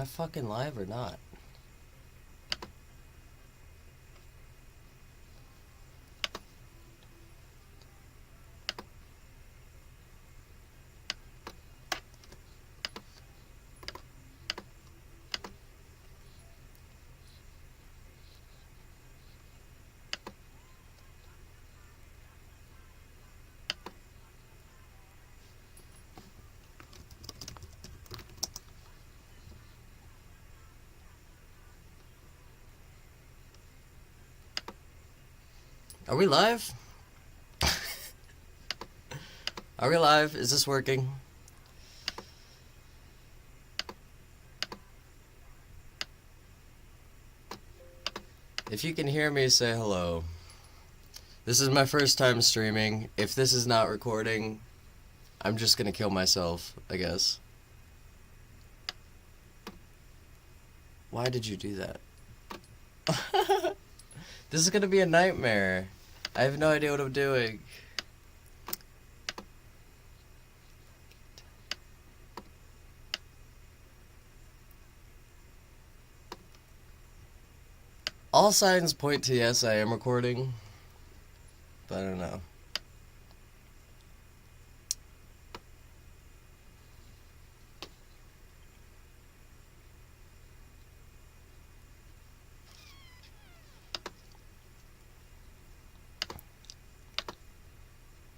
I fucking live or not? Are we live? Are we live? Is this working? If you can hear me, say hello. This is my first time streaming. If this is not recording, I'm just gonna kill myself, I guess. Why did you do that? This is gonna be a nightmare. I have no idea what I'm doing. All signs point to yes, I am recording. But I don't know.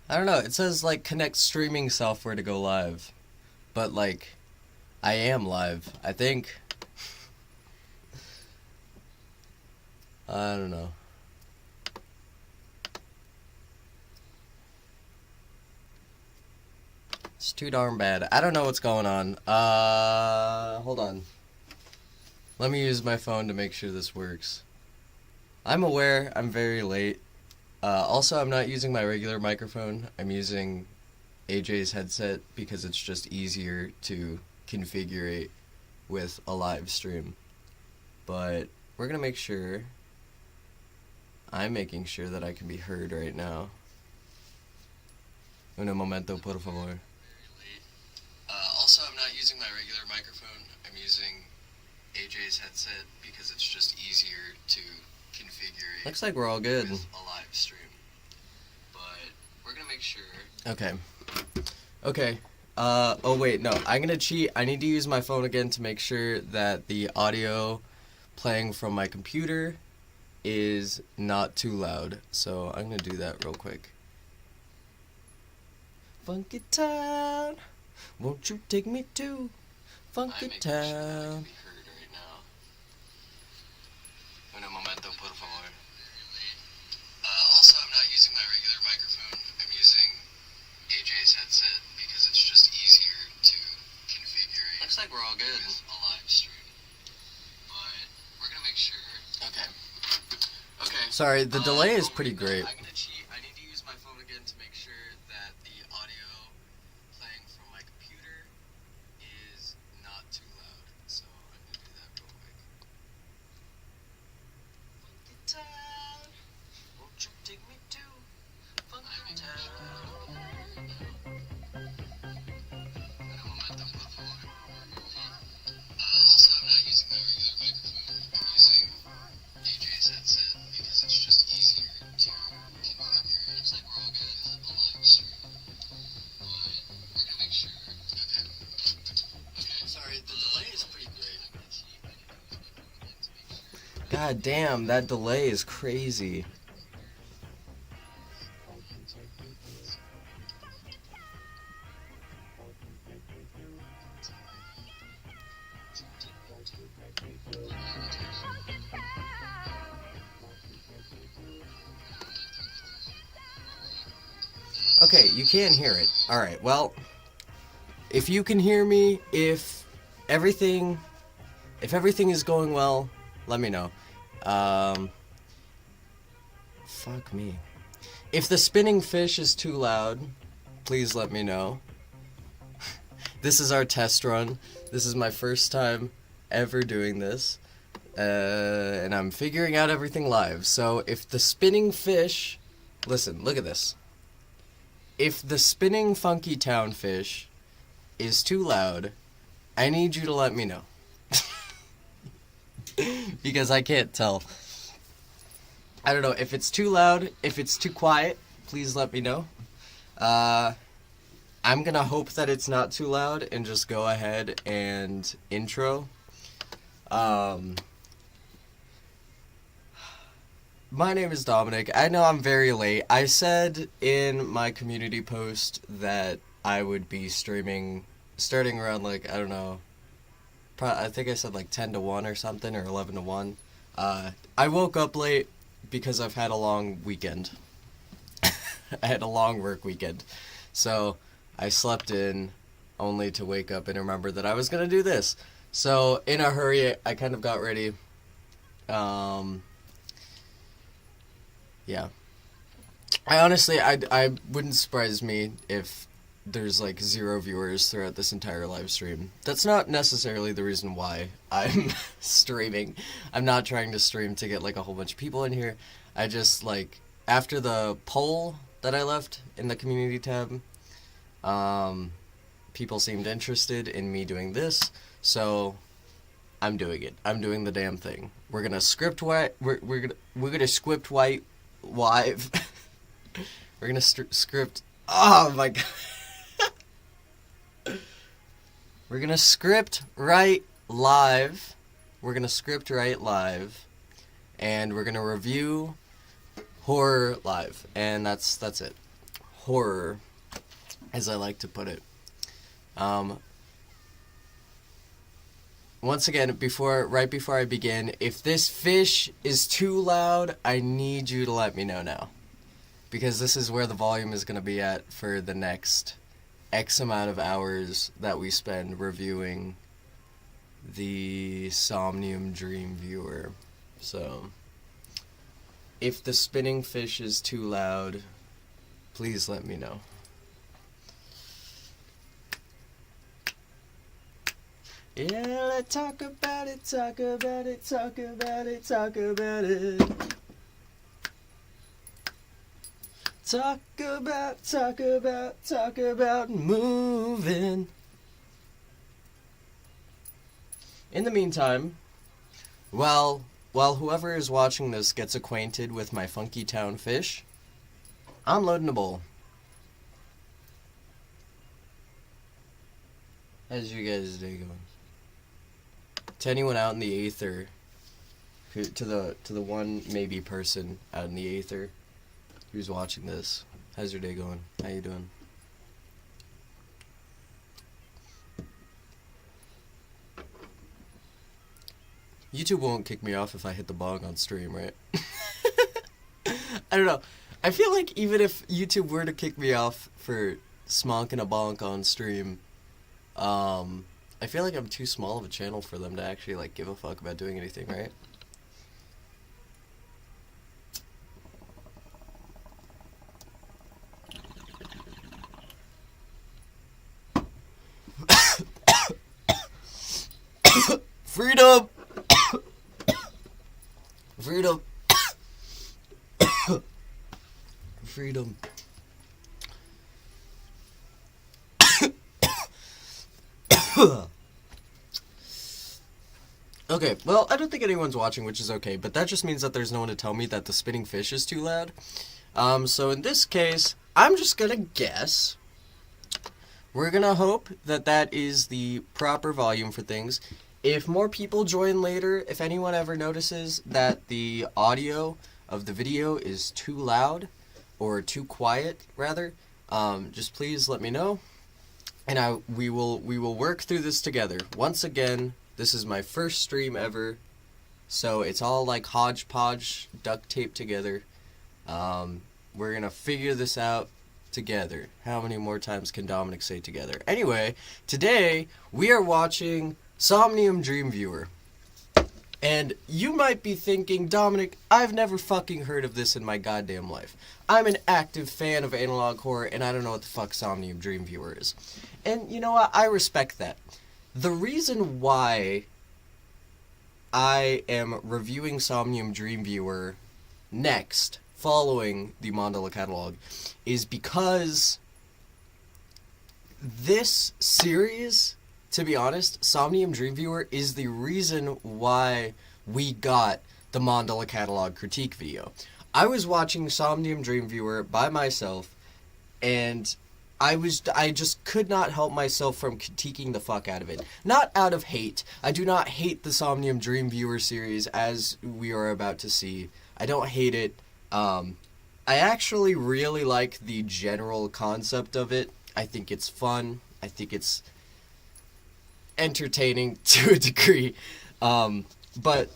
I don't know, it says like connect streaming software to go live. But like, I am live, I think. I don't know. It's too darn bad. I don't know what's going on. Hold on. Let me use my phone to make sure this works. I'm aware I'm very late. Also, I'm not using my regular microphone. I'm using AJ's headset because it's just easier to configure with a live stream. But we're gonna make sure. I'm making sure that I can be heard right now. Un momento, por favor. Also, I'm not using my regular microphone. I'm using AJ's headset because it's just easier to configure. Looks like we're all good. With a live stream. But we're gonna make sure. Okay. Okay. Oh wait, no. I'm gonna cheat. I need to use my phone again to make sure that the audio playing from my computer is not too loud. So I'm gonna do that real quick. Funky town, won't you take me to Funky town? Sure that I can be heard right now. Un momento, por favor. Also, I'm not using my regular microphone. I'm using AJ's headset because it's just easier to configure. Looks like we're all good. With a live stream. But we're gonna make sure. Okay. Okay. Sorry, the delay is pretty great. I'm gonna cheat. I need to use my phone again to make sure that the audio playing from my computer is not too loud. So I'm gonna do that real quick. Funky town, won't you take me to Funky town? Also, I'm not using my regular microphone. I'm using AJ's headset because it's just easier to configure. Looks like we're all good with a live stream. But we're gonna make sure. Okay. Okay. Sorry, the delay is pretty great. God damn, that delay is crazy. Okay, you can't hear it. Alright, well, if you can hear me, if everything is going well, let me know. Fuck me. If the spinning fish is too loud, please let me know. This is our test run. This is my first time ever doing this. And I'm figuring out everything live. So if the spinning fish... Listen, look at this. If the spinning funky town fish is too loud, I need you to let me know. because I can't tell. I don't know if it's too loud, if it's too quiet, please let me know. I'm gonna hope that it's not too loud and just go ahead and intro. My name is Dominic. I know I'm very late. I said in my community post that I would be streaming starting around, like, I don't know, I think I said like 10 to 1 or something, or 11 to 1. I woke up late because I've had a long weekend. I had a long work weekend. So I slept in only to wake up and remember that I was going to do this. So in a hurry, I kind of got ready. Yeah. I honestly, I wouldn't surprise me if there's like 0 viewers throughout this entire live stream. That's not necessarily the reason why I'm streaming. I'm not trying to stream to get like a whole bunch of people in here. I just, like, after the poll that I left in the community tab, people seemed interested in me doing this, so I'm doing it. I'm doing the damn thing. We're gonna script white. We're gonna script white live. We're gonna script. Oh my god. We're gonna script write live. We're gonna script write live, and we're gonna review horror live, and that's it. Horror, as I like to put it. Once again, right before I begin, if this fish is too loud, I need you to let me know now. Because this is where the volume is going to be at for the next X amount of hours that we spend reviewing the Somnium Dream Viewer. So, if the spinning fish is too loud, please let me know. Yeah, let's talk about it, talk about it, talk about it, talk about it. Talk about moving. In the meantime, while whoever is watching this gets acquainted with my Funky Town fish, I'm loading a bowl. How's you guys' day going? To anyone out in the aether, to the one maybe person out in the aether who's watching this, how's your day going? How you doing? YouTube won't kick me off if I hit the bong on stream, right? I don't know. I feel like even if YouTube were to kick me off for smonking a bonk on stream, I feel like I'm too small of a channel for them to actually, like, give a fuck about doing anything, right? Freedom! Freedom! Freedom. Okay, well, I don't think anyone's watching, which is okay, but that just means that there's no one to tell me that the spinning fish is too loud. So in this case, I'm just gonna guess. We're gonna hope that that is the proper volume for things. If more people join later, if anyone ever notices that the audio of the video is too loud, or too quiet, rather, just please let me know. And we will work through this together. Once again, this is my first stream ever, so it's all like hodgepodge, duct tape together. We're gonna figure this out together. How many more times can Dominic say together? Anyway, today we are watching Somnium Dream Viewer. And you might be thinking, Dominic, I've never fucking heard of this in my goddamn life. I'm an active fan of analog horror, and I don't know what the fuck Somnium Dream Viewer is. And you know what? I respect that. The reason why I am reviewing Somnium Dream Viewer next, following the Mandela Catalogue, is because this series, to be honest, Somnium Dream Viewer is the reason why we got the Mandela Catalogue critique video. I was watching Somnium Dreamviewer by myself, and I just could not help myself from critiquing the fuck out of it. Not out of hate. I do not hate the Somnium Dreamviewer series, as we are about to see. I don't hate it. I actually really like the general concept of it. I think it's fun. I think it's entertaining to a degree. But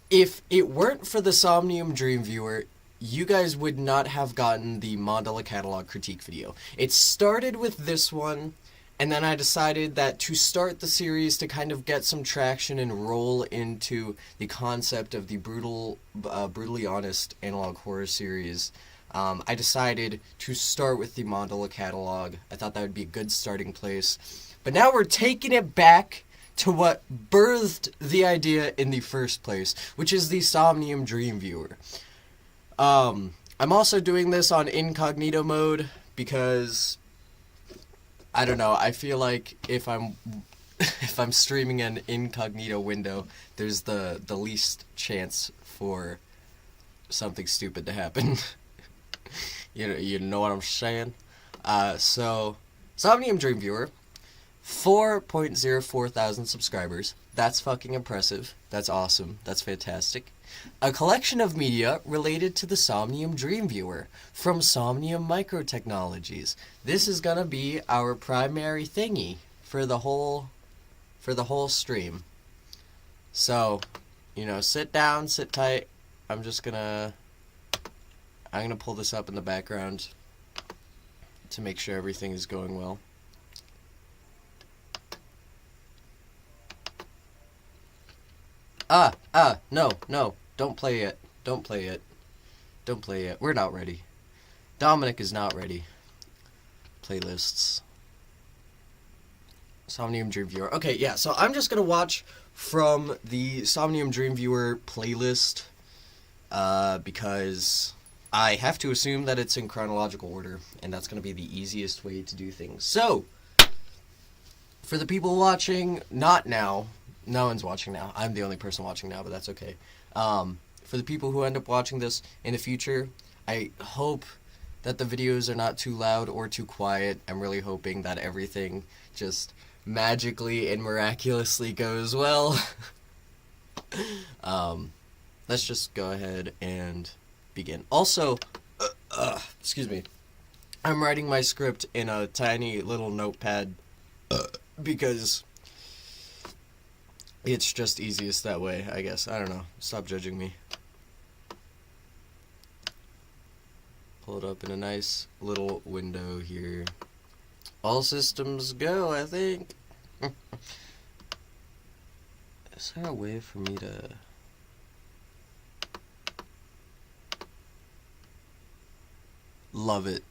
if it weren't for the Somnium Dreamviewer, you guys would not have gotten the Mandela Catalogue critique video. It started with this one, and then I decided that to start the series, to kind of get some traction and roll into the concept of the brutally honest analog horror series, I decided to start with the Mandela Catalogue. I thought that would be a good starting place. But now we're taking it back to what birthed the idea in the first place, which is the Somnium Dreamviewer. I'm also doing this on incognito mode because, I don't know, I feel like if I'm streaming an incognito window, there's the least chance for something stupid to happen. You know what I'm saying? So, Somnium Dreamviewer, 4.04 thousand subscribers. That's fucking impressive. That's awesome. That's fantastic. A collection of media related to the Somnium Dreamviewer from Somnium Microtechnologies. This is gonna be our primary thingy for the whole stream. So, sit down, sit tight. I'm gonna pull this up in the background to make sure everything is going well. No, don't play it. Don't play it. We're not ready. Dominic is not ready. Playlists. Somnium Dreamviewer. Okay, yeah, so I'm just gonna watch from the Somnium Dreamviewer playlist, because I have to assume that it's in chronological order, and that's gonna be the easiest way to do things. So, for the people watching, not now, no one's watching now. I'm the only person watching now, but that's okay. For the people who end up watching this in the future, I hope that the videos are not too loud or too quiet. I'm really hoping that everything just magically and miraculously goes well. Let's just go ahead and begin. Also, excuse me, I'm writing my script in a tiny little notepad because it's just easiest that way, I guess. I don't know. Stop judging me. Pull it up in a nice little window here. All systems go, I think. Is there a way for me to... Love it.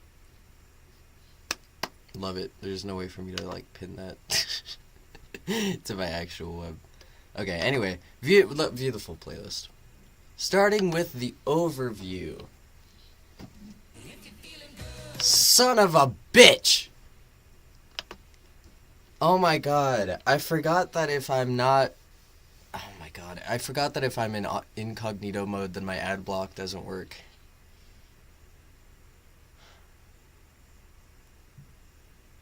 Love it. There's no way for me to, pin that to my actual web. Okay, anyway, view the full playlist. Starting with the overview. Son of a bitch! Oh my god, I forgot that if I'm not... Oh my god, I forgot that if I'm in incognito mode, then my ad block doesn't work.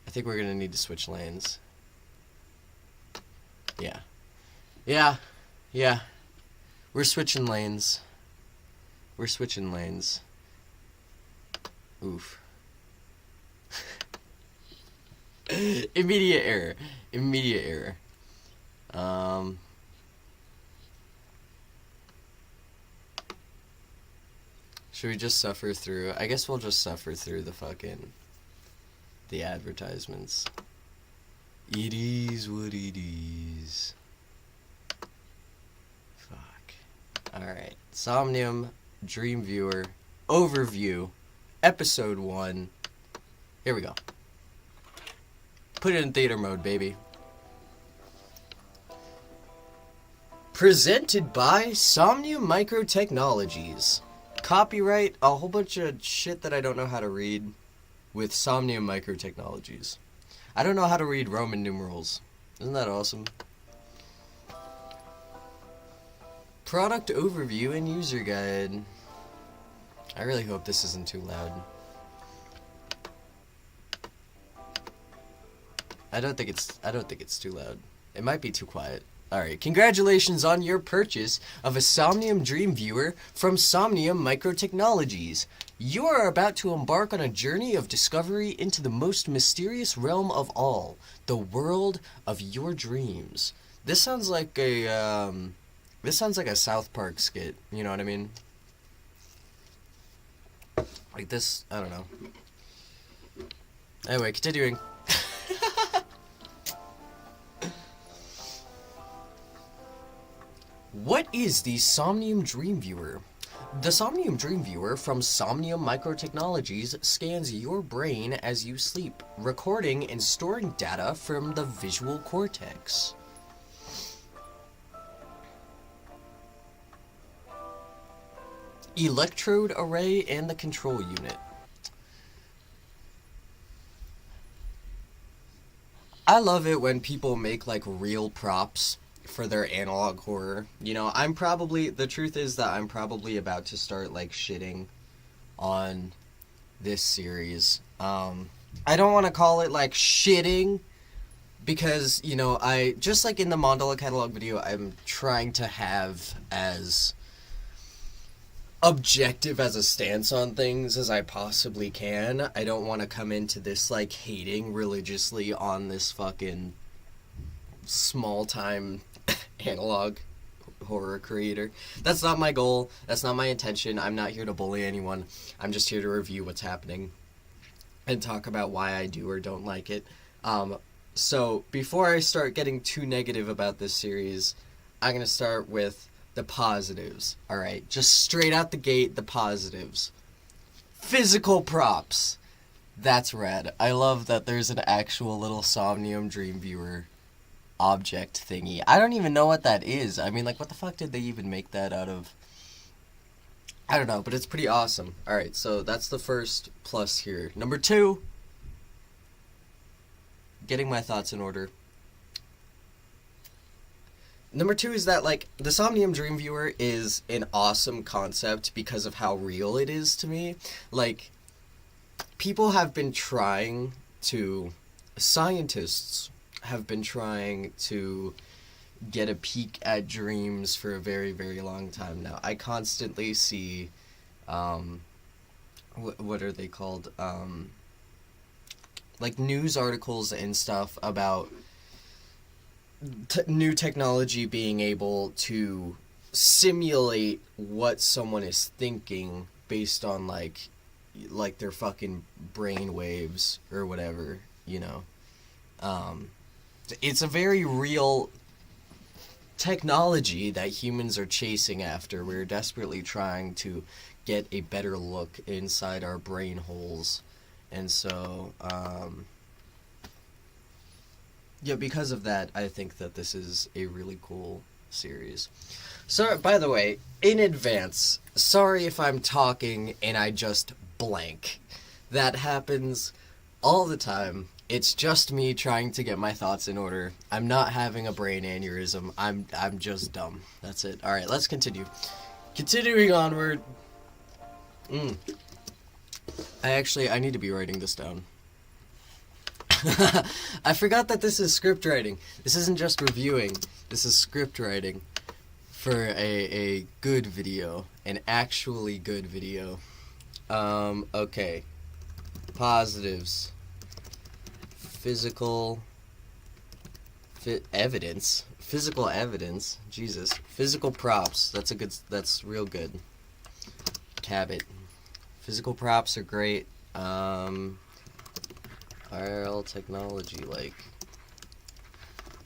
I think we're gonna need to switch lanes. Yeah. We're switching lanes. Oof. Immediate error. Should we just suffer through? I guess we'll just suffer through the advertisements. It is what it is. Alright, Somnium Dreamviewer Overview, Episode 1. Here we go. Put it in theater mode, baby. Presented by Somnium Microtechnologies. Copyright a whole bunch of shit that I don't know how to read with Somnium Microtechnologies. I don't know how to read Roman numerals. Isn't that awesome? Product overview and user guide. I really hope this isn't too loud. I don't think it's too loud. It might be too quiet. Alright, congratulations on your purchase of a Somnium Dream Viewer from Somnium Microtechnologies. You are about to embark on a journey of discovery into the most mysterious realm of all, the world of your dreams. This sounds like a South Park skit, you know what I mean? Like this, I don't know. Anyway, continuing. What is the Somnium Dream Viewer? The Somnium Dream Viewer from Somnium Microtechnologies scans your brain as you sleep, recording and storing data from the visual cortex. Electrode array and the control unit. I love it when people make like real props for their analog horror. You know, the truth is that I'm probably about to start like shitting on this series. I don't want to call it like shitting because, you know, I just like in the Mandela Catalogue video, I'm trying to have as objective as a stance on things as I possibly can. I don't want to come into this like hating religiously on this fucking small time analog horror creator. That's not my goal. That's not my intention. I'm not here to bully anyone. I'm just here to review what's happening and talk about why I do or don't like it. So before I start getting too negative about this series, I'm going to start with the positives. Alright, just straight out the gate, the positives. Physical props. That's rad. I love that there's an actual little Somnium Dream Viewer object thingy. I don't even know what that is. I mean, like, what the fuck did they even make that out of? I don't know, but it's pretty awesome. Alright, so that's the first plus here. Number 2, getting my thoughts in order. Number 2 is that, like, the Somnium Dream Viewer is an awesome concept because of how real it is to me. Like, people have been trying to, scientists have been trying to get a peek at dreams for a very, very long time now. I constantly see, what are they called? Like, news articles and stuff about new technology being able to simulate what someone is thinking based on like their fucking brain waves or whatever, you know. It's a very real technology that humans are chasing after. We're desperately trying to get a better look inside our brain holes. And so, yeah, because of that, I think that this is a really cool series. So, by the way, in advance, sorry if I'm talking and I just blank. That happens all the time. It's just me trying to get my thoughts in order. I'm not having a brain aneurysm. I'm just dumb. That's it. All right, let's continue. Continuing onward. I need to be writing this down. I forgot that this is script writing. This isn't just reviewing. This is script writing for a good video. An actually good video. Okay. Positives. Physical evidence. Physical evidence. Jesus. Physical props. That's real good. Cabot. Physical props are great. IRL technology, like,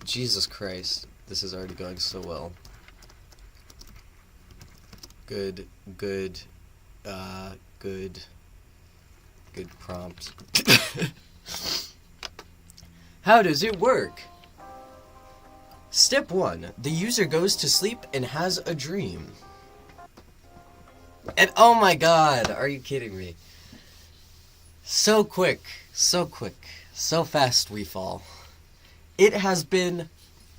Jesus Christ, this is already going so well. Good prompt. How does it work? Step 1. The user goes to sleep and has a dream. And oh my god, are you kidding me? So quick, so fast we fall. It has been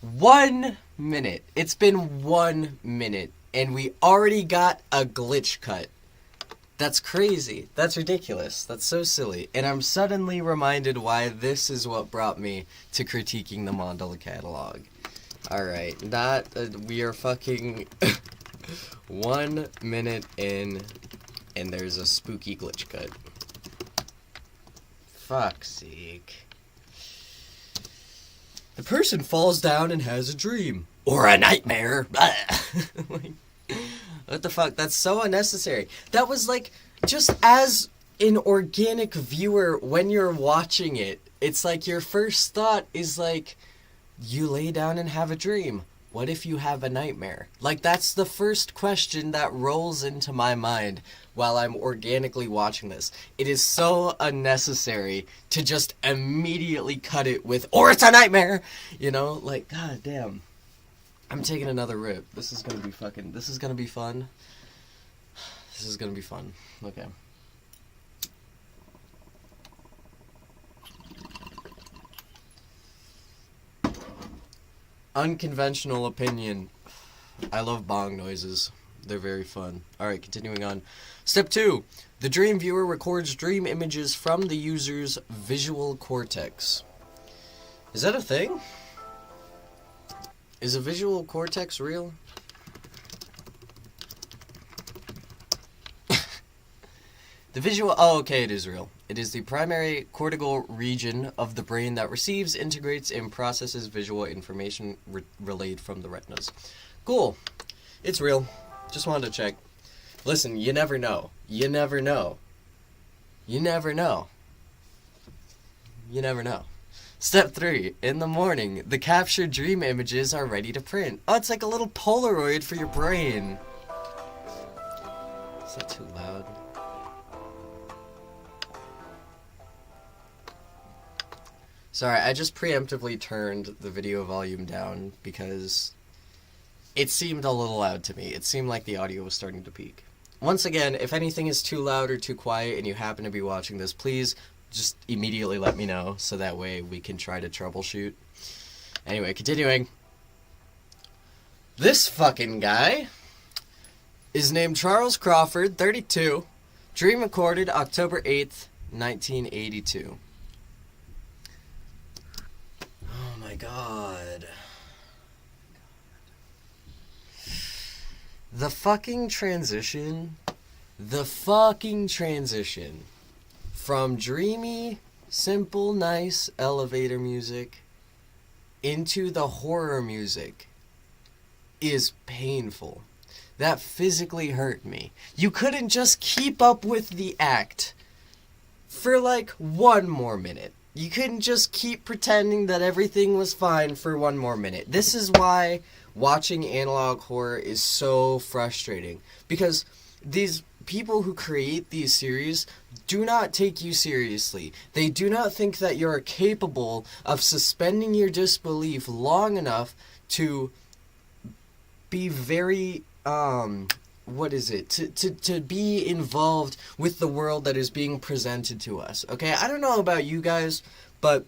1 minute. It's been 1 minute and we already got a glitch cut. That's crazy. That's ridiculous. That's so silly. And I'm suddenly reminded why this is what brought me to critiquing the Mandela Catalogue. Alright, we are fucking 1 minute in, and there's a spooky glitch cut. Fuck's sake. The person falls down and has a dream. Or a nightmare. What the fuck? That's so unnecessary. That was like, just as an organic viewer, when you're watching it, it's like your first thought is like, you lay down and have a dream. What if you have a nightmare? Like, that's the first question that rolls into my mind while I'm organically watching this. It is so unnecessary to just immediately cut it with, or it's a nightmare! You know, like, god damn. I'm taking another rip. This is gonna be fun. This is gonna be fun. Okay. Unconventional opinion. I love bong noises. They're very fun. Alright, continuing on. Step 2. The dream viewer records dream images from the user's visual cortex. Is that a thing? Is a visual cortex real? The visual... Oh, okay, it is real. It is the primary cortical region of the brain that receives, integrates, and processes visual information relayed from the retinas. Cool. It's real. Just wanted to check. Listen, you never know. You never know. You never know. You never know. Step 3. In the morning, the captured dream images are ready to print. Oh, it's like a little Polaroid for your brain. Is that too loud? Sorry, I just preemptively turned the video volume down because it seemed a little loud to me. It seemed like the audio was starting to peak. Once again, if anything is too loud or too quiet and you happen to be watching this, please just immediately let me know so that way we can try to troubleshoot. Anyway, continuing. This fucking guy is named Charles Crawford, 32. Dream recorded October 8th, 1982. Oh my god. The fucking transition from dreamy, simple, nice elevator music into the horror music is painful. That physically hurt me. You couldn't just keep up with the act for like 1 more minute. You couldn't just keep pretending that everything was fine for 1 more minute. This is why watching analog horror is so frustrating. Because these people who create these series do not take you seriously. They do not think that you're capable of suspending your disbelief long enough to be very, to be involved with the world that is being presented to us. Okay, I don't know about you guys, but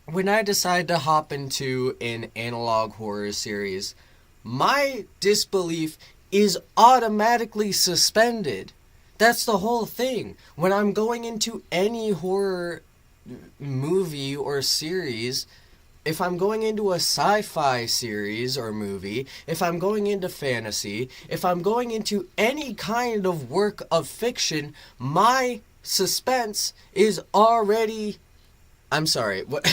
when I decide to hop into an analog horror series, my disbelief is automatically suspended. That's the whole thing. When I'm going into any horror movie or series, if I'm going into a sci-fi series or movie, if I'm going into fantasy, if I'm going into any kind of work of fiction, my suspense is already... I'm sorry, what...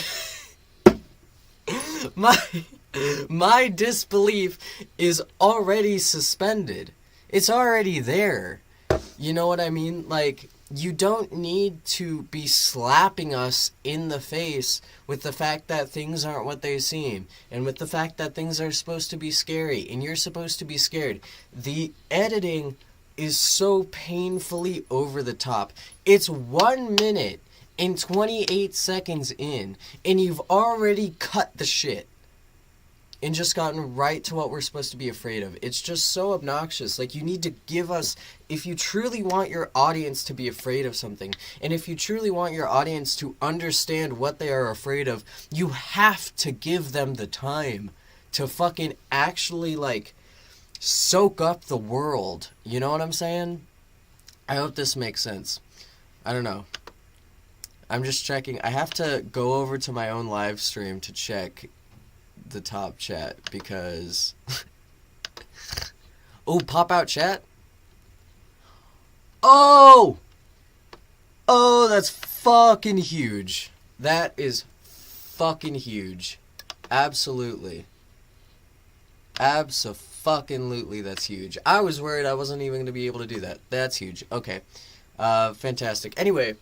My disbelief is already suspended. It's already there. You know what I mean? Like, you don't need to be slapping us in the face with the fact that things aren't what they seem, and with the fact that things are supposed to be scary, and you're supposed to be scared. The editing is so painfully over the top. It's 1 minute and 28 seconds in, and you've already cut the shit and just gotten right to what we're supposed to be afraid of. It's just so obnoxious. Like, you need to give us, if you truly want your audience to be afraid of something, and if you truly want your audience to understand what they are afraid of, you have to give them the time to fucking actually, like, soak up the world. You know what I'm saying? I hope this makes sense. I don't know. I'm just checking. I have to go over to my own live stream to check the top chat because... Oh, pop out chat? Oh! Oh, that's fucking huge. That is fucking huge. Absolutely. Abso-fucking-lutely, that's huge. I was worried I wasn't even going to be able to do that. That's huge. Okay. Fantastic. Anyway.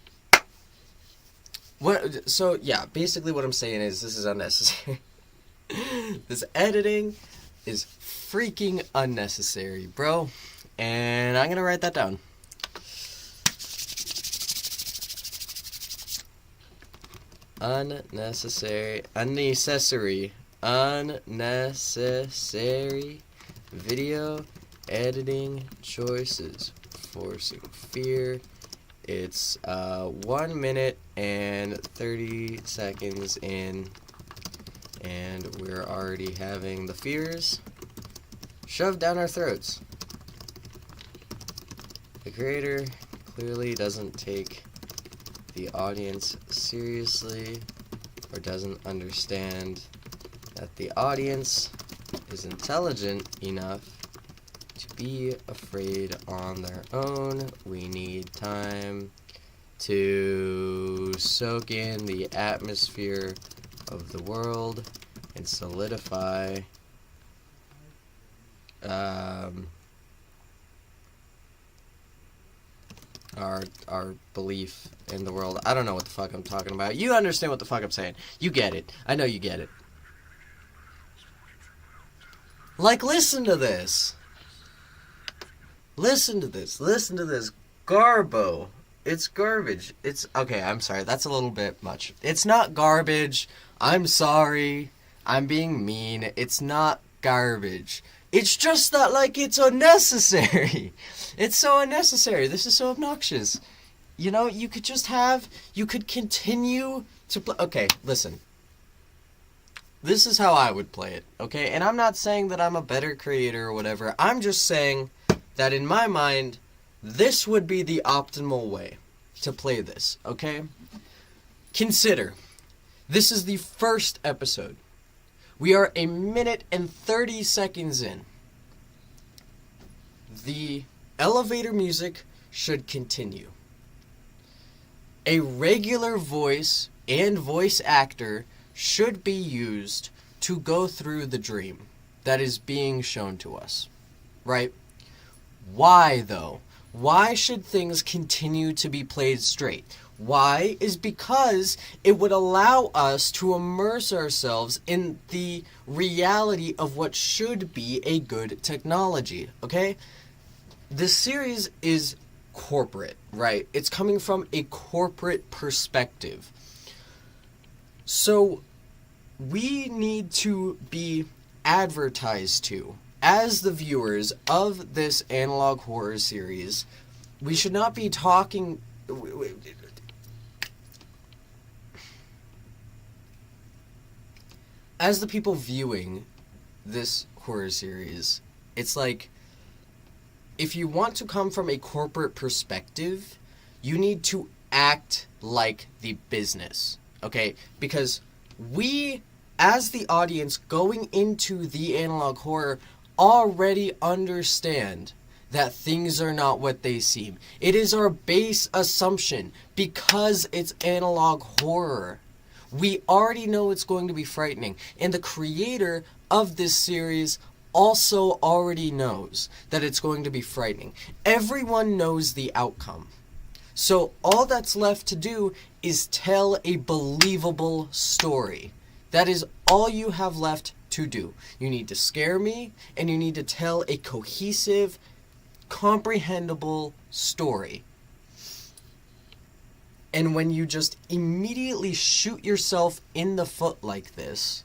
So, yeah, basically what I'm saying is this is unnecessary. This editing is freaking unnecessary, bro. And I'm going to write that down. Unnecessary video editing choices forcing fear. It's 1 minute and 30 seconds in, and we're already having the fears shoved down our throats. The creator clearly doesn't take the audience seriously or doesn't understand that the audience is intelligent enough to be afraid on their own. We need time to soak in the atmosphere of the world and solidify our belief in the world. I don't know what the fuck I'm talking about. You understand what the fuck I'm saying. You get it. I know you get it. Like, listen to this. Listen to this. Listen to this. Garbo. It's garbage. It's... Okay, I'm sorry. That's a little bit much. It's not garbage. I'm sorry. I'm being mean. It's not garbage. It's just that, like, it's unnecessary. It's so unnecessary. This is so obnoxious. You know, you could just have... You could continue to play... Okay, listen. This is how I would play it, okay? And I'm not saying that I'm a better creator or whatever. I'm just saying that in my mind, this would be the optimal way to play this, okay? Consider, this is the first episode. We are 1 minute and 30 seconds in. The elevator music should continue. A regular voice and voice actor should be used to go through the dream that is being shown to us, right? Why, though? Why should things continue to be played straight? Why is because it would allow us to immerse ourselves in the reality of what should be a good technology, okay? This series is corporate, right? It's coming from a corporate perspective. So we need to be advertised to, as the viewers of this analog horror series. We should not be talking... As the people viewing this horror series, it's like, if you want to come from a corporate perspective, you need to act like the business. Okay, because we, as the audience going into the analog horror, already understand that things are not what they seem. It is our base assumption because it's analog horror. We already know it's going to be frightening, and the creator of this series also already knows that it's going to be frightening. Everyone knows the outcome. So all that's left to do is tell a believable story. That is all you have left to do. You need to scare me, and you need to tell a cohesive, comprehensible story. And when you just immediately shoot yourself in the foot like this,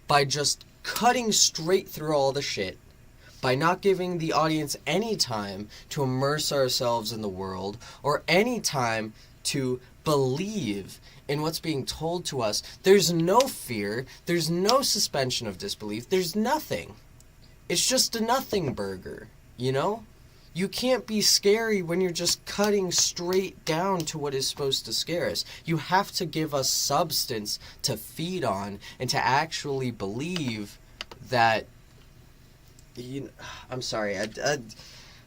by just cutting straight through all the shit, by not giving the audience any time to immerse ourselves in the world, or any time to believe in what's being told to us, there's no fear, there's no suspension of disbelief, there's nothing. it's just a nothing burger, you know? You can't be scary when you're just cutting straight down to what is supposed to scare us. You have to give us substance to feed on and to actually believe that... I'm sorry.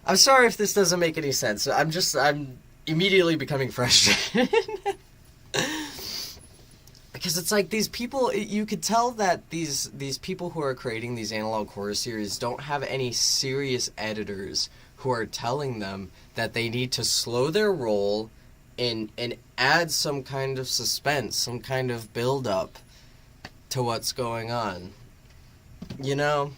I'm sorry if this doesn't make any sense. I'm immediately becoming frustrated. Because it's like these people, you could tell that these people who are creating these analog horror series don't have any serious editors who are telling them that they need to slow their roll and add some kind of suspense, some kind of build-up to what's going on. You know?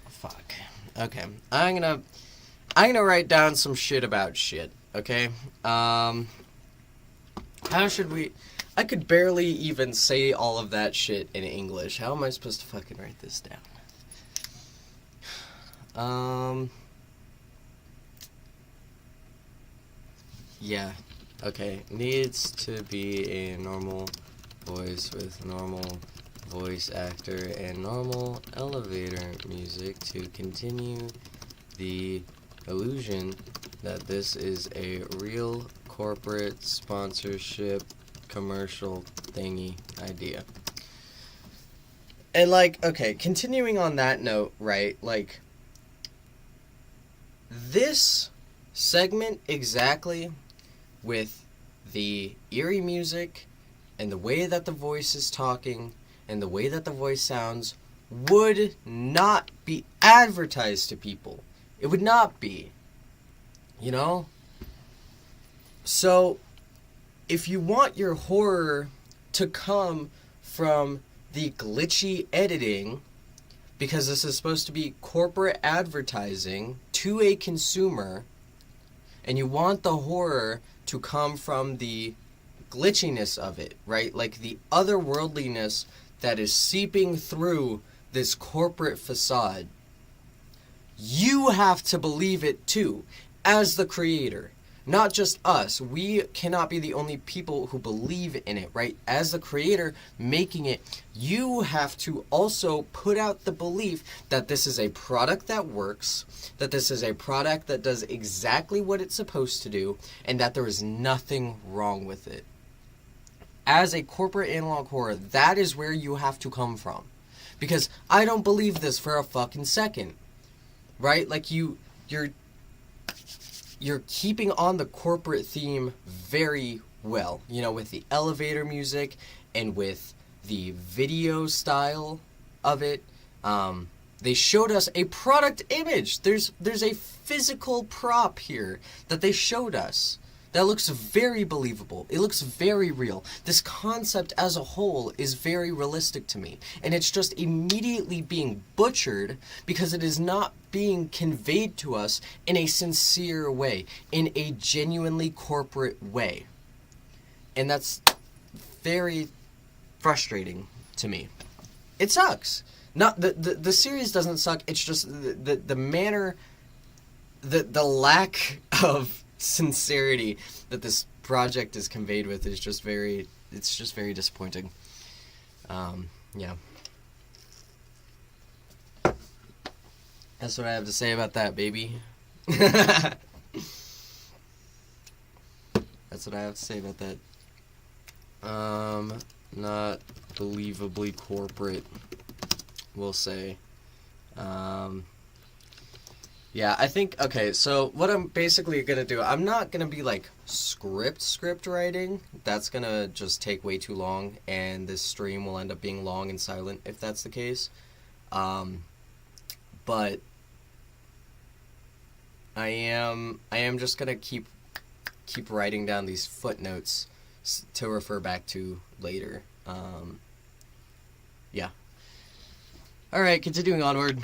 Fuck. Okay. I'm gonna write down some shit about shit. Okay? How should we... I could barely even say all of that shit in English. How am I supposed to fucking write this down? Yeah. Okay. Needs to be a normal voice with normal voice actor and normal elevator music to continue the illusion that this is a real corporate sponsorship commercial thingy idea. And like, okay, continuing on that note, right, like, this segment exactly, with the eerie music and the way that the voice is talking and the way that the voice sounds, would not be advertised to people. It would not be. You know? So, if you want your horror to come from the glitchy editing, because this is supposed to be corporate advertising to a consumer, and you want the horror to come from the glitchiness of it, right? Like the otherworldliness that is seeping through this corporate facade. You have to believe it too, as the creator. Not just us. We cannot be the only people who believe in it, right? As the creator making it, you have to also put out the belief that this is a product that works, that this is a product that does exactly what it's supposed to do, and that there is nothing wrong with it. As a corporate analog horror, that is where you have to come from. Because I don't believe this for a fucking second. Right? Like you're keeping on the corporate theme very well, you know, with the elevator music and with the video style of it. They showed us a product image. There's a physical prop here that they showed us that looks very believable. It looks very real. This concept as a whole is very realistic to me. And it's just immediately being butchered because it is not being conveyed to us in a sincere way, in a genuinely corporate way. And that's very frustrating to me. It sucks. Not the series doesn't suck. It's just the manner, the lack of sincerity that this project is conveyed with is just very, it's just very disappointing. Yeah. That's what I have to say about that, baby. That's what I have to say about that. Not believably corporate, we'll say. Yeah, I think, okay, so what I'm basically going to do, I'm not going to be like script writing. That's going to just take way too long, and this stream will end up being long and silent if that's the case. But I am just going to keep writing down these footnotes to refer back to later. Yeah. All right, continuing onward.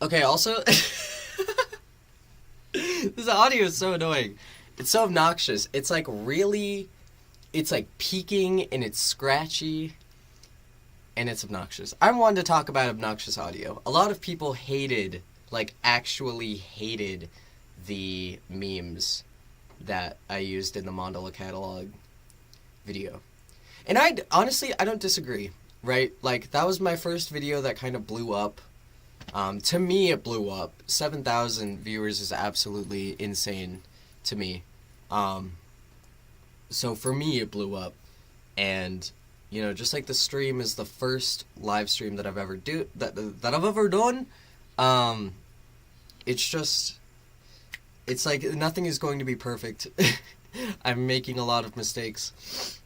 Okay, also, this audio is so annoying. It's so obnoxious. It's like really, it's like peaking and it's scratchy. and it's obnoxious. I'm one to talk about obnoxious audio. A lot of people hated, like, actually hated the memes that I used in the Mandela Catalogue video. And honestly, I don't disagree, right? Like, that was my first video that kind of blew up. To me, it blew up. 7,000 viewers is absolutely insane to me. So for me, it blew up. And, you know, just like the stream is the first live stream that I've ever done, it's like nothing is going to be perfect. I'm making a lot of mistakes.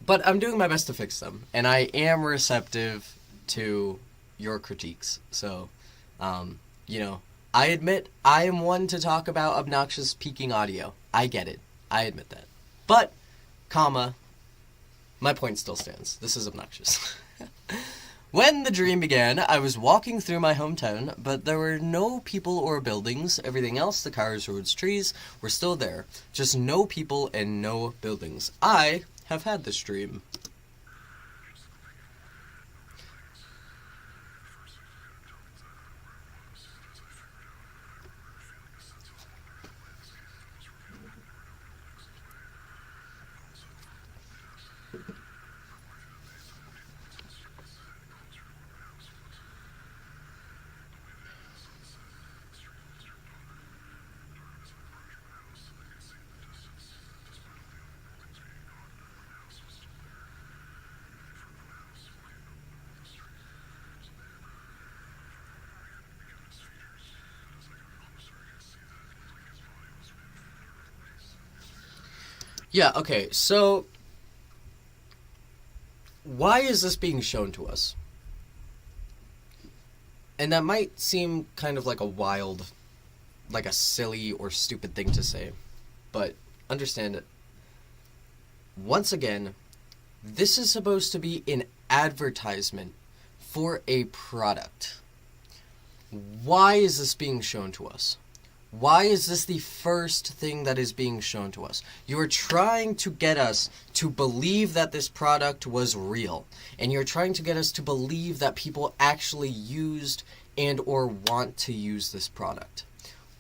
But I'm doing my best to fix them. And I am receptive to your critiques. So, you know, I admit I am one to talk about obnoxious peaking audio. I get it. I admit that. But, my point still stands. This is obnoxious. When the dream began, I was walking through my hometown, but there were no people or buildings. Everything else, the cars, roads, trees, were still there. Just no people and no buildings. I have had this dream. Yeah, okay, so why is this being shown to us? And that might seem kind of like a wild, like a silly or stupid thing to say, but understand it. Once again, this is supposed to be an advertisement for a product. Why is this being shown to us? Why is this the first thing that is being shown to us? You are trying to get us to believe that this product was real. And you're trying to get us to believe that people actually used and or want to use this product.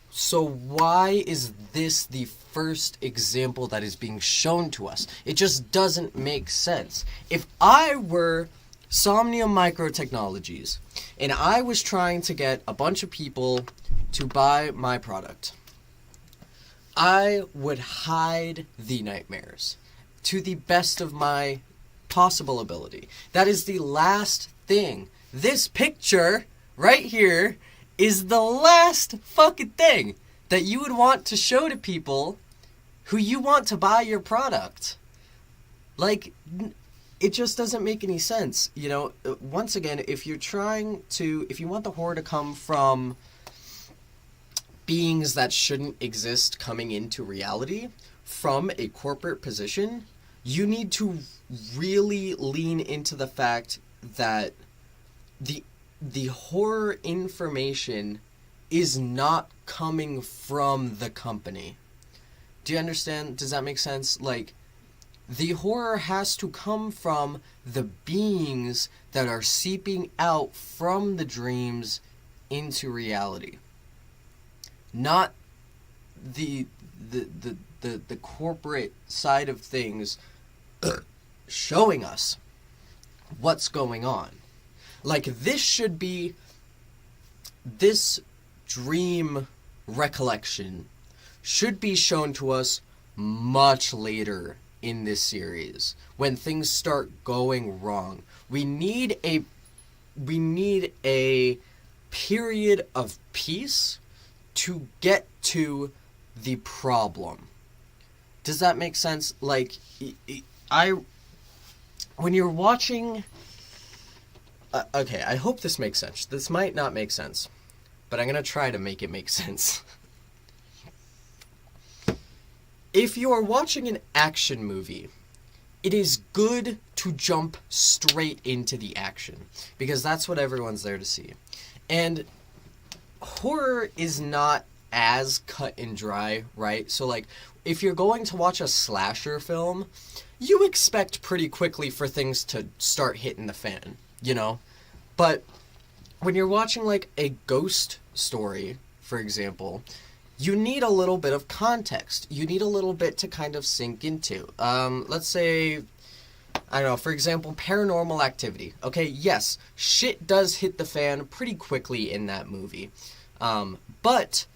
So why is this the first example that is being shown to us? It just doesn't make sense. If I were Somnium Microtechnologies and I was trying to get a bunch of people to buy my product, I would hide the nightmares to the best of my possible ability. That is the last thing. This picture right here is the last fucking thing that you would want to show to people who you want to buy your product. Like, it just doesn't make any sense. You know, once again, if you want the horror to come from beings that shouldn't exist coming into reality from a corporate position, you need to really lean into the fact that the horror information is not coming from the company. Do you understand? Does that make sense? Like, the horror has to come from the beings that are seeping out from the dreams into reality. Not the corporate side of things showing us what's going on. Like, this dream recollection should be shown to us much later in this series, when things start going wrong. We need a period of peace to get to the problem. Does that make sense? Like, when you're watching... okay, I hope this makes sense. This might not make sense, but I'm going to try to make it make sense. If you are watching an action movie, it is good to jump straight into the action, because that's what everyone's there to see. And horror is not as cut and dry, right? So, like, if you're going to watch a slasher film, you expect pretty quickly for things to start hitting the fan, you know? But when you're watching, like, a ghost story, for example, you need a little bit of context. You need a little bit to kind of sink into. Let's say, I don't know, for example, Paranormal Activity. Okay, yes, shit does hit the fan pretty quickly in that movie. But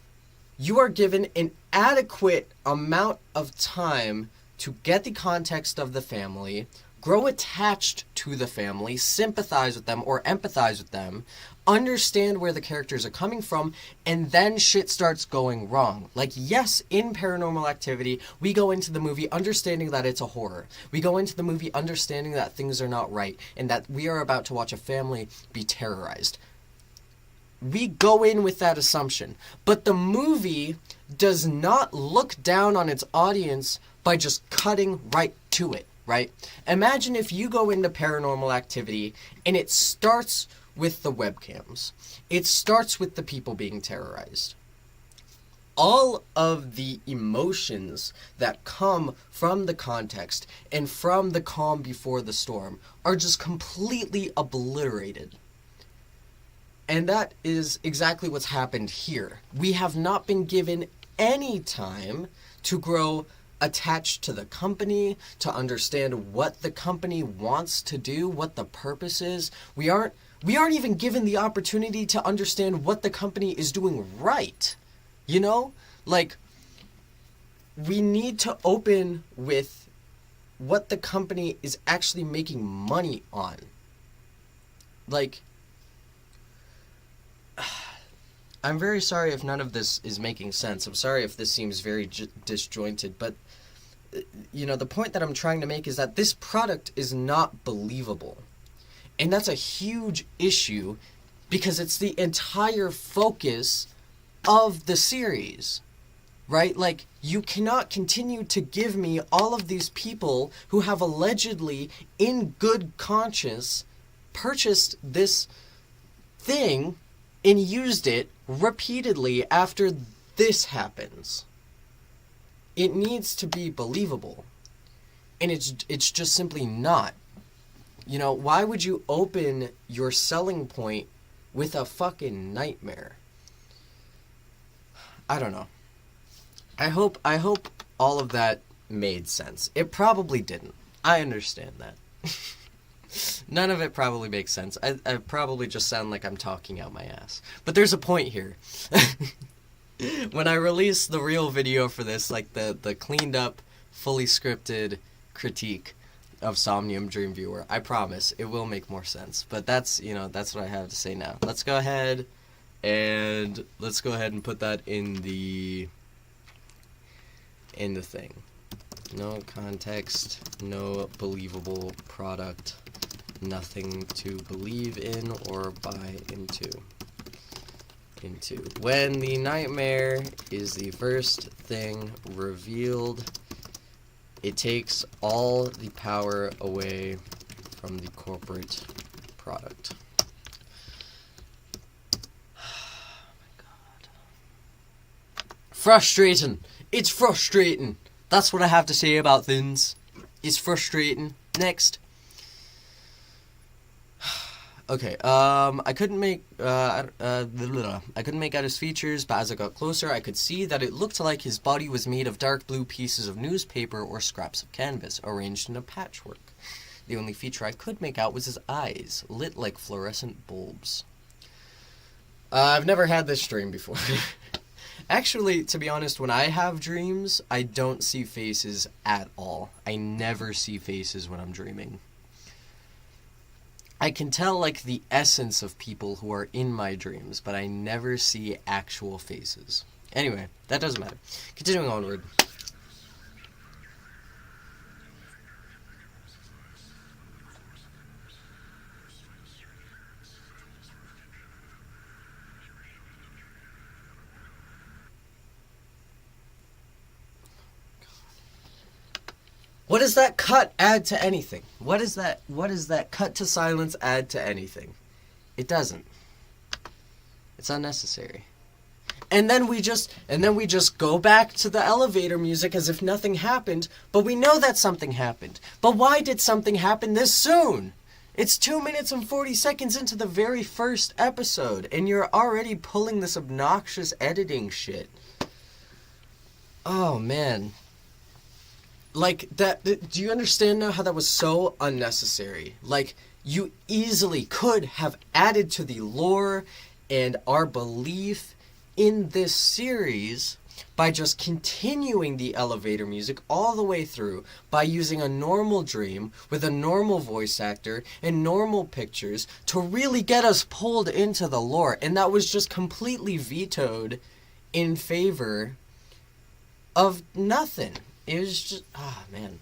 you are given an adequate amount of time to get the context of the family, grow attached to the family, sympathize with them or empathize with them, understand where the characters are coming from, and then shit starts going wrong. Like, yes, in Paranormal Activity, we go into the movie understanding that it's a horror. We go into the movie understanding that things are not right, and that we are about to watch a family be terrorized. We go in with that assumption. But the movie does not look down on its audience by just cutting right to it, right? Imagine if you go into Paranormal Activity and it starts with the webcams. It starts with the people being terrorized. All of the emotions that come from the context and from the calm before the storm are just completely obliterated. And that is exactly what's happened here. We have not been given any time to grow attached to the company, to understand what the company wants to do, what the purpose is. We aren't even given the opportunity to understand what the company is doing right. You know? Like, we need to open with what the company is actually making money on. Like, I'm very sorry if none of this is making sense. I'm sorry if this seems very disjointed, but, you know, the point that I'm trying to make is that this product is not believable. And that's a huge issue because it's the entire focus of the series, right? Like, you cannot continue to give me all of these people who have allegedly, in good conscience, purchased this thing and used it repeatedly after this happens. It needs to be believable. And it's just simply not. You know, why would you open your selling point with a fucking nightmare? I don't know. I hope all of that made sense. It probably didn't. I understand that. None of it probably makes sense. I probably just sound like I'm talking out my ass. But there's a point here. When I release the real video for this, like the cleaned up, fully scripted critique of Somnium Dream Viewer, I promise it will make more sense. But that's what I have to say now. Let's go ahead and put that in the thing. No context, no believable product, nothing to believe in or buy into. When the nightmare is the first thing revealed, it takes all the power away from the corporate product. Oh my god. Frustrating. It's frustrating. That's what I have to say about things. It's frustrating. Next. Okay, I couldn't make out his features, but as I got closer, I could see that it looked like his body was made of dark blue pieces of newspaper or scraps of canvas, arranged in a patchwork. The only feature I could make out was his eyes, lit like fluorescent bulbs. I've never had this dream before. Actually, to be honest, when I have dreams, I don't see faces at all. I never see faces when I'm dreaming. I can tell, like, the essence of people who are in my dreams, but I never see actual faces. Anyway, that doesn't matter. Continuing onward. What does that cut add to anything? What does that cut to silence add to anything? It doesn't. It's unnecessary. And then we just go back to the elevator music as if nothing happened, but we know that something happened. But why did something happen this soon? It's 2 minutes and 40 seconds into the very first episode, and you're already pulling this obnoxious editing shit. Oh, man. Like, that, do you understand now how that was so unnecessary? Like, you easily could have added to the lore and our belief in this series by just continuing the elevator music all the way through, by using a normal dream with a normal voice actor and normal pictures to really get us pulled into the lore. And that was just completely vetoed in favor of nothing. It was just, man.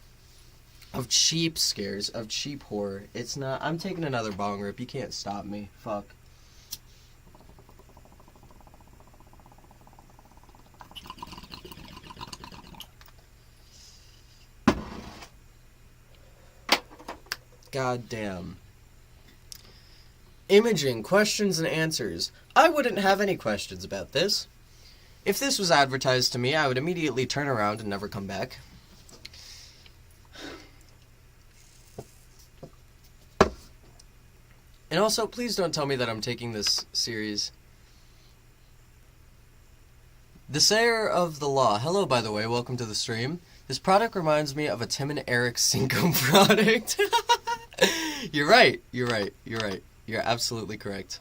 Of cheap scares, of cheap horror. It's not, I'm taking another bong rip. You can't stop me. Fuck. God damn. Imaging, questions and answers. I wouldn't have any questions about this. If this was advertised to me, I would immediately turn around and never come back. And also, please don't tell me that I'm taking this series. The Sayer of the Law. Hello, by the way. Welcome to the stream. This product reminds me of a Tim and Eric Cinco product. You're right. You're right. You're right. You're absolutely correct.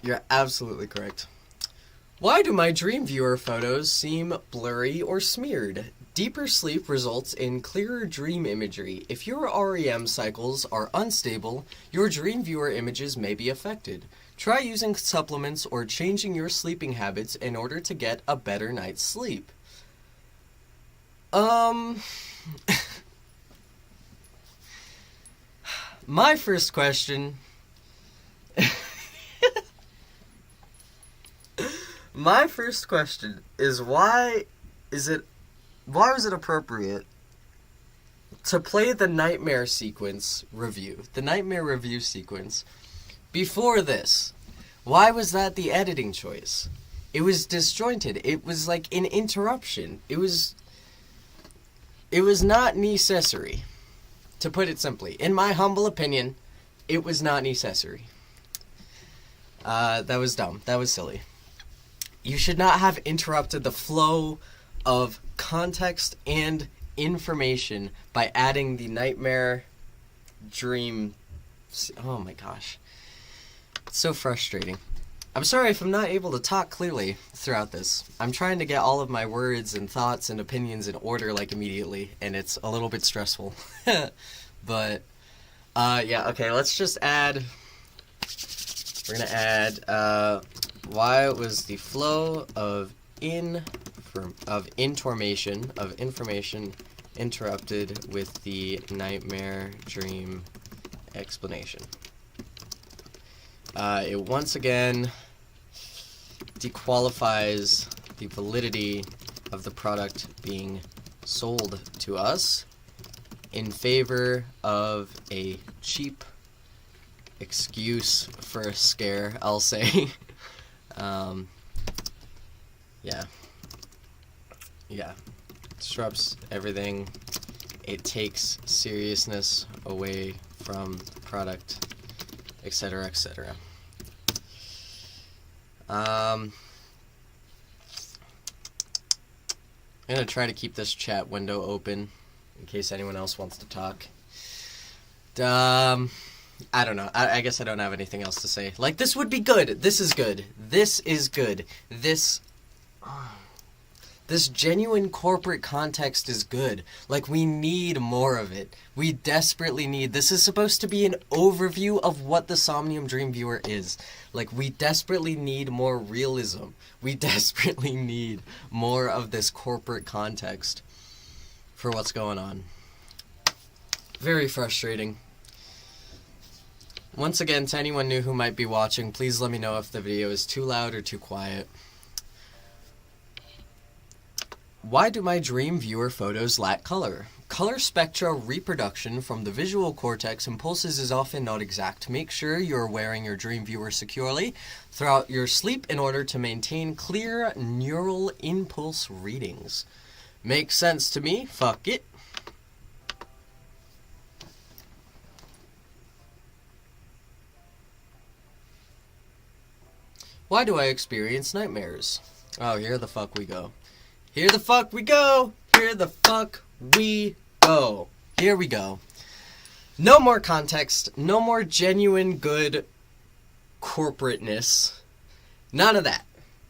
You're absolutely correct. Why do my dream viewer photos seem blurry or smeared? Deeper sleep results in clearer dream imagery. If your REM cycles are unstable, your dream viewer images may be affected. Try using supplements or changing your sleeping habits in order to get a better night's sleep. My first question... My first question is why was it appropriate to play the nightmare sequence review, the nightmare review sequence, before this? Why was that the editing choice? It was disjointed. It was like an interruption. It was not necessary, to put it simply. In my humble opinion, it was not necessary. That was dumb. That was silly. You should not have interrupted the flow of context and information by adding the nightmare dream. Oh my gosh. It's so frustrating. I'm sorry if I'm not able to talk clearly throughout this. I'm trying to get all of my words and thoughts and opinions in order like immediately, and it's a little bit stressful. But, yeah, okay, let's just add... We're gonna add, why was the flow of information interrupted with the nightmare dream explanation? It once again dequalifies the validity of the product being sold to us in favor of a cheap excuse for a scare, I'll say. Yeah. Disrupts everything. It takes seriousness away from the product, etc., etc. I'm gonna try to keep this chat window open in case anyone else wants to talk. I don't know. I guess I don't have anything else to say. Like, this would be good. This is good. This is good. This genuine corporate context is good. Like, we need more of it. We desperately need... This is supposed to be an overview of what the Somnium Dream Viewer is. Like, we desperately need more realism. We desperately need more of this corporate context for what's going on. Very frustrating. Once again, to anyone new who might be watching, please let me know if the video is too loud or too quiet. Why do my dream viewer photos lack color? color spectra reproduction from the visual cortex impulses is often not exact. Make sure you're wearing your dream viewer securely throughout your sleep in order to maintain clear neural impulse readings. Makes sense to me. Fuck it. Why do I experience nightmares? Oh, here the fuck we go. Here the fuck we go. Here the fuck we go. Here we go. No more context. No more genuine good corporateness. None of that.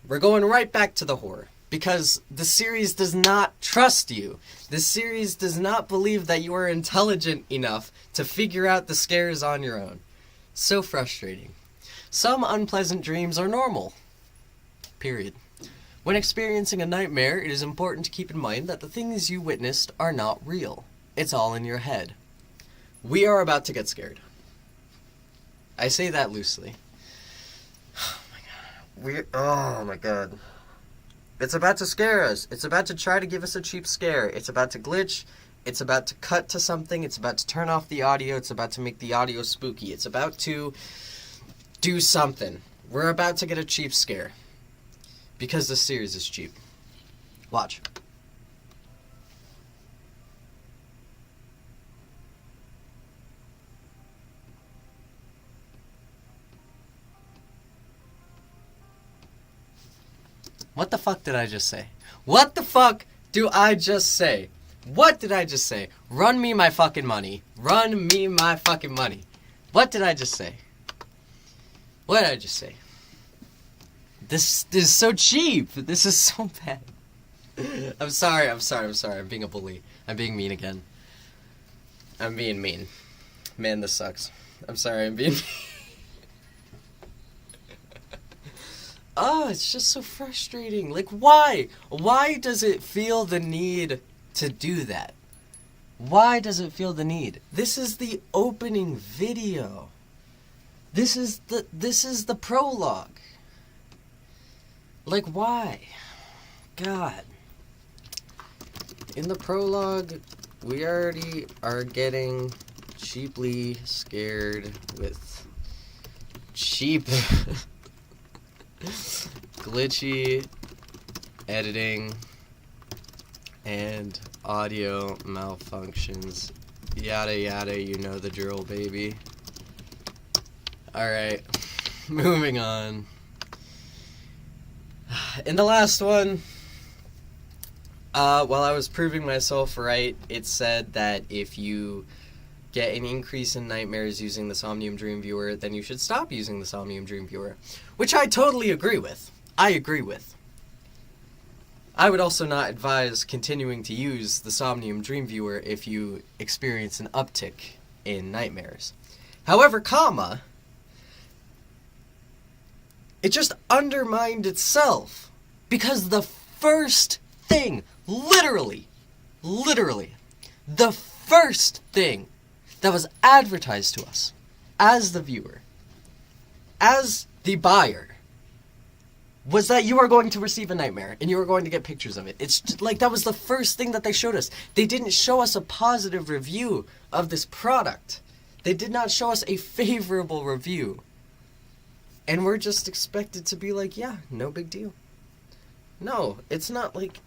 We're going right back to the horror. Because the series does not trust you. The series does not believe that you are intelligent enough to figure out the scares on your own. So frustrating. Some unpleasant dreams are normal. Period. When experiencing a nightmare, it is important to keep in mind that the things you witnessed are not real. It's all in your head. We are about to get scared. I say that loosely. Oh my god. It's about to scare us. It's about to try to give us a cheap scare. It's about to glitch. It's about to cut to something. It's about to turn off the audio. It's about to make the audio spooky. It's about to do something. We're about to get a cheap scare. Because the series is cheap. Watch. What the fuck did I just say? What the fuck do I just say? What did I just say? Run me my fucking money. Run me my fucking money. What did I just say? What did I just say? This is so cheap. This is so bad. I'm sorry. I'm being a bully. I'm being mean again. I'm being mean. Man, this sucks. I'm sorry, I'm being mean. Oh, it's just so frustrating. Like, why? Why does it feel the need to do that? Why does it feel the need? This is the opening video. This is the prologue. Like, why? God. In the prologue, we already are getting cheaply scared with cheap glitchy editing and audio malfunctions. Yada yada, you know the drill, baby. Alright, moving on. In the last one, while I was proving myself right, it said that if you get an increase in nightmares using the Somnium Dream Viewer, then you should stop using the Somnium Dream Viewer. Which I totally agree with. I agree with. I would also not advise continuing to use the Somnium Dream Viewer if you experience an uptick in nightmares. However, it just undermined itself. Because the first thing, literally, the first thing that was advertised to us as the viewer, as the buyer, was that you are going to receive a nightmare and you are going to get pictures of it. It's just, like, that was the first thing that they showed us. They didn't show us a positive review of this product. They did not show us a favorable review. And we're just expected to be like, yeah, no big deal. No, it's not like,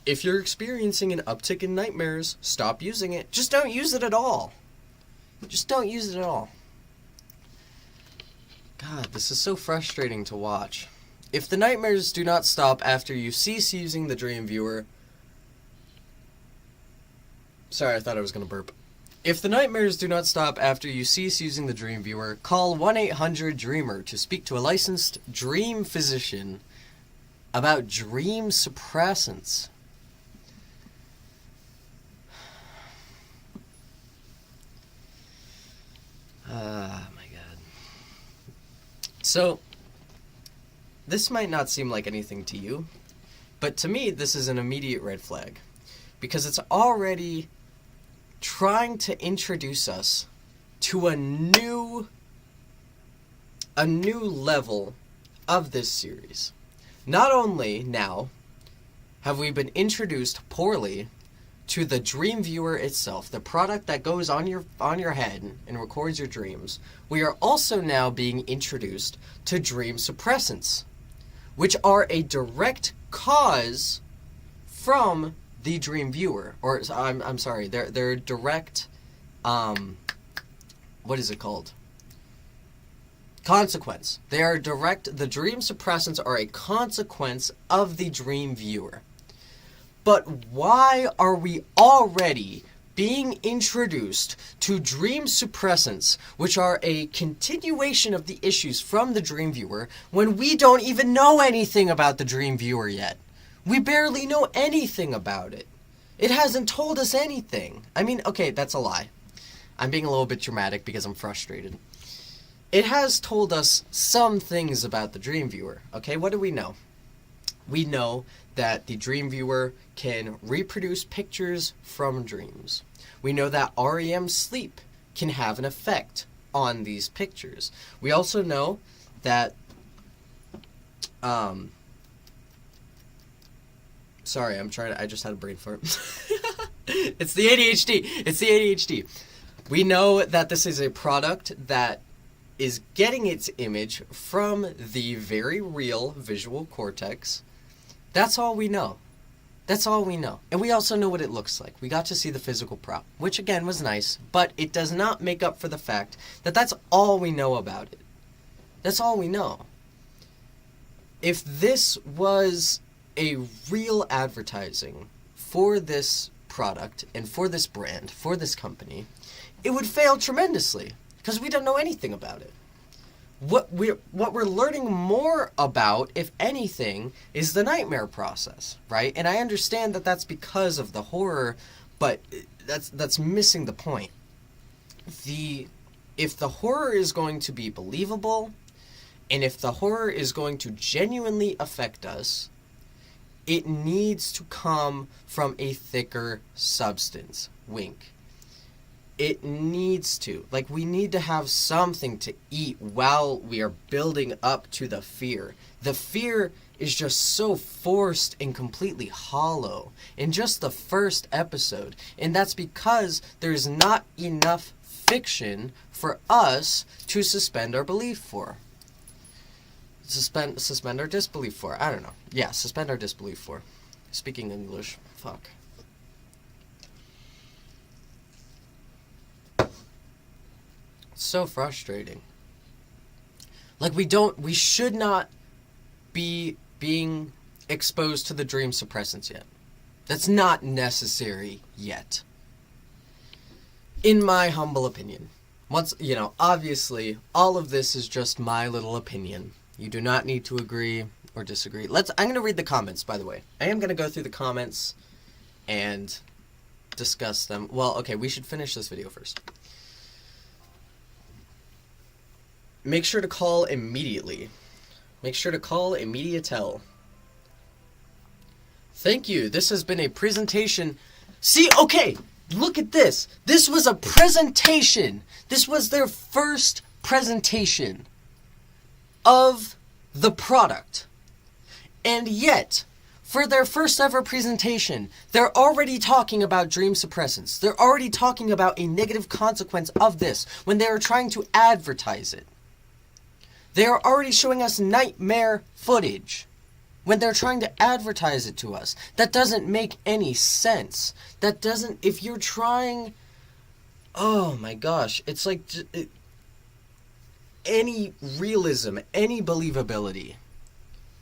if you're experiencing an uptick in nightmares, stop using it. Just don't use it at all. Just don't use it at all. God, this is so frustrating to watch. If the nightmares do not stop after you cease using the Dream Viewer... Sorry, I thought I was going to burp. If the nightmares do not stop after you cease using the Dream Viewer, call 1-800-DREAMER to speak to a licensed dream physician about dream suppressants. Ah, my God. So, this might not seem like anything to you, but to me, this is an immediate red flag. Because it's already trying to introduce us to a new level of this series. Not only now have we been introduced poorly to the dream viewer itself, the product that goes on your head and records your dreams, we are also now being introduced to dream suppressants, which are a direct cause from the dream viewer. Or I'm sorry, they're direct what is it called? Consequence. They are direct. The dream suppressants are a consequence of the dream viewer. But why are we already being introduced to dream suppressants, which are a continuation of the issues from the dream viewer, when we don't even know anything about the dream viewer yet? We barely know anything about it. It hasn't told us anything. I mean, okay, that's a lie. I'm being a little bit dramatic because I'm frustrated. It has told us some things about the dream viewer. Okay, what do we know? We know that the dream viewer can reproduce pictures from dreams. We know that REM sleep can have an effect on these pictures. We also know that sorry, I just had a brain fart. It's the ADHD. We know that this is a product that is getting its image from the very real visual cortex. That's all we know. And we also know what it looks like. We got to see the physical prop, which again was nice, but it does not make up for the fact that that's all we know about it. That's all we know. If this was a real advertising for this product and for this brand, for this company, it would fail tremendously because we don't know anything about it. What we're learning more about, if anything, is the nightmare process, right? And I understand that that's because of the horror, but that's missing the point. If the horror is going to be believable, and if the horror is going to genuinely affect us, it needs to come from a thicker substance. Wink. It needs to. Like, we need to have something to eat while we are building up to the fear. The fear is just so forced and completely hollow in just the first episode. And that's because there's not enough fiction for us to suspend our belief for. Suspend our disbelief for. I don't know. Yeah, suspend our disbelief for. Speaking English. Fuck. So frustrating. Like, we should not be being exposed to the dream suppressants yet. That's not necessary yet. In my humble opinion. Obviously, all of this is just my little opinion. You do not need to agree or disagree. I'm going to read the comments, by the way. I am going to go through the comments and discuss them. Well, okay, we should finish this video first. Make sure to call immediately. Make sure to call immediatel. Thank you. This has been a presentation. See, okay, look at this. This was a presentation. This was their first presentation of the product. And yet, for their first ever presentation, they're already talking about dream suppressants. They're already talking about a negative consequence of this when they are trying to advertise it. They are already showing us nightmare footage when they're trying to advertise it to us. That doesn't make any sense. If you're trying, oh my gosh, it's like any realism, any believability,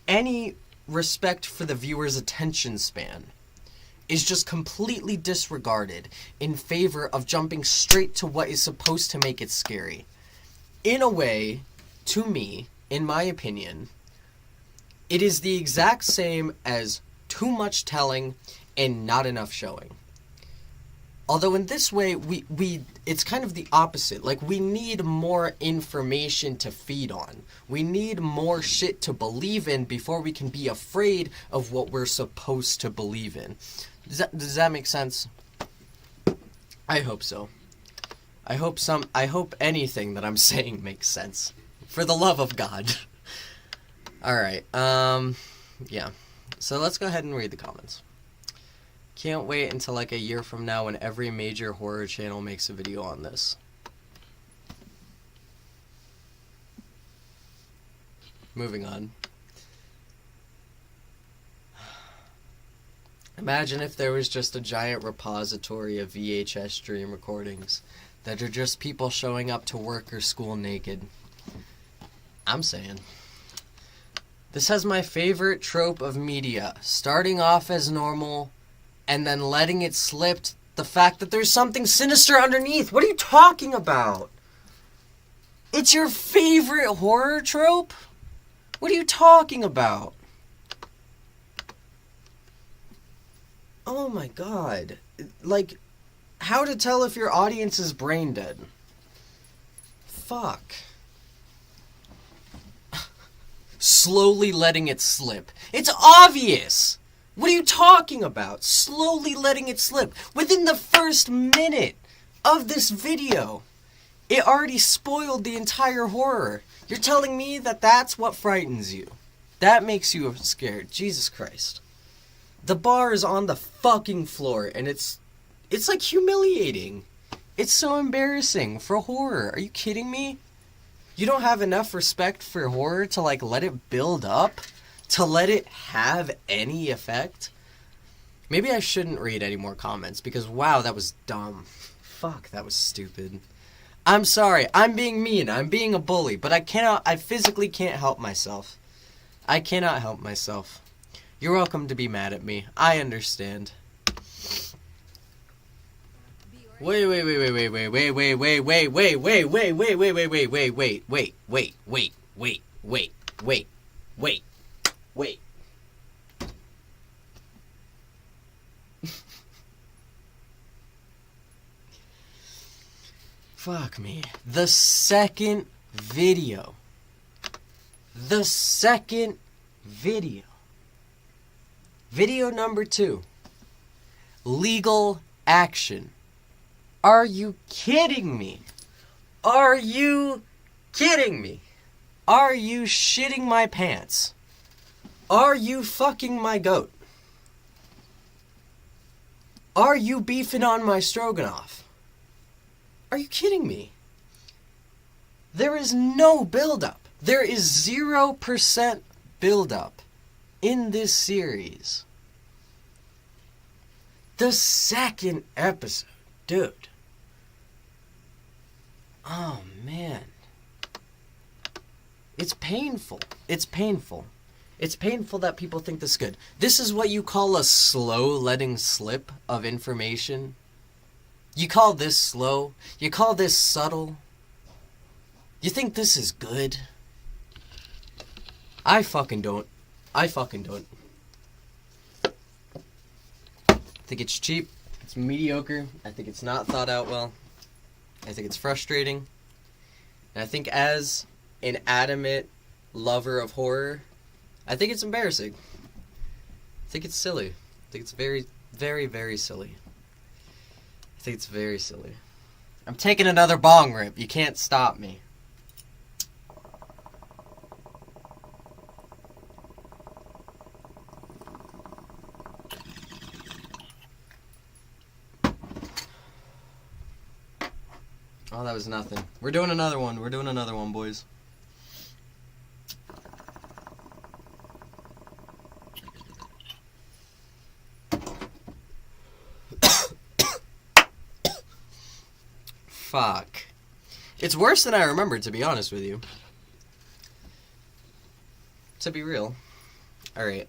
any respect for the viewer's attention span is just completely disregarded in favor of jumping straight to what is supposed to make it scary. In a way, to me, in my opinion, it is the exact same as too much telling and not enough showing. Although in this way, it's kind of the opposite. Like, we need more information to feed on. We need more shit to believe in before we can be afraid of what we're supposed to believe in. Does that make sense? I hope so. I hope anything that I'm saying makes sense. For the love of God. Alright, yeah. So let's go ahead and read the comments. Can't wait until like a year from now when every major horror channel makes a video on this. Moving on. Imagine if there was just a giant repository of VHS dream recordings that are just people showing up to work or school naked. I'm saying. This has my favorite trope of media. Starting off as normal and then letting it slip the fact that there's something sinister underneath. What are you talking about? It's your favorite horror trope? What are you talking about? Oh my god. Like, how to tell if your audience is brain dead? Fuck. Slowly letting it slip. It's obvious! What are you talking about? Slowly letting it slip. Within the first minute of this video, it already spoiled the entire horror. You're telling me that that's what frightens you. That makes you scared. Jesus Christ. The bar is on the fucking floor, and it's like humiliating. It's so embarrassing for horror. Are you kidding me? You don't have enough respect for horror to like let it build up? To let it have any effect? Maybe I shouldn't read any more comments because wow, that was dumb. Fuck, that was stupid. I'm sorry, I'm being mean, I'm being a bully, but I physically can't help myself. I cannot help myself. You're welcome to be mad at me. I understand. Wait. Fuck me. The second video. Video number 2. Legal action. Are you kidding me? Are you kidding me? Are you shitting my pants? Are you fucking my goat? Are you beefing on my stroganoff? Are you kidding me? There is no build-up. There is 0% build-up in this series. The second episode, dude. Oh, man. It's painful. It's painful. It's painful that people think this is good. This is what you call a slow letting slip of information. You call this slow? You call this subtle? You think this is good? I fucking don't. I think it's cheap. It's mediocre. I think it's not thought out well. I think it's frustrating. And I think as an adamant lover of horror, I think it's embarrassing. I think it's silly. I think it's very, very, very silly. I think it's very silly. I'm taking another bong rip. You can't stop me. Oh, that was nothing. We're doing another one. We're doing another one, boys. Fuck. It's worse than I remembered, to be honest with you. To be real. Alright,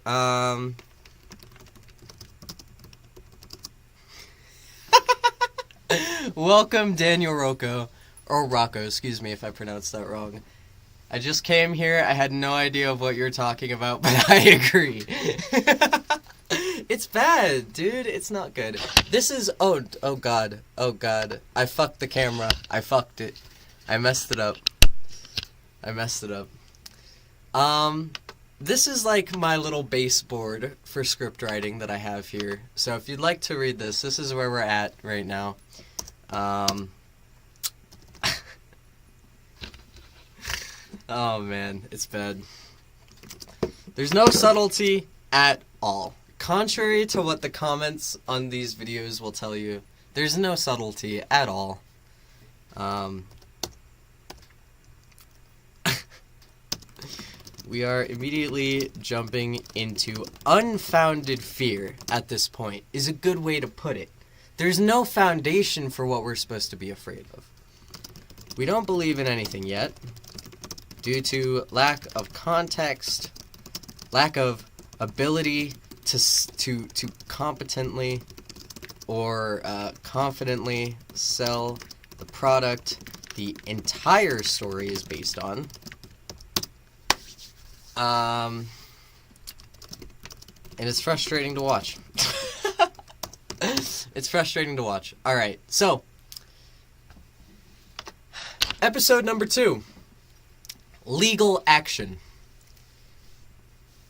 welcome, Daniel Rocco. Or Rocco, excuse me if I pronounced that wrong. I just came here, I had no idea of what you're talking about, but I agree. It's bad, dude. It's not good. This is... Oh god. Oh, god. I fucked the camera. I fucked it. I messed it up. This is like my little baseboard for script writing that I have here. So if you'd like to read this, this is where we're at right now. Oh, man. It's bad. There's no subtlety at all. contrary to what the comments on these videos will tell you, there's no subtlety at all. We are immediately jumping into unfounded fear at this point, is a good way to put it. There's no foundation for what we're supposed to be afraid of. We don't believe in anything yet, due to lack of context, lack of ability to competently or confidently sell the product the entire story is based on. And it's frustrating to watch. It's frustrating to watch. Alright, so episode number 2. Legal action.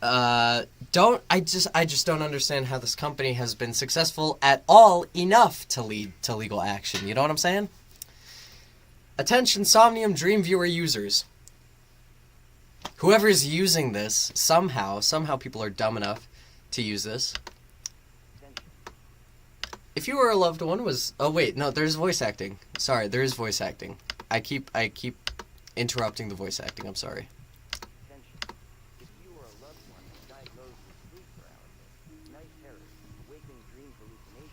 I just don't understand how this company has been successful at all enough to lead to legal action. You know what I'm saying? Attention Somnium Dreamviewer users. Whoever's using this, somehow people are dumb enough to use this. If you were a loved one was... Oh, wait, no, there's voice acting. Sorry, there is voice acting. I keep interrupting the voice acting, I'm sorry. If you or a loved one is diagnosed with sleep paralysis, night terrors, waking dream hallucinations,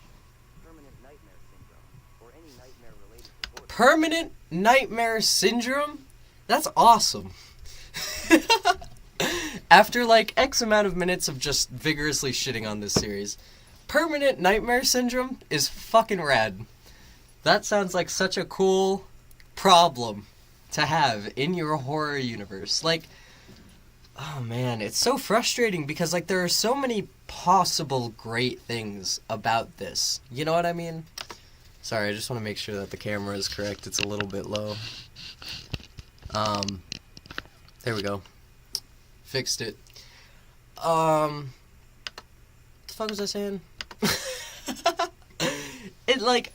permanent nightmare syndrome, or any nightmare-related disorder... Permanent nightmare syndrome? That's awesome. After like X amount of minutes of just vigorously shitting on this series, permanent nightmare syndrome is fucking rad. That sounds like such a cool problem to have in your horror universe. Like, oh man, it's so frustrating because like there are so many possible great things about this. You know what I mean? Sorry, I just want to make sure that the camera is correct. It's a little bit low. There we go. Fixed it. What the fuck was I saying? It like,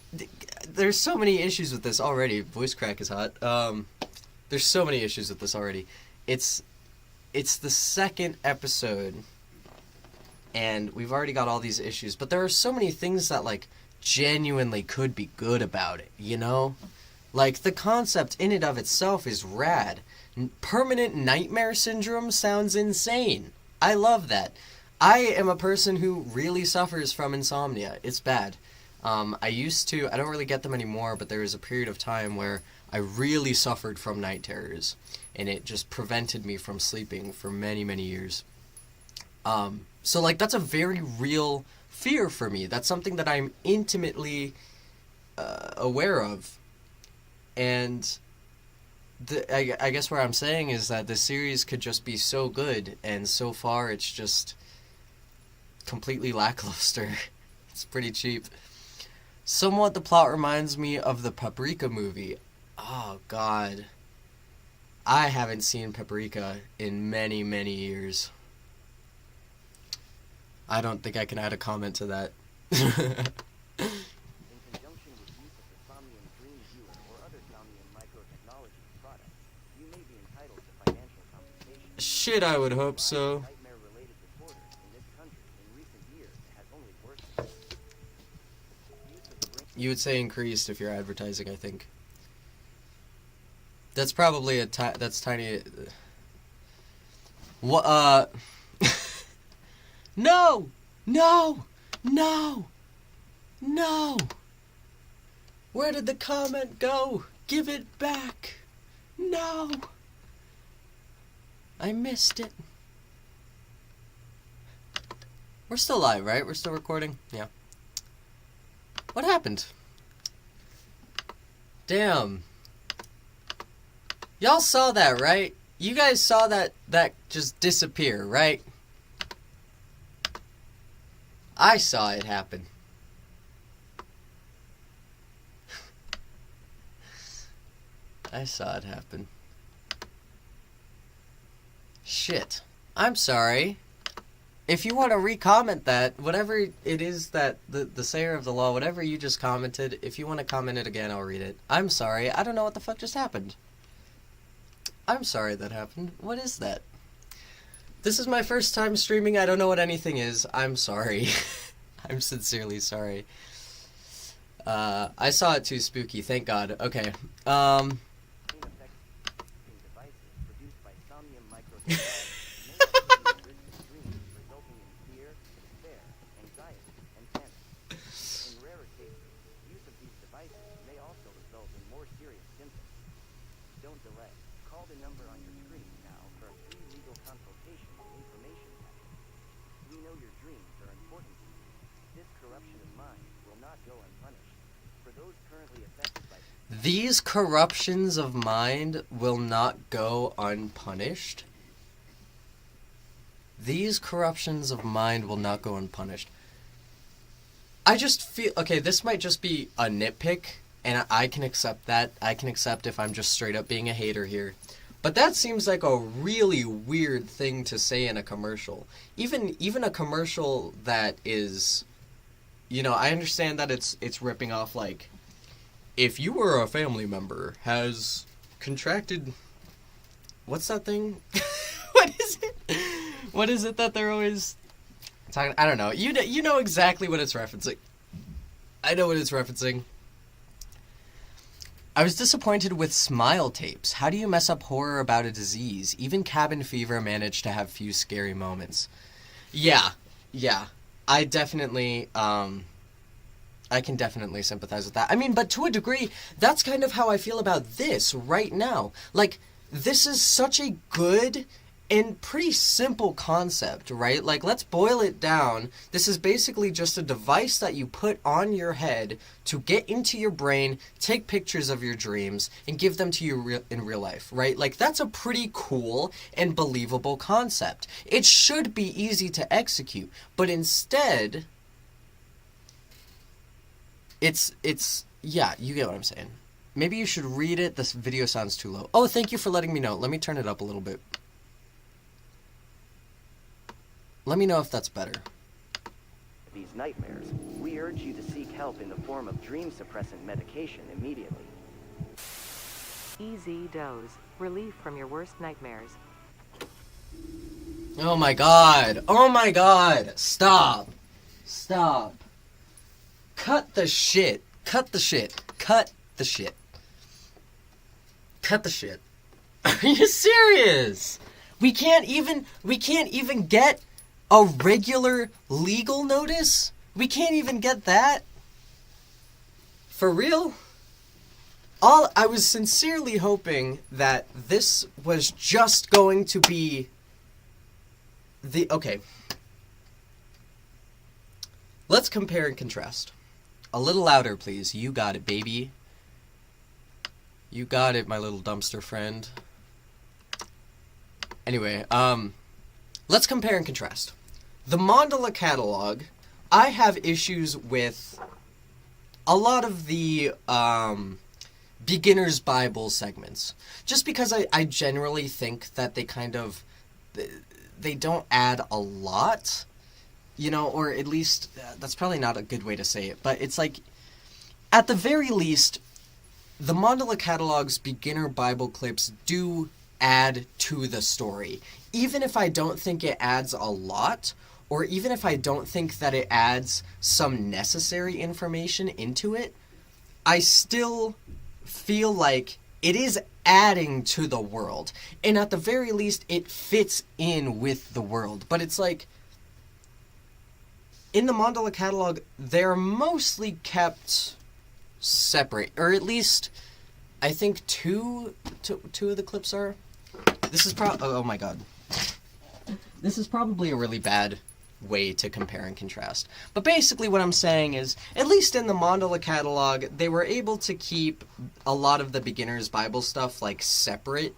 there's so many issues with this already. Voice crack is hot. There's so many issues with this already. It's the second episode, and we've already got all these issues. But there are so many things that like genuinely could be good about it. You know, like the concept in and of itself is rad. Permanent nightmare syndrome sounds insane. I love that. I am a person who really suffers from insomnia. It's bad. I don't really get them anymore, but there was a period of time where I really suffered from night terrors, and it just prevented me from sleeping for many, many years. So like that's a very real fear for me. That's something that I'm intimately aware of. And I guess what I'm saying is that the series could just be so good, and so far it's just completely lackluster. It's pretty cheap. Somewhat the plot reminds me of the Paprika movie. Oh god. I haven't seen Paprika in many, many years. I don't think I can add a comment to that. In conjunction with use of the Somnium Dream Viewer or other Somnium microtechnology products, you may be entitled to financial compensation. Shit, I would hope so. Nightmare-related disorders in this country in recent years has only worsened. You would say increased if you're advertising, I think. That's probably that's tiny. What? No! No! No! No! Where did the comment go? Give it back! No! I missed it. We're still live, right? We're still recording? Yeah. What happened? Damn. Y'all saw that, right? You guys saw that just disappear, right? I saw it happen. I saw it happen. Shit. I'm sorry. If you want to re-comment that, whatever it is that the sayer of the law, whatever you just commented, if you want to comment it again, I'll read it. I'm sorry. I don't know what the fuck just happened. I'm sorry that happened. What is that? This is my first time streaming. I don't know what anything is. I'm sorry. I'm sincerely sorry. I saw it too spooky. Thank God. Okay. Don't delay. Call the number on your screen now for a free legal consultation and information packet. We know your dreams are important to you. This corruption of mind will not go unpunished. For those currently affected by These corruptions of mind will not go unpunished. These corruptions of mind will not go unpunished. I just feel... Okay, this might just be a nitpick, and I can accept that. I can accept if I'm just straight up being a hater here. But that seems like a really weird thing to say in a commercial. Even a commercial that is... You know, I understand that it's ripping off, like... If you or a family member has contracted... What's that thing? What is it? What is it that they're always talking? I don't know. You know exactly what it's referencing. I know what it's referencing. I was disappointed with smile tapes. How do you mess up horror about a disease? Even cabin fever managed to have few scary moments. Yeah. I definitely, I can definitely sympathize with that. I mean, but to a degree, that's kind of how I feel about this right now. Like, this is such a good and pretty simple concept, right? Like, let's boil it down. This is basically just a device that you put on your head to get into your brain, take pictures of your dreams, and give them to you in real life, right? Like, that's a pretty cool and believable concept. It should be easy to execute, but instead, it's yeah, you get what I'm saying. Maybe you should read it. This video sounds too low. Oh, thank you for letting me know. Let me turn it up a little bit. Let me know if that's better. these nightmares, we urge you to seek help in the form of dream suppressant medication immediately. Easy Doze. Relief from your worst nightmares. Oh my god. Oh my god. Stop. Stop. Cut the shit. Cut the shit. Cut the shit. Cut the shit. Are you serious? We can't even get a regular legal notice? We can't even get that? For real? I was sincerely hoping that this was just going to be okay. Let's compare and contrast. A little louder, please. You got it, baby. You got it, my little dumpster friend. Anyway, let's compare and contrast. The Mandela Catalogue, I have issues with a lot of the beginner's Bible segments. Just because I generally think that they don't add a lot, you know, or at least, that's probably not a good way to say it, but it's like, at the very least, the Mandela Catalogue's beginner Bible clips do add to the story. Even if I don't think it adds a lot, or even if I don't think that it adds some necessary information into it, I still feel like it is adding to the world. And at the very least, it fits in with the world. But it's like, in the Mandela Catalogue, they're mostly kept separate. Or at least, I think two of the clips are. This is oh my god. This is probably a really bad way to compare and contrast. But basically what I'm saying is, at least in the Mandela Catalogue, they were able to keep a lot of the beginner's Bible stuff, like, separate.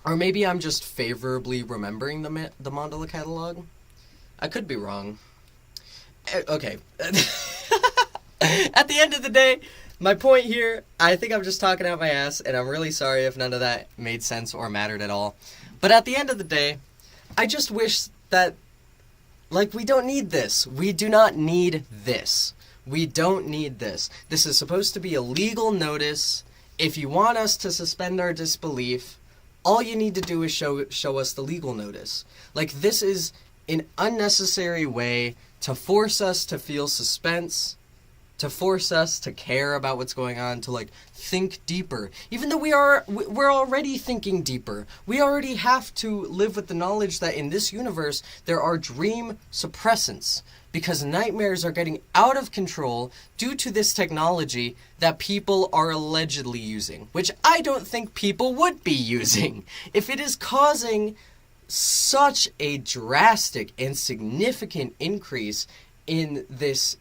Or maybe I'm just favorably remembering the Mandela Catalogue. I could be wrong. Okay. At the end of the day, my point here, I think I'm just talking out my ass, and I'm really sorry if none of that made sense or mattered at all. But at the end of the day, I just wish that, like, we don't need this. We do not need this. We don't need this. This is supposed to be a legal notice. If you want us to suspend our disbelief, all you need to do is show us the legal notice. Like, this is an unnecessary way to force us to feel suspense, to force us to care about what's going on, to, like, think deeper. Even though we're already thinking deeper. We already have to live with the knowledge that in this universe there are dream suppressants, because nightmares are getting out of control due to this technology that people are allegedly using, which I don't think people would be using. If it is causing such a drastic and significant increase in this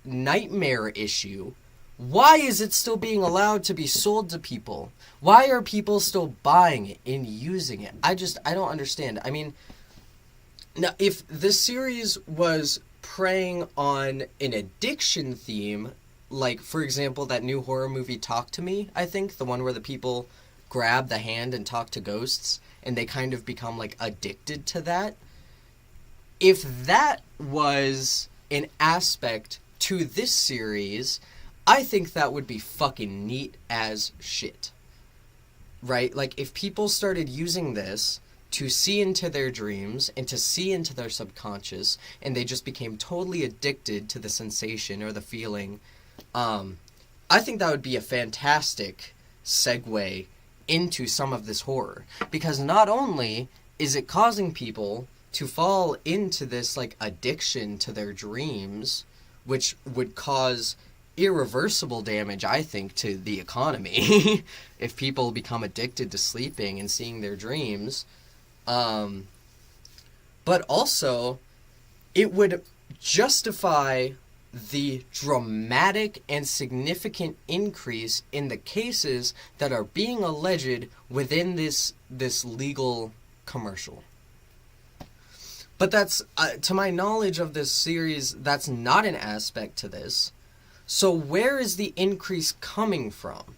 nightmare issue, why is it still being allowed to be sold to people? Why are people still buying it and using it? I don't understand. I mean, now, if this series was preying on an addiction theme, like, for example, that new horror movie Talk to Me, I think, the one where the people grab the hand and talk to ghosts, and they kind of become, like, addicted to that. If that was an aspect to this series, I think that would be fucking neat as shit. Right? Like, if people started using this to see into their dreams and to see into their subconscious, and they just became totally addicted to the sensation or the feeling, I think that would be a fantastic segue into some of this horror. Because not only is it causing people to fall into this, like, addiction to their dreams, which would cause irreversible damage, I think, to the economy if people become addicted to sleeping and seeing their dreams, but also it would justify the dramatic and significant increase in the cases that are being alleged within this legal commercial. But that's, to my knowledge of this series, that's not an aspect to this. So where is the increase coming from?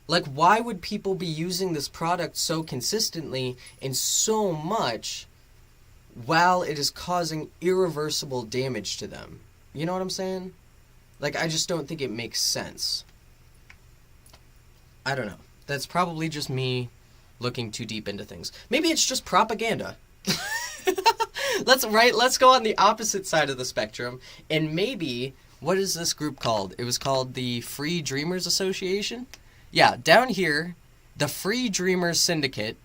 Like, why would people be using this product so consistently and so much while it is causing irreversible damage to them? You know what I'm saying? Like, I just don't think it makes sense. I don't know. That's probably just me looking too deep into things. Maybe it's just propaganda. Let's go on the opposite side of the spectrum, and maybe, what is this group called? It was called the Free Dreamers Association? Yeah, down here, the Free Dreamers Syndicate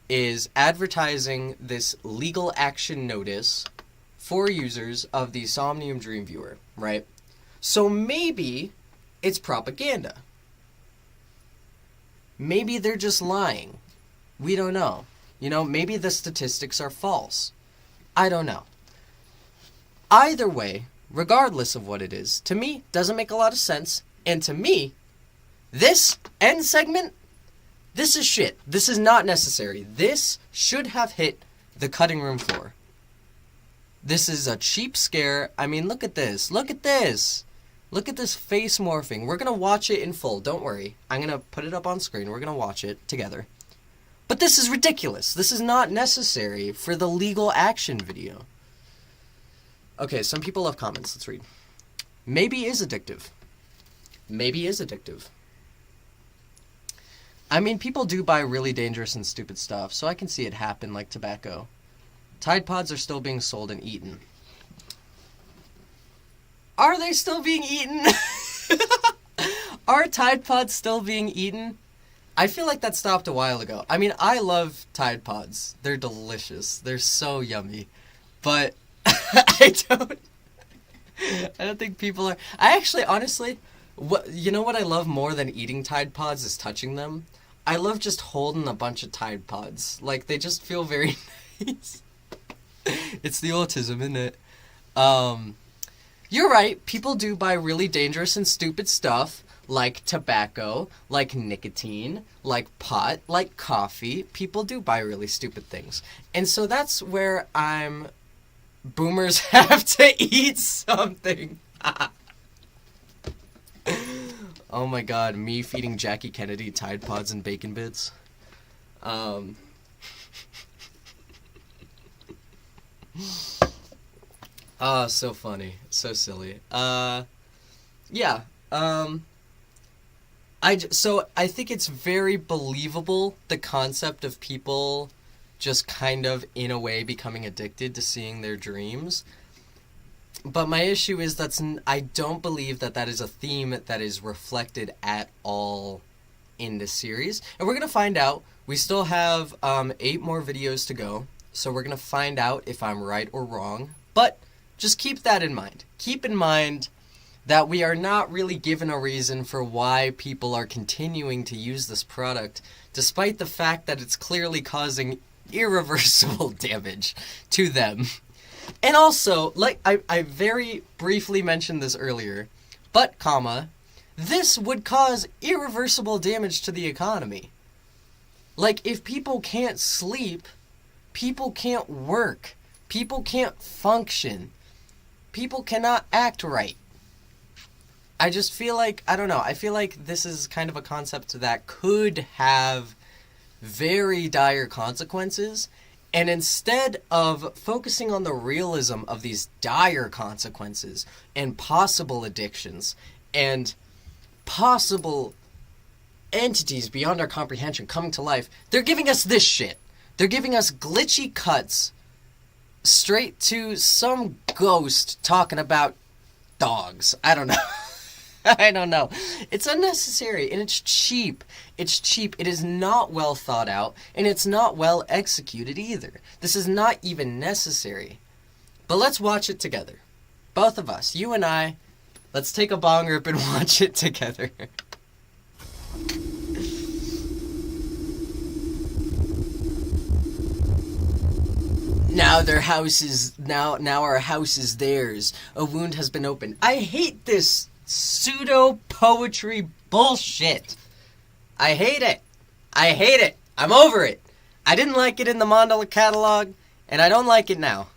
is advertising this legal action notice for users of the Somnium Dream Viewer, right? So maybe it's propaganda. Maybe they're just lying. We don't know. You know, maybe the statistics are false. I don't know. Either way, regardless of what it is, to me, doesn't make a lot of sense. And to me, this end segment, this is shit. This is not necessary. This should have hit the cutting room floor. This is a cheap scare. I mean, look at this. Look at this. Look at this face morphing. We're going to watch it in full. Don't worry. I'm going to put it up on screen. We're going to watch it together. But this is ridiculous. This is not necessary for the legal action video. Okay, some people have comments. Let's read. Maybe is addictive. Maybe is addictive. I mean, people do buy really dangerous and stupid stuff, so I can see it happen, like tobacco. Tide Pods are still being sold and eaten. Are they still being eaten? Are Tide Pods still being eaten? I feel like that stopped a while ago. I mean, I love Tide Pods. They're delicious. They're so yummy. But I don't think people are... I actually, honestly, you know what I love more than eating Tide Pods is touching them? I love just holding a bunch of Tide Pods. Like, they just feel very nice. It's the autism, isn't it? You're right. People do buy really dangerous and stupid stuff, like tobacco, like nicotine, like pot, like coffee. People do buy really stupid things. And so that's where boomers have to eat something. Oh my god, me feeding Jackie Kennedy Tide Pods and bacon bits. So funny. So silly. Yeah. So I think it's very believable, the concept of people just kind of, in a way, becoming addicted to seeing their dreams. But my issue is I don't believe that is a theme that is reflected at all in this series. And we're going to find out. We still have 8 more videos to go. So we're going to find out if I'm right or wrong. But just keep that in mind. Keep in mind that we are not really given a reason for why people are continuing to use this product, despite the fact that it's clearly causing irreversible damage to them. And also, like I very briefly mentioned this earlier, but, this would cause irreversible damage to the economy. Like, if people can't sleep, people can't work, people can't function, people cannot act right. I just feel like, I don't know, I feel like this is kind of a concept that could have very dire consequences, and instead of focusing on the realism of these dire consequences and possible addictions and possible entities beyond our comprehension coming to life, they're giving us this shit. They're giving us glitchy cuts straight to some ghost talking about dogs. I don't know. I don't know. It's unnecessary, and it's cheap. It's cheap. It is not well thought out, and it's not well executed either. This is not even necessary. But let's watch it together. Both of us, you and I, let's take a bong rip and watch it together. Now their house is, now our house is theirs. A wound has been opened. I hate this pseudo-poetry bullshit. I hate it. I hate it. I'm over it. I didn't like it in the Mandela Catalogue, and I don't like it now.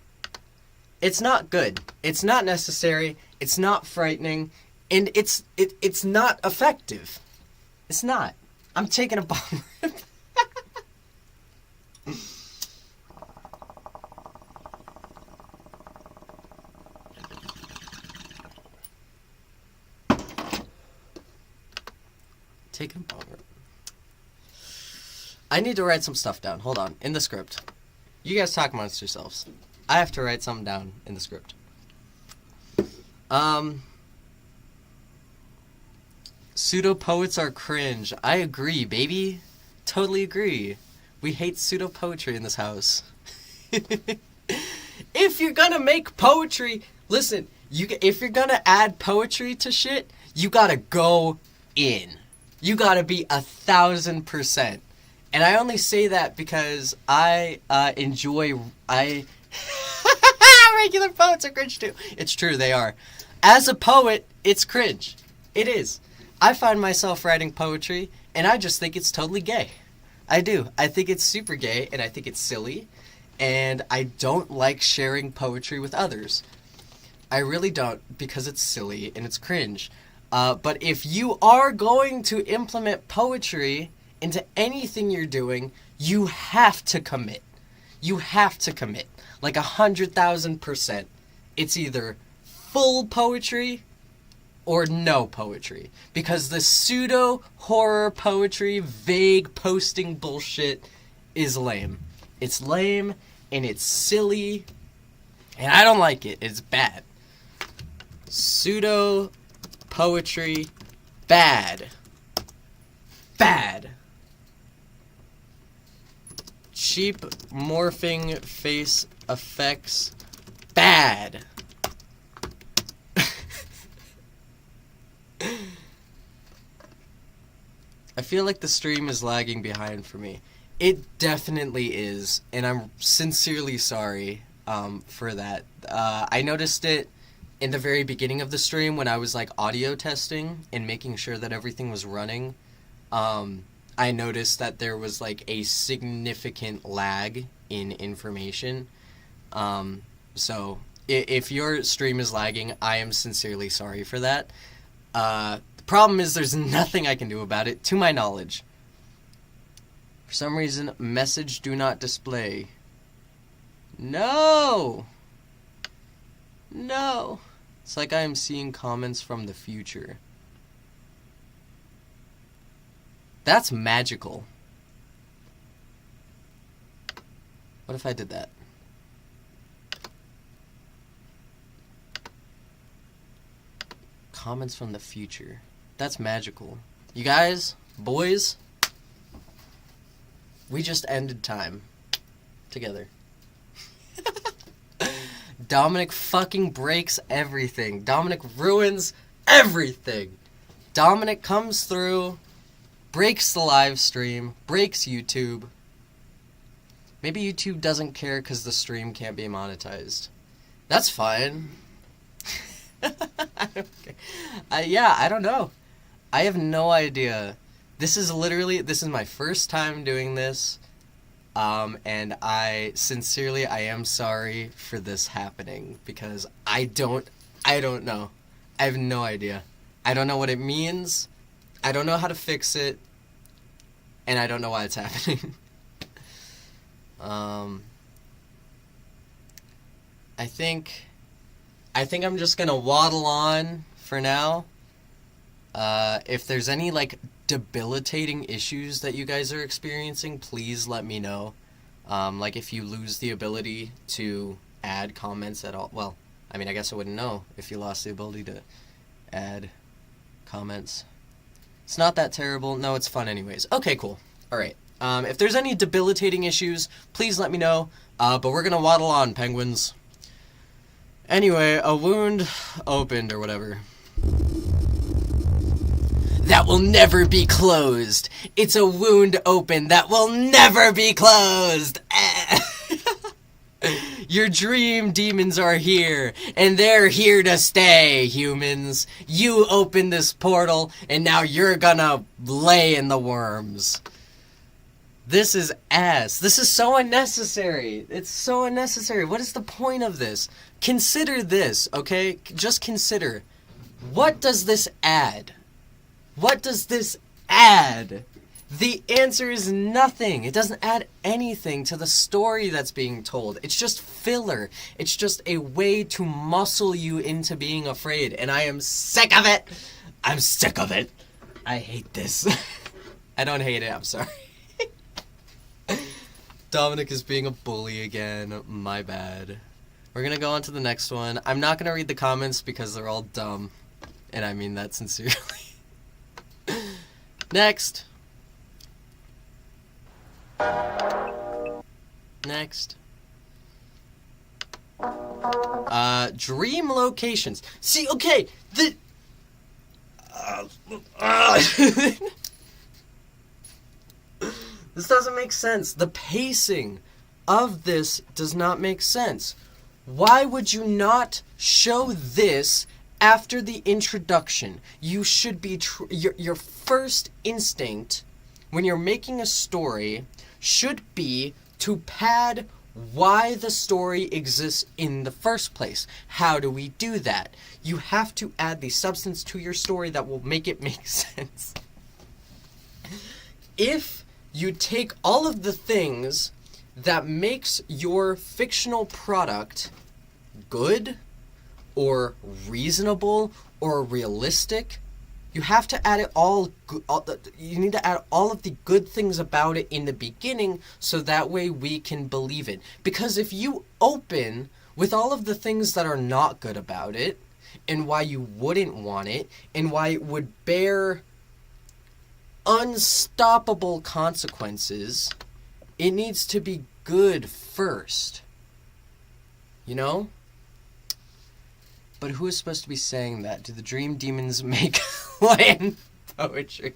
It's not good. It's not necessary. It's not frightening, and it's not effective. It's not. I'm taking a bomb rip. Taking a bomb rip. I need to write some stuff down. Hold on. In the script. You guys talk amongst yourselves. I have to write something down in the script. Pseudo-poets are cringe. I agree, baby. Totally agree. We hate pseudo-poetry in this house. If you're gonna make poetry... Listen, if you're gonna add poetry to shit, you gotta go in. You gotta be 1,000%. And I only say that because I enjoy... Regular poets are cringe too. It's true, they are. As a poet, it's cringe. It is. I find myself writing poetry, and I just think it's totally gay. I do. I think it's super gay, and I think it's silly, and I don't like sharing poetry with others. I really don't, because it's silly and it's cringe. But if you are going to implement poetry into anything you're doing, you have to commit. You have to commit. Like 100,000%. It's either full poetry or no poetry. Because the pseudo-horror poetry, vague posting bullshit is lame. It's lame, and it's silly, and I don't like it. It's bad. Pseudo-poetry, bad. Bad. Cheap morphing face effects, bad. I feel like the stream is lagging behind for me. It definitely is, and I'm sincerely sorry for that. I noticed it in the very beginning of the stream when I was like audio testing and making sure that everything was running. I noticed that there was like a significant lag in information. So if your stream is lagging, I am sincerely sorry for that. The problem is there's nothing I can do about it, to my knowledge. For some reason, message do not display. No! No! It's like I am seeing comments from the future. That's magical. What if I did that? Comments from the future. That's magical. You guys, boys, we just ended time together. Dominic fucking breaks everything. Dominic ruins everything. Dominic comes through, breaks the live stream, breaks YouTube. Maybe YouTube doesn't care because the stream can't be monetized. That's fine. I don't care. Yeah, I don't know. I have no idea. This is my first time doing this. And I am sorry for this happening because I don't know. I have no idea. I don't know what it means. I don't know how to fix it. And I don't know why it's happening. I think I'm just gonna waddle on for now. If there's any, like, debilitating issues that you guys are experiencing, please let me know. Like, if you lose the ability to add comments at all. Well, I mean, I guess I wouldn't know if you lost the ability to add comments. It's not that terrible. No, it's fun anyways. Okay, cool. Alright. If there's any debilitating issues, please let me know. But we're gonna waddle on, penguins. Anyway, a wound opened or whatever. That will never be closed. It's a wound open that will never be closed. Your dream demons are here, and they're here to stay, humans. You open this portal, and now you're gonna lay in the worms. This is ass. This is so unnecessary. It's so unnecessary. What is the point of this? Consider this, okay? Just consider. What does this add? What does this add? The answer is nothing. It doesn't add anything to the story that's being told. It's just filler. It's just a way to muscle you into being afraid. And I am sick of it. I'm sick of it. I hate this. I don't hate it. I'm sorry. Dominic is being a bully again. My bad. We're gonna go on to the next one. I'm not gonna read the comments because they're all dumb. And I mean that sincerely. Next. Next. Dream locations. See, okay, this doesn't make sense. The pacing of this does not make sense. Why would you not show this after the introduction? You should be your first instinct when you're making a story should be to pad why the story exists in the first place. How do we do that? You have to add the substance to your story that will make it make sense. If you take all of the things that makes your fictional product good or reasonable or realistic, you have to add it all. You need to add all of the good things about it in the beginning so that way we can believe it. Because if you open with all of the things that are not good about it and why you wouldn't want it and why it would bear unstoppable consequences, it needs to be good first. You know? But who is supposed to be saying that? Do the dream demons make land poetry?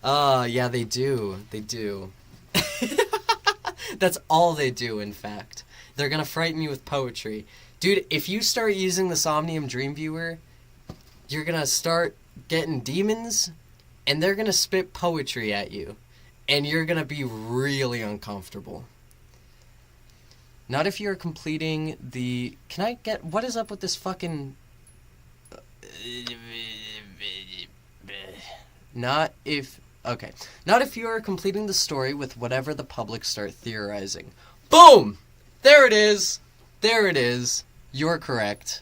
Yeah, they do. They do. That's all they do, in fact. They're gonna frighten you with poetry. Dude, if you start using the Somnium Dream Viewer, you're gonna start getting demons, and they're gonna spit poetry at you. And you're gonna be really uncomfortable. Not if you're completing the... Can I get... What is up with this fucking... Not if... Okay. Not if you're completing the story with whatever the public start theorizing. Boom! There it is! There it is. You're correct.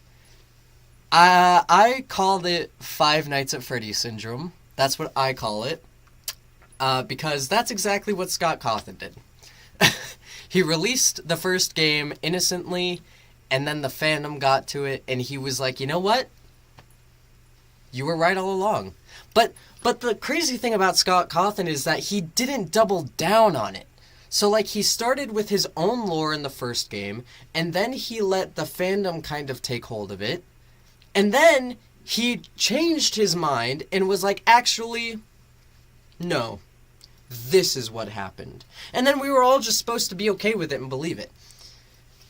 I called it Five Nights at Freddy's syndrome. That's what I call it. Because that's exactly what Scott Cawthon did. He released the first game innocently, and then the fandom got to it, and he was like, you know what? You were right all along. But the crazy thing about Scott Cawthon is that he didn't double down on it. So, like, he started with his own lore in the first game, and then he let the fandom kind of take hold of it, and then he changed his mind and was like, actually, no, this is what happened. And then we were all just supposed to be okay with it and believe it.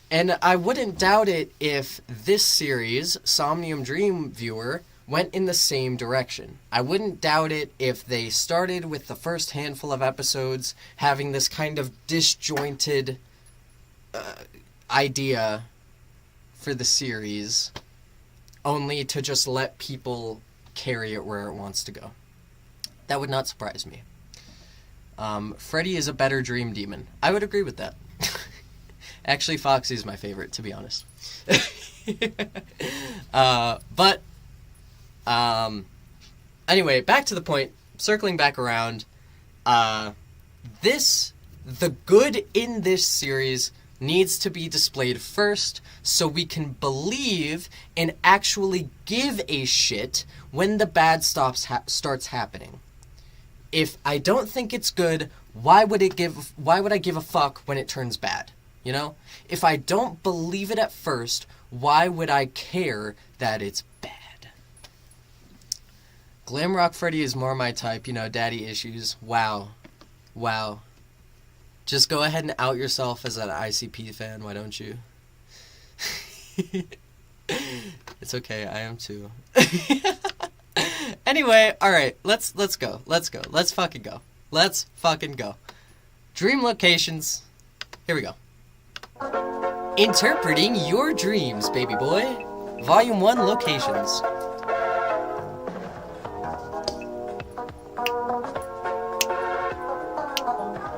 And I wouldn't doubt it if this series, Somnium Dream Viewer, went in the same direction. I wouldn't doubt it if they started with the first handful of episodes having this kind of disjointed idea for the series, only to just let people carry it where it wants to go. That would not surprise me. Freddy is a better dream demon. I would agree with that. Actually, Foxy's my favorite, to be honest. Anyway, back to the point, circling back around, the good in this series needs to be displayed first so we can believe and actually give a shit when the bad starts happening. If I don't think it's good, why would I give a fuck when it turns bad? You know? If I don't believe it at first, why would I care that it's bad? Glamrock Freddy is more my type, you know, daddy issues. Wow. Just go ahead and out yourself as an ICP fan, why don't you? It's okay, I am too. Anyway, alright, let's go. Let's fucking go. Let's fucking go. Dream locations. Here we go. Interpreting your dreams, baby boy. Volume 1 locations.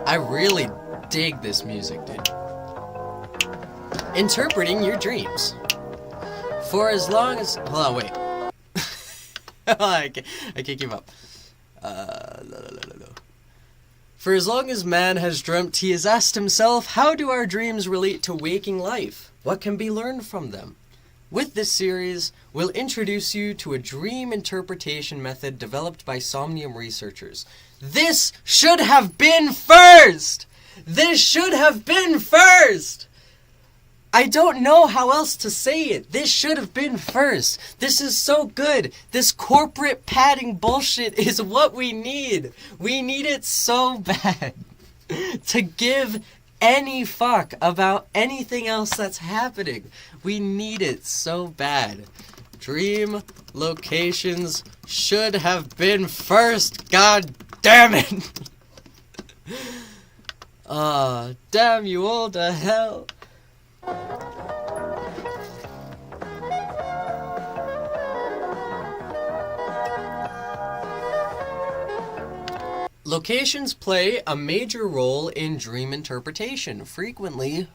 I really dig this music, dude. Interpreting your dreams. For as long as... Hold on, wait. I can't keep up. For as long as man has dreamt, he has asked himself, how do our dreams relate to waking life? What can be learned from them? With this series, we'll introduce you to a dream interpretation method developed by Somnium researchers. This should have been first! This should have been first! I don't know how else to say it. This should have been first. This is so good. This corporate padding bullshit is what we need. We need it so bad. To give any fuck about anything else that's happening. We need it so bad. Dream locations should have been first. God damn it. Damn you all to hell. Locations play a major role in dream interpretation. Frequently,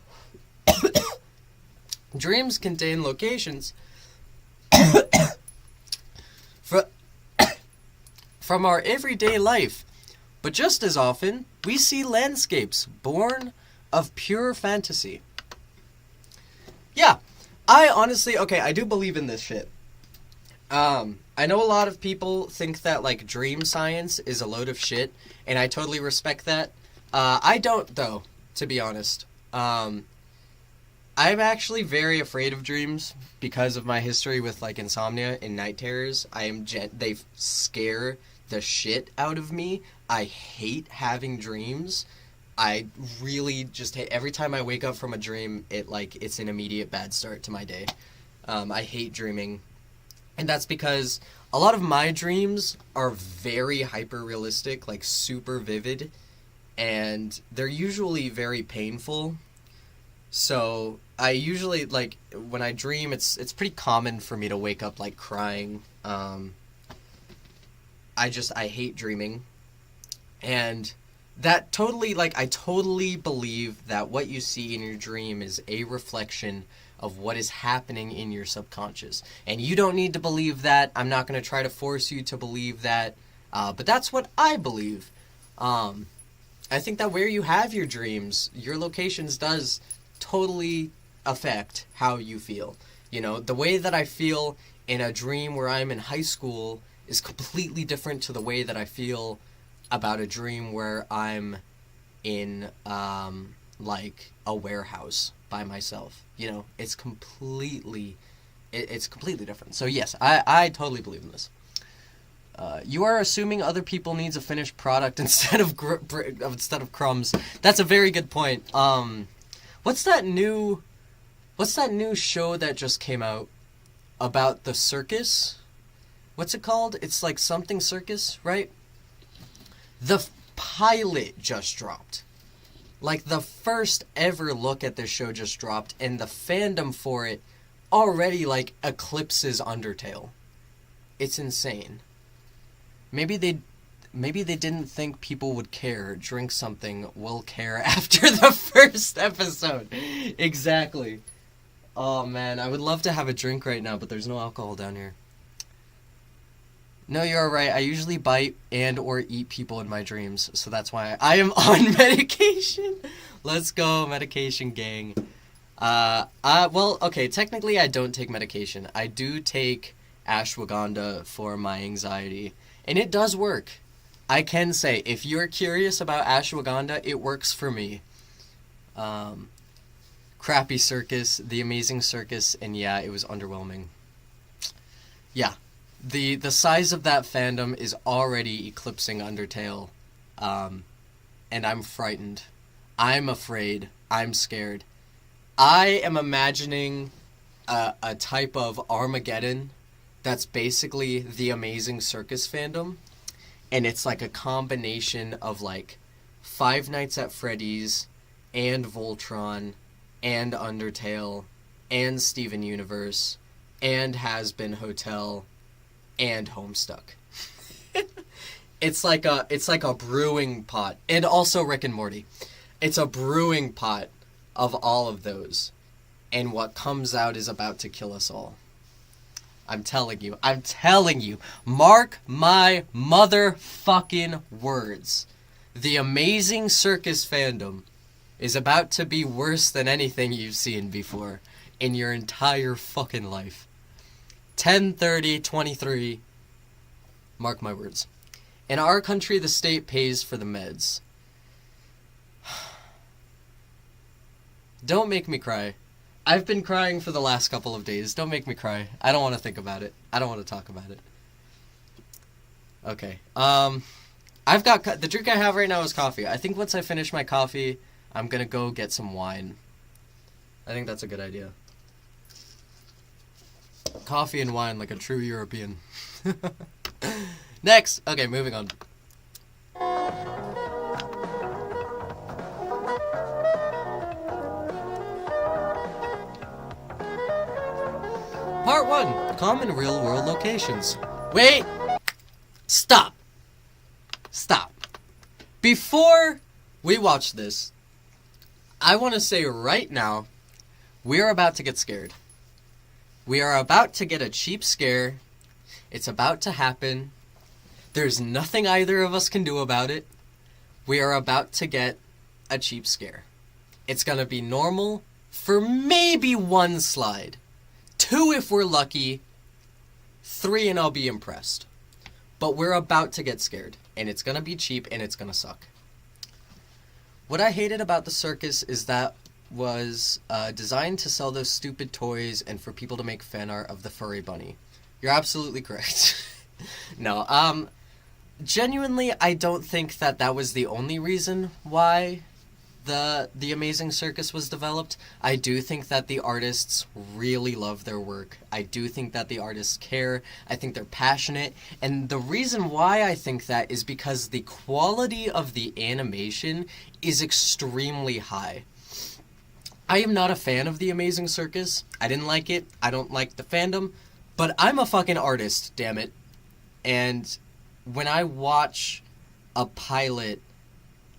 dreams contain locations from our everyday life, but just as often, we see landscapes born of pure fantasy. Yeah, I honestly, okay, I do believe in this shit. I know a lot of people think that, like, dream science is a load of shit, and I totally respect that. I don't, though, to be honest. I'm actually very afraid of dreams because of my history with, like, insomnia and night terrors. They scare the shit out of me. I hate having dreams. I really just hate, every time I wake up from a dream, it's an immediate bad start to my day. I hate dreaming. And that's because a lot of my dreams are very hyper-realistic, like super vivid, and they're usually very painful. So I usually, like, when I dream, it's pretty common for me to wake up, like, crying. I hate dreaming. And that totally, like, I totally believe that what you see in your dream is a reflection of what is happening in your subconscious. And you don't need to believe that. I'm not going to try to force you to believe that. But that's what I believe. I think that where you have your dreams, your locations does totally affect how you feel. You know, the way that I feel in a dream where I'm in high school is completely different to the way that I feel about a dream where I'm in, like, a warehouse by myself. You know, it's completely different. So yes, I totally believe in this. You are assuming other people needs a finished product instead of crumbs. That's a very good point. What's that new show that just came out about the circus? What's it called? It's like something circus, right? The pilot just dropped. Like, the first ever look at this show just dropped, and the fandom for it already, like, eclipses Undertale. It's insane. Maybe they didn't think people would care. Drink something, will care after the first episode. Exactly. Oh, man, I would love to have a drink right now, but there's no alcohol down here. No, you're right. I usually bite and or eat people in my dreams, so that's why I am on medication. Let's go, medication gang. Well, okay, technically I don't take medication. I do take ashwagandha for my anxiety, and it does work. I can say, if you're curious about ashwagandha, it works for me. Crappy Circus, The Amazing Circus, and yeah, it was underwhelming. Yeah. The size of that fandom is already eclipsing Undertale, and I'm frightened. I'm afraid. I'm scared. I am imagining a type of Armageddon that's basically the Amazing Circus fandom, and it's like a combination of like Five Nights at Freddy's and Voltron and Undertale and Steven Universe and Has Been Hotel and Homestuck. It's like a brewing pot, and also Rick and Morty. It's a brewing pot of all of those, and what comes out is about to kill us all. I'm telling you. Mark my motherfucking words. The Amazing Circus fandom is about to be worse than anything you've seen before in your entire fucking life. 10/30/23. Mark my words. In our country, the state pays for the meds. Don't make me cry. I've been crying for the last couple of days. Don't make me cry. I don't want to think about it. I don't want to talk about it. Okay. I've got... The drink I have right now is coffee. I think once I finish my coffee, I'm going to go get some wine. I think that's a good idea. Coffee and wine like a true European. Next! Okay, moving on. Part 1. Common real-world locations. Wait! Stop! Before we watch this, I want to say right now, we're about to get scared. We are about to get a cheap scare. It's about to happen. There's nothing either of us can do about it. We are about to get a cheap scare. It's going to be normal for maybe 1 slide. 2 if we're lucky. 3 and I'll be impressed. But we're about to get scared. And it's going to be cheap and it's going to suck. What I hated about the circus is that was designed to sell those stupid toys and for people to make fan art of the furry bunny. You're absolutely correct. No, genuinely, I don't think that was the only reason why the Amazing Circus was developed. I do think that the artists really love their work. I do think that the artists care. I think they're passionate. And the reason why I think that is because the quality of the animation is extremely high. I am not a fan of the Amazing Circus. I didn't like it. I don't like the fandom. But I'm a fucking artist, damn it. And when I watch a pilot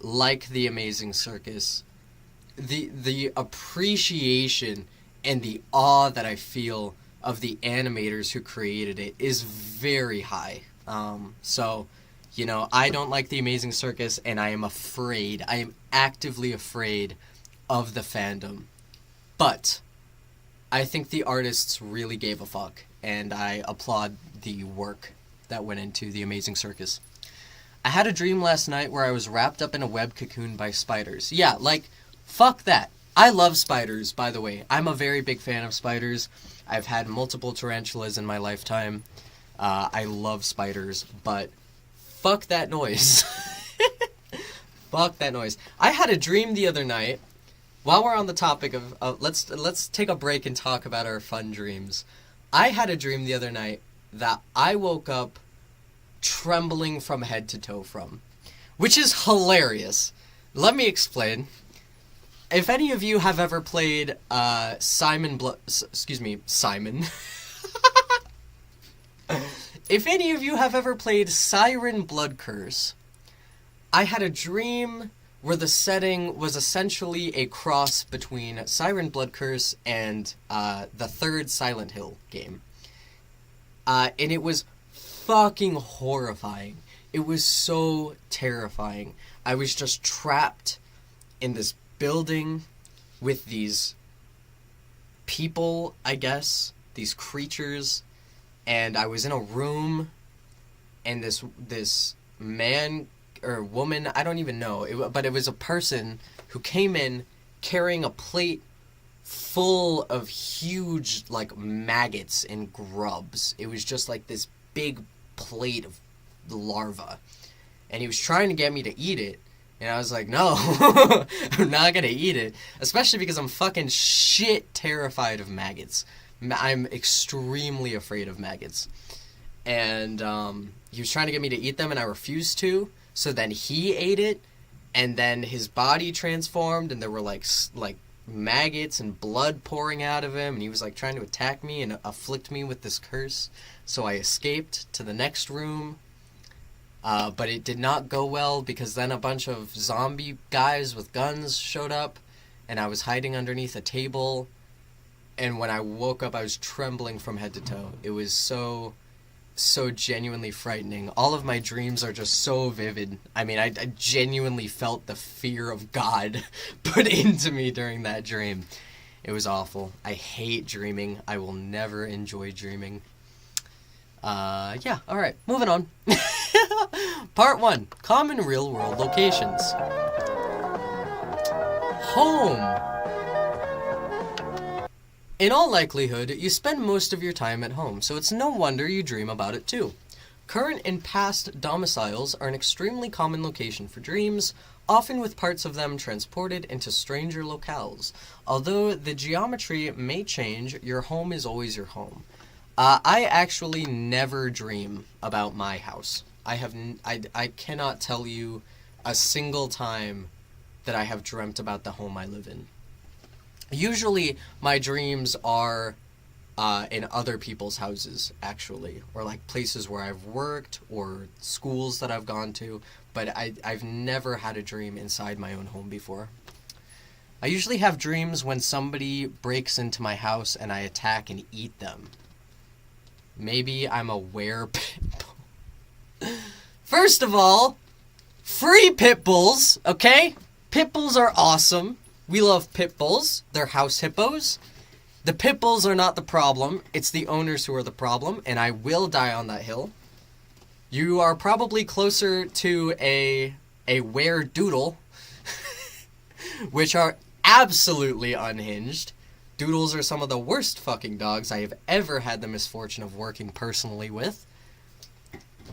like The Amazing Circus, the appreciation and the awe that I feel of the animators who created it is very high. So, you know, I don't like The Amazing Circus, and I am actively afraid of the fandom. But I think the artists really gave a fuck, and I applaud the work that went into The Amazing Circus. I had a dream last night where I was wrapped up in a web cocoon by spiders. Yeah, like, fuck that. I love spiders, by the way. I'm a very big fan of spiders. I've had multiple tarantulas in my lifetime. I love spiders, but fuck that noise. Fuck that noise. I had a dream the other night. While we're on the topic of let's take a break and talk about our fun dreams. I had a dream the other night that I woke up trembling from head to toe from, which is hilarious. Let me explain. If any of you have ever played Simon. If any of you have ever played Siren Blood Curse, I had a dream where the setting was essentially a cross between Siren Blood Curse and the third Silent Hill game. And it was fucking horrifying. It was so terrifying. I was just trapped in this building with these people, I guess, these creatures, and I was in a room, and this man or woman, I don't even know, but it was a person who came in carrying a plate full of huge, like, maggots and grubs. It was just like this big plate of larvae, and he was trying to get me to eat it, and I was like, no, I'm not gonna eat it, especially because I'm fucking shit terrified of maggots. I'm extremely afraid of maggots, and he was trying to get me to eat them, and I refused to. So then he ate it, and then his body transformed, and there were like maggots and blood pouring out of him, and he was like trying to attack me and afflict me with this curse. So I escaped to the next room, but it did not go well, because then a bunch of zombie guys with guns showed up, and I was hiding underneath a table, and when I woke up I was trembling from head to toe. It was so genuinely frightening. All of my dreams are just so vivid. I mean, I genuinely felt the fear of God put into me during that dream. It was awful. I hate dreaming. I will never enjoy dreaming. Yeah, alright, moving on. Part 1. Common real-world locations. Home. In all likelihood, you spend most of your time at home, so it's no wonder you dream about it too. Current and past domiciles are an extremely common location for dreams, often with parts of them transported into stranger locales. Although the geometry may change, your home is always your home. I actually never dream about my house. I cannot tell you a single time that I have dreamt about the home I live in. Usually, my dreams are in other people's houses, actually, or like places where I've worked or schools that I've gone to, but I've never had a dream inside my own home before. I usually have dreams when somebody breaks into my house and I attack and eat them. Maybe I'm a were-pit-bull. First of all, free pit bulls, okay? Pit bulls are awesome. We love pit bulls. They're house hippos. The pit bulls are not the problem. It's the owners who are the problem, and I will die on that hill. You are probably closer to a were-doodle, which are absolutely unhinged. Doodles are some of the worst fucking dogs I have ever had the misfortune of working personally with.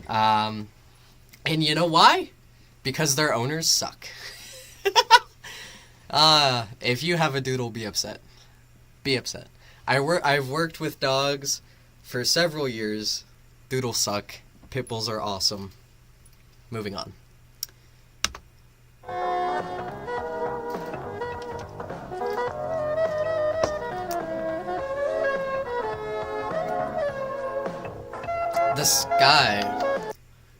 And you know why? Because their owners suck. If you have a doodle, be upset. Be upset. I've worked with dogs for several years. Doodles suck. Pit bulls are awesome. Moving on. The sky.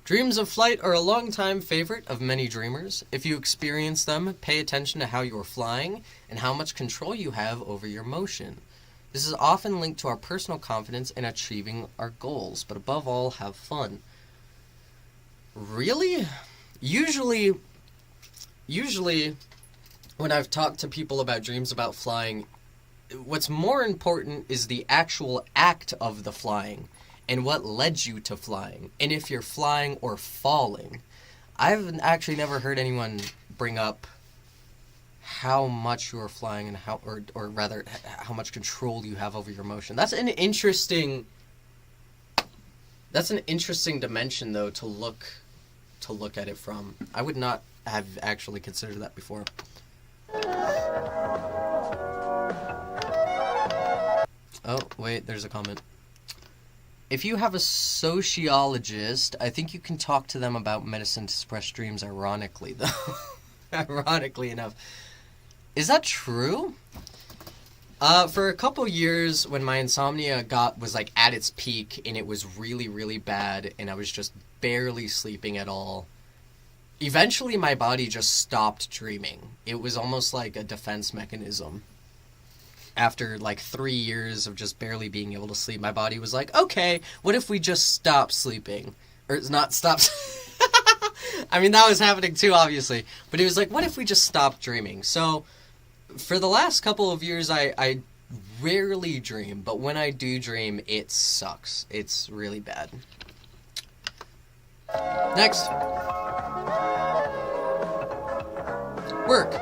Dreams of flight are a long-time favorite of many dreamers. If you experience them, pay attention to how you are flying and how much control you have over your motion. This is often linked to our personal confidence in achieving our goals, but above all, have fun. Really? Usually, when I've talked to people about dreams about flying, what's more important is the actual act of the flying and what led you to flying, and if you're flying or falling. I've actually never heard anyone bring up how much you are flying and how, or rather, how much control you have over your motion. That's an interesting dimension, though, to look at it from. I would not have actually considered that before. Oh, wait, there's a comment. If you have a sociologist, I think you can talk to them about medicine to suppress dreams, ironically, though. Ironically enough. Is that true? For a couple years, when my insomnia was like at its peak, and it was really, really bad, and I was just barely sleeping at all, eventually my body just stopped dreaming. It was almost like a defense mechanism. After like 3 years of just barely being able to sleep, my body was like, okay, what if we just stop sleeping? Or not stop... I mean, that was happening too, obviously. But it was like, what if we just stopped dreaming? So, for the last couple of years, I rarely dream. But when I do dream, it sucks. It's really bad. Next. Work.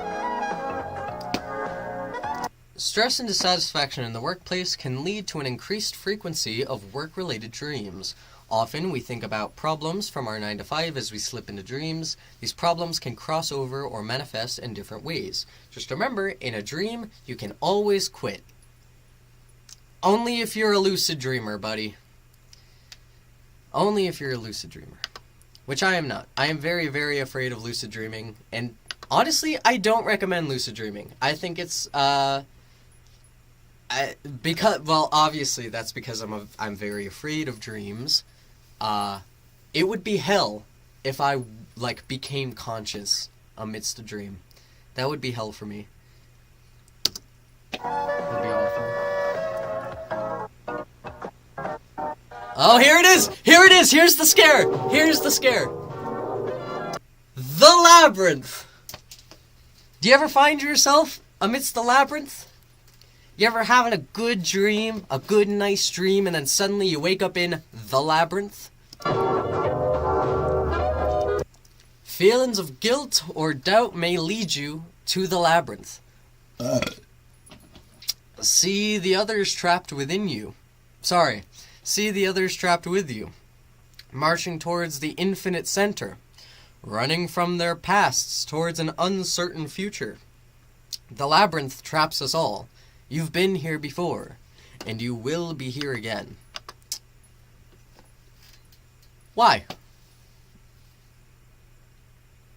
Stress and dissatisfaction in the workplace can lead to an increased frequency of work-related dreams. Often, we think about problems from our 9 to 5 as we slip into dreams. These problems can cross over or manifest in different ways. Just remember, in a dream, you can always quit. Only if you're a lucid dreamer, buddy. Only if you're a lucid dreamer. Which I am not. I am very, very afraid of lucid dreaming. And honestly, I don't recommend lucid dreaming. I think it's, obviously that's because I'm very afraid of dreams. It would be hell if I, became conscious amidst a dream. That would be hell for me. That would be awful. Oh, here it is! Here it is! Here's the scare! Here's the scare! The labyrinth! Do you ever find yourself amidst the labyrinth? You ever having a good dream, a good nice dream, and then suddenly you wake up in the labyrinth? Feelings of guilt or doubt may lead you to the labyrinth. See the others trapped within you. See the others trapped with you. Marching towards the infinite center. Running from their pasts towards an uncertain future. The labyrinth traps us all. You've been here before, and you will be here again. Why?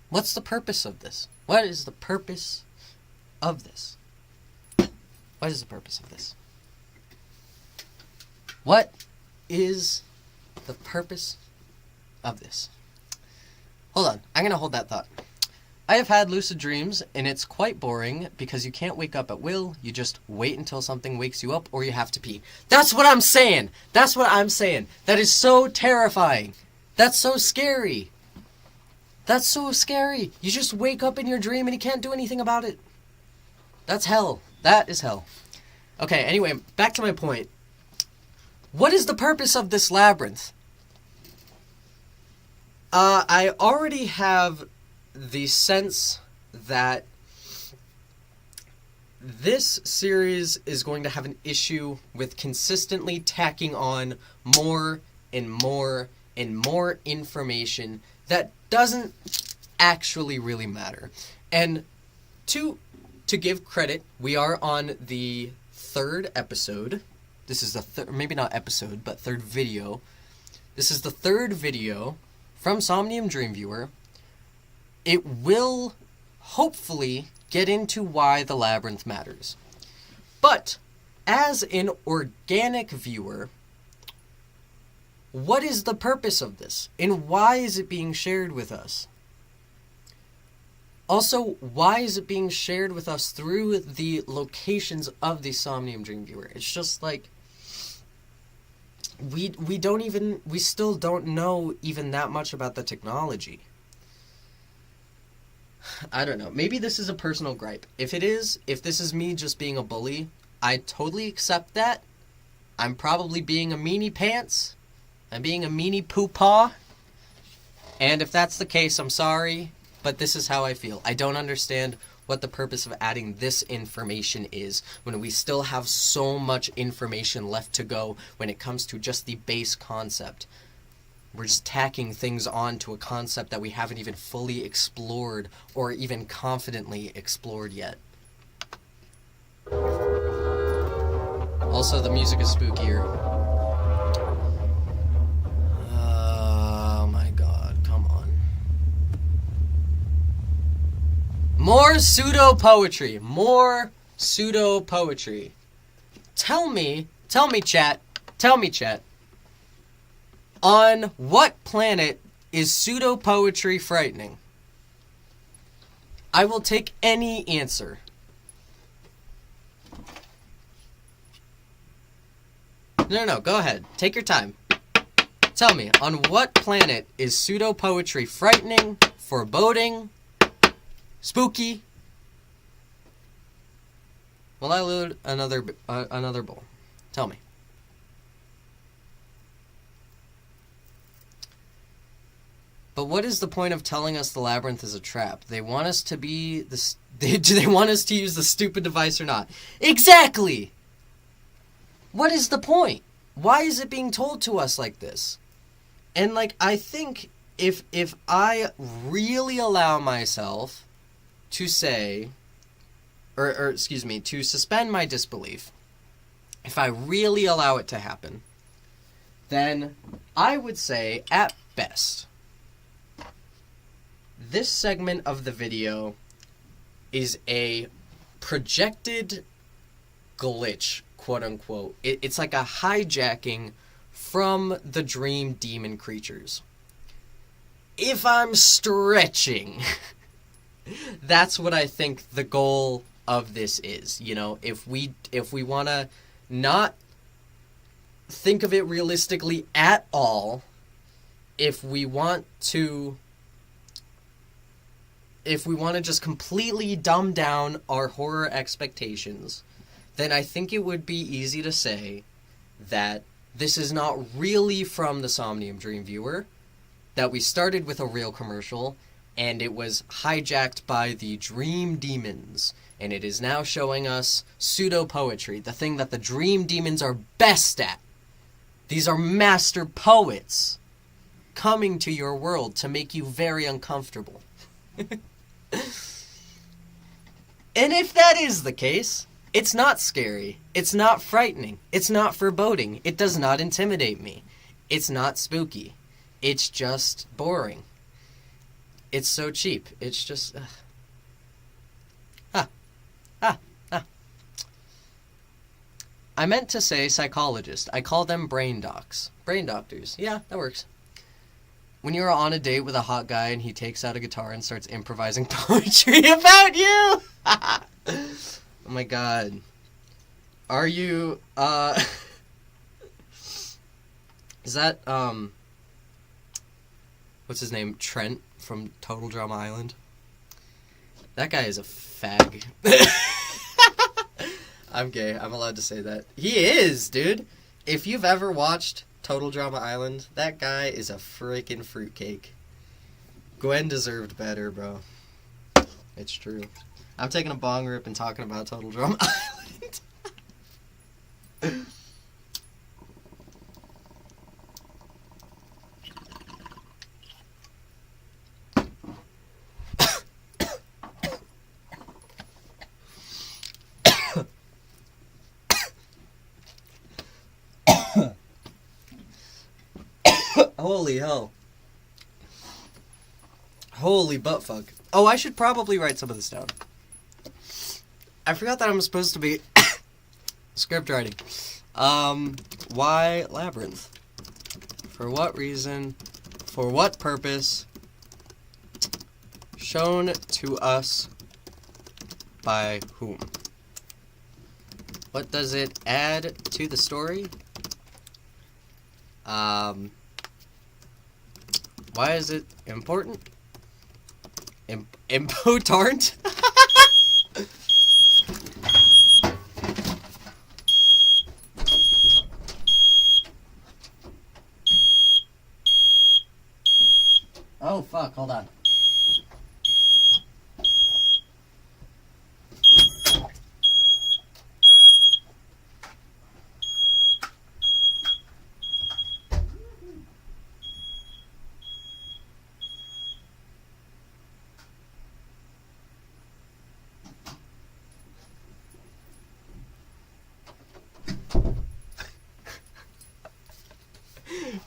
What's the purpose of this? What is the purpose of this? What is the purpose of this? What is the purpose of this? Hold on, I'm going to hold that thought. I have had lucid dreams, and it's quite boring because you can't wake up at will. You just wait until something wakes you up or you have to pee. That's what I'm saying! That's what I'm saying! That is so terrifying! That's so scary! That's so scary! You just wake up in your dream and you can't do anything about it. That's hell. That is hell. Okay, anyway, back to my point. What is the purpose of this labyrinth? I already have the sense that this series is going to have an issue with consistently tacking on more and more and more information that doesn't actually really matter. And to give credit, we are on the 3rd episode. This is the maybe not episode, but 3rd video. This is the 3rd video from Somnium Dreamviewer. It will hopefully get into why the labyrinth matters. But as an organic viewer, what is the purpose of this? And why is it being shared with us? Also, why is it being shared with us through the locations of the Somnium Dream Viewer? It's just like, we still don't know even that much about the technology. I don't know. Maybe this is a personal gripe. If this is me just being a bully, I totally accept that. I'm probably being a meanie pants. I'm being a meanie poo-paw. And if that's the case, I'm sorry, but this is how I feel. I don't understand what the purpose of adding this information is when we still have so much information left to go when it comes to just the base concept. We're just tacking things on to a concept that we haven't even fully explored or even confidently explored yet. Also, the music is spookier. Oh my god, come on. More pseudo-poetry. More pseudo-poetry. Tell me, chat. On what planet is pseudo-poetry frightening? I will take any answer. No, go ahead. Take your time. Tell me, on what planet is pseudo-poetry frightening, foreboding, spooky? Will I load another bowl? Tell me. But what is the point of telling us the labyrinth is a trap? They want us to be the... Do they want us to use the stupid device or not? Exactly! What is the point? Why is it being told to us like this? And, like, I think if I really allow myself to say... Or excuse me, to suspend my disbelief, if I really allow it to happen, then I would say, at best, this segment of the video is a projected glitch, quote-unquote. It's like a hijacking from the dream demon creatures. If I'm stretching, that's what I think the goal of this is. You know, if we want to not think of it realistically at all, if we want to just completely dumb down our horror expectations, then I think it would be easy to say that this is not really from the Somnium Dream Viewer, that we started with a real commercial, and it was hijacked by the dream demons, and it is now showing us pseudo-poetry, the thing that the dream demons are best at. These are master poets coming to your world to make you very uncomfortable. And if that is the case, it's not scary, it's not frightening, it's not foreboding, it does not intimidate me, it's not spooky, it's just boring. It's so cheap, it's just... I meant to say psychologist. I call them brain docs. Brain doctors. Yeah, that works. When you're on a date with a hot guy and he takes out a guitar and starts improvising poetry about you! Oh my god. Are you, is that, what's his name? Trent from Total Drama Island? That guy is a fag. I'm gay. I'm allowed to say that. He is, dude. If you've ever watched Total Drama Island, that guy is a freaking fruitcake. Gwen deserved better, bro. It's true. I'm taking a bong rip and talking about Total Drama Island. Holy hell. Holy buttfuck. Oh, I should probably write some of this down. I forgot that I'm supposed to be script writing. Why labyrinth? For what reason? For what purpose? Shown to us by whom? What does it add to the story? Why is it important? Important? Oh, fuck, hold on.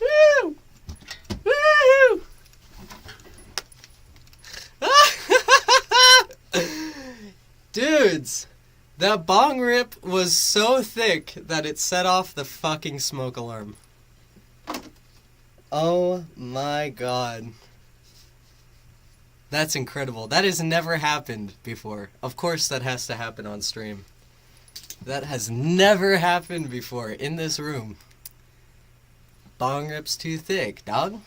Woo! Woo! Dudes, that bong rip was so thick that it set off the fucking smoke alarm. Oh my god. That's incredible. That has never happened before. Of course that has to happen on stream. That has never happened before in this room. Bong rip's too thick, dog.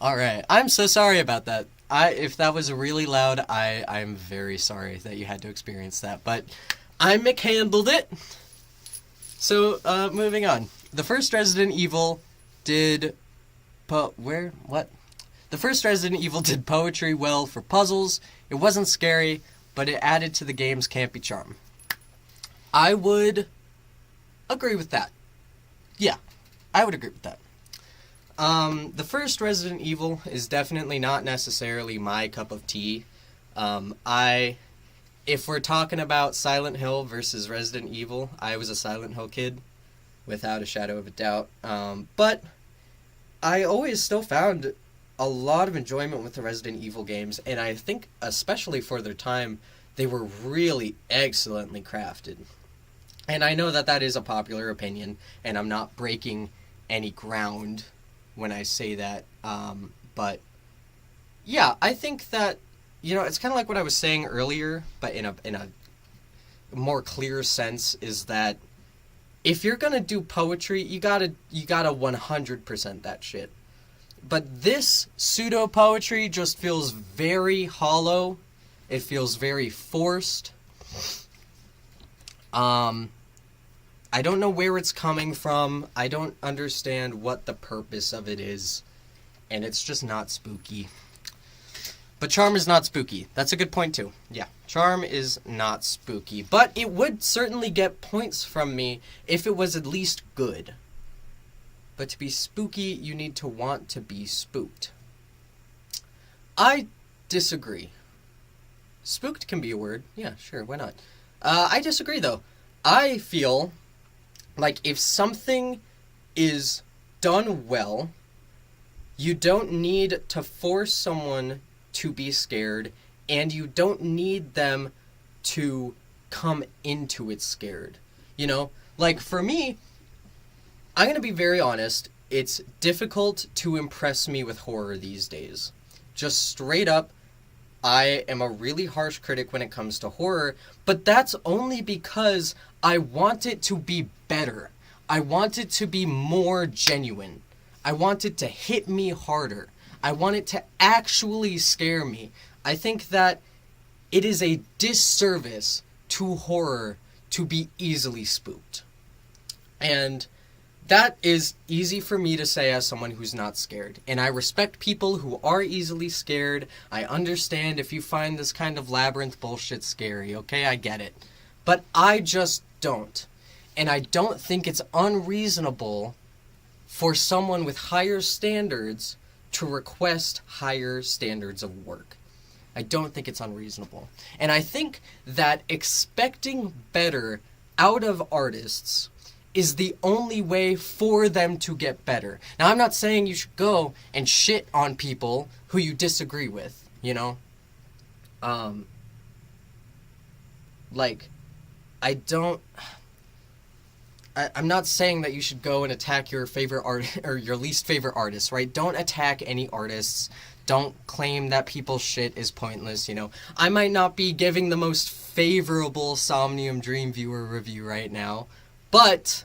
Alright, I'm so sorry about that. If that was really loud, I'm very sorry that you had to experience that. But I McHandled it. So, moving on. The first Resident Evil did... What? The first Resident Evil did poetry well for puzzles. It wasn't scary, but it added to the game's campy charm. I would agree with that. Yeah, I would agree with that. The first Resident Evil is definitely not necessarily my cup of tea. If we're talking about Silent Hill versus Resident Evil, I was a Silent Hill kid, without a shadow of a doubt. But I always still found a lot of enjoyment with the Resident Evil games, and I think, especially for their time, they were really excellently crafted. And I know that that is a popular opinion, and I'm not breaking any ground when I say that, but yeah, I think that, you know, it's kind of like what I was saying earlier, but in a more clear sense, is that if you're gonna do poetry, you gotta 100% that shit. But this pseudo poetry just feels very hollow. It feels very forced. I don't know where it's coming from. I don't understand what the purpose of it is. And it's just not spooky. But charm is not spooky. That's a good point too. Yeah, charm is not spooky. But it would certainly get points from me if it was at least good. But to be spooky, you need to want to be spooked. I disagree. Spooked can be a word. Yeah, sure, why not? I disagree though. I feel like if something is done well, you don't need to force someone to be scared, and you don't need them to come into it scared. You know, like for me, I'm going to be very honest, it's difficult to impress me with horror these days. Just straight up, I am a really harsh critic when it comes to horror, but that's only because I want it to be better. I want it to be more genuine. I want it to hit me harder. I want it to actually scare me. I think that it is a disservice to horror to be easily spooked. And that is easy for me to say as someone who's not scared. And I respect people who are easily scared. I understand if you find this kind of labyrinth bullshit scary, okay? I get it. But I just don't. And I don't think it's unreasonable for someone with higher standards to request higher standards of work. I don't think it's unreasonable. And I think that expecting better out of artists is the only way for them to get better. Now, I'm not saying you should go and shit on people who you disagree with, you know? I'm not saying that you should go and attack your favorite art or your least favorite artists, right? Don't attack any artists. Don't claim that people's shit is pointless, you know. I might not be giving the most favorable Somnium Dream Viewer review right now, but,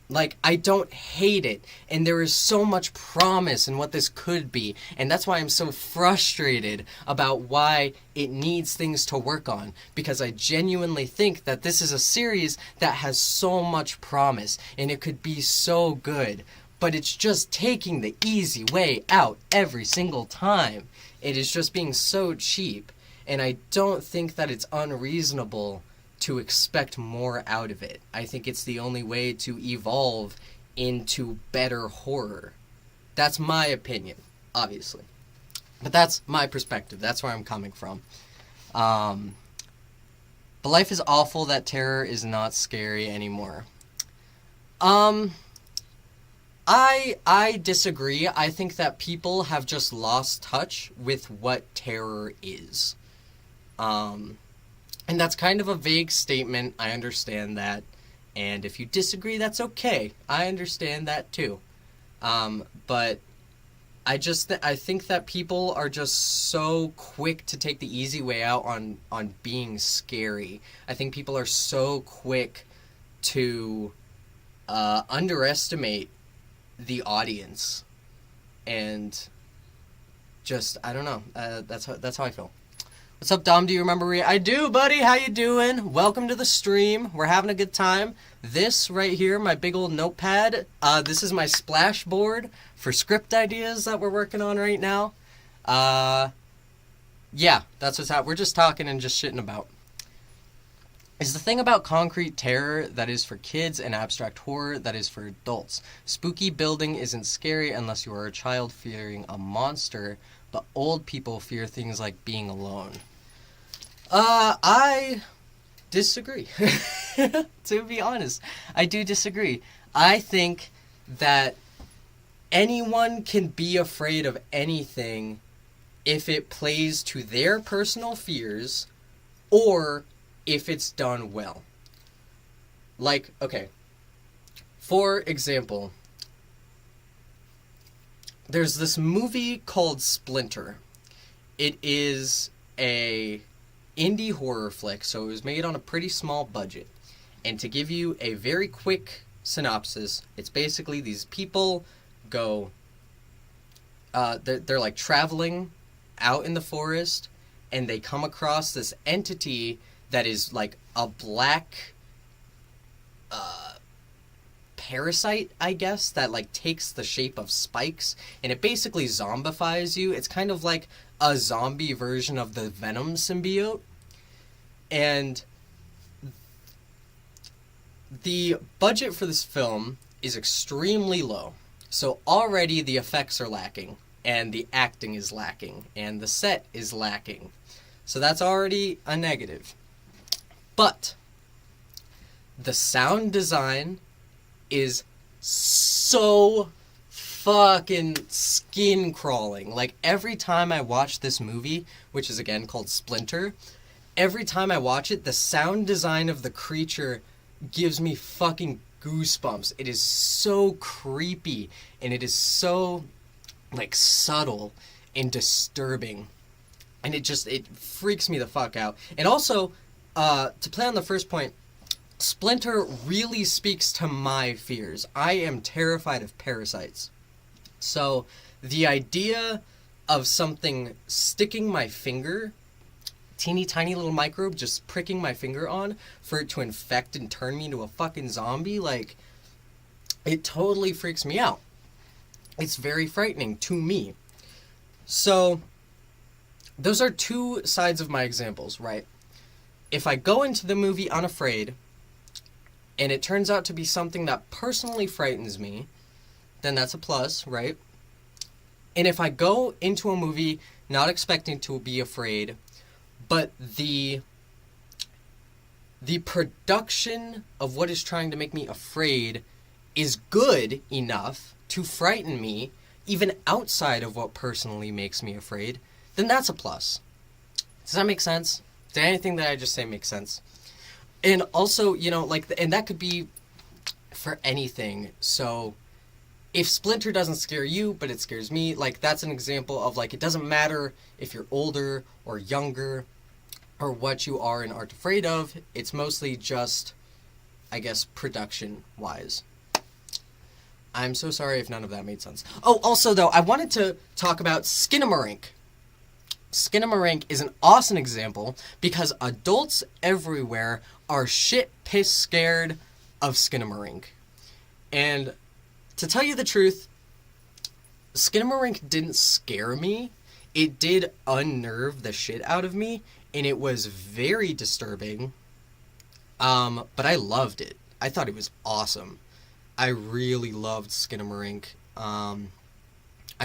like, I don't hate it, and there is so much promise in what this could be, and that's why I'm so frustrated about why it needs things to work on, because I genuinely think that this is a series that has so much promise, and it could be so good, but it's just taking the easy way out every single time. It is just being so cheap, and I don't think that it's unreasonable to expect more out of it. I think it's the only way to evolve into better horror. That's my opinion, obviously. But that's my perspective. That's where I'm coming from. But life is awful that terror is not scary anymore. I disagree. I think that people have just lost touch with what terror is. And that's kind of a vague statement. I understand that. And if you disagree, that's okay. I understand that too. But I think that people are just so quick to take the easy way out on being scary. I think people are so quick to underestimate the audience. And just, I don't know. That's how I feel. What's up, Dom? Do you remember me? I do, buddy. How you doing? Welcome to the stream. We're having a good time. This right here, my big old notepad, this is my splash board for script ideas that we're working on right now. Yeah, that's what's happening. We're just talking and just shitting about. Is the thing about concrete terror that is for kids and abstract horror that is for adults. Spooky building isn't scary unless you are a child fearing a monster, but old people fear things like being alone. I disagree. To be honest, I do disagree. I think that anyone can be afraid of anything if it plays to their personal fears or if it's done well. Like, okay, for example, there's this movie called Splinter. It is a indie horror flick, so it was made on a pretty small budget. And to give you a very quick synopsis, it's basically these people go, they're like traveling out in the forest, and they come across this entity that is like a black parasite, I guess, that like takes the shape of spikes, and it basically zombifies you. It's kind of like a zombie version of the Venom symbiote. And the budget for this film is extremely low. So already the effects are lacking, and the acting is lacking, and the set is lacking. So that's already a negative. But the sound design is so fucking skin crawling. Like, every time I watch this movie, which is again called Splinter, every time I watch it, the sound design of the creature gives me fucking goosebumps. It is so creepy, and it is so like subtle and disturbing, and it freaks me the fuck out. And also, to play on the first point, Splinter really speaks to my fears. I am terrified of parasites. So the idea of something sticking my finger, teeny tiny little microbe just pricking my finger on, for it to infect and turn me into a fucking zombie, like, it totally freaks me out. It's very frightening to me. So those are two sides of my examples, right? If I go into the movie unafraid, and it turns out to be something that personally frightens me, then that's a plus, right? And if I go into a movie not expecting to be afraid, but the production of what is trying to make me afraid is good enough to frighten me, even outside of what personally makes me afraid, then that's a plus. Does that make sense? Did anything that I just say make sense? And also, you know, like, and that could be for anything. So if Splinter doesn't scare you, but it scares me, like, that's an example of, like, it doesn't matter if you're older or younger or what you are and aren't afraid of. It's mostly just, I guess, production-wise. I'm so sorry if none of that made sense. Oh, also, though, I wanted to talk about Skinamarink. Skinamarink is an awesome example because adults everywhere are shit-piss scared of Skinamarink. And to tell you the truth, Skinamarink didn't scare me. It did unnerve the shit out of me, and it was very disturbing. But I loved it. I thought it was awesome. I really loved Skinamarink. I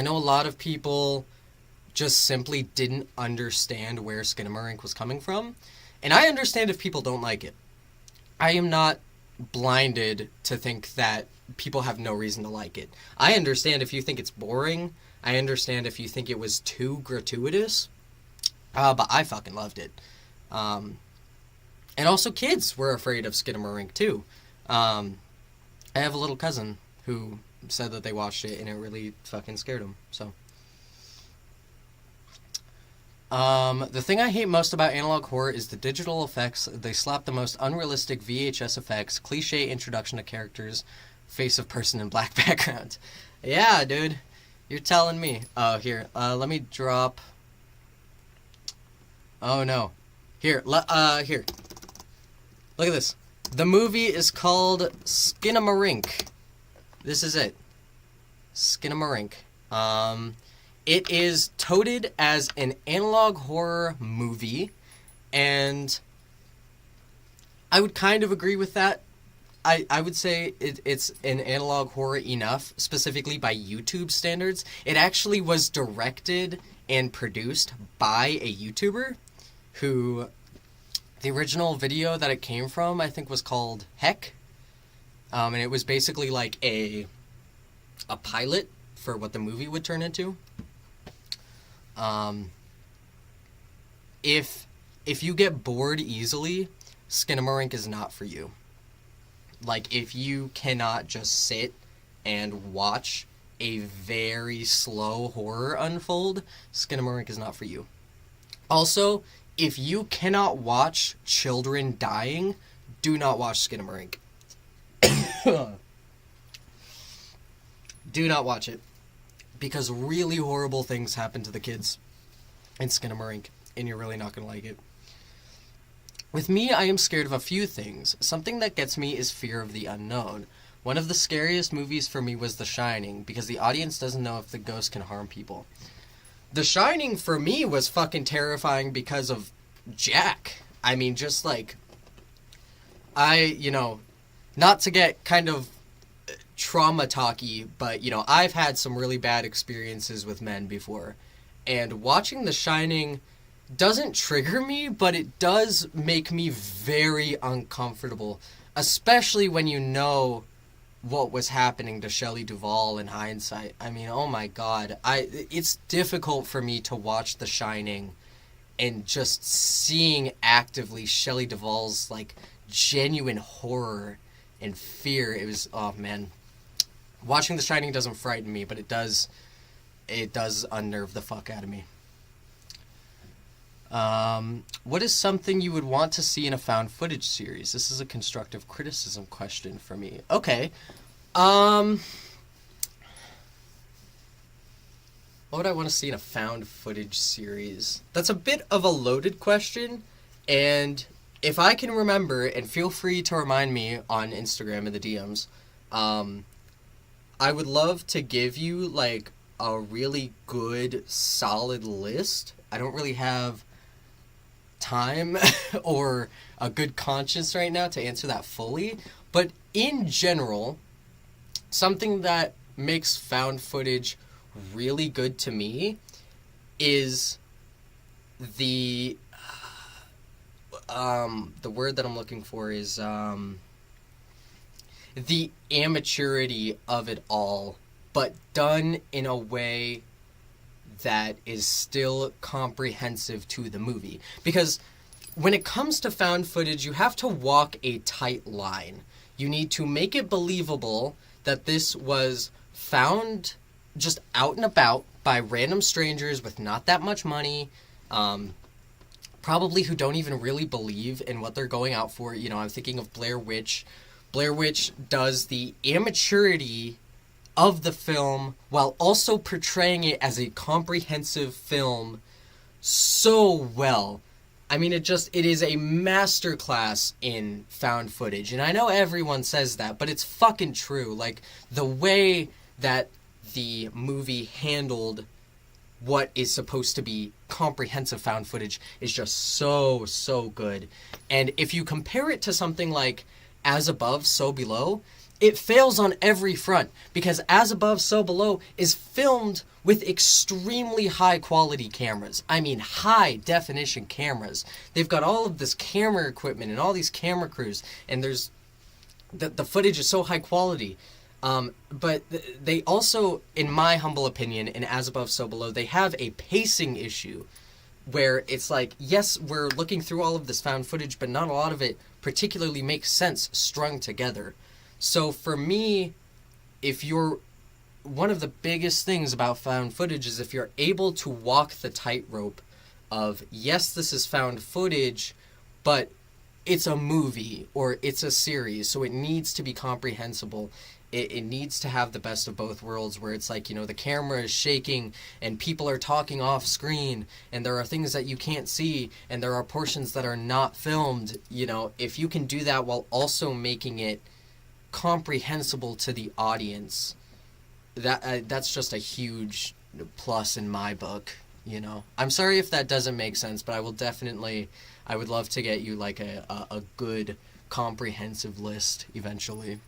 know a lot of people just simply didn't understand where Skinamarink was coming from, and I understand if people don't like it. I am not blinded to think that people have no reason to like it. I understand if you think it's boring. I understand if you think it was too gratuitous. But I fucking loved it. And also kids were afraid of Skinamarink too. I have a little cousin who said that they watched it and it really fucking scared them. So, the thing I hate most about analog horror is the digital effects. They slap the most unrealistic VHS effects, cliche introduction to characters, face of person in black background. Yeah, dude. You're telling me. Oh, here. Let me drop. Oh, no. Here. Here. Look at this. The movie is called Skinamarink. This is it. Skinamarink. It is touted as an analog horror movie, and I would kind of agree with that. I would say it's an analog horror enough, specifically by YouTube standards. It actually was directed and produced by a YouTuber who, the original video that it came from, I think was called Heck. And it was basically like a pilot for what the movie would turn into. If you get bored easily, Skinamarink is not for you. Like, if you cannot just sit and watch a very slow horror unfold, Skinamarink is not for you. Also, if you cannot watch children dying, do not watch Skinamarink. Do not watch it. Because really horrible things happen to the kids in Skinamarink, and you're really not going to like it. With me, I am scared of a few things. Something that gets me is fear of the unknown. One of the scariest movies for me was The Shining, because the audience doesn't know if the ghost can harm people. The Shining, for me, was fucking terrifying because of Jack. I mean, just like, not to get kind of trauma talky, but, I've had some really bad experiences with men before. And watching The Shining doesn't trigger me, but it does make me very uncomfortable, especially when you know what was happening to Shelley Duvall in hindsight. I mean, oh my god. It's difficult for me to watch The Shining and just seeing actively Shelley Duvall's, like, genuine horror and fear. It was, oh man. Watching The Shining doesn't frighten me, but it does unnerve the fuck out of me. What is something you would want to see in a found footage series? This is a constructive criticism question for me. Okay. What would I want to see in a found footage series? That's a bit of a loaded question, and if I can remember, and feel free to remind me on Instagram in the DMs, I would love to give you, like, a really good, solid list. I don't really have time or a good conscience right now to answer that fully, but in general, something that makes found footage really good to me is the word that I'm looking for is the amateurity of it all, but done in a way that is still comprehensive to the movie. Because when it comes to found footage, you have to walk a tight line. You need to make it believable that this was found just out and about by random strangers with not that much money, probably who don't even really believe in what they're going out for. You know, I'm thinking of Blair Witch. Blair Witch does the immaturity of the film while also portraying it as a comprehensive film so well. I mean, it is a masterclass in found footage. And I know everyone says that, but it's fucking true. Like, the way that the movie handled what is supposed to be comprehensive found footage is just so, so good. And if you compare it to something like As Above, So Below, it fails on every front, because As Above, So Below is filmed with extremely high quality cameras. I mean, high definition cameras. They've got all of this camera equipment and all these camera crews, and there's the footage is so high quality. But they also, in my humble opinion, in As Above, So Below, they have a pacing issue where it's like, yes, we're looking through all of this found footage, but not a lot of it particularly makes sense strung together. So for me, one of the biggest things about found footage is if you're able to walk the tightrope of, yes, this is found footage, but it's a movie or it's a series, so it needs to be comprehensible. It needs to have the best of both worlds, where it's like, you know, the camera is shaking and people are talking off screen and there are things that you can't see and there are portions that are not filmed. You know, if you can do that while also making it comprehensible to the audience, that's just a huge plus in my book. You know, I'm sorry if that doesn't make sense, but I would love to get you like a good comprehensive list eventually.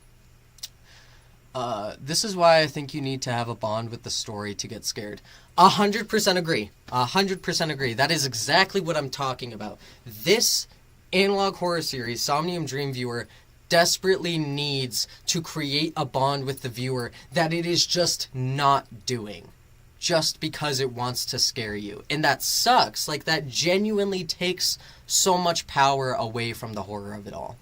This is why I think you need to have a bond with the story to get scared. 100% agree. 100% agree. That is exactly what I'm talking about. This analog horror series, Somnium Dream Viewer, desperately needs to create a bond with the viewer that it is just not doing, just because it wants to scare you. And that sucks. Like, that genuinely takes so much power away from the horror of it all.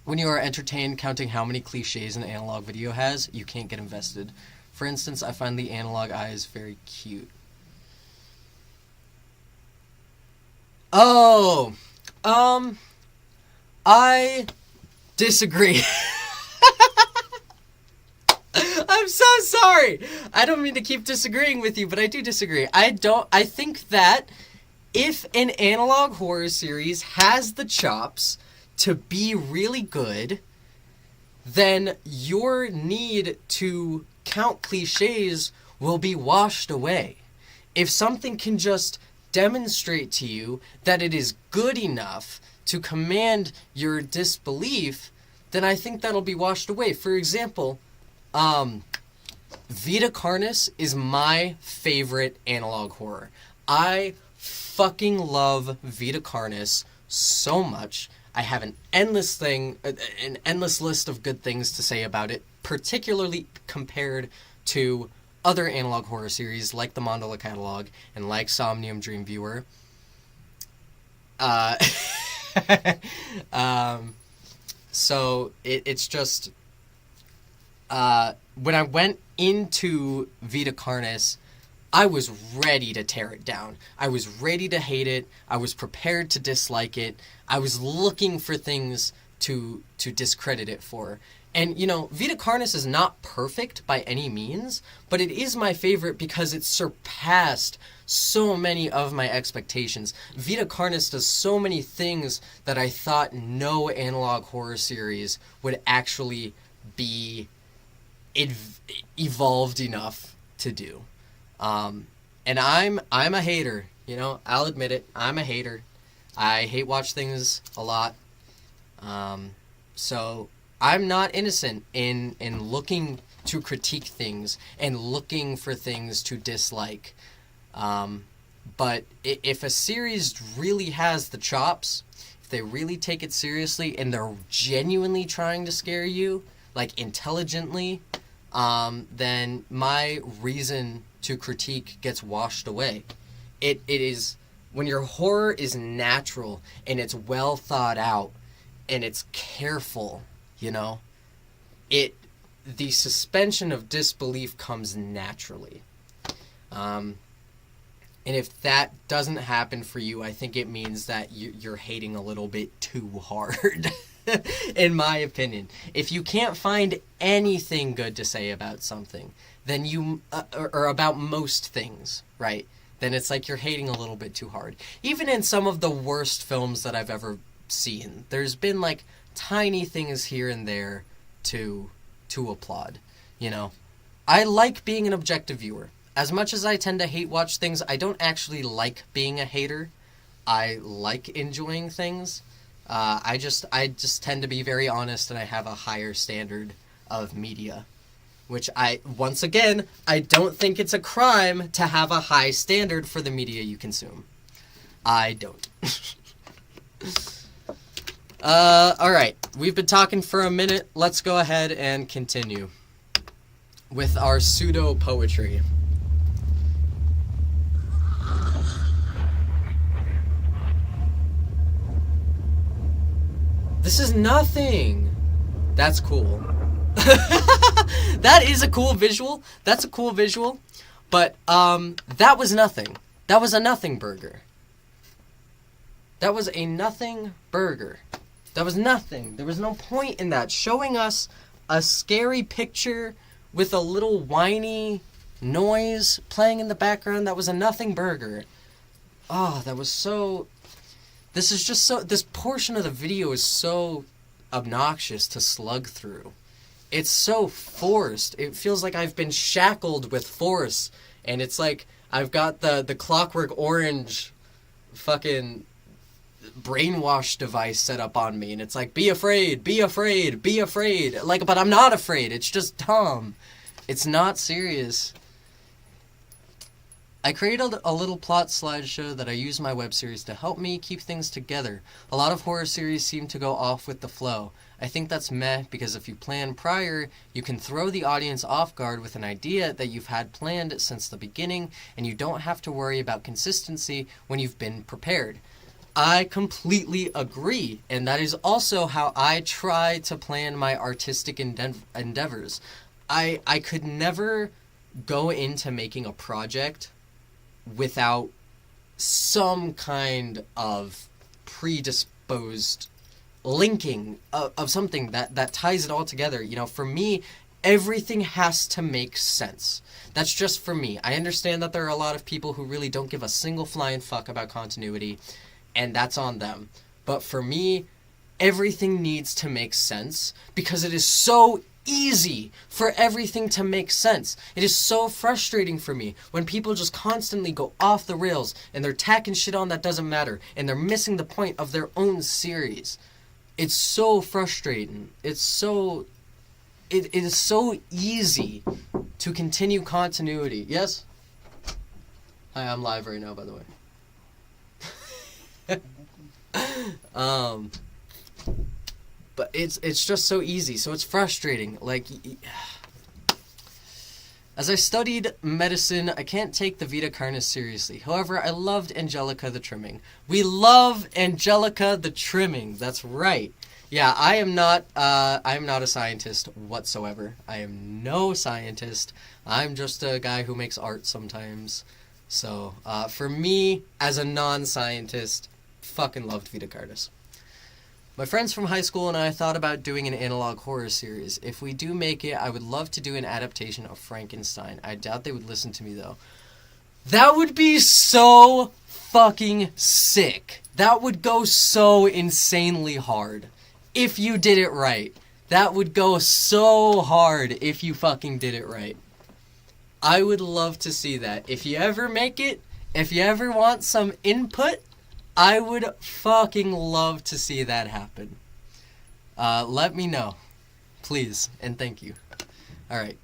When you are entertained counting how many cliches an analog video has, you can't get invested. For instance, I find the analog eyes very cute. Oh, I disagree. I'm so sorry. I don't mean to keep disagreeing with you, but I do disagree. I think that if an analog horror series has the chops to be really good, then your need to count cliches will be washed away. If something can just demonstrate to you that it is good enough to command your disbelief, then I think that'll be washed away. For example, Vita Carnis is my favorite analog horror. I fucking love Vita Carnis so much. I have an endless list of good things to say about it, particularly compared to other analog horror series like the Mandela Catalogue and like Somnium Dream Viewer. So it's just, when I went into Vita Carnis, I was ready to tear it down. I was ready to hate it. I was prepared to dislike it. I was looking for things to discredit it for. And, you know, Vita Carnis is not perfect by any means, but it is my favorite because it surpassed so many of my expectations. Vita Carnis does so many things that I thought no analog horror series would actually be evolved enough to do. And I'm a hater, you know, I'll admit it. I'm a hater. I hate watch things a lot. So I'm not innocent in looking to critique things and looking for things to dislike. But if a series really has the chops, if they really take it seriously and they're genuinely trying to scare you, like intelligently, then my reason to critique gets washed away. It is, when your horror is natural and it's well thought out and it's careful, you know, the suspension of disbelief comes naturally. And if that doesn't happen for you, I think it means that you're hating a little bit too hard, in my opinion. If you can't find anything good to say about something, then you, or about most things, right? Then it's like you're hating a little bit too hard. Even in some of the worst films that I've ever seen, there's been like tiny things here and there to applaud, you know? I like being an objective viewer. As much as I tend to hate watch things, I don't actually like being a hater. I like enjoying things. I just tend to be very honest, and I have a higher standard of media. Which once again, I don't think it's a crime to have a high standard for the media you consume. I don't. Alright, we've been talking for a minute. Let's go ahead and continue with our pseudo-poetry. This is nothing. That's cool. That is a cool visual. That's a cool visual. But, that was nothing. That was a nothing burger. That was a nothing burger. That was nothing. There was no point in that. Showing us a scary picture with a little whiny noise playing in the background, that was a nothing burger. Oh, that was so... This is just so... This portion of the video is so obnoxious to slug through. It's so forced. It feels like I've been shackled with force. And it's like I've got the Clockwork Orange fucking brainwash device set up on me. And it's like, be afraid, be afraid, be afraid. Like, but I'm not afraid. It's just dumb. It's not serious. I created a little plot slideshow that I use my web series to help me keep things together. A lot of horror series seem to go off with the flow. I think that's meh, because if you plan prior, you can throw the audience off guard with an idea that you've had planned since the beginning, and you don't have to worry about consistency when you've been prepared. I completely agree, and that is also how I try to plan my artistic endeavors. I could never go into making a project without some kind of predisposed linking of something that ties it all together. You know, for me, everything has to make sense. That's just for me. I understand that there are a lot of people who really don't give a single flying fuck about continuity, and that's on them. But for me, everything needs to make sense because it is so easy for everything to make sense. It is so frustrating for me when people just constantly go off the rails and they're tacking shit on that doesn't matter and they're missing the point of their own series. It's so frustrating. It is so easy to continue continuity. Yes? Hi, I'm live right now, by the way. But it's just so easy, so it's frustrating. Like, as I studied medicine, I can't take the Vita Carnis seriously. However, I loved Angelica the Trimming. We love Angelica the Trimming. That's right. Yeah, I am not a scientist whatsoever. I am no scientist. I'm just a guy who makes art sometimes. So, for me, as a non-scientist, fucking loved Vita Carnis. My friends from high school and I thought about doing an analog horror series. If we do make it, I would love to do an adaptation of Frankenstein. I doubt they would listen to me, though. That would be so fucking sick. That would go so insanely hard if you did it right. That would go so hard if you fucking did it right. I would love to see that. If you ever make it, if you ever want some input, I would fucking love to see that happen. Let me know. Please. And thank you. Alright.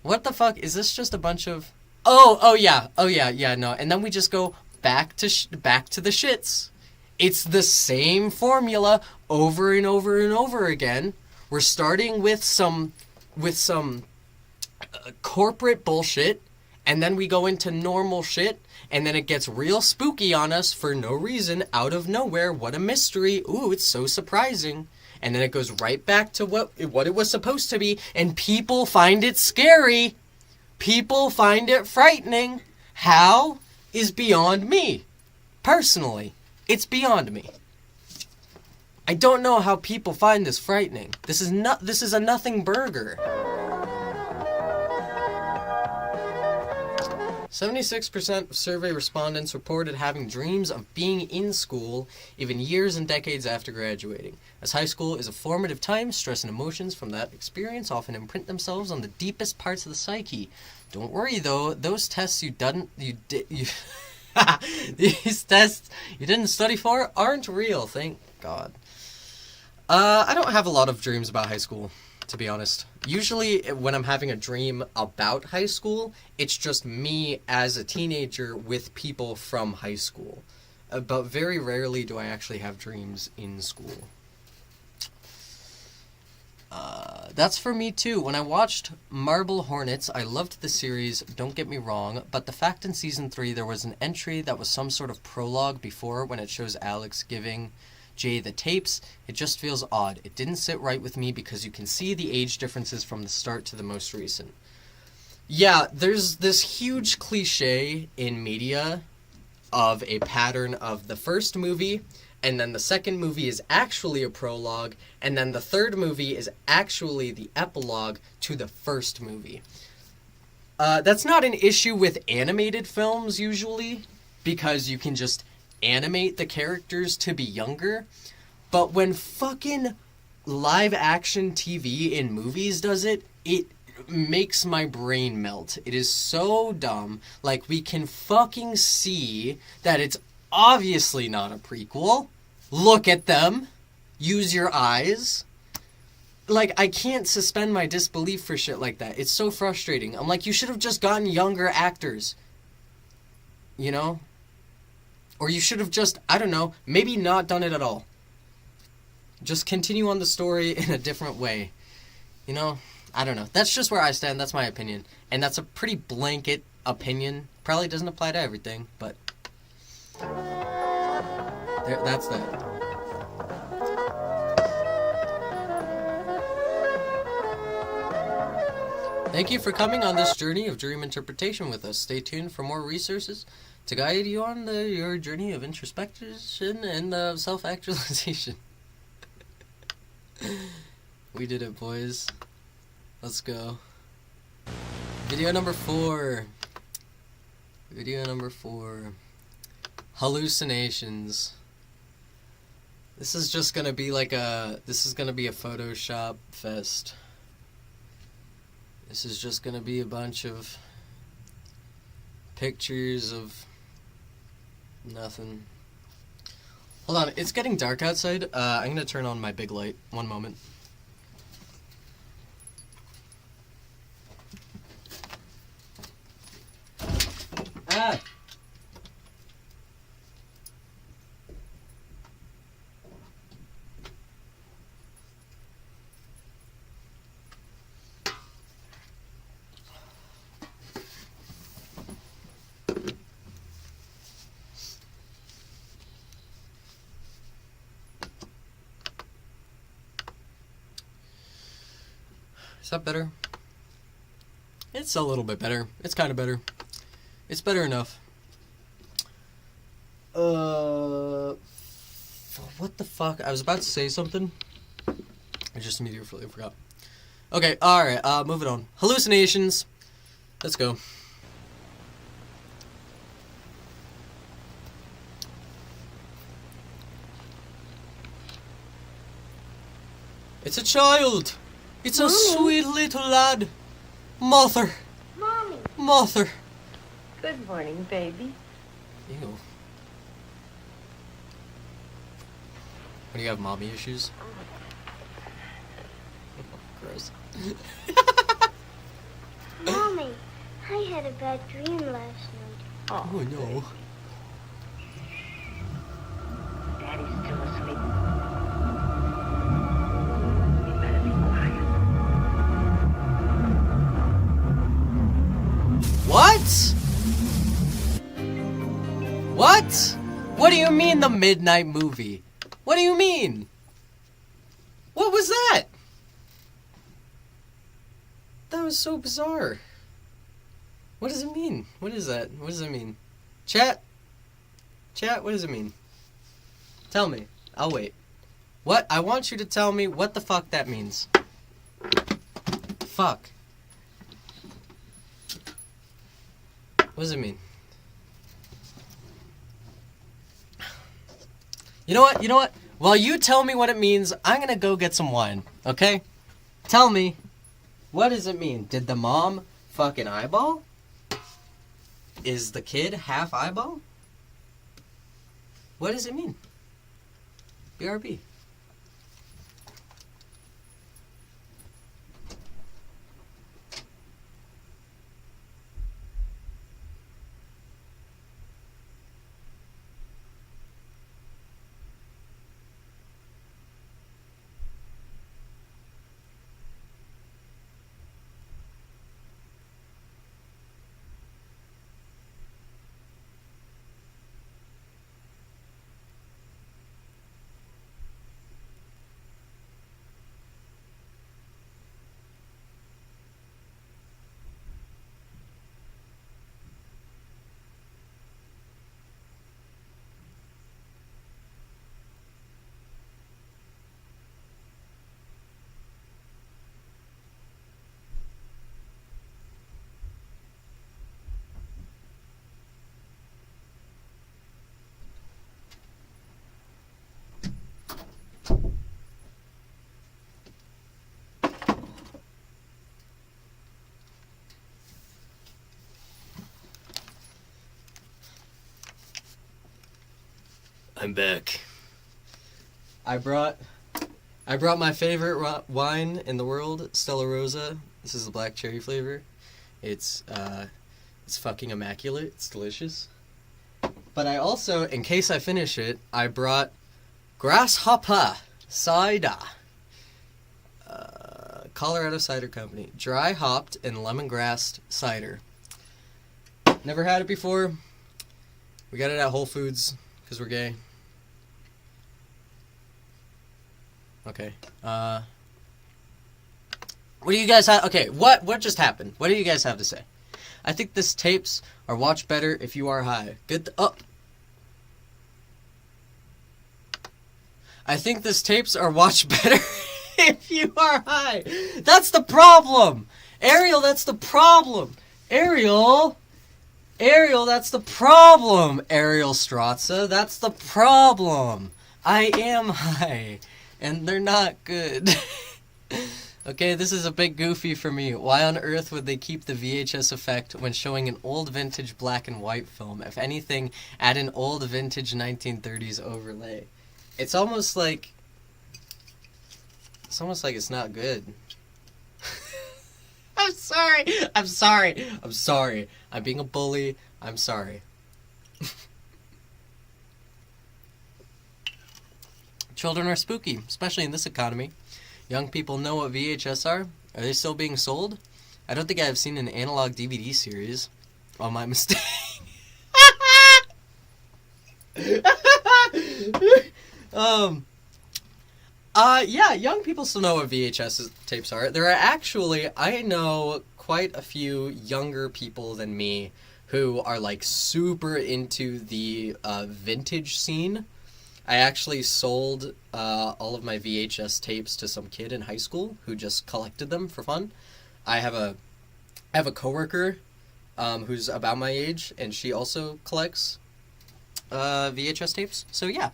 What the fuck? Is this just a bunch of... Oh yeah, no. And then we just go back to the shits. It's the same formula over and over and over again. We're starting with some corporate bullshit, and then we go into normal shit, and then it gets real spooky on us for no reason, out of nowhere. What a mystery. Ooh, it's so surprising. and then it goes right back to what it was supposed to be, and people find it scary. People find it frightening. How is beyond me. Personally, it's beyond me. I don't know how people find this frightening. This is a nothing burger. 76% of survey respondents reported having dreams of being in school even years and decades after graduating. As high school is a formative time, stress and emotions from that experience often imprint themselves on the deepest parts of the psyche. Don't worry though, those tests these tests you didn't study for aren't real, thank God. I don't have a lot of dreams about high school, to be honest. Usually, when I'm having a dream about high school, it's just me as a teenager with people from high school. But very rarely do I actually have dreams in school. That's for me too. When I watched Marble Hornets, I loved the series, don't get me wrong, but the fact in Season 3 there was an entry that was some sort of prologue before when it shows Alex giving Jay the tapes, it just feels odd. It didn't sit right with me because you can see the age differences from the start to the most recent. Yeah, there's this huge cliche in media of a pattern of the first movie, and then the second movie is actually a prologue, and then the third movie is actually the epilogue to the first movie. That's not an issue with animated films usually, because you can just animate the characters to be younger, but when fucking live action TV in movies does it, it makes my brain melt. It is so dumb. Like, we can fucking see that it's obviously not a prequel. Look at them. Use your eyes. Like, I can't suspend my disbelief for shit like that. It's so frustrating. I'm like, you should have just gotten younger actors. You know? Or you should have just, I don't know, maybe not done it at all. Just continue on the story in a different way. You know? I don't know. That's just where I stand. That's my opinion. And that's a pretty blanket opinion. Probably doesn't apply to everything, but that's that. Thank you for coming on this journey of dream interpretation with us. Stay tuned for more resources to guide you on your journey of introspection and self-actualization. We did it, boys. Let's go. Video number 4. Hallucinations. This is just gonna be like a Photoshop fest. This is just gonna be a bunch of pictures of nothing. Hold on, it's getting dark outside. I'm gonna turn on my big light. One moment. Ah! Is that better? It's a little bit better. It's kind of better. It's better enough. What the fuck? I was about to say something. I just immediately forgot. Okay, alright, moving on. Hallucinations. Let's go. It's a child! It's a sweet little lad. Mother. Mommy. Mother. Good morning, baby. Ew. What, do you have mommy issues? Gross. Mommy, I had a bad dream last night. Oh no. Daddy's still asleep. You better be quiet. What? What? What do you mean the midnight movie? What do you mean? What was that? That was so bizarre. What does it mean? What is that? What does it mean? Chat? Chat, what does it mean? Tell me. I'll wait. What? I want you to tell me what the fuck that means. Fuck. What does it mean? You know what? You know what? While you tell me what it means, I'm gonna go get some wine, okay? Tell me, what does it mean? Did the mom fucking eyeball? Is the kid half eyeball? What does it mean? BRB. I'm back. I brought my favorite wine in the world, Stella Rosa. This is the black cherry flavor. It's fucking immaculate. It's delicious. But I also, in case I finish it, I brought Grasshopper Cider. Colorado Cider Company. Dry hopped and lemongrass cider. Never had it before. We got it at Whole Foods because we're gay. Okay. What do you guys have? Okay, what just happened? What do you guys have to say? I think this tapes are watched better if you are high. Good. I think this tapes are watched better if you are high. That's the problem. Ariel, that's the problem. Ariel, that's the problem. Ariel Strazza, that's the problem. I am high. And they're not good. Okay, this is a bit goofy for me. Why on earth would they keep the VHS effect when showing an old vintage black and white film? If anything, add an old vintage 1930s overlay. It's almost like it's not good. I'm sorry. I'm being a bully. I'm sorry. Children are spooky, especially in this economy. Young people know what VHS are. Are they still being sold? I don't think I've seen an analog DVD series. Oh, my mistake. Yeah, young people still know what VHS tapes are. There are actually, I know quite a few younger people than me who are, like, super into the vintage scene. I actually sold all of my VHS tapes to some kid in high school who just collected them for fun. I have a coworker who's about my age, and she also collects VHS tapes. So yeah,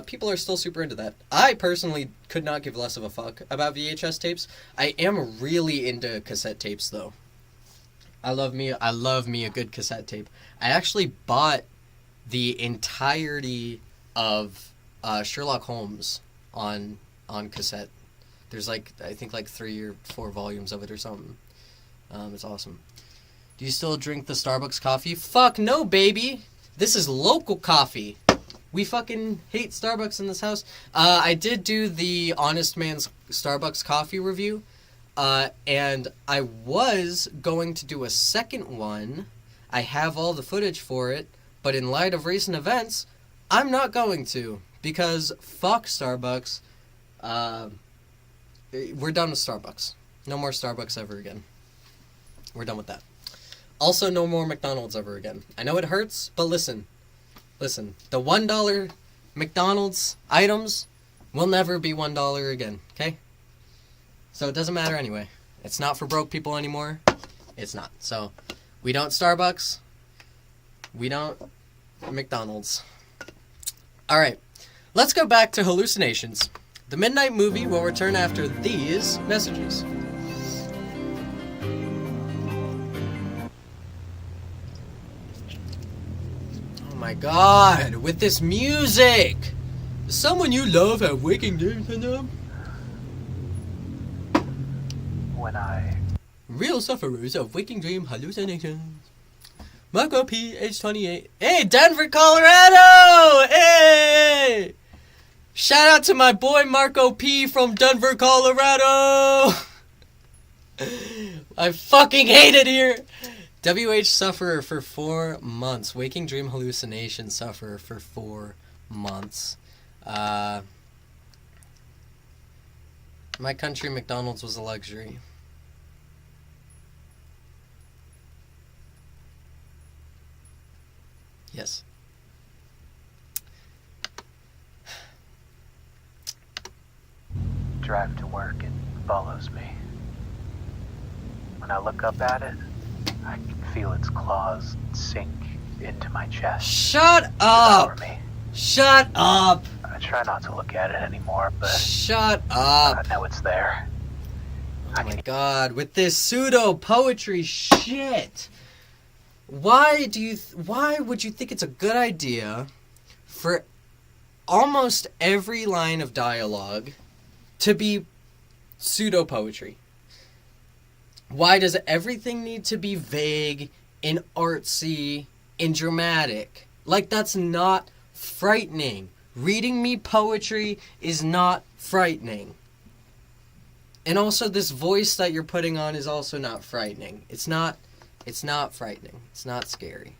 people are still super into that. I personally could not give less of a fuck about VHS tapes. I am really into cassette tapes though. I love me a good cassette tape. I actually bought the entirety of Sherlock Holmes on cassette. There's I think 3 or 4 volumes of it or something. It's awesome. Do you still drink the Starbucks coffee? Fuck no, baby. This is local coffee. We fucking hate Starbucks in this house. I did do the Honest Man's Starbucks coffee review, and I was going to do a second one. I have all the footage for it, but in light of recent events, I'm not going to, because fuck Starbucks. we're done with Starbucks. No more Starbucks ever again. We're done with that. Also, no more McDonald's ever again. I know it hurts, but listen. Listen, the $1 McDonald's items will never be $1 again, okay? So it doesn't matter anyway. It's not for broke people anymore. It's not. So, we don't Starbucks. We don't McDonald's. Alright, let's go back to Hallucinations. The Midnight Movie will return after these messages. Oh my god, with this music! Does someone you love have waking dreams in them? When I... Real sufferers of waking dream hallucinations. Marco P, age 28. Hey, Denver, Colorado! Hey! Shout out to my boy Marco P from Denver, Colorado! I fucking hate it here! WH sufferer for 4 months. Waking dream hallucination sufferer for 4 months. My country, McDonald's was a luxury. Yes. drive to work, it follows me. When I look up at it, I can feel its claws sink into my chest. Shut up! Me. Shut up! I try not to look at it anymore, but shut up! I know it's there. Oh my god, with this pseudo poetry shit. Why would you think it's a good idea for almost every line of dialogue to be pseudo poetry? Why does everything need to be vague and artsy and dramatic? Like, that's not frightening. Reading me poetry is not frightening. And also, this voice that you're putting on is also not frightening. It's not frightening. It's not scary.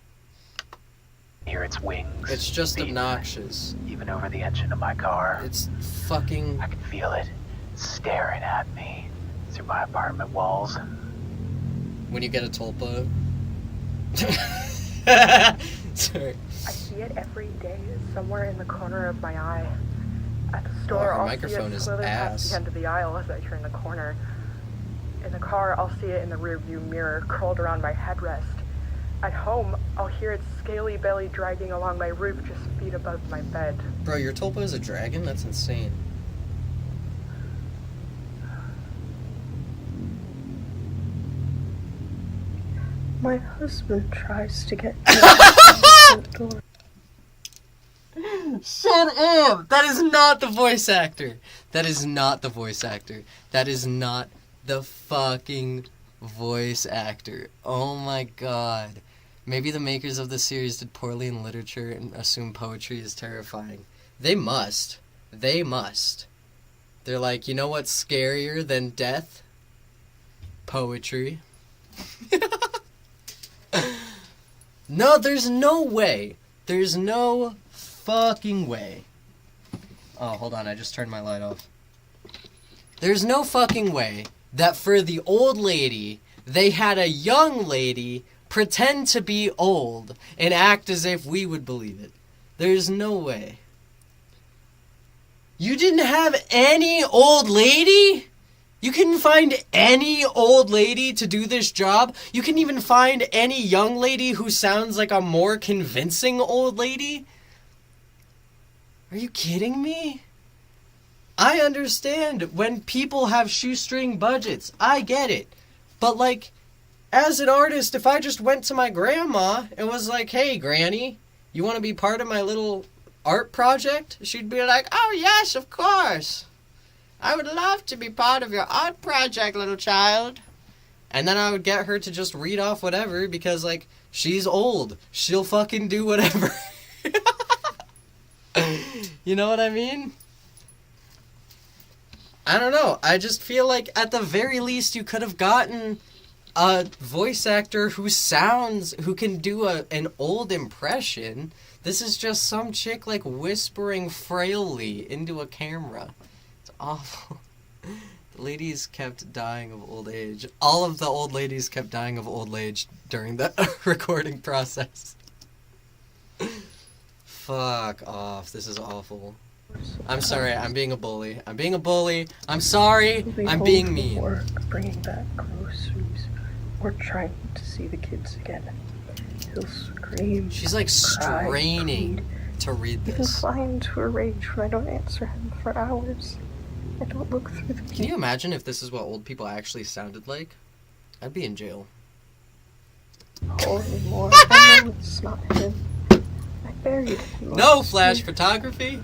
Hear its wings. It's just obnoxious. Even over the engine of my car. It's fucking... I can feel it staring at me through my apartment walls. When you get a tulpa. Sorry. I see it every day, somewhere in the corner of my eye. At the store, her I'll microphone see it is slowly past ass. the end of the aisle as I turn the corner. In the car, I'll see it in the rearview mirror, curled around my headrest. At home, I'll hear its scaly belly dragging along my roof just feet above my bed. Bro, your tulpa is a dragon? That's insane. My husband tries to get to the door. Shut up! That is not the voice actor. That is not the voice actor. That is not the fucking voice actor. Oh my god. Maybe the makers of the series did poorly in literature and assume poetry is terrifying. They must. They must. They're like, you know what's scarier than death? Poetry. No, there's no way. There's no fucking way. Oh, hold on, I just turned my light off. There's no fucking way that for the old lady, they had a young lady pretend to be old and act as if we would believe it. There's no way. You didn't have any old lady? You couldn't find any old lady to do this job? You couldn't even find any young lady who sounds like a more convincing old lady? Are you kidding me? I understand when people have shoestring budgets. I get it. But, like, as an artist, if I just went to my grandma and was like, hey, Granny, you want to be part of my little art project? She'd be like, oh, yes, of course. I would love to be part of your art project, little child. And then I would get her to just read off whatever because, like, she's old. She'll fucking do whatever. You know what I mean? I don't know. I just feel like at the very least you could have gotten a voice actor who can do an old impression. This is just some chick, like, whispering frailly into a camera. It's awful. The ladies kept dying of old age. All of the old ladies kept dying of old age during the recording process. Fuck off. This is awful. I'm sorry. I'm being a bully. I'm being a bully. I'm sorry. I'm being mean. Or bringing back groceries, or trying to see the kids again. He'll scream. She's like cry, straining plead. to read He'll this. fly into a rage when I don't answer him for hours. I don't look through the. Can you imagine if this is what old people actually sounded like? I'd be in jail. Oh, anymore. I know it's not him. I buried him. No last flash year. photography.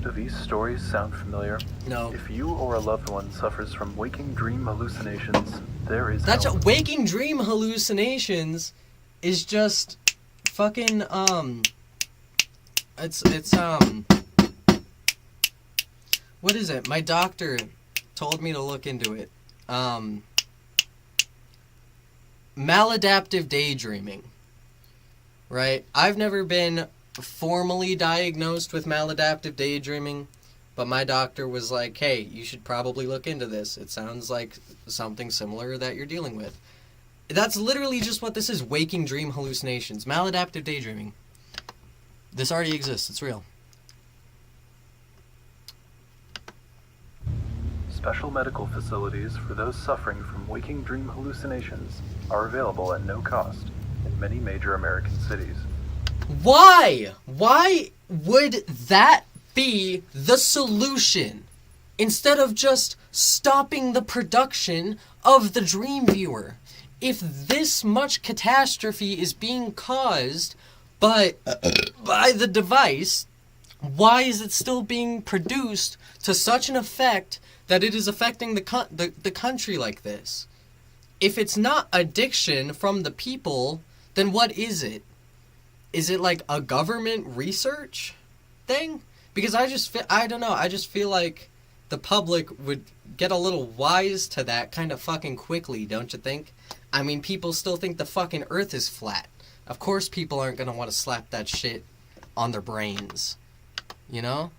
Do these stories sound familiar? No. If you or a loved one suffers from waking dream hallucinations, there is That's help. waking dream hallucinations is just fucking it's what is it? My doctor told me to look into it. Maladaptive daydreaming. Right? I've never been formally diagnosed with maladaptive daydreaming, but my doctor was like, hey, you should probably look into this. It sounds like something similar that you're dealing with. That's literally just what this is, waking dream hallucinations. Maladaptive daydreaming. This already exists. It's real. Special medical facilities for those suffering from waking dream hallucinations are available at no cost in many major American cities. Why? Why would that be the solution? Instead of just stopping the production of the dream viewer. If this much catastrophe is being caused by the device, why is it still being produced to such an effect that it is affecting the country like this? If it's not addiction from the people, then what is it? Is it like a government research thing? Because I don't know, I just feel like the public would get a little wise to that kind of fucking quickly, don't you think? I mean, people still think the fucking earth is flat. Of course people aren't gonna want to slap that shit on their brains. You know?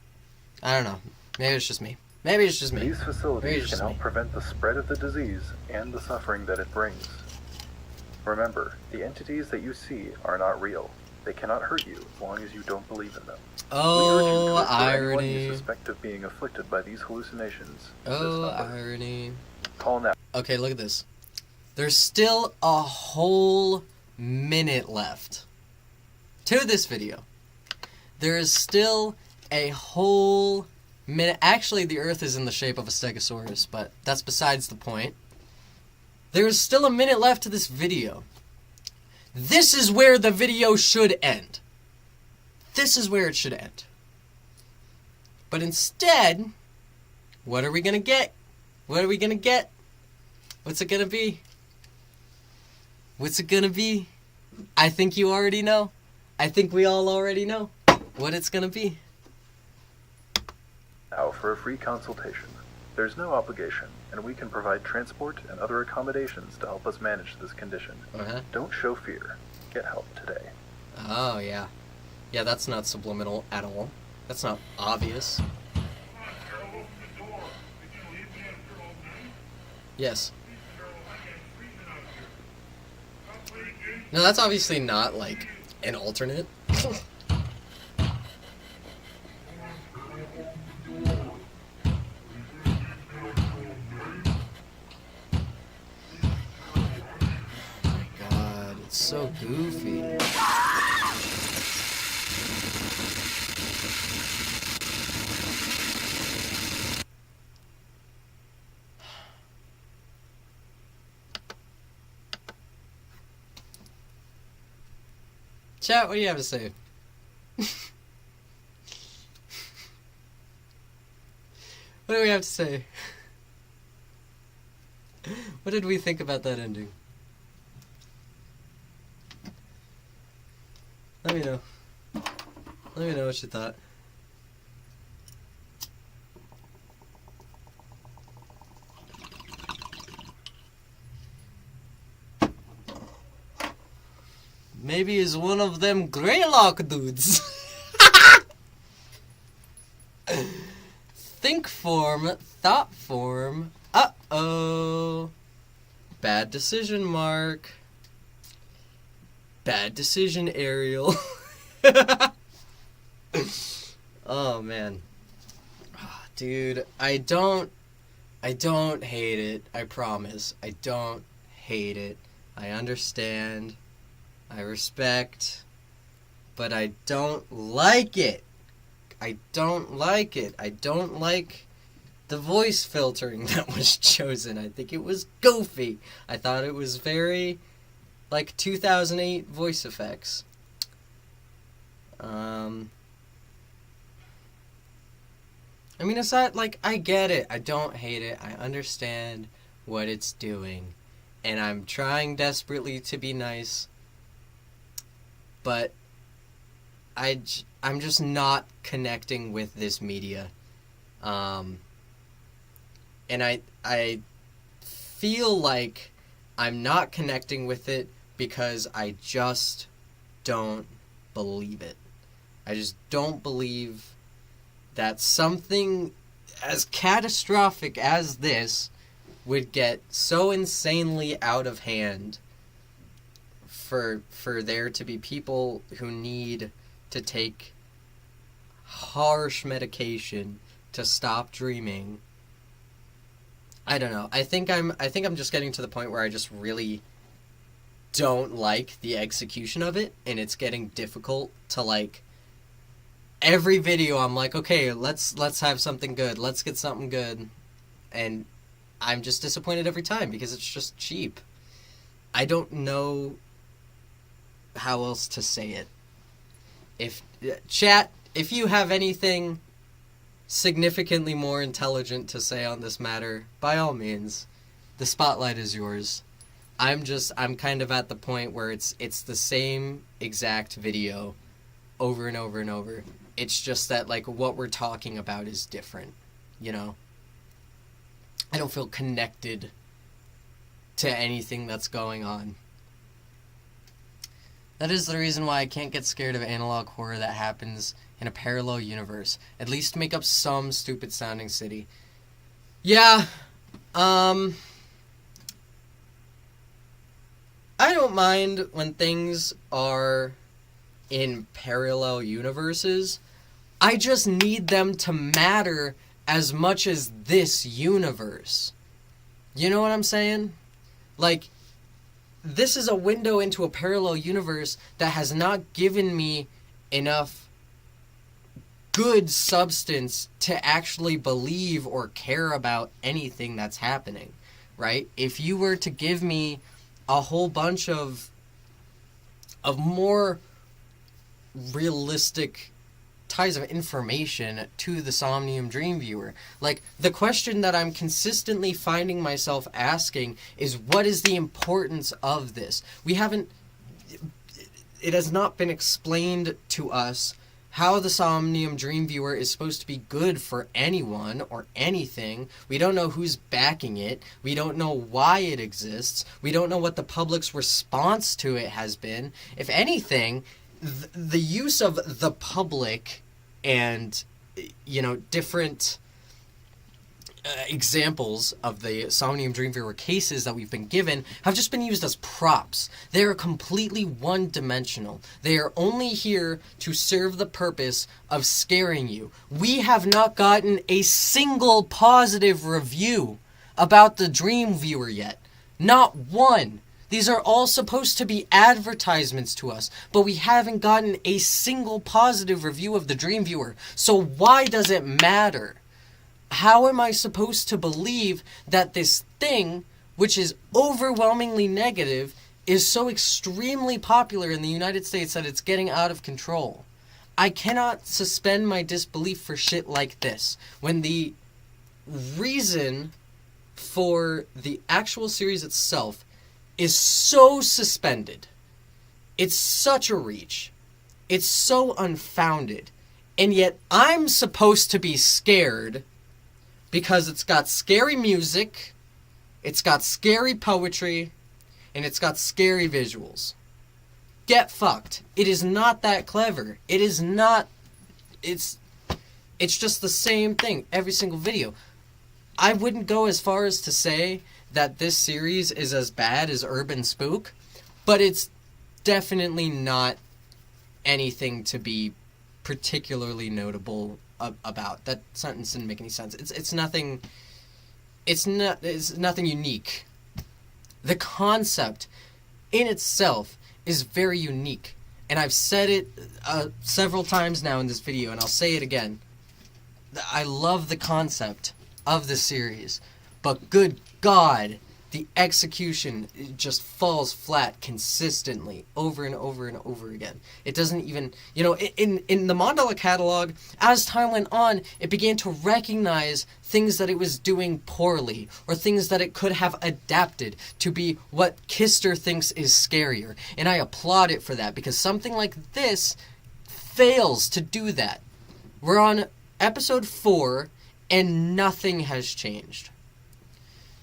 I don't know. Maybe it's just me. Maybe it's just me. These facilities can help prevent the spread of the disease and the suffering that it brings. Remember, the entities that you see are not real. They cannot hurt you as long as you don't believe in them. Oh, we urge you to refer anyone irony. you suspect of being afflicted by these hallucinations. to this Oh, number. irony. Call now. Okay, look at this. There's still a whole minute left to this video. There is still a whole minute. Actually, the Earth is in the shape of a stegosaurus, but that's besides the point. There is still a minute left to this video. This is where the video should end. This is where it should end. But instead, what are we gonna get? What are we gonna get? What's it gonna be? What's it gonna be? I think you already know. I think we all already know what it's gonna be. Now for a free consultation. There's no obligation, and we can provide transport and other accommodations to help us manage this condition. Uh-huh. Don't show fear. Get help today. Oh, yeah. Yeah, that's not subliminal at all. That's not obvious. Yes. No, that's obviously not, like, an alternate. God, it's so goofy. Chat, what do you have to say? What do we have to say? What did we think about that ending? Let me know. Let me know what you thought. Maybe he's one of them Greylock dudes. think form, thought form. Uh-oh. Bad decision, Mark. Bad decision, Ariel. Oh, man. Dude, I don't hate it. I promise. I don't hate it. I understand. I respect. But I don't like it. I don't like it. I don't like the voice filtering that was chosen. I think it was goofy. I thought it was very, like, 2008 voice effects. I mean, aside, like, I get it. I don't hate it. I understand what it's doing. And I'm trying desperately to be nice. But I'm just not connecting with this media. And I feel like I'm not connecting with it because I just don't believe it. I just don't believe that something as catastrophic as this would get so insanely out of hand for there to be people who need to take harsh medication to stop dreaming. I don't know. I think I'm just getting to the point where I just really don't like the execution of it, and it's getting difficult to, like, every video I'm like, okay, let's have something good. Let's get something good. And I'm just disappointed every time because it's just cheap. I don't know how else to say it. If you have anything significantly more intelligent to say on this matter, by all means, the spotlight is yours. I'm kind of at the point where it's the same exact video over and over and over. It's just that, like, what we're talking about is different, you know? I don't feel connected to anything that's going on. That is the reason why I can't get scared of analog horror that happens in a parallel universe. At least make up some stupid sounding city. Yeah, I don't mind when things are in parallel universes. I just need them to matter as much as this universe. You know what I'm saying? Like, this is a window into a parallel universe that has not given me enough good substance to actually believe or care about anything that's happening, right? If you were to give me a whole bunch of more realistic ties of information to the Somnium Dream Viewer. Like, the question that I'm consistently finding myself asking is, what is the importance of this? It has not been explained to us how the Somnium Dream Viewer is supposed to be good for anyone or anything. We don't know who's backing it. We don't know why it exists. We don't know what the public's response to it has been. If anything, the use of the public and, you know, different examples of the Somnium Dream Viewer cases that we've been given have just been used as props. They are completely one-dimensional. They are only here to serve the purpose of scaring you. We have not gotten a single positive review about the Dream Viewer yet. Not one. These are all supposed to be advertisements to us, but we haven't gotten a single positive review of the Dream Viewer. So why does it matter? How am I supposed to believe that this thing, which is overwhelmingly negative, is so extremely popular in the United States that it's getting out of control? I cannot suspend my disbelief for shit like this, when the reason for the actual series itself is so suspended. It's such a reach. It's so unfounded. And yet I'm supposed to be scared because it's got scary music, it's got scary poetry, and it's got scary visuals. Get fucked. It is not that clever. It is not... It's just the same thing every single video. I wouldn't go as far as to say that this series is as bad as Urban Spook, but it's definitely not anything to be particularly notable about. That sentence didn't make any sense. It's nothing. It's nothing unique. The concept in itself is very unique, and I've said it several times now in this video, and I'll say it again. I love the concept of the series, but good God, the execution just falls flat consistently over and over and over again. It doesn't even, in the Mandela Catalogue, as time went on, it began to recognize things that it was doing poorly, or things that it could have adapted to be what Kister thinks is scarier. And I applaud it for that, because something like this fails to do that. We're on episode 4, and nothing has changed.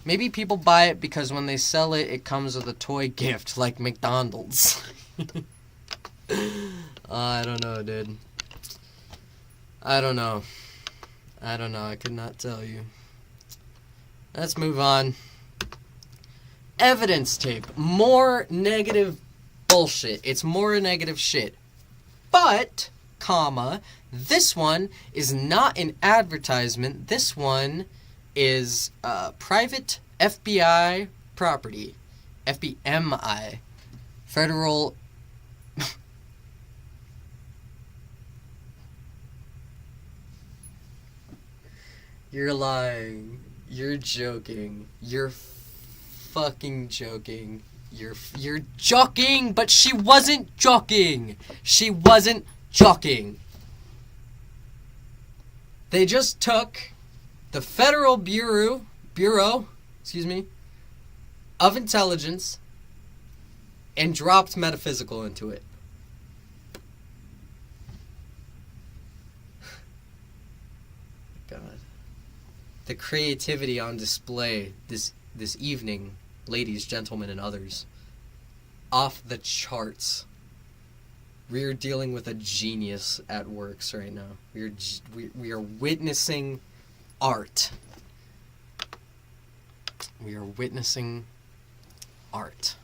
Maybe people buy it because when they sell it, it comes with a toy gift, like McDonald's. I don't know, dude. I don't know. I could not tell you. Let's move on. Evidence tape. More negative bullshit. It's more negative shit. But, this one is not an advertisement. This one is private FBI property. FBMI. Federal... You're lying. You're joking. You're fucking joking. You're joking, but she wasn't joking. She wasn't joking. They just took the Federal Bureau, of Intelligence and dropped metaphysical into it. God. The creativity on display this evening, ladies, gentlemen, and others. Off the charts. We're dealing with a genius at works right now. We are witnessing art. We are witnessing art.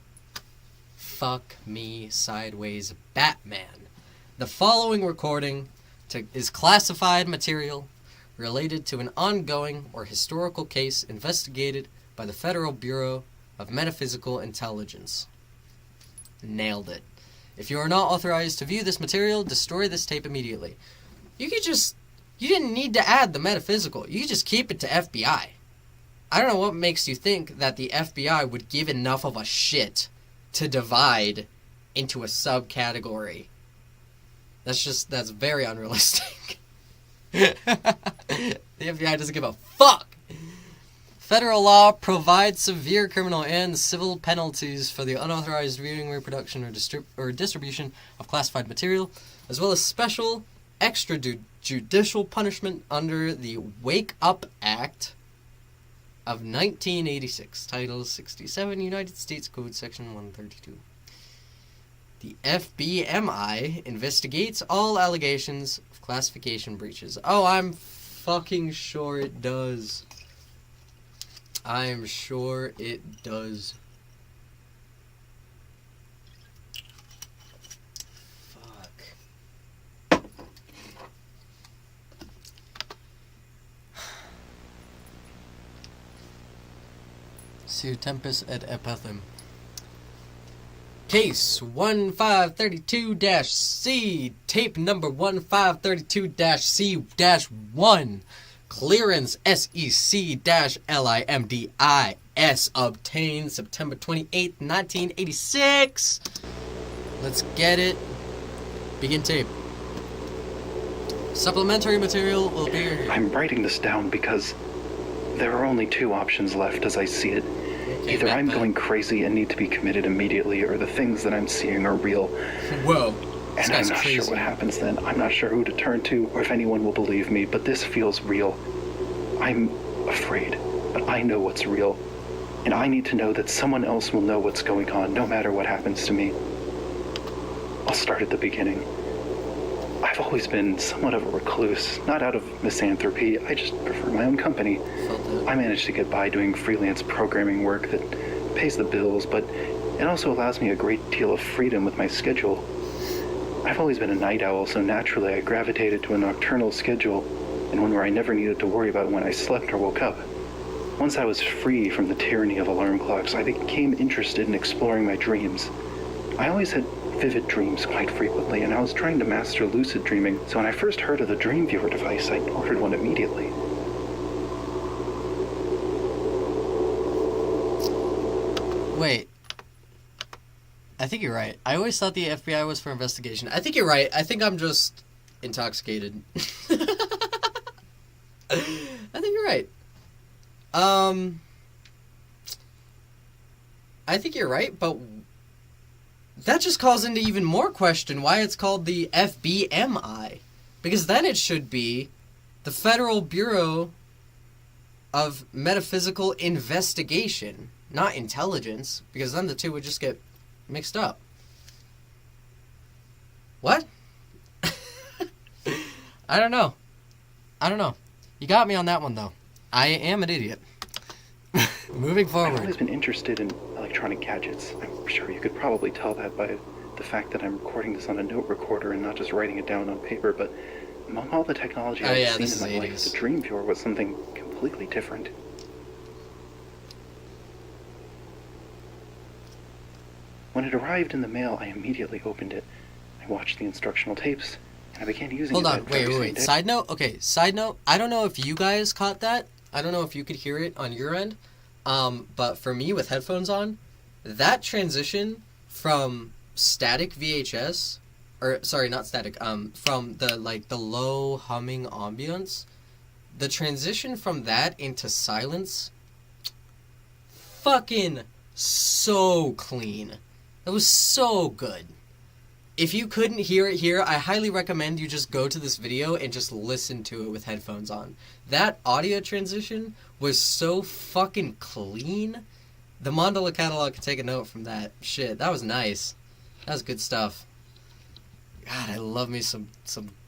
Fuck me sideways, Batman. The following recording is classified material related to an ongoing or historical case investigated by the Federal Bureau of Metaphysical Intelligence. Nailed it. If you are not authorized to view this material, destroy this tape immediately. You didn't need to add the metaphysical. You could just keep it to FBI. I don't know what makes you think that the FBI would give enough of a shit to divide into a subcategory. That's very unrealistic. The FBI doesn't give a fuck. Federal law provides severe criminal and civil penalties for the unauthorized viewing, reproduction, or distribution of classified material, as well as special extrajudicial punishment under the Wake Up Act of 1986, Title 67, United States Code, Section 132. The FBMI investigates all allegations of classification breaches. Oh, I'm fucking sure it does. I'm sure it does. Fuck. Seu tempus et epithem. Case 1532-C, tape number 1532-C-1. Clearance SEC-LIMDIS obtained September 28, 1986. Let's get it. Begin tape. Supplementary material will be... I'm writing this down because there are only two options left as I see it. Okay, Either I'm going crazy and need to be committed immediately, or the things that I'm seeing are real. Whoa. And I'm not sure what happens then. I'm not sure who to turn to, or if anyone will believe me, but this feels real. I'm afraid, but I know what's real. And I need to know that someone else will know what's going on, no matter what happens to me. I'll start at the beginning. I've always been somewhat of a recluse, not out of misanthropy, I just prefer my own company. I managed to get by doing freelance programming work that pays the bills, but it also allows me a great deal of freedom with my schedule. I've always been a night owl, so naturally I gravitated to a nocturnal schedule, and one where I never needed to worry about when I slept or woke up. Once I was free from the tyranny of alarm clocks, I became interested in exploring my dreams. I always had vivid dreams quite frequently, and I was trying to master lucid dreaming, so when I first heard of the Dream Viewer device, I ordered one immediately. Wait. I think you're right. I always thought the FBI was for investigation. I think you're right. I think I'm just intoxicated. I think you're right. I think you're right, but that just calls into even more question why it's called the FBMI. Because then it should be the Federal Bureau of Metaphysical Investigation, not intelligence, because then the two would just get mixed up. What? I don't know. You got me on that one, though. I am an idiot. Moving forward. I've always been interested in electronic gadgets. I'm sure you could probably tell that by the fact that I'm recording this on a note recorder and not just writing it down on paper, but among all the technology I've seen in my life, the Dream Viewer was something completely different. When it arrived in the mail, I immediately opened it. I watched the instructional tapes, and I began using it. Hold on, wait. Side note? Okay, side note. I don't know if you guys caught that. I don't know if you could hear it on your end. But for me, with headphones on, that transition from static VHS, or sorry, not static, from the low humming ambience, the transition from that into silence, fucking so clean. It was so good. If you couldn't hear it here, I highly recommend you just go to this video and just listen to it with headphones on. That audio transition was so fucking clean. The Mandela Catalogue could take a note from that. Shit, that was nice. That was good stuff. God, I love me some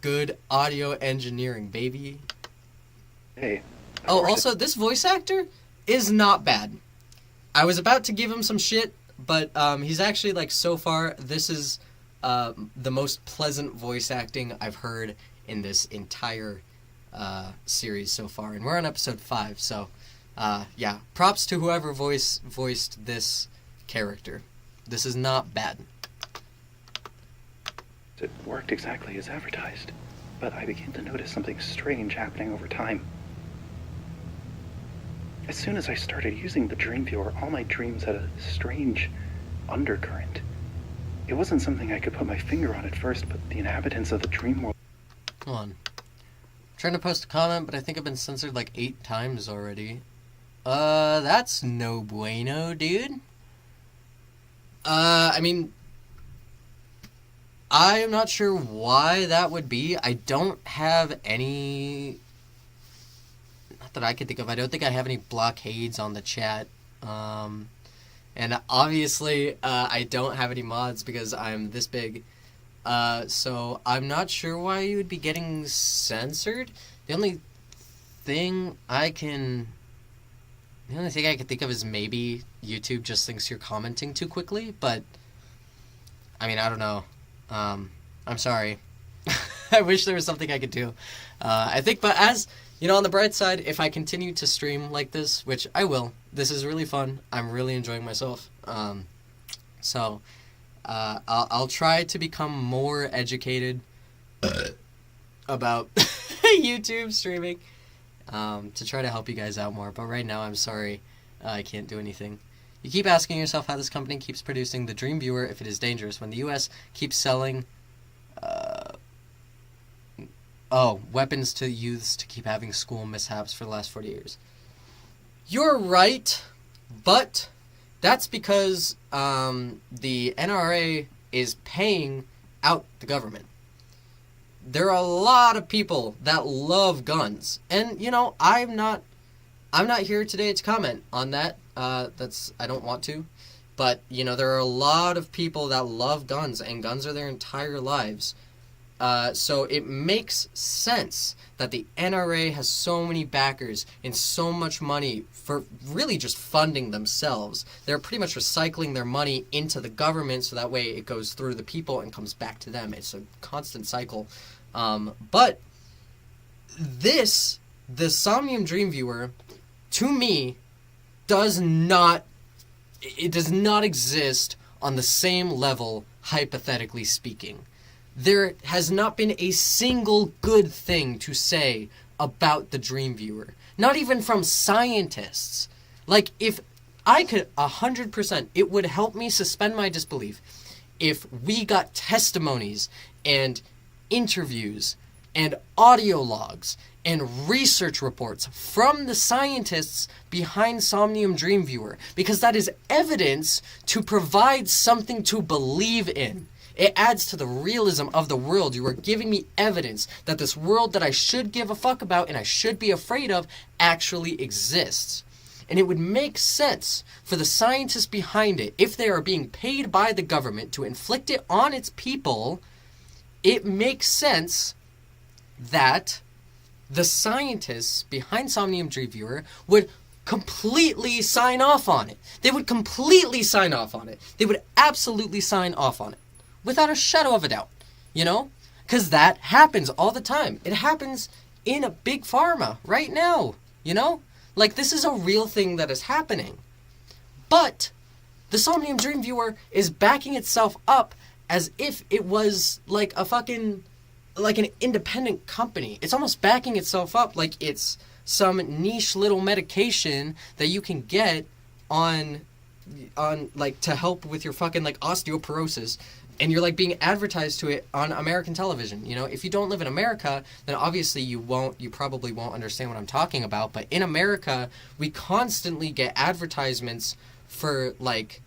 good audio engineering, baby. Hey. Oh, also, this voice actor is not bad. I was about to give him some shit, but he's actually, so far, this is the most pleasant voice acting I've heard in this entire series so far. And we're on episode 5, so, yeah. Props to whoever voiced this character. This is not bad. It worked exactly as advertised, but I began to notice something strange happening over time. As soon as I started using the Dream Viewer, all my dreams had a strange undercurrent. It wasn't something I could put my finger on at first, but the inhabitants of the dream world... Hold on. I'm trying to post a comment, but I think I've been censored 8 times already. That's no bueno, dude. I mean, I am not sure why that would be. I don't have any... Not that I can think of. I don't think I have any blockades on the chat. And obviously, I don't have any mods because I'm this big. So I'm not sure why you would be getting censored. The only thing I can think of is maybe YouTube just thinks you're commenting too quickly. But, I mean, I don't know. I'm sorry. I wish there was something I could do. I think, but as... You know, on the bright side, if I continue to stream like this, which I will, this is really fun. I'm really enjoying myself. So, I'll try to become more educated about YouTube streaming to try to help you guys out more. But right now, I'm sorry, I can't do anything. You keep asking yourself how this company keeps producing the Dream Viewer if it is dangerous when the U.S. keeps selling... weapons to youths to keep having school mishaps for the last 40 years. You're right, but that's because the NRA is paying out the government. There are a lot of people that love guns, and I'm not here today to comment on that. I don't want to, but there are a lot of people that love guns, and guns are their entire lives. So it makes sense that the NRA has so many backers and so much money for really just funding themselves. They're pretty much recycling their money into the government so that way it goes through the people and comes back to them. It's a constant cycle. But the Somnium Dream Viewer, to me, does not exist on the same level, hypothetically speaking. There has not been a single good thing to say about the Dream Viewer. Not even from scientists. Like, if I could 100%, it would help me suspend my disbelief if we got testimonies and interviews and audio logs and research reports from the scientists behind Somnium Dream Viewer, because that is evidence to provide something to believe in. It adds to the realism of the world. You are giving me evidence that this world that I should give a fuck about and I should be afraid of actually exists. And it would make sense for the scientists behind it, if they are being paid by the government to inflict it on its people, it makes sense that the scientists behind Somnium Dream Viewer would completely sign off on it. They would completely sign off on it. They would absolutely sign off on it. Without a shadow of a doubt, you know? Because that happens all the time. It happens in a big pharma right now, you know? Like, this is a real thing that is happening. But the Somnium Dream Viewer is backing itself up as if it was like a fucking, like an independent company. It's almost backing itself up like it's some niche little medication that you can get on like, to help with your fucking, like, osteoporosis. And you're, like, being advertised to it on American television. You know, if you don't live in America, then obviously you probably won't understand what I'm talking about. But in America, we constantly get advertisements for, like,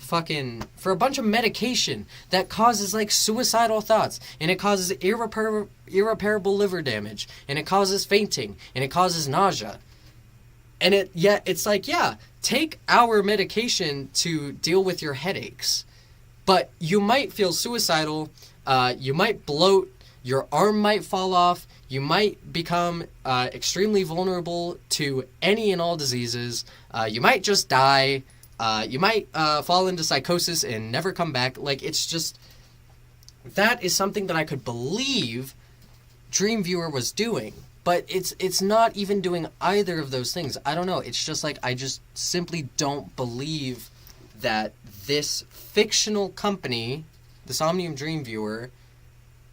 for a bunch of medication that causes, like, suicidal thoughts. And it causes irreparable liver damage. And it causes fainting. And it causes nausea. And it's like, yeah, take our medication to deal with your headaches. But you might feel suicidal, you might bloat, your arm might fall off, you might become extremely vulnerable to any and all diseases, you might just die, you might fall into psychosis and never come back. Like, it's just, that is something that I could believe Dream Viewer was doing. But it's not even doing either of those things. I don't know, it's just like, I just simply don't believe that this fictional company, the Somnium Dream Viewer,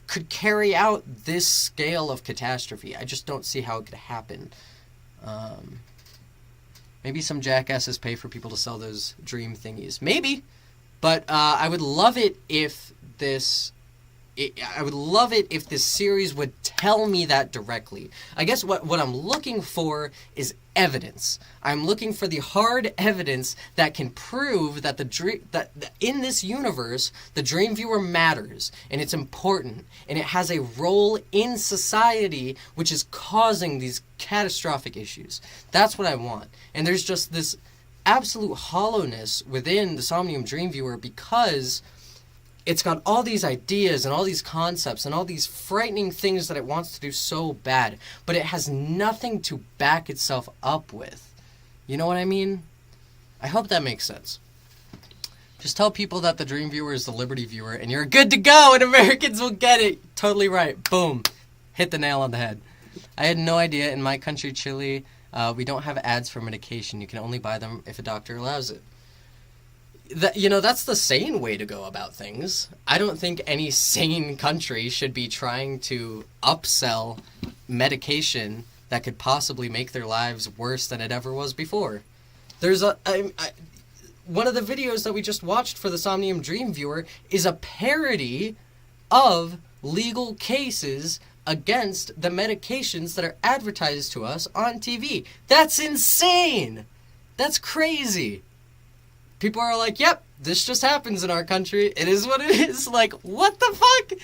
could carry out this scale of catastrophe. I just don't see how it could happen. Maybe some jackasses pay for people to sell those dream thingies. Maybe. But I would love it if this series would tell me that directly. I guess what I'm looking for is evidence. I'm looking for the hard evidence that can prove that that in this universe, the Dream Viewer matters, and it's important, and it has a role in society which is causing these catastrophic issues. That's what I want. And there's just this absolute hollowness within the Somnium Dream Viewer because it's got all these ideas and all these concepts and all these frightening things that it wants to do so bad, but it has nothing to back itself up with. You know what I mean? I hope that makes sense. Just tell people that the Dream Viewer is the Liberty Viewer, and you're good to go, and Americans will get it. Totally right. Boom. Hit the nail on the head. I had no idea. In my country, Chile, we don't have ads for medication. You can only buy them if a doctor allows it. That's the sane way to go about things. I don't think any sane country should be trying to upsell medication that could possibly make their lives worse than it ever was before. There's one of the videos that we just watched for the Somnium Dream Viewer is a parody of legal cases against the medications that are advertised to us on TV. That's insane! That's crazy! People are like, yep, this just happens in our country. It is what it is. Like, what the fuck?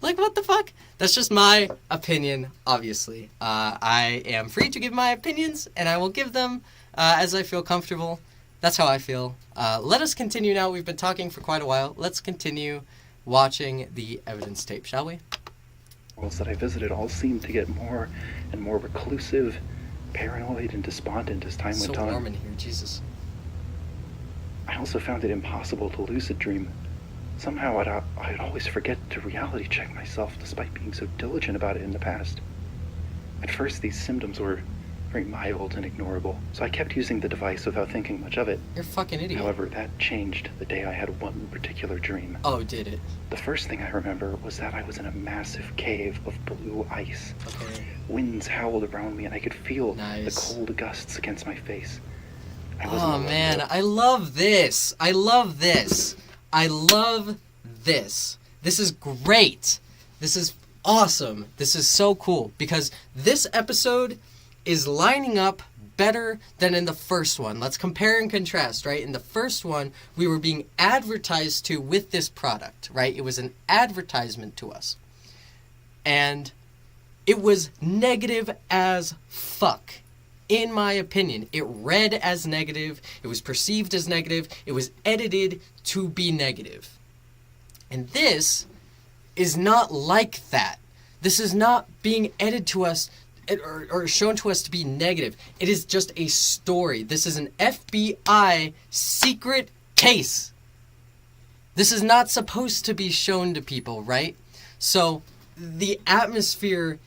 Like, what the fuck? That's just my opinion, obviously. I am free to give my opinions, and I will give them as I feel comfortable. That's how I feel. Let us continue now. We've been talking for quite a while. Let's continue watching the evidence tape, shall we? worlds that I visited all seemed to get more and more reclusive, paranoid, and despondent as time So went on. warm in here, Jesus. I also found it impossible to lucid dream. Somehow I'd always forget to reality check myself despite being so diligent about it in the past. At first, these symptoms were very mild and ignorable, so I kept using the device without thinking much of it. You're a fucking idiot. However, that changed the day I had one particular dream. Oh, did it? The first thing I remember was that I was in a massive cave of blue ice. Okay. Winds howled around me and I could feel Nice. the cold gusts against my face. I wasn't Oh alone, man, though. I love this. I love this. I love this. This is great. This is awesome. This is so cool because this episode is lining up better than in the first one. Let's compare and contrast, right? In the first one, we were being advertised to with this product, right? It was an advertisement to us. And it was negative as fuck. In my opinion, it read as negative, it was perceived as negative, it was edited to be negative. And this is not like that. This is not being edited to us or shown to us to be negative. It is just a story. This is an FBI secret case. This is not supposed to be shown to people, right? So the atmosphere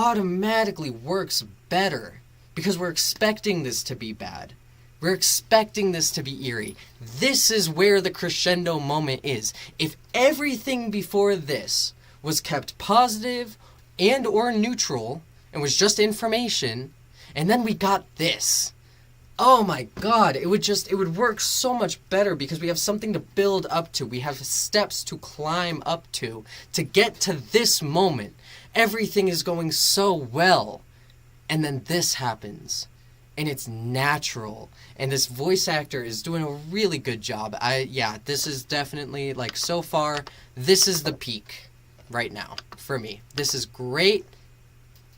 automatically works better because we're expecting this to be bad. We're expecting this to be eerie. This is where the crescendo moment is. If everything before this was kept positive and or neutral and was just information, and then we got this, oh my god, it would work so much better because we have something to build up to. We have steps to climb up to get to this moment. Everything is going so well, and then this happens. And it's natural. And this voice actor is doing a really good job. This is definitely, like, so far, this is the peak right now for me. This is great.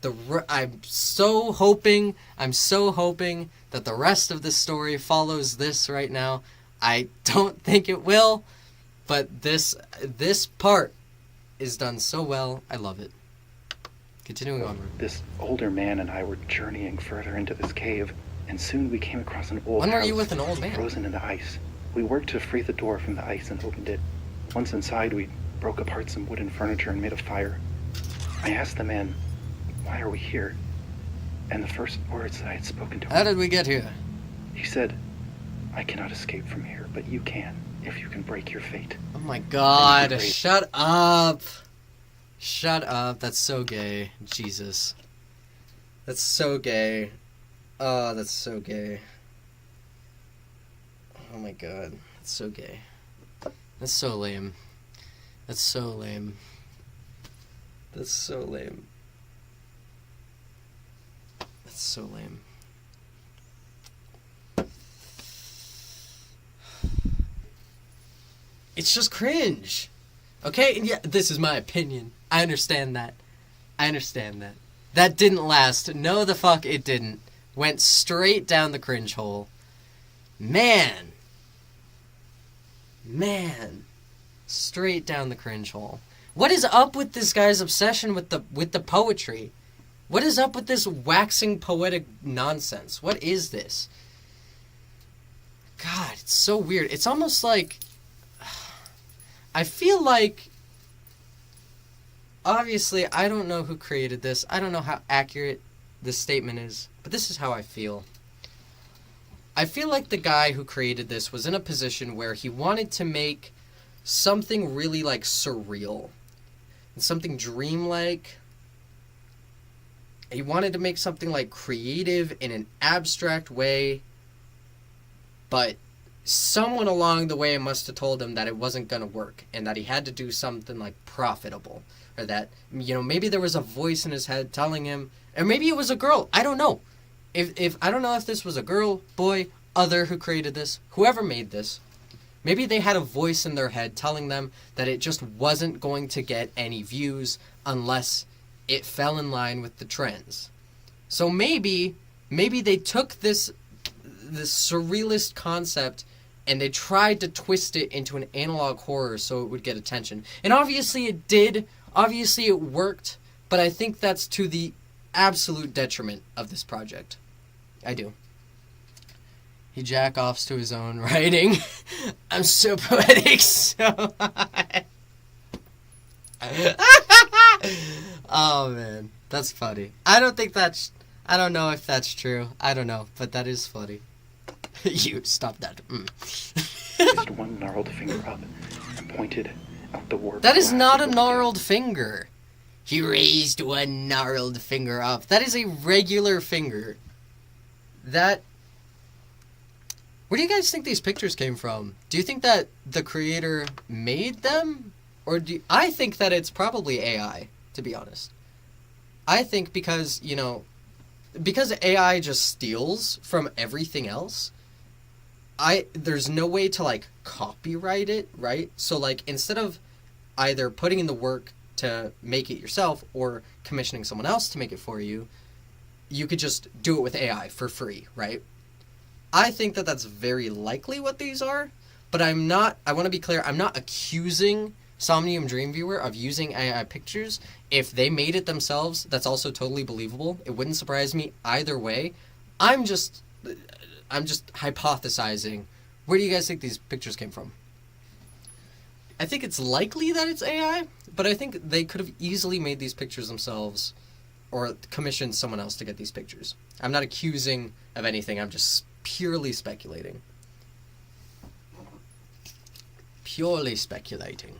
I'm so hoping that the rest of the story follows this right now. I don't think it will, but this part is done so well. I love it. Continuing on. This older man and I were journeying further into this cave, and soon we came across an old When house were you with an old man? frozen in the ice. We worked to free the door from the ice and opened it. Once inside, we broke apart some wooden furniture and made a fire. I asked the man, "Why are we here?" And the first words that I had spoken to him, How did we get here? he said, "I cannot escape from here, but you can, if you can break your fate." Oh my god, Great. shut up. Shut up, that's so gay. Jesus. That's so gay. Oh, that's so gay. Oh my god, that's so gay. That's so lame. That's so lame. That's so lame. That's so lame. It's just cringe. Okay? And yeah, this is my opinion. I understand that. That didn't last. No, the fuck it didn't. Went straight down the cringe hole. Man. Straight down the cringe hole. What is up with this guy's obsession with the poetry? What is up with this waxing poetic nonsense? What is this? God, it's so weird. It's almost like... I feel like... Obviously, I don't know who created this. I don't know how accurate this statement is. But this is how I feel. I feel like the guy who created this was in a position where he wanted to make something really, like, surreal. And something dreamlike. He wanted to make something, like, creative in an abstract way. But someone along the way must have told him that it wasn't going to work. And that he had to do something, like, profitable. Or that, you know, maybe there was a voice in his head telling him... Or maybe it was a girl. I don't know. If I don't know if this was a girl, boy, other who created this, whoever made this. Maybe they had a voice in their head telling them that it just wasn't going to get any views unless it fell in line with the trends. So maybe they took this surrealist concept and they tried to twist it into an analog horror so it would get attention. And obviously it did. Obviously it worked. But I think that's to the absolute detriment of this project. I do. He jack-offs to his own writing. I'm so poetic, so high. Oh, man. That's funny. I don't know if that's true. I don't know, but that is funny. You, stop that. Raised one gnarled finger up and pointed out the warped That is glass not a of the gnarled cave. finger. He raised one gnarled finger up. That is a regular finger. That... Where do you guys think these pictures came from? Do you think that the creator made them? Or I think that it's probably AI, to be honest. I think because AI just steals from everything else, there's no way to, like, copyright it, right? So, like, instead of either putting in the work to make it yourself or commissioning someone else to make it for you, you could just do it with AI for free, right? I think that that's very likely what these are, but I want to be clear, I'm not accusing Somnium Dreamviewer of using AI pictures. If they made it themselves, that's also totally believable. It wouldn't surprise me either way. I'm just hypothesizing. Where do you guys think these pictures came from? I think it's likely that it's AI, but I think they could have easily made these pictures themselves or commissioned someone else to get these pictures. I'm not accusing of anything. I'm just purely speculating. Purely speculating.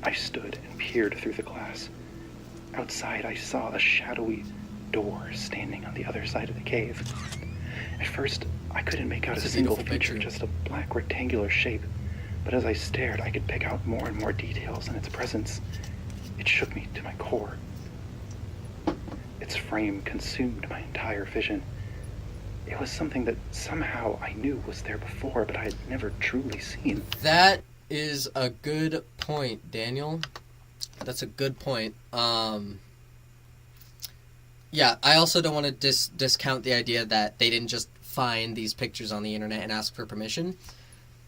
I stood and peered through the glass. Outside, I saw a shadowy door standing on the other side of the cave. At first, I couldn't make out That's a a single beautiful feature, picture. just a black rectangular shape. But as I stared, I could pick out more and more details in its presence. It shook me to my core. Its frame consumed my entire vision. It was something that somehow I knew was there before, but I had never truly seen. That is a good point, Daniel. That's a good point. Yeah, I also don't want to discount the idea that they didn't just find these pictures on the internet and ask for permission.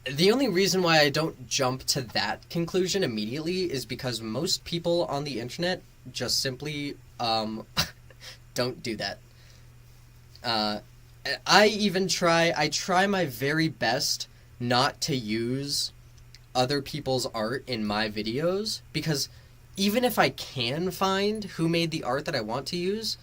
The only reason why I don't jump to that conclusion immediately is because most people on the internet just simply don't do that. I try my very best not to use other people's art in my videos, because even if I can find who made the art that I want to use,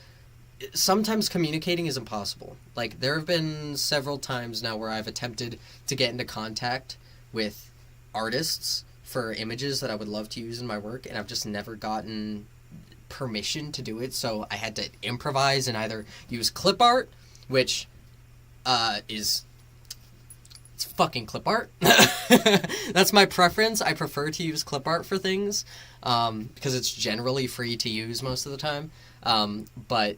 sometimes communicating is impossible. Like, there have been several times now where I've attempted to get into contact with artists for images that I would love to use in my work, and I've just never gotten permission to do it, so I had to improvise and either use clip art, which it's fucking clip art. That's my preference. I prefer to use clip art for things, because it's generally free to use most of the time. But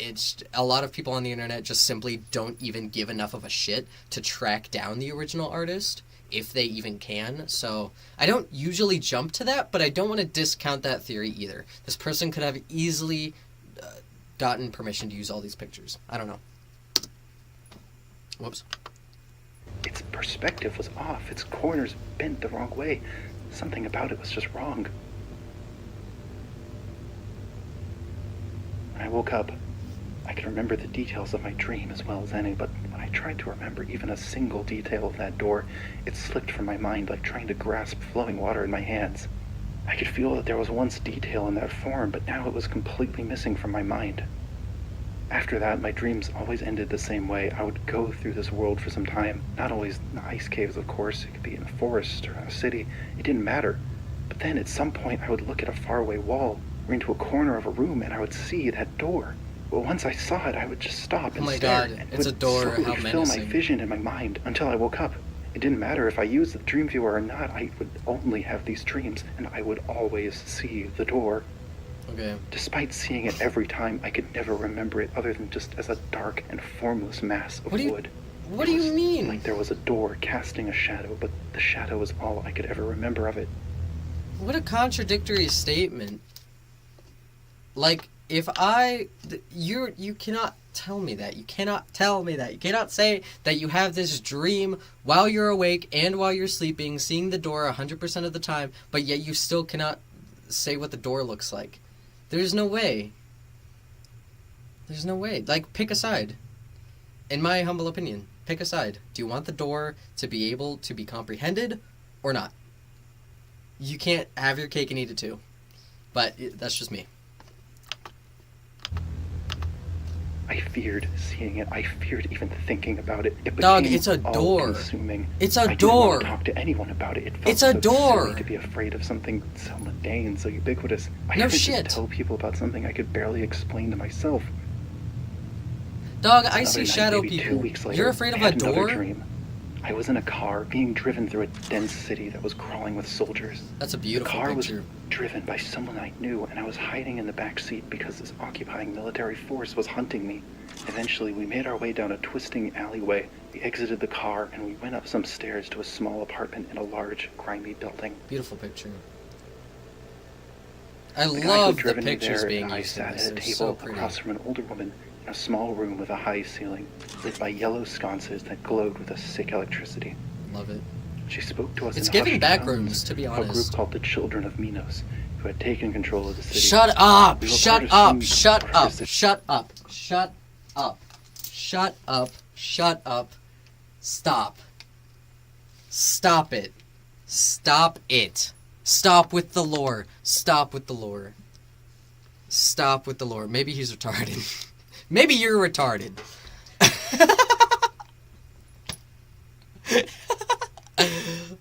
it's a lot of people on the internet just simply don't even give enough of a shit to track down the original artist, if they even can. So I don't usually jump to that, but I don't want to discount that theory either. This person could have easily gotten permission to use all these pictures. I don't know. Whoops. Its perspective was off, its corners bent the wrong way. Something about it was just wrong. When I woke up, I could remember the details of my dream as well as any, but when I tried to remember even a single detail of that door, it slipped from my mind like trying to grasp flowing water in my hands. I could feel that there was once detail in that form, but now it was completely missing from my mind. After that, my dreams always ended the same way. I would go through this world for some time. Not always in the ice caves, of course. It could be in a forest or a city. It didn't matter. But then at some point, I would look at a faraway wall or into a corner of a room, and I would see that door. Well, once I saw it, I would just stop and Oh my stare. God, And it's it a would door. slowly How fill my menacing. vision in my mind until I woke up. It didn't matter if I used the dream viewer or not. I would only have these dreams, and I would always see the door. Okay. Despite seeing it every time, I could never remember it other than just as a dark and formless mass of What do you- wood. What It do you was mean? Like there was a door casting a shadow, but the shadow was all I could ever remember of it. What a contradictory statement. Like, if you cannot tell me that. You cannot tell me that. You cannot say that you have this dream while you're awake and while you're sleeping, seeing the door 100% of the time, but yet you still cannot say what the door looks like. There's no way. There's no way. Like, pick a side. In my humble opinion, pick a side. Do you want the door to be able to be comprehended or not? You can't have your cake and eat it too. But that's just me. I feared seeing it. I feared even thinking about it. It Dog, became it's a door. all-consuming. It's a I didn't door. want to talk to anyone about it. It felt It's a so door. silly to be afraid of something so mundane, so ubiquitous. I No couldn't shit. just tell people about something I could barely explain to myself. Dog, I Another see night, shadow maybe 2 people. weeks later, You're afraid of I a had another door? dream. I was in a car being driven through a dense city that was crawling with soldiers. That's a The beautiful car picture. was driven by someone I knew, and I was hiding in the back seat because this occupying military force was hunting me. Eventually, we made our way down a twisting alleyway. We exited the car, and we went up some stairs to a small apartment in a large, grimy building. Beautiful picture. I The guy who love the driven me pictures there being and I used in sat this. at a They're table so pretty. across from an older woman in a small room with a high ceiling, lit by yellow sconces that glowed with a sick electricity. Love it. She spoke to us It's in giving hushed backrooms, tones to be of a group honest. called the Children of Minos, who had taken control of the city. Shut up! We were Shut part of up! some Shut up! artistic- Shut up! Shut up! Shut up! Shut up! Stop. Stop it. Stop it. Stop with the lore. Stop with the lore. Stop with the lore. Maybe he's retarded. Maybe you're retarded.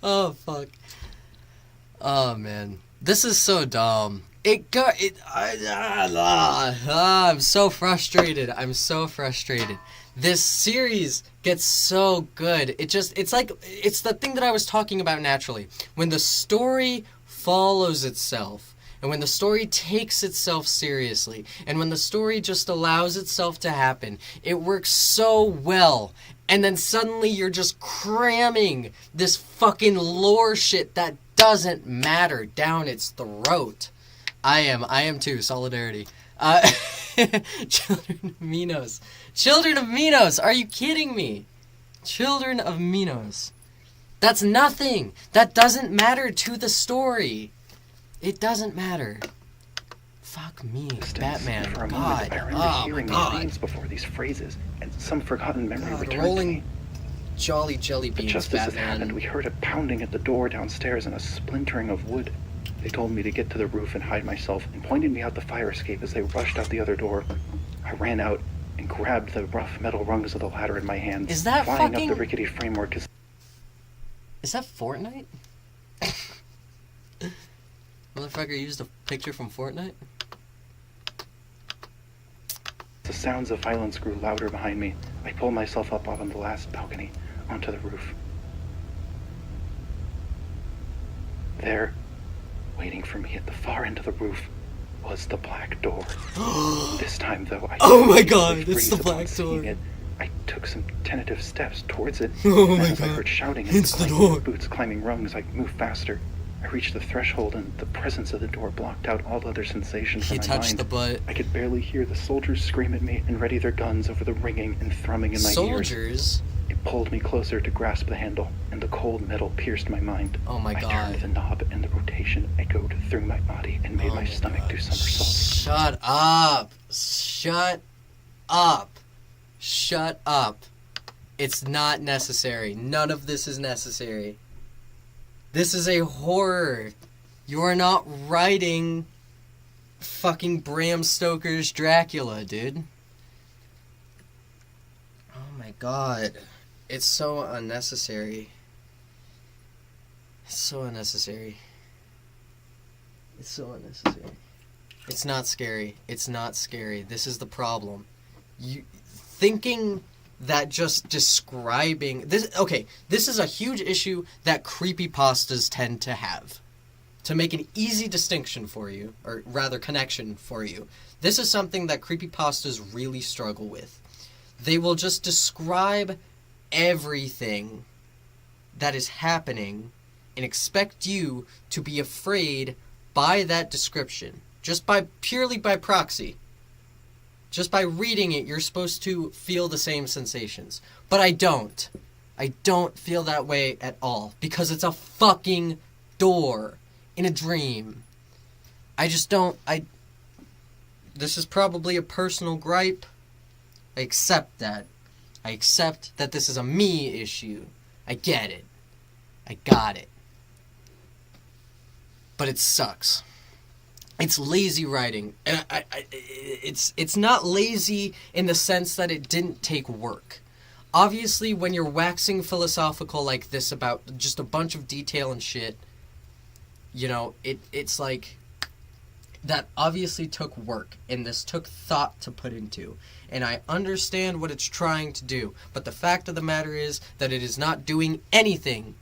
Oh, fuck. Oh, man. This is so dumb. I'm so frustrated. I'm so frustrated. This series gets so good. It's the thing that I was talking about naturally. When the story follows itself, and when the story takes itself seriously, and when the story just allows itself to happen, it works so well. And then suddenly you're just cramming this fucking lore shit that doesn't matter down its throat. I am too. Solidarity. Children of Minos. Children of Minos! Are you kidding me? Children of Minos. That's nothing. That doesn't matter to the story. It doesn't matter. Fuck me, Batman. For a God. moment, I remember Oh my hearing these God. names before these phrases, and some forgotten memory God, returned to rolling me. jolly jelly But beans, just as this happened, Batman. we heard a pounding at the door downstairs and a splintering of wood. They told me to get to the roof and hide myself, and pointed me out the fire escape as they rushed out the other door. I ran out and grabbed the rough metal rungs of the ladder in my hands, Is that flying fucking- up the rickety framework as Is that Fortnite? Motherfucker used a picture from Fortnite? the sounds of violence grew louder behind me. I pulled myself up on the last balcony, onto the roof. There, waiting for me at the far end of the roof, was the black door. This time, though, I Oh my couldn't God, really it's the freeze upon black seeing door. it. I took some tentative steps towards it. Oh and my as I God, heard shouting and it's the clanking door. of boots climbing rungs, I moved faster. I reached the threshold, and the presence of the door blocked out all other sensations He in my touched mind. the butt. I could barely hear the soldiers scream at me and ready their guns over the ringing and thrumming in my ears. Soldiers? It pulled me closer to grasp the handle, and the cold metal pierced my mind. Oh my I God. turned the knob, and the rotation echoed through my body and made Oh my stomach God. do somersaults. Shut up. Shut up. Shut up. It's not necessary. None of this is necessary. This is a horror. You are not writing fucking Bram Stoker's Dracula, dude. Oh my God. It's so unnecessary. It's so unnecessary. It's so unnecessary. It's not scary. It's not scary. This is the problem. You thinking that just describing this, okay, this is a huge issue that creepypastas tend to have. To make an easy distinction for you, or rather connection for you, this is something that creepypastas really struggle with. They will just describe everything that is happening and expect you to be afraid by that description. Just by purely by proxy. Just by reading it, you're supposed to feel the same sensations. But I don't. I don't feel that way at all. Because it's a fucking door in a dream. I just don't, this is probably a personal gripe. I accept that. I accept that this is a me issue. I get it. I got it. But it sucks. It's lazy writing. And it's not lazy in the sense that it didn't take work. Obviously, when you're waxing philosophical like this about just a bunch of detail and shit, you know, it's like, that obviously took work, and this took thought to put into. And I understand what it's trying to do, but the fact of the matter is that it is not doing anything.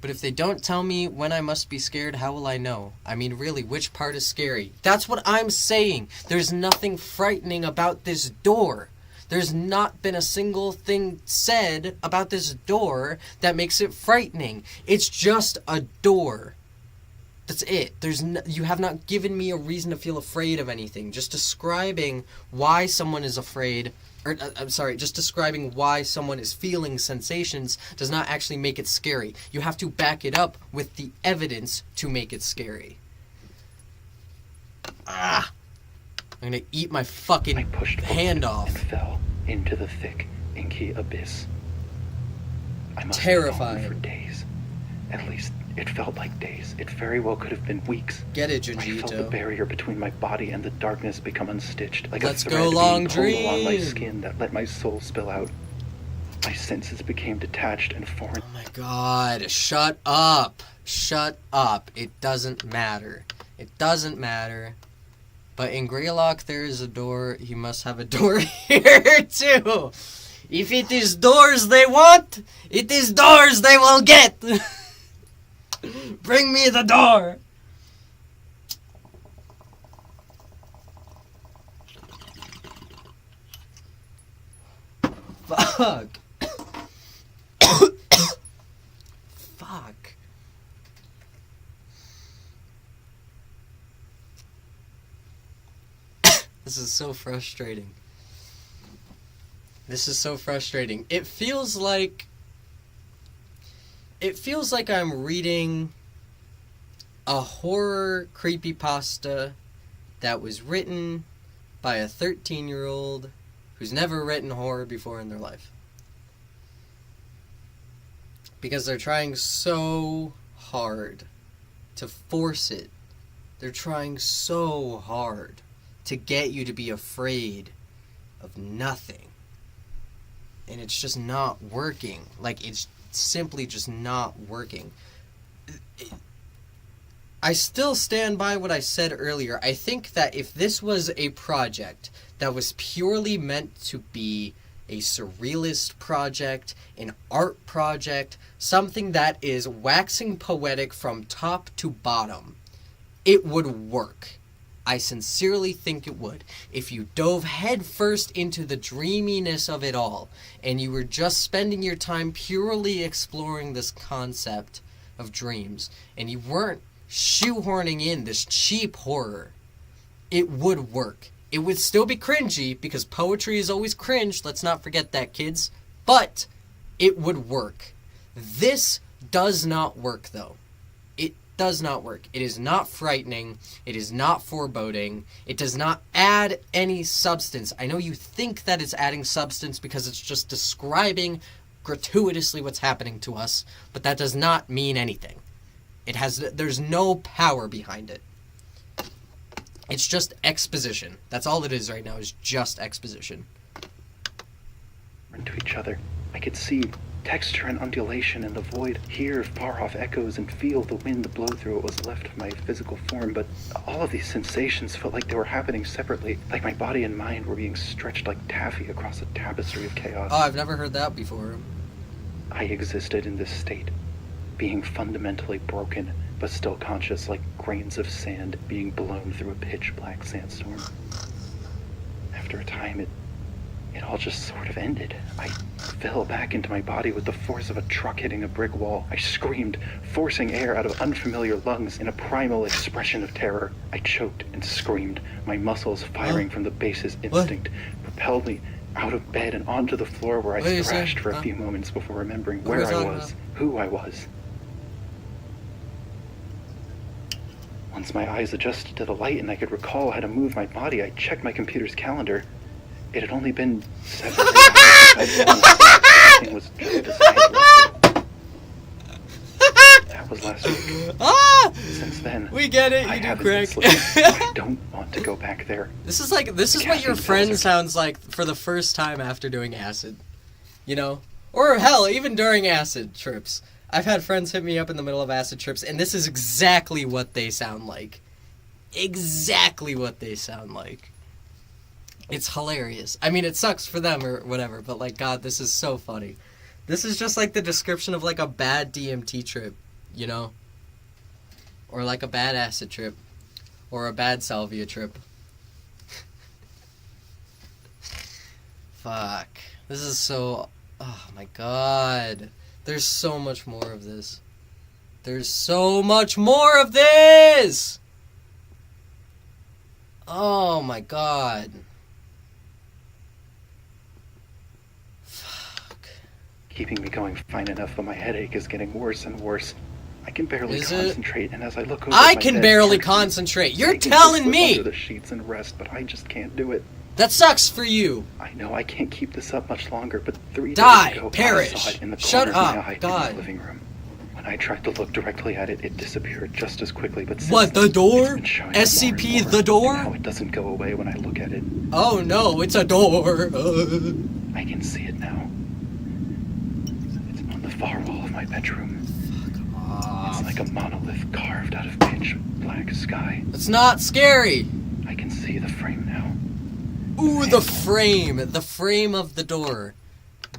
But if they don't tell me when I must be scared, how will I know? I mean, really, which part is scary? That's what I'm saying. There's nothing frightening about this door. There's not been a single thing said about this door that makes it frightening. It's just a door. That's it. You have not given me a reason to feel afraid of anything. Just describing why someone is afraid, just describing why someone is feeling sensations does not actually make it scary. You have to back it up with the evidence to make it scary. I'm gonna eat my fucking hand off. And fell into the thick, inky abyss. I must Terrifying. have fallen for days. At least it felt like days. It very well could have been weeks. Get it, I felt the Junjiito. barrier between my body and the darkness become unstitched, like Let's a go, thread long being pulled along my dream. skin that let my soul spill out. My senses became detached and foreign. Oh my god, shut up. Shut up. It doesn't matter. It doesn't matter. But in Greylock there is a door. He must have a door here too. If it is doors they want, it is doors they will get. Bring me the door. Fuck. Fuck. This is so frustrating. This is so frustrating. It feels like I'm reading a horror creepypasta that was written by a 13-year-old who's never written horror before in their life. Because they're trying so hard to force it. They're trying so hard to get you to be afraid of nothing. And it's just not working. Like, it's simply just not working. I still stand by what I said earlier. I think that if this was a project that was purely meant to be a surrealist project, an art project, something that is waxing poetic from top to bottom, it would work. I sincerely think it would. If you dove headfirst into the dreaminess of it all, and you were just spending your time purely exploring this concept of dreams, and you weren't shoehorning in this cheap horror, it would work. It would still be cringy, because poetry is always cringe, let's not forget that, kids, but it would work. This does not work, though. It does not work. It is not frightening. It is not foreboding. It does not add any substance. I know you think that it's adding substance because it's just describing gratuitously what's happening to us, but that does not mean anything. There's no power behind it. It's just exposition. That's all it is right now, is just exposition. To each other, I could see texture and undulation in the void, hear far-off echoes, and feel the wind blow through what was left of my physical form, but all of these sensations felt like they were happening separately, like my body and mind were being stretched like taffy across a tapestry of chaos. Oh, I've never heard that before. I existed in this state, being fundamentally broken, but still conscious, like grains of sand being blown through a pitch-black sandstorm. After a time, it all just sort of ended. I fell back into my body with the force of a truck hitting a brick wall. I screamed, forcing air out of unfamiliar lungs in a primal expression of terror. I choked and screamed, my muscles firing from the basest instinct, propelled me out of bed and onto the floor, where I thrashed for a few moments before remembering where I was, who I was. Once my eyes adjusted to the light and I could recall how to move my body, I checked my computer's calendar. It had only been 7 or 8 hours since everything was just as I had left it. That was last week. Since then, we get it. I You do haven't crack. been sleeping. I don't want to go back there. This is what your friend sounds like for the first time after doing acid. You know? Or hell, even during acid trips. I've had friends hit me up in the middle of acid trips, and this is exactly what they sound like. Exactly what they sound like. It's hilarious. I mean, it sucks for them or whatever, but like, God, this is so funny. This is just like the description of like a bad DMT trip, you know? Or like a bad acid trip. Or a bad salvia trip. Fuck. This is so... Oh my God. There's so much more of this. There's so much more of this! Oh my God. Fuck. Keeping me going fine enough, but my headache is getting worse and worse. I can barely concentrate, and as I look over I my can bed, barely I concentrate. You're can telling slip me! under the sheets and rest, but I just can't do it. That sucks for you. I know I can't keep this up much longer, but 3 Die, days ago, perish. I saw it in the Shut corner of my up, eye God. in the living room. When I tried to look directly at it, it disappeared just as quickly, but since What, the then, door? it's been showing up more and SCP more, the door? and now it doesn't go away when I look at it. Oh no, it's a door. I can see it now. It's on the far wall of my bedroom. It's like a monolith carved out of pitch black sky. It's not scary. I can see the frame now. Ooh, the frame. The frame of the door.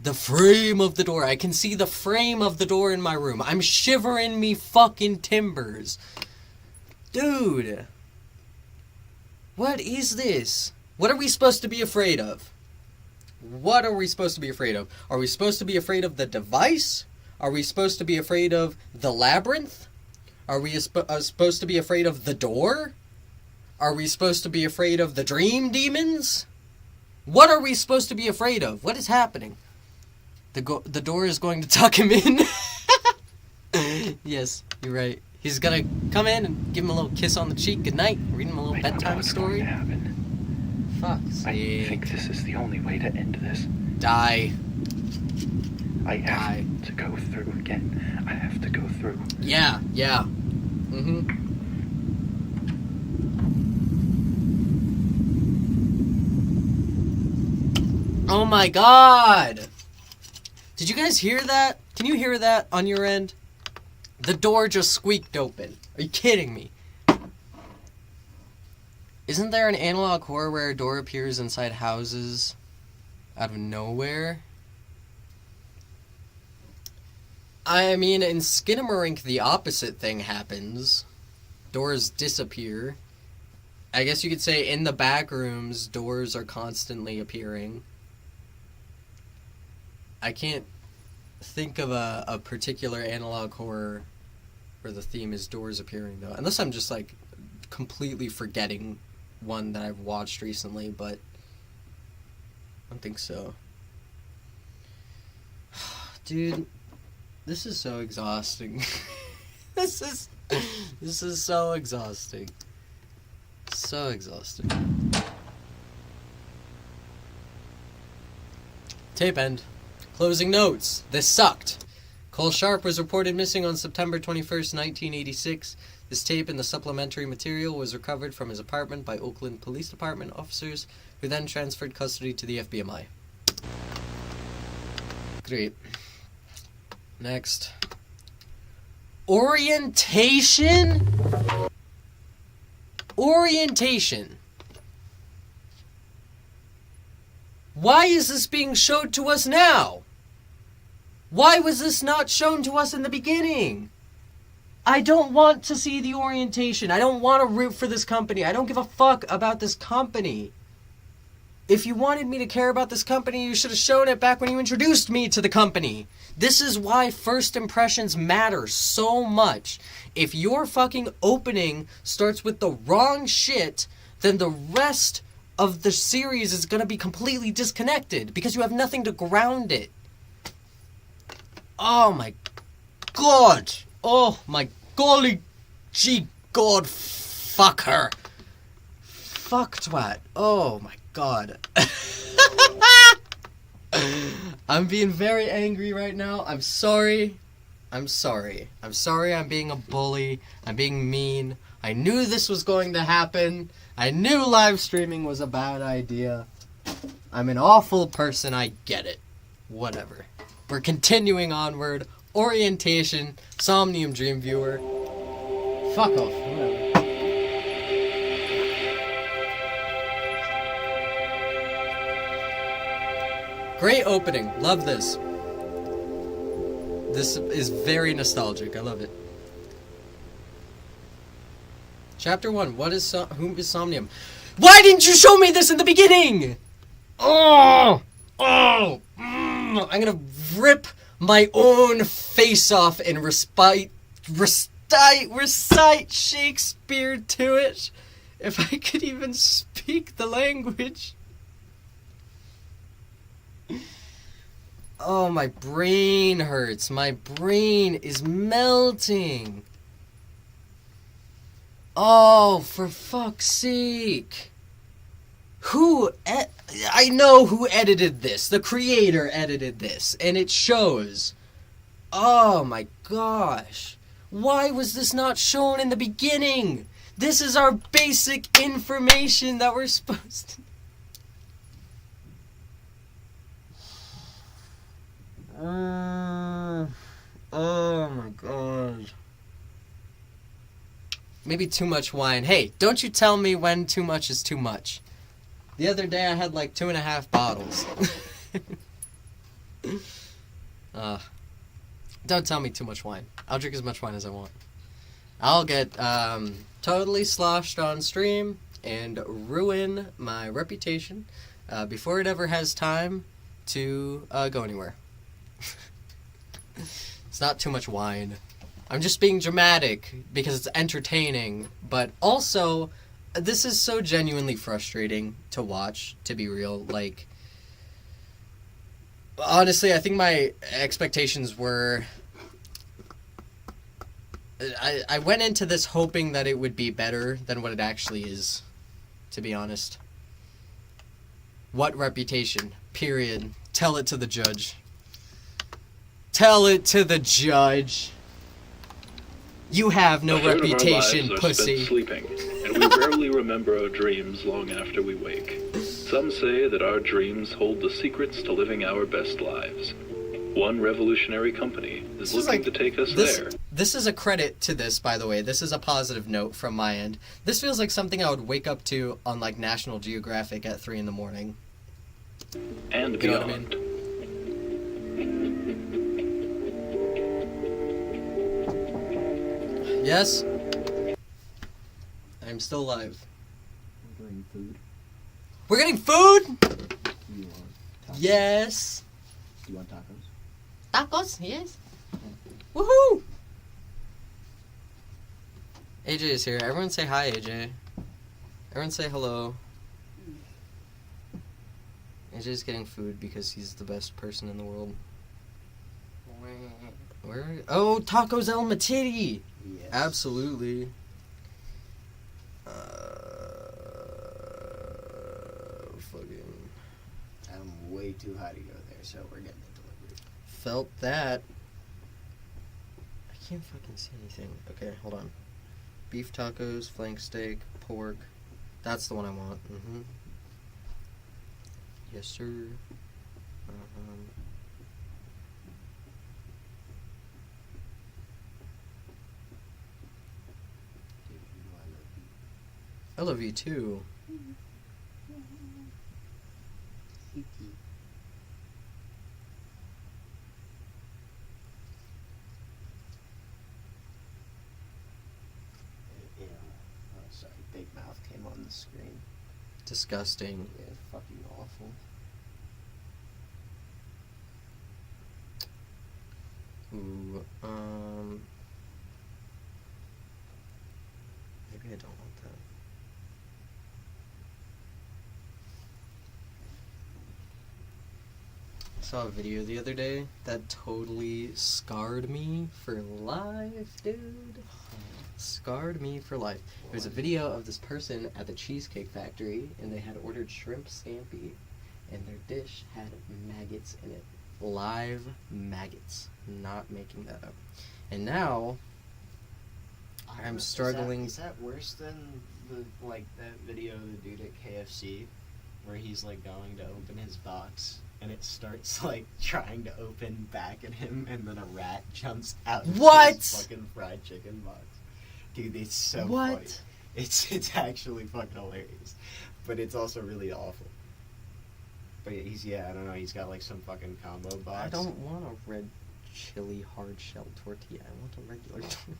The frame of the door. I can see the frame of the door in my room. I'm shivering me fucking timbers. Dude. What is this? What are we supposed to be afraid of? What are we supposed to be afraid of? Are we supposed to be afraid of the device? Are we supposed to be afraid of the labyrinth? Are we supposed to be afraid of the door? Are we supposed to be afraid of the dream demons? What are we supposed to be afraid of? What is happening? The door is going to tuck him in. Yes, you're right. He's gonna come in and give him a little kiss on the cheek goodnight, read him a little bedtime story. Fuck's I sake. think this is the only way to end this. Die. I have to go through again. I have to go through. Yeah. Oh my God! Did you guys hear that? Can you hear that on your end? The door just squeaked open. Are you kidding me? Isn't there an analog horror where a door appears inside houses out of nowhere? I mean, in Skinamarink, the opposite thing happens. Doors disappear. I guess you could say in the back rooms, doors are constantly appearing. I can't think of a particular analog horror where the theme is doors appearing, though. Unless I'm just, like, completely forgetting one that I've watched recently, but I don't think so. Dude, this is so exhausting. This is so exhausting. So exhausting. Tape end. Closing notes. This sucked. Cole Sharp was reported missing on September 21st, 1986. This tape and the supplementary material was recovered from his apartment by Oakland Police Department officers, who then transferred custody to the FBMI. Great. Next. Orientation? Orientation. Why is this being showed to us now? Why was this not shown to us in the beginning? I don't want to see the orientation. I don't want to root for this company. I don't give a fuck about this company. If you wanted me to care about this company, you should have shown it back when you introduced me to the company. This is why first impressions matter so much. If your fucking opening starts with the wrong shit, then the rest of the series is going to be completely disconnected because you have nothing to ground it. Oh my God. Oh my golly gee God fuck her. Fuck twat. Oh my god. I'm being very angry right now. I'm sorry. I'm sorry. I'm sorry I'm being a bully. I'm being mean. I knew this was going to happen. I knew live streaming was a bad idea. I'm an awful person. I get it. Whatever. We're continuing onward. Orientation. Somnium Dream Viewer. Fuck off. Whatever. Great opening. Love this. This is very nostalgic. I love it. Chapter 1. Whom is Somnium? Why didn't you show me this in the beginning? I'm gonna rip my own face off and recite Shakespeare to it. If I could even speak the language. Oh, my brain hurts. My brain is melting. Oh, for fuck's sake. I know who edited this. The creator edited this, and it shows. Oh my gosh. Why was this not shown in the beginning? This is our basic information that we're supposed to... Oh my god. Maybe too much wine. Hey, don't you tell me when too much is too much. The other day I had like 2.5 bottles. Don't tell me too much wine. I'll drink as much wine as I want. I'll get totally sloshed on stream and ruin my reputation before it ever has time to go anywhere. It's not too much wine. I'm just being dramatic because it's entertaining, but also this is so genuinely frustrating to watch, to be real. Like, honestly, I think my expectations were... I went into this hoping that it would be better than what it actually is, to be honest. What reputation? Period. Tell it to the judge. Tell it to the judge. You have no reputation, pussy. Sleeping, and we rarely remember our dreams long after we wake. Some say that our dreams hold the secrets to living our best lives. One revolutionary company is looking to take us there. This is a credit to this, by the way. This is a positive note from my end. This feels like something I would wake up to on, like, National Geographic at 3 in the morning. And you know beyond. what I mean? Yes? I'm still alive. We're getting food. We're getting food? You want tacos? Yes. You want tacos? Tacos? Yes. Woohoo! AJ is here. Everyone say hi, AJ. Everyone say hello. AJ's getting food because he's the best person in the world. Where? Oh, Tacos El Matiti! Yes. Absolutely. Fucking... I'm way too high to go there, so we're getting it delivered. Felt that. I can't fucking see anything. Okay, hold on. Beef tacos, flank steak, pork. That's the one I want. Mm-hmm. Yes, sir. I love you too. Sorry, Big Mouth came on the screen. Disgusting. Yeah, fucking awful. Ooh, maybe I don't want that. I saw a video the other day that totally scarred me for life, dude. scarred me for life. There's a video of this person at the Cheesecake Factory, and they had ordered shrimp scampi, and their dish had maggots in it. Live maggots. Not making that up. And now, I'm struggling. Is that worse than that video of the dude at KFC, where he's like going to open his box and it starts like trying to open back at him, and then a rat jumps out of his fucking fried chicken box? Dude, it's so funny. It's actually fucking hilarious, but it's also really awful. But I don't know. He's got like some fucking combo box. I don't want a red chili hard shell tortilla. I want a regular tortilla.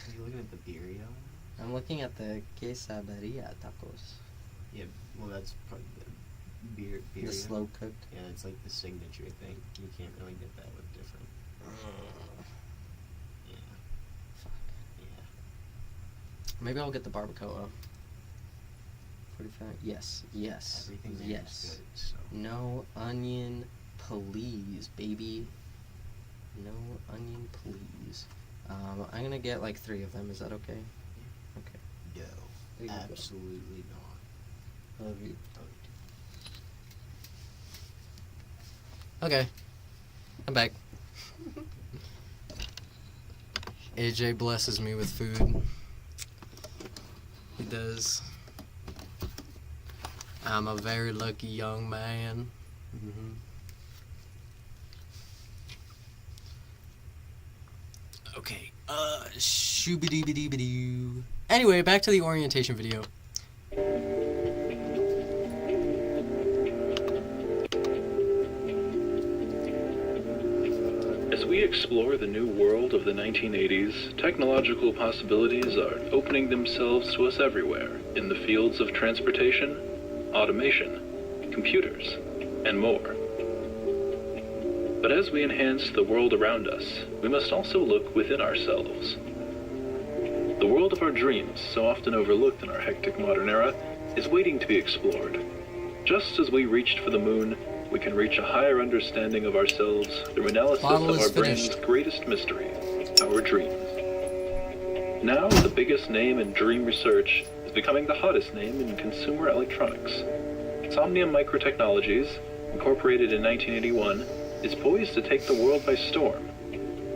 Are you looking at the birria? I'm looking at the quesadilla tacos. Yeah, well, that's part of the birria. The slow cooked. Yeah, it's like the signature thing. You can't really get that with different. Yeah. Fuck. Yeah. Maybe I'll get the barbacoa. 45. Yes. Everything there is good, so. No onion, please, baby. No onion, please. I'm gonna get like 3 of them. Is that okay? Okay. No. Absolutely not. Love you. Okay. I'm back. AJ blesses me with food. He does. I'm a very lucky young man. Mm-hmm. Okay. Shoo-ba-doo-ba-doo-ba-doo. Anyway, back to the orientation video. As we explore the new world of the 1980s, technological possibilities are opening themselves to us everywhere in the fields of transportation, automation, computers, and more. But as we enhance the world around us, we must also look within ourselves. The world of our dreams, so often overlooked in our hectic modern era, is waiting to be explored. Just as we reached for the moon, we can reach a higher understanding of ourselves through analysis of our brain's greatest mystery, our dreams. Now, the biggest name in dream research is becoming the hottest name in consumer electronics. Somnium Microtechnologies, incorporated in 1981, is poised to take the world by storm.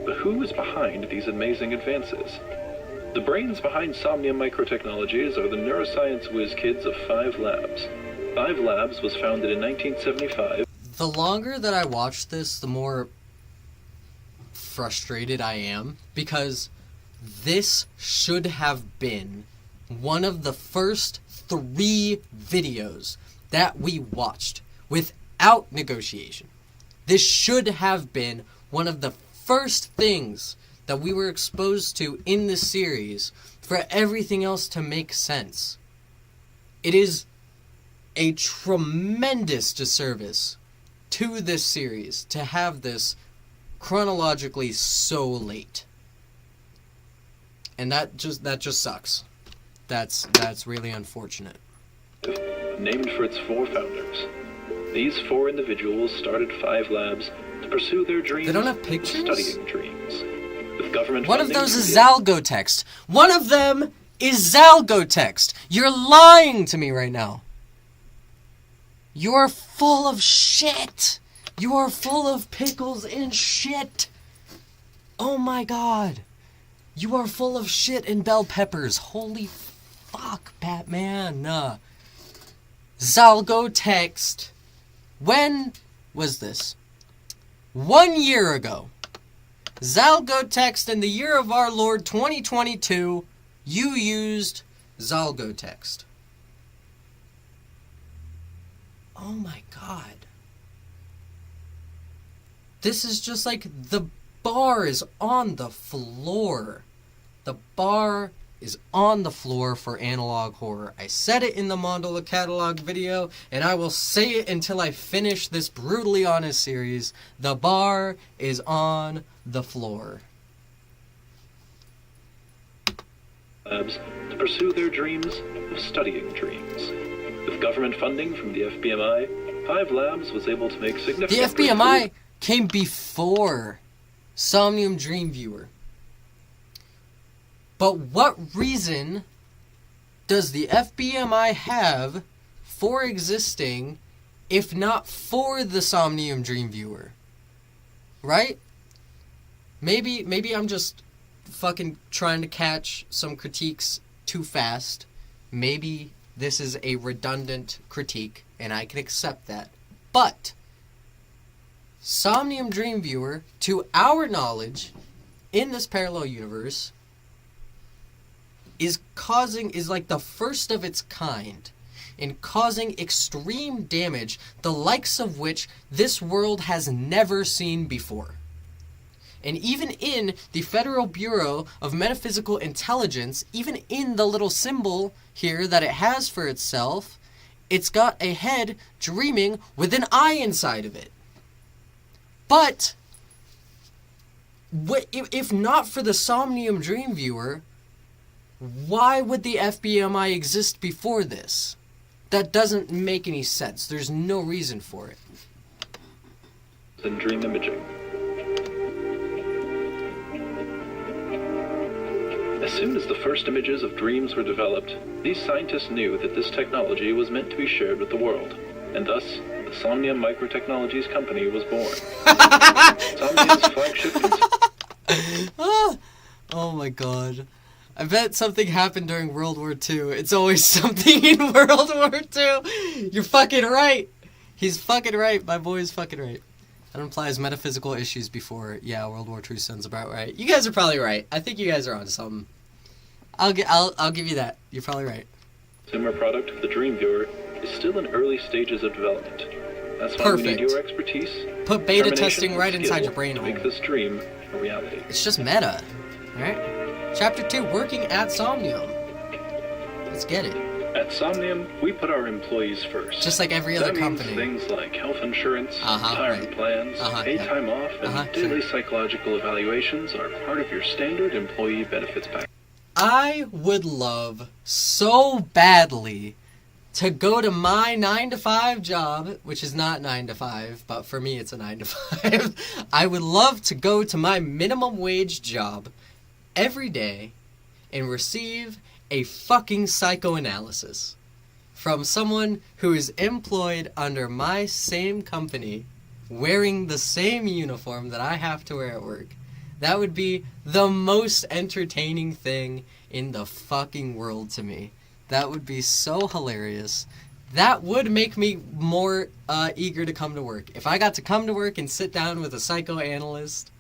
But who is behind these amazing advances? The brains behind Somnium Microtechnologies are the neuroscience whiz kids of Five Labs. Five Labs was founded in 1975. The longer that I watch this, the more frustrated I am, because this should have been one of the first 3 videos that we watched without negotiation. This should have been one of the first things that we were exposed to in this series for everything else to make sense. It is a tremendous disservice to this series to have this chronologically so late. And that just sucks. That's really unfortunate. Named for its 4 founders. These 4 individuals started Five Labs to pursue their dreams. They don't have pictures? Studying dreams. With government One of funding, those is Zalgotext. One of them is Zalgotext. You're lying to me right now. You're full of shit. You are full of pickles and shit. Oh my god. You are full of shit and bell peppers. Holy fuck, Batman. Zalgotext. When was this? 1 year ago. Zalgotext, in the year of our Lord 2022, you used Zalgotext. Oh my god. This is just like, the bar is on the floor. The bar is on the floor for analog horror. I said it in the Mandela Catalogue video, and I will say it until I finish this brutally honest series. The bar is on the floor. Labs to pursue their dreams of studying dreams. With government funding from the FBMI, Five Labs was able to make significant... The FBMI came before Somnium Dream Viewer. But what reason does the FBMI have for existing if not for the Somnium Dream Viewer? Right? Maybe I'm just fucking trying to catch some critiques too fast. Maybe this is a redundant critique, and I can accept that. But Somnium Dream Viewer, to our knowledge, in this parallel universe, is like the first of its kind in causing extreme damage, the likes of which this world has never seen before. And even in the Federal Bureau of Metaphysical Intelligence, even in the little symbol here that it has for itself, it's got a head dreaming with an eye inside of it. But if not for the Somnium Dream Viewer, why would the FBMI exist before this? That doesn't make any sense. There's no reason for it. And dream imaging. As soon as the first images of dreams were developed, these scientists knew that this technology was meant to be shared with the world, and thus the Somnium Microtechnologies Company was born. Somnium's flagship. Oh my god. I bet something happened during World War II. It's always something in World War II. You're fucking right. He's fucking right. My boy's fucking right. That implies metaphysical issues before. Yeah, World War II sounds about right. You guys are probably right. I think you guys are on something. I'll give you that. You're probably right. Consumer product of the Dream Viewer is still in early stages of development. That's why we need your expertise. Put beta testing right inside your brain to make this dream a reality. It's just meta, right? Chapter 2, working at Somnium. Let's get it. At Somnium, we put our employees first. Just like every other company. Things like health insurance, retirement plans, paid time off, and daily psychological evaluations are part of your standard employee benefits package. I would love so badly to go to my 9-to-5 job, which is not 9 to 5, but for me it's a 9 to 5. I would love to go to my minimum wage job every day and receive a fucking psychoanalysis from someone who is employed under my same company, wearing the same uniform that I have to wear at work. That would be the most entertaining thing in the fucking world to me. That would be so hilarious. That would make me more eager to come to work. If I got to come to work and sit down with a psychoanalyst...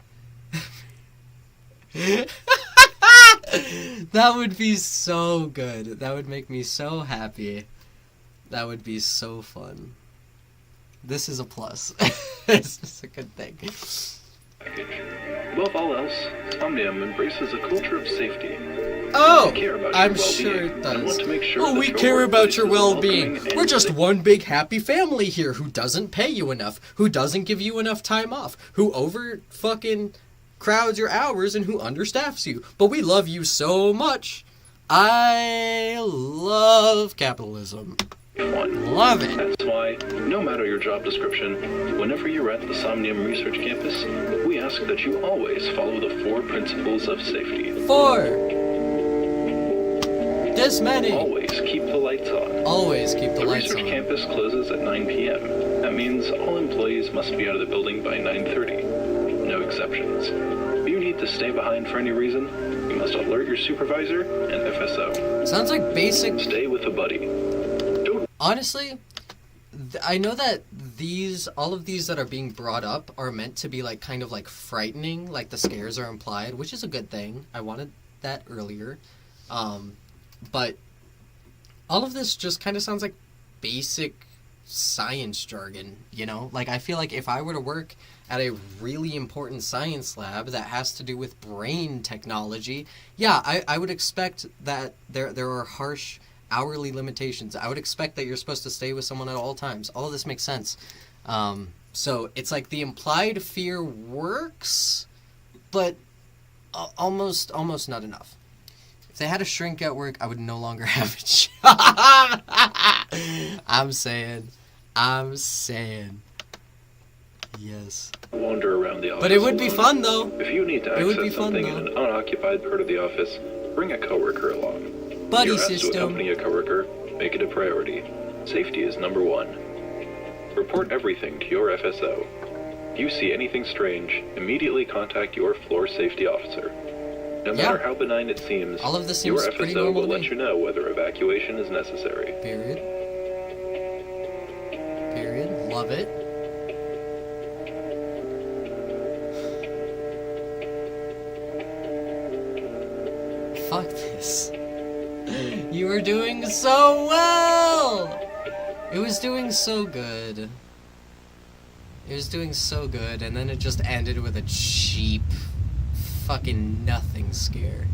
That would be so good. That would make me so happy. That would be so fun. This is a plus. This is a good thing. Above all else, Somnium embraces a culture of safety. Oh, I'm sure it does. We care about your well-being. We're just one big happy family here who doesn't pay you enough, who doesn't give you enough time off, who crowds your hours and who understaffs you. But we love you so much. I love capitalism. Love it. That's why, no matter your job description, whenever you're at the Somnium Research Campus, we ask that you always follow the 4 principles of safety. 4. This many. Always keep the lights on. Always keep the lights on. The research campus closes at 9 p.m. That means all employees must be out of the building by 9:30. No exceptions. If you need to stay behind for any reason, you must alert your supervisor and FSO. Sounds like basic... Stay with a buddy. Honestly, I know that all of these that are being brought up are meant to be like kind of like frightening, like the scares are implied, which is a good thing. I wanted that earlier. But all of this just kind of sounds like basic science jargon, you know? Like, I feel like if I were to work at a really important science lab that has to do with brain technology, yeah, I would expect that there are harsh hourly limitations. I would expect that you're supposed to stay with someone at all times. All of this makes sense. So it's like the implied fear works, but almost not enough. If they had a shrink at work, I would no longer have a job. I'm saying. Yes. Wander around the office. But it would be fun, though. If you need to access something in an unoccupied part of the office, Bring a coworker along. Buddy You're asked to system. accompany a coworker, make it a priority. Safety is number one. Report everything to your FSO. If you see anything strange, immediately contact your floor safety officer. No matter how benign it seems, all of this your seems pretty FSO normal will to let me. you know whether evacuation is necessary. Period. Period. Love it. Fuck this. You were doing so well! It was doing so good. It was doing so good, and then it just ended with a cheap fucking nothing scare.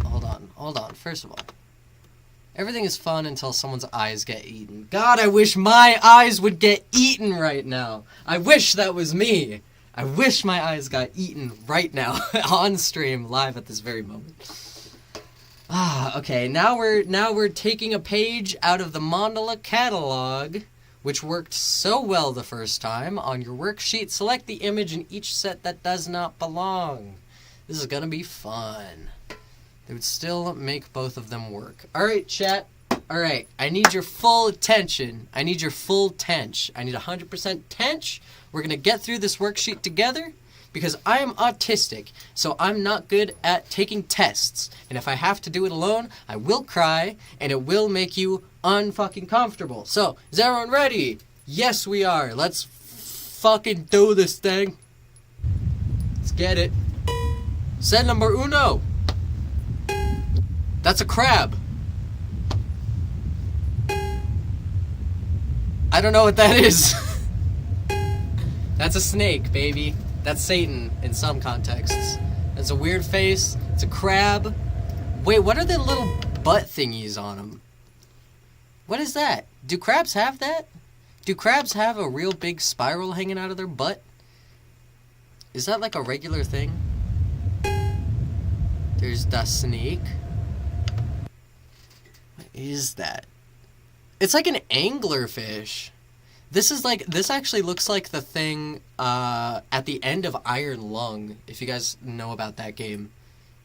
Hold on. First of all, everything is fun until someone's eyes get eaten. God, I wish my eyes would get eaten right now. I wish that was me. I wish my eyes got eaten right now on stream, live at this very moment. Okay, now we're taking a page out of the Mandela Catalogue, which worked so well the first time. On your worksheet, select the image in each set that does not belong. This is gonna be fun. They would still make both of them work. Alright, chat. Alright, I need your full attention. I need your full tench. I need 100% tench. We're gonna get through this worksheet together, because I am autistic, so I'm not good at taking tests. And if I have to do it alone, I will cry, and it will make you unfucking comfortable. So, is everyone ready? Yes, we are. Let's fucking do this thing. Let's get it. Set number uno. That's a crab. I don't know what that is. That's a snake, baby. That's Satan in some contexts. It's a weird face. It's a crab. Wait, what are the little butt thingies on them? What is that? Do crabs have that? Do crabs have a real big spiral hanging out of their butt? Is that like a regular thing? There's the snake. What is that? It's like an anglerfish. This actually looks like the thing at the end of Iron Lung, if you guys know about that game.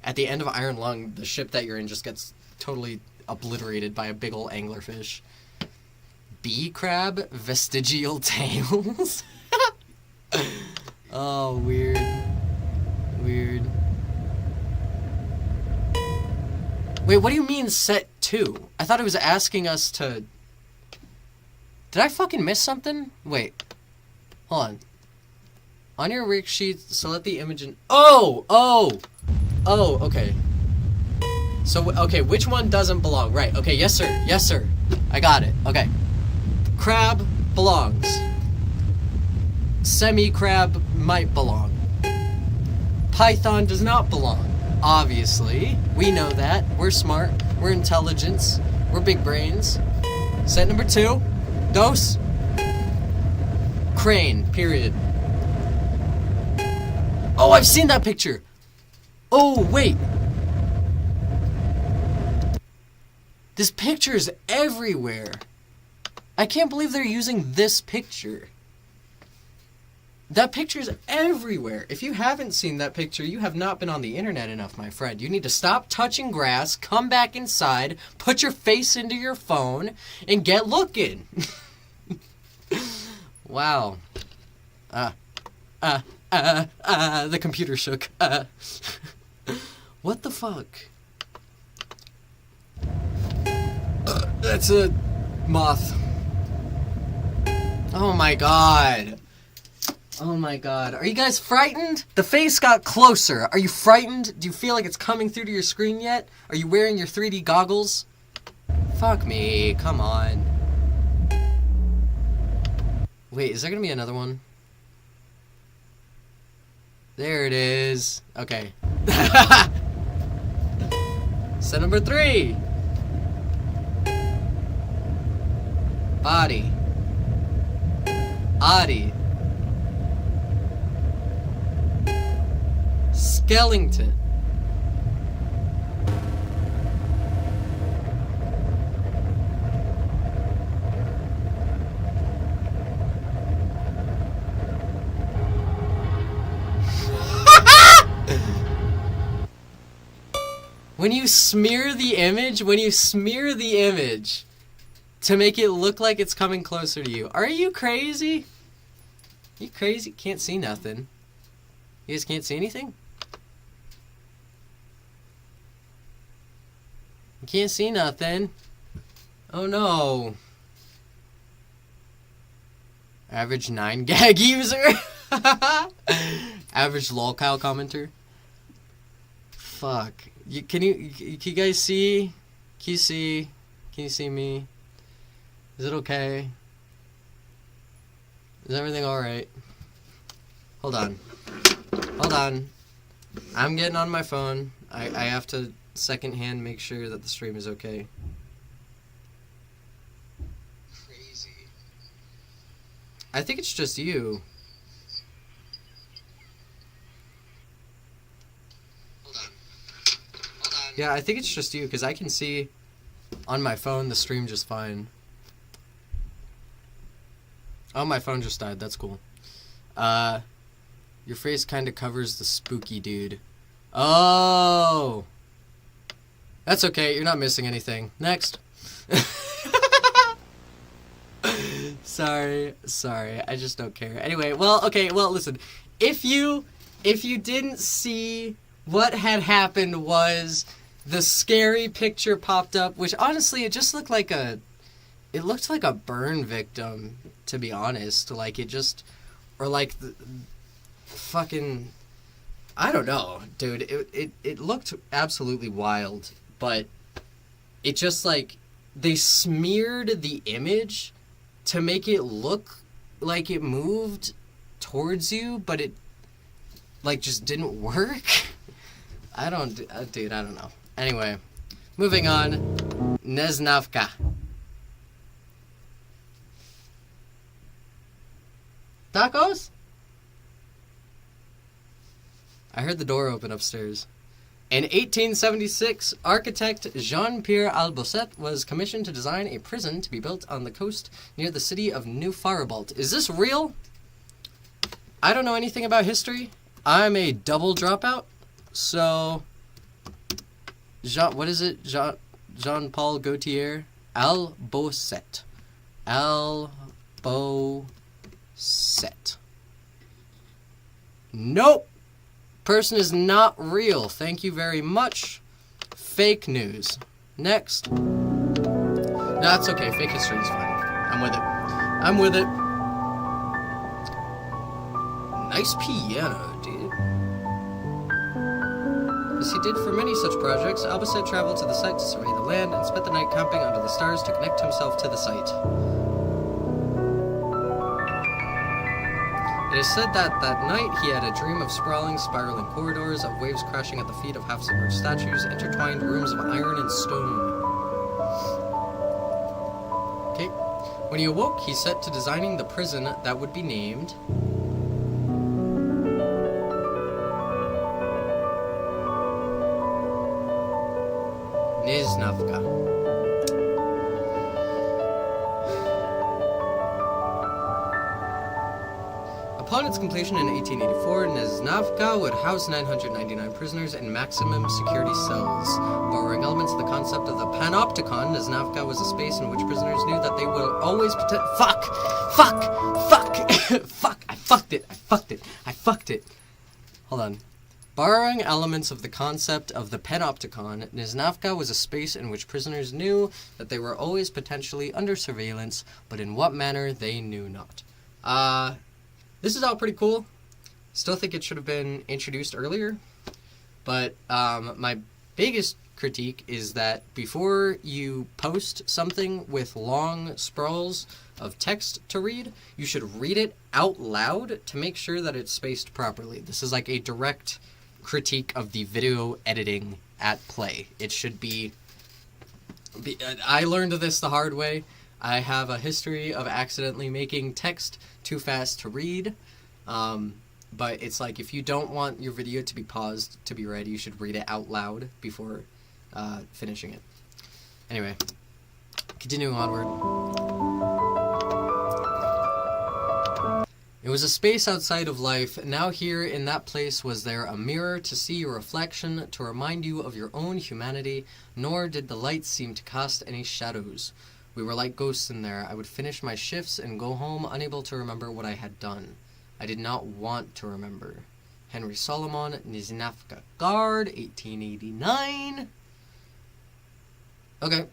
At the end of Iron Lung, the ship that you're in just gets totally obliterated by a big ol' anglerfish. Bee crab, vestigial tails. Oh, weird. Weird. Wait, what do you mean set 2? I thought it was asking us to... Did I fucking miss something? Wait. Hold on. On your worksheet, select the image and... Oh, okay. So, okay, which one doesn't belong? Right, okay, yes sir. I got it, okay. Crab belongs. Semi-crab might belong. Python does not belong. Obviously. We know that. We're smart. We're intelligence. We're big brains. Set number 2. Dose. Crane, period. Oh, I've seen that picture. Oh, wait. This picture is everywhere. I can't believe they're using this picture. That picture is everywhere. If you haven't seen that picture, you have not been on the internet enough, my friend. You need to stop touching grass, come back inside, put your face into your phone, and get looking. Wow. The computer shook. What the fuck? That's a moth. Oh my god. Oh my god. Are you guys frightened? The face got closer. Are you frightened? Do you feel like it's coming through to your screen yet? Are you wearing your 3D goggles? Fuck me. Come on. Wait, is there gonna be another one? There it is. Okay. Set number 3. Body. Adi. Skellington. When you smear the image to make it look like it's coming closer to you. Are you crazy? You crazy? Can't see nothing. You guys can't see anything? You can't see nothing. Oh no. Average 9 gag user. Average lolcow commenter. Fuck. Can you guys see? Can you see? Can you see me? Is it okay? Is everything alright? Hold on. Hold on. I'm getting on my phone. I have to secondhand make sure that the stream is okay. Crazy. I think it's just you. Hold on. Hold on. Yeah, I think it's just you, because I can see on my phone the stream just fine. Oh, my phone just died. That's cool. Your face kind of covers the spooky dude. Oh! That's okay. You're not missing anything. Next. Sorry. I just don't care. Anyway, well, okay, well, listen. If you didn't see, what had happened was the scary picture popped up, which honestly, it just looked like a burn victim, to be honest. Like, it just, or like the fucking, I don't know, dude. It looked absolutely wild, but it just, like, they smeared the image to make it look like it moved towards you, but it, like, just didn't work. Dude, I don't know. Anyway, moving on. Neznavca. Tacos? I heard the door open upstairs. In 1876, architect Jean-Pierre Albosset was commissioned to design a prison to be built on the coast near the city of New Faribault. Is this real? I don't know anything about history. I'm a double dropout, so Jean-Paul Gaultier Albosset. Albosset. Nope. Person is not real. Thank you very much. Fake news. Next. No, that's okay. Fake history is fine. I'm with it. Nice piano, dude. As he did for many such projects, Albosset traveled to the site to survey the land and spent the night camping under the stars to connect himself to the site. It is said that that night he had a dream of sprawling, spiraling corridors, of waves crashing at the feet of half-submerged statues, intertwined rooms of iron and stone. Okay. When he awoke, he set to designing the prison that would be named Neznavca. Upon its completion in 1884, Neznavca would house 999 prisoners in maximum security cells. Borrowing elements of the concept of the panopticon, Neznavca was a space in which prisoners knew that they will always Fuck! I fucked it. Hold on. Borrowing elements of the concept of the panopticon, Neznavca was a space in which prisoners knew that they were always potentially under surveillance, but in what manner they knew not. This is all pretty cool. Still think it should have been introduced earlier. But my biggest critique is that before you post something with long sprawls of text to read, you should read it out loud to make sure that it's spaced properly. This is like a direct critique of the video editing at play. It should be... I learned this the hard way. I have a history of accidentally making text too fast to read, but it's like if you don't want your video to be paused to be read, you should read it out loud before finishing it. Anyway, continuing onward. It was a space outside of life. Now here in that place was there a mirror to see your reflection, to remind you of your own humanity, nor did the lights seem to cast any shadows. We were like ghosts in there. I would finish my shifts and go home unable to remember what I had done. I did not want to remember. Henry Solomon, Neznavca Guard, 1889. Okay.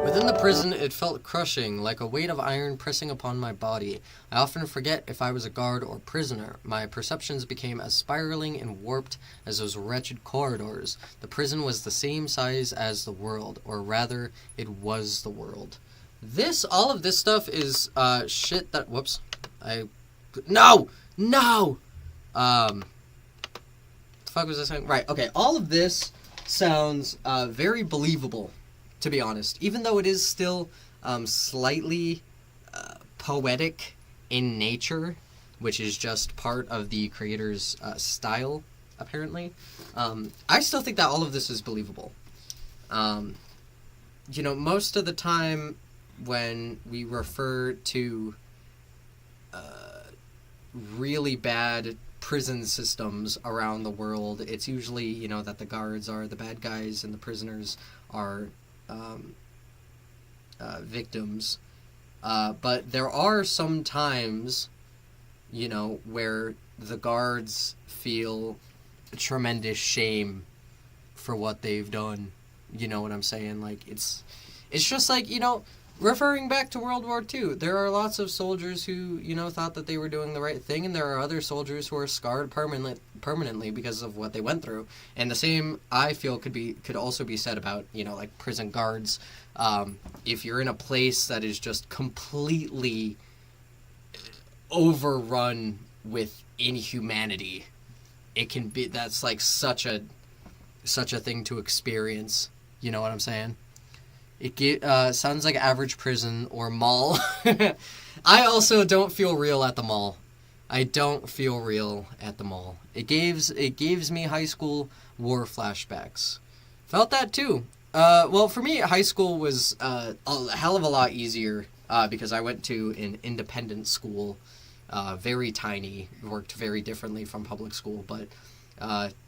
Within the prison, it felt crushing, like a weight of iron pressing upon my body. I often forget if I was a guard or prisoner. My perceptions became as spiraling and warped as those wretched corridors. The prison was the same size as the world, or rather, it was the world. All of this stuff is, shit that, no! The fuck was I saying? Right, okay, all of this sounds, very believable, to be honest. Even though it is still, slightly, poetic in nature, which is just part of the creator's, style, apparently. I still think that all of this is believable. Most of the time, when we refer to really bad prison systems around the world, it's usually, that the guards are the bad guys and the prisoners are victims. But there are some times, where the guards feel tremendous shame for what they've done. You know what I'm saying? Like, it's just like, referring back to World War II, there are lots of soldiers who, thought that they were doing the right thing, and there are other soldiers who are scarred permanently because of what they went through. And the same, I feel, could also be said about, like prison guards. If you're in a place that is just completely overrun with inhumanity, that's like such a thing to experience. You know what I'm saying? It sounds like average prison or mall. I also don't feel real at the mall. It gives me high school war flashbacks. Felt that too. Well, for me, high school was a hell of a lot easier because I went to an independent school, very tiny, worked very differently from public school. But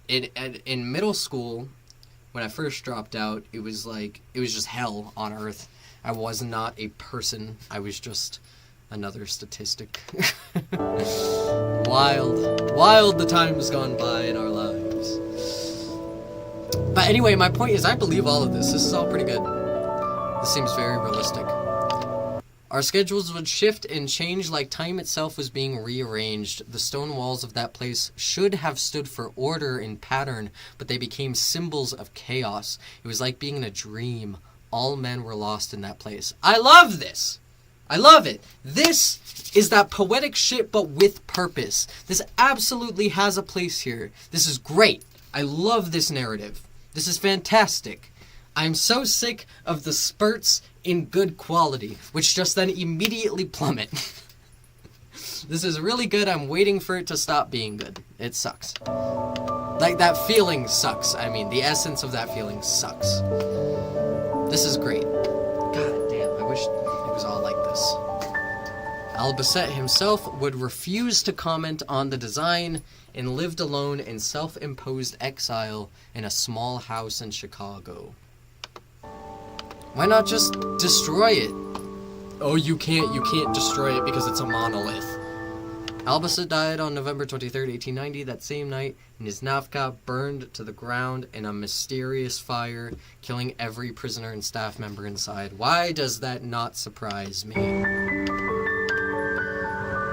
in middle school, when I first dropped out, it was just hell on earth. I was not a person. I was just another statistic. Wild the times gone by in our lives. But anyway, my point is I believe all of this. This is all pretty good. This seems very realistic. Our schedules would shift and change like time itself was being rearranged. The stone walls of that place should have stood for order and pattern, but they became symbols of chaos. It was like being in a dream. All men were lost in that place. I love this! I love it! This is that poetic shit, but with purpose. This absolutely has a place here. This is great. I love this narrative. This is fantastic. I'm so sick of the spurts in good quality, which just then immediately plummet. This is really good. I'm waiting for it to stop being good. It sucks. Like, that feeling sucks. I mean, the essence of that feeling sucks. This is great. God damn, I wish it was all like this. Albacete himself would refuse to comment on the design and lived alone in self-imposed exile in a small house in Chicago. Why not just destroy it? Oh, you can't destroy it because it's a monolith. Albacete died on November 23rd, 1890. That same night, Neznavca burned to the ground in a mysterious fire, killing every prisoner and staff member inside. Why does that not surprise me?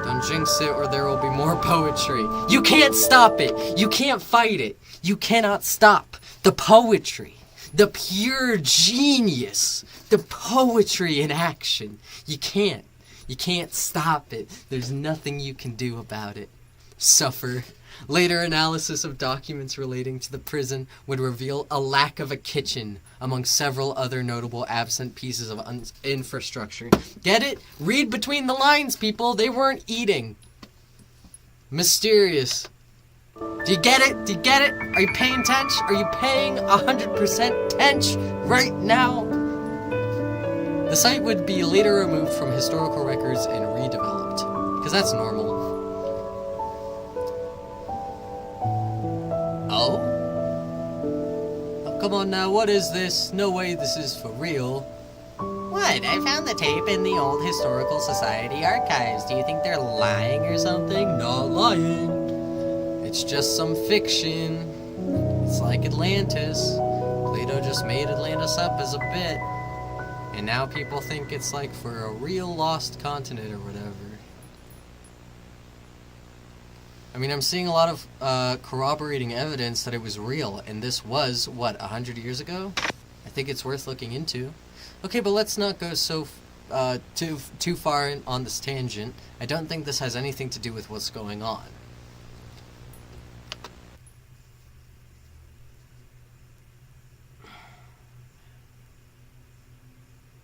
Don't jinx it or there will be more poetry. You can't stop it! You can't fight it! You cannot stop the poetry! The pure genius, the poetry in action. You can't stop it. There's nothing you can do about it. Suffer. Later analysis of documents relating to the prison would reveal a lack of a kitchen, among several other notable absent pieces of infrastructure. Get it? Read between the lines, people. They weren't eating. Mysterious. Do you get it? Do you get it? Are you paying attention? Are you paying 100% attention right now? The site would be later removed from historical records and redeveloped. Because that's normal. Oh? Oh, come on now, what is this? No way this is for real. What? I found the tape in the old Historical Society archives. Do you think they're lying or something? Not lying. It's just some fiction. It's like Atlantis. Plato just made Atlantis up as a bit. And now people think it's like for a real lost continent or whatever. I mean, I'm seeing a lot of corroborating evidence that it was real. And this was, what, 100 years ago? I think it's worth looking into. Okay, but let's not go so too far on this tangent. I don't think this has anything to do with what's going on.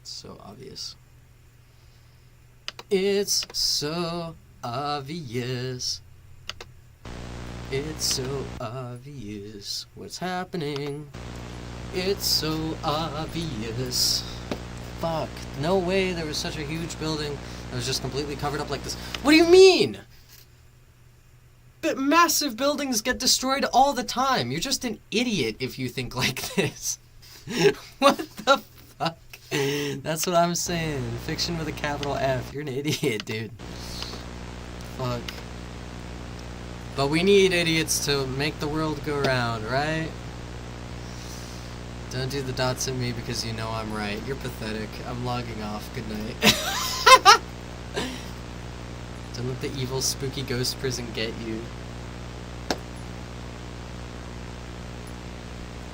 So obvious. It's so obvious. It's so obvious what's happening. It's so obvious. Fuck. No way there was such a huge building that was just completely covered up like this. What do you mean? But massive buildings get destroyed all the time. You're just an idiot if you think like this. What the fuck? That's what I'm saying. Fiction with a capital F. You're an idiot, dude. Fuck. But we need idiots to make the world go round, right? Don't do the dots at me because you know I'm right. You're pathetic. I'm logging off. Good night. Don't let the evil, spooky ghost prison get you.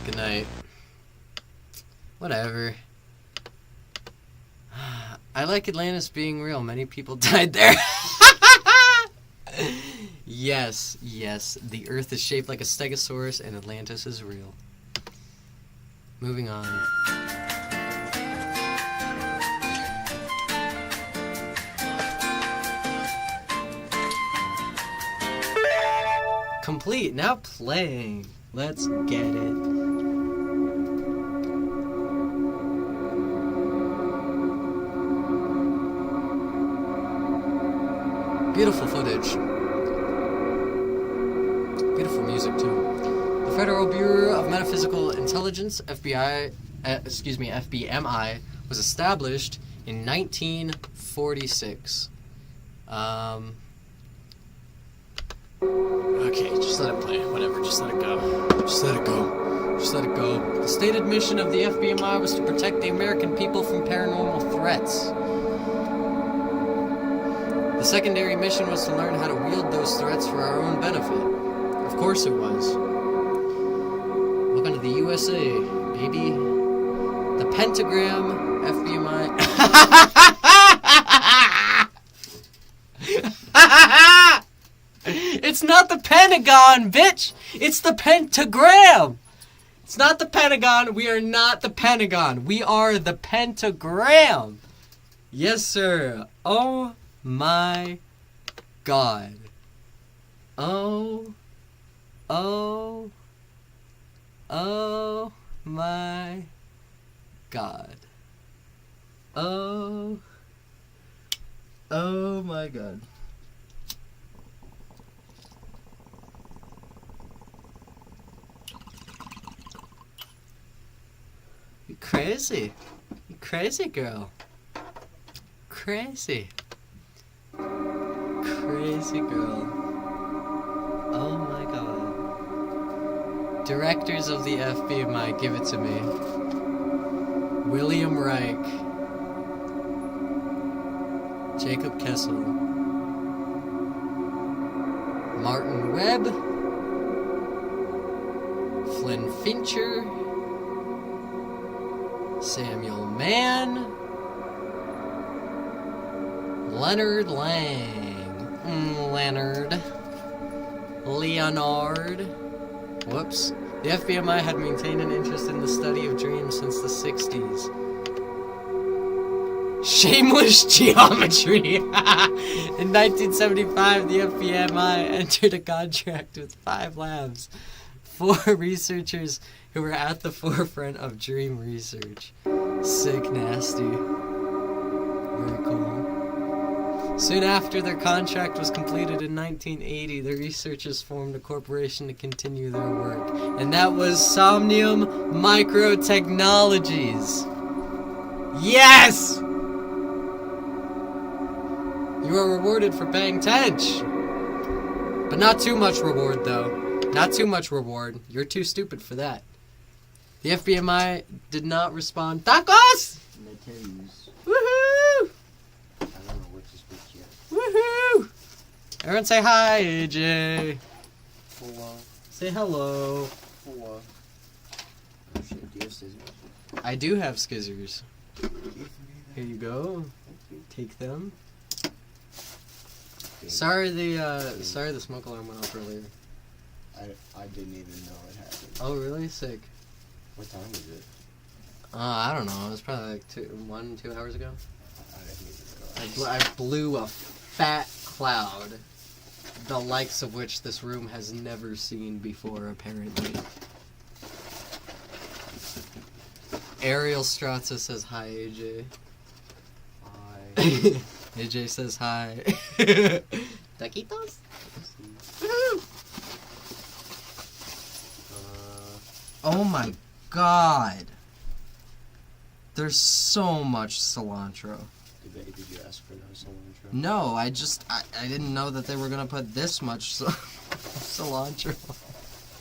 Good night. Whatever. I like Atlantis being real. Many people died there. Yes, yes. The Earth is shaped like a stegosaurus and Atlantis is real. Moving on. Complete. Now playing. Let's get it. Beautiful footage. Beautiful music too. The Federal Bureau of Metaphysical Intelligence, FBMI, was established in 1946. Okay, just let it play. Whatever, just let it go. Just let it go. Just let it go. The stated mission of the FBMI was to protect the American people from paranormal threats. The secondary mission was to learn how to wield those threats for our own benefit. Of course it was. Welcome to the USA, baby. The pentagram, FBMI. It's not the Pentagon, bitch! It's the pentagram! It's not the Pentagon. We are not the Pentagon. We are the pentagram. Yes, sir. Oh my God. Oh my God. Oh my God. You crazy. You crazy girl. Crazy. Crazy girl. Oh my God. Directors of the FBMI, give it to me. William Reich. Jacob Kessel. Martin Webb. Flynn Fincher. Samuel Mann. Leonard Lang. Leonard. Leonard. Whoops. The FBMI had maintained an interest in the study of dreams since the 60s. Shameless geometry. In 1975, the FBMI entered a contract with 5 labs, 4 researchers who were at the forefront of dream research. Sick, nasty. Very cool. Soon after their contract was completed in 1980, the researchers formed a corporation to continue their work, and that was Somnium Microtechnologies. Yes! You are rewarded for paying attention. But not too much reward, though. Not too much reward. You're too stupid for that. The FBMI did not respond. Tacos! Woohoo! I don't know which is which yet. Woohoo! Everyone say hi, AJ. Hello. Say hello. Hello. Oh shit, do you have scissors? I do have scissors. Here you go. Take them. Sorry the smoke alarm went off earlier. I didn't even know it happened. Oh really? Sick. What time is it? I don't know. It was probably like 2 hours ago. I didn't even know. I blew a fat cloud, the likes of which this room has never seen before, apparently. Ariel Strazza says hi, AJ. Hi. AJ says hi. Taquitos? Oh my god. There's so much cilantro. Did you ask for no cilantro? No, I didn't know that they were gonna put this much cilantro.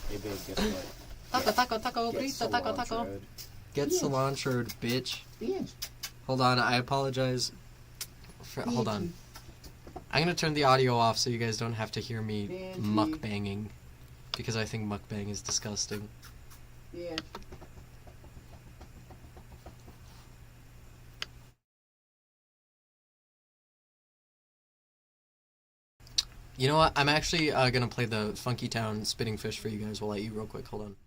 Hey babe, guess what? Taco, burrito, taco. Get cilantroed, bitch. Hold on, I apologize. Hold on. I'm gonna turn the audio off so you guys don't have to hear me mukbanging. Because I think mukbang is disgusting. Yeah. You know what? I'm actually gonna play the Funky Town Spitting Fish for you guys. We'll let you real quick. Hold on.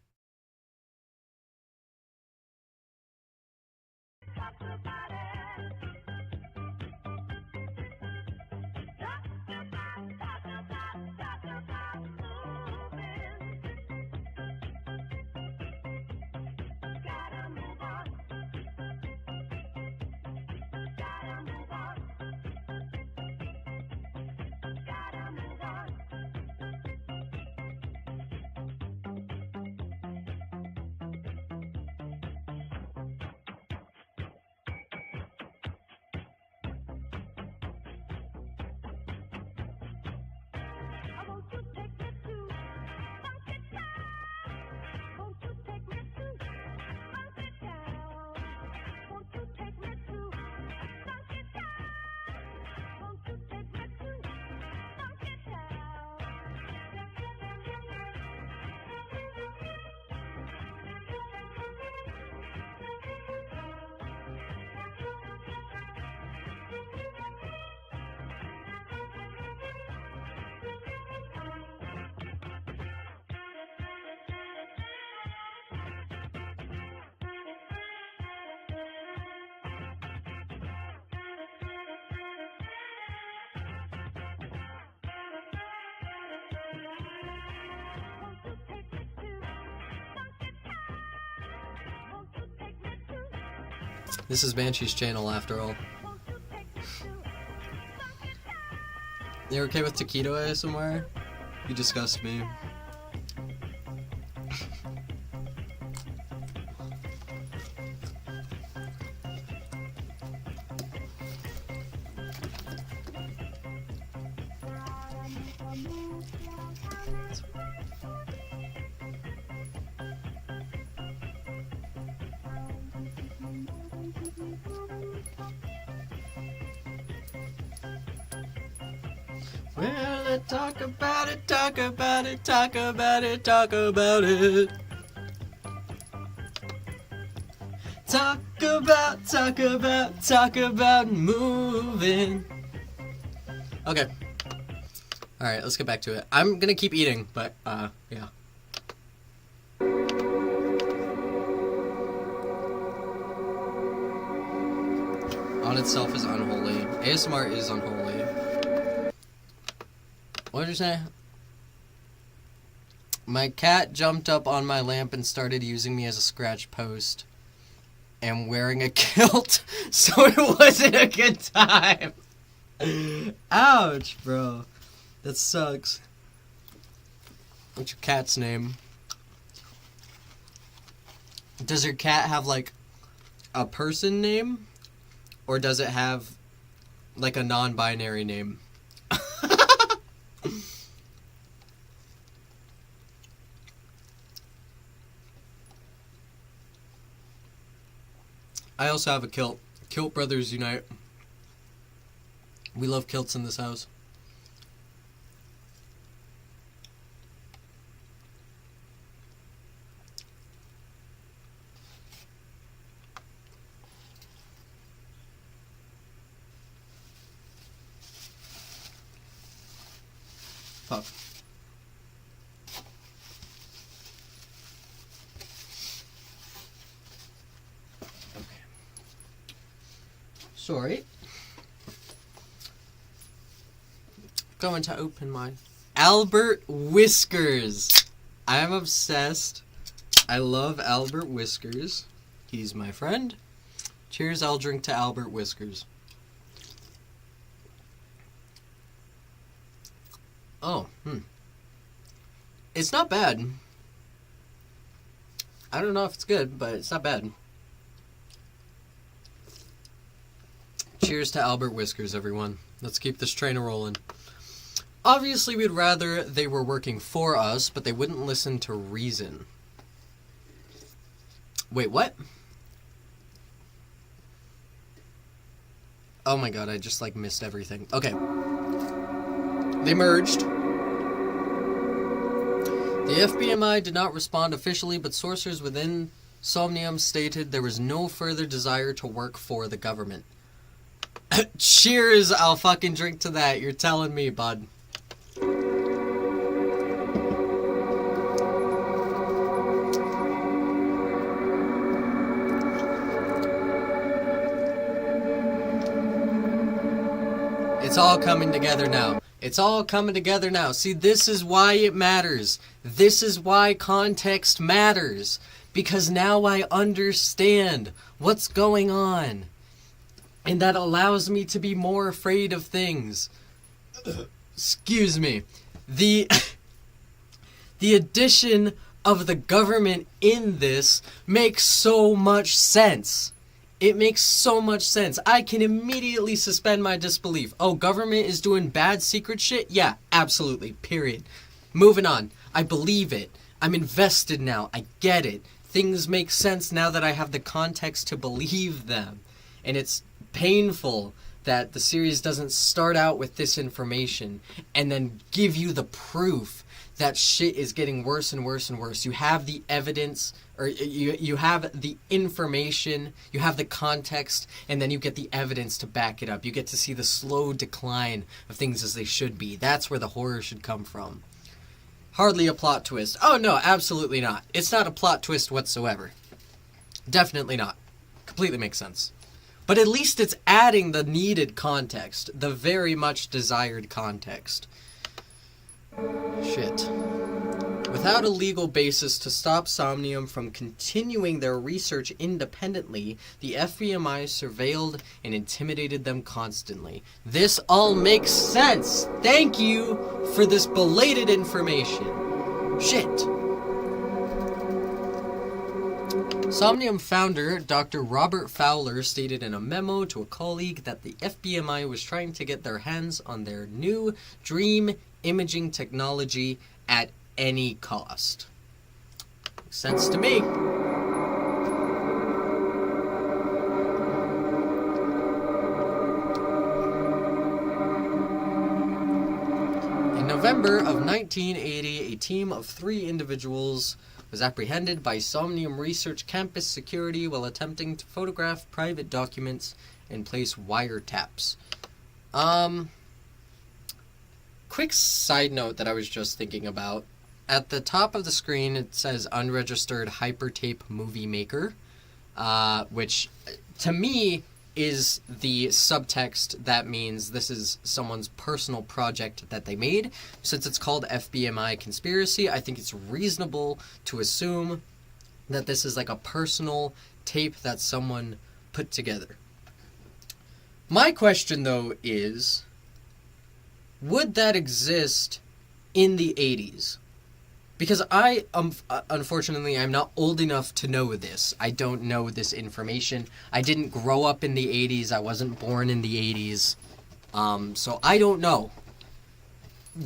This is Banshee's channel, after all. You're okay with taquito ASMR? You disgust me. Well, let's talk about it, talk about it, talk about it, talk about it. Talk about moving. Okay. Alright, let's get back to it. I'm gonna keep eating, but, yeah. on itself is unholy. ASMR is unholy. What did you say? My cat jumped up on my lamp and started using me as a scratch post. And wearing a kilt, so it wasn't a good time. Ouch, bro. That sucks. What's your cat's name? Does your cat have, like, a person name? Or does it have, like, a non-binary name? I also have a kilt. Kilt Brothers Unite. We love kilts in this house. Fuck. Sorry. Going to open mine. Albert Whiskers. I'm obsessed. I love Albert Whiskers. He's my friend. Cheers, I'll drink to Albert Whiskers. Oh, It's not bad. I don't know if it's good, but it's not bad. Cheers to Albert Whiskers, everyone. Let's keep this train a-rolling. Obviously, we'd rather they were working for us, but they wouldn't listen to reason. Wait, what? Oh my god, I just, like, missed everything. Okay. They merged. The FBMI did not respond officially, but sources within Somnium stated there was no further desire to work for the government. Cheers, I'll fucking drink to that. You're telling me, bud. It's all coming together now. It's all coming together now. See, this is why it matters. This is why context matters. Because now I understand what's going on. And that allows me to be more afraid of things. Excuse me. The addition of the government in this makes so much sense. It makes so much sense. I can immediately suspend my disbelief. Oh, government is doing bad secret shit? Yeah, absolutely. Period. Moving on. I believe it. I'm invested now. I get it. Things make sense now that I have the context to believe them. And it's painful that the series doesn't start out with this information and then give you the proof that shit is getting worse and worse and worse. You have the evidence, or you have the information, you have the context, and then you get the evidence to back it up. You get to see the slow decline of things as they should be. That's where the horror should come from. Hardly a plot twist. Oh no, absolutely not. It's not a plot twist whatsoever. Definitely not. Completely makes sense. But at least it's adding the needed context, the very much desired context. Shit. Without a legal basis to stop Somnium from continuing their research independently, the FBMI surveilled and intimidated them constantly. This all makes sense! Thank you for this belated information. Shit. Somnium founder Dr. Robert Fowler stated in a memo to a colleague that the FBMI was trying to get their hands on their new dream imaging technology at any cost. Makes sense to me. In November of 1980, a team of 3 individuals was apprehended by Somnium Research Campus Security while attempting to photograph private documents and place wiretaps. Quick side note that I was just thinking about. At the top of the screen, it says unregistered hypertape movie maker, which to me is the subtext that means this is someone's personal project that they made. Since it's called FBMI Conspiracy, I think it's reasonable to assume that this is like a personal tape that someone put together. My question, though, is, would that exist in the 80s? Because I, unfortunately, I'm not old enough to know this. I don't know this information. I didn't grow up in the 80s. I wasn't born in the 80s. So I don't know.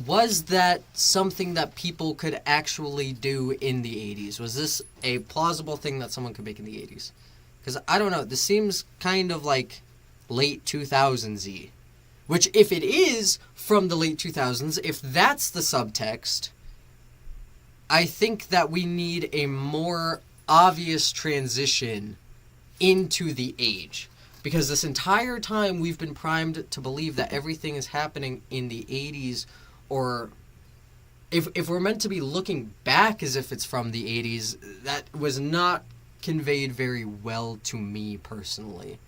Was that something that people could actually do in the 80s? Was this a plausible thing that someone could make in the 80s? Because I don't know. This seems kind of like late 2000s-y. Which, if it is from the late 2000s, if that's the subtext, I think that we need a more obvious transition into the age. Because this entire time we've been primed to believe that everything is happening in the 80s, or if we're meant to be looking back as if it's from the 80s, that was not conveyed very well to me personally.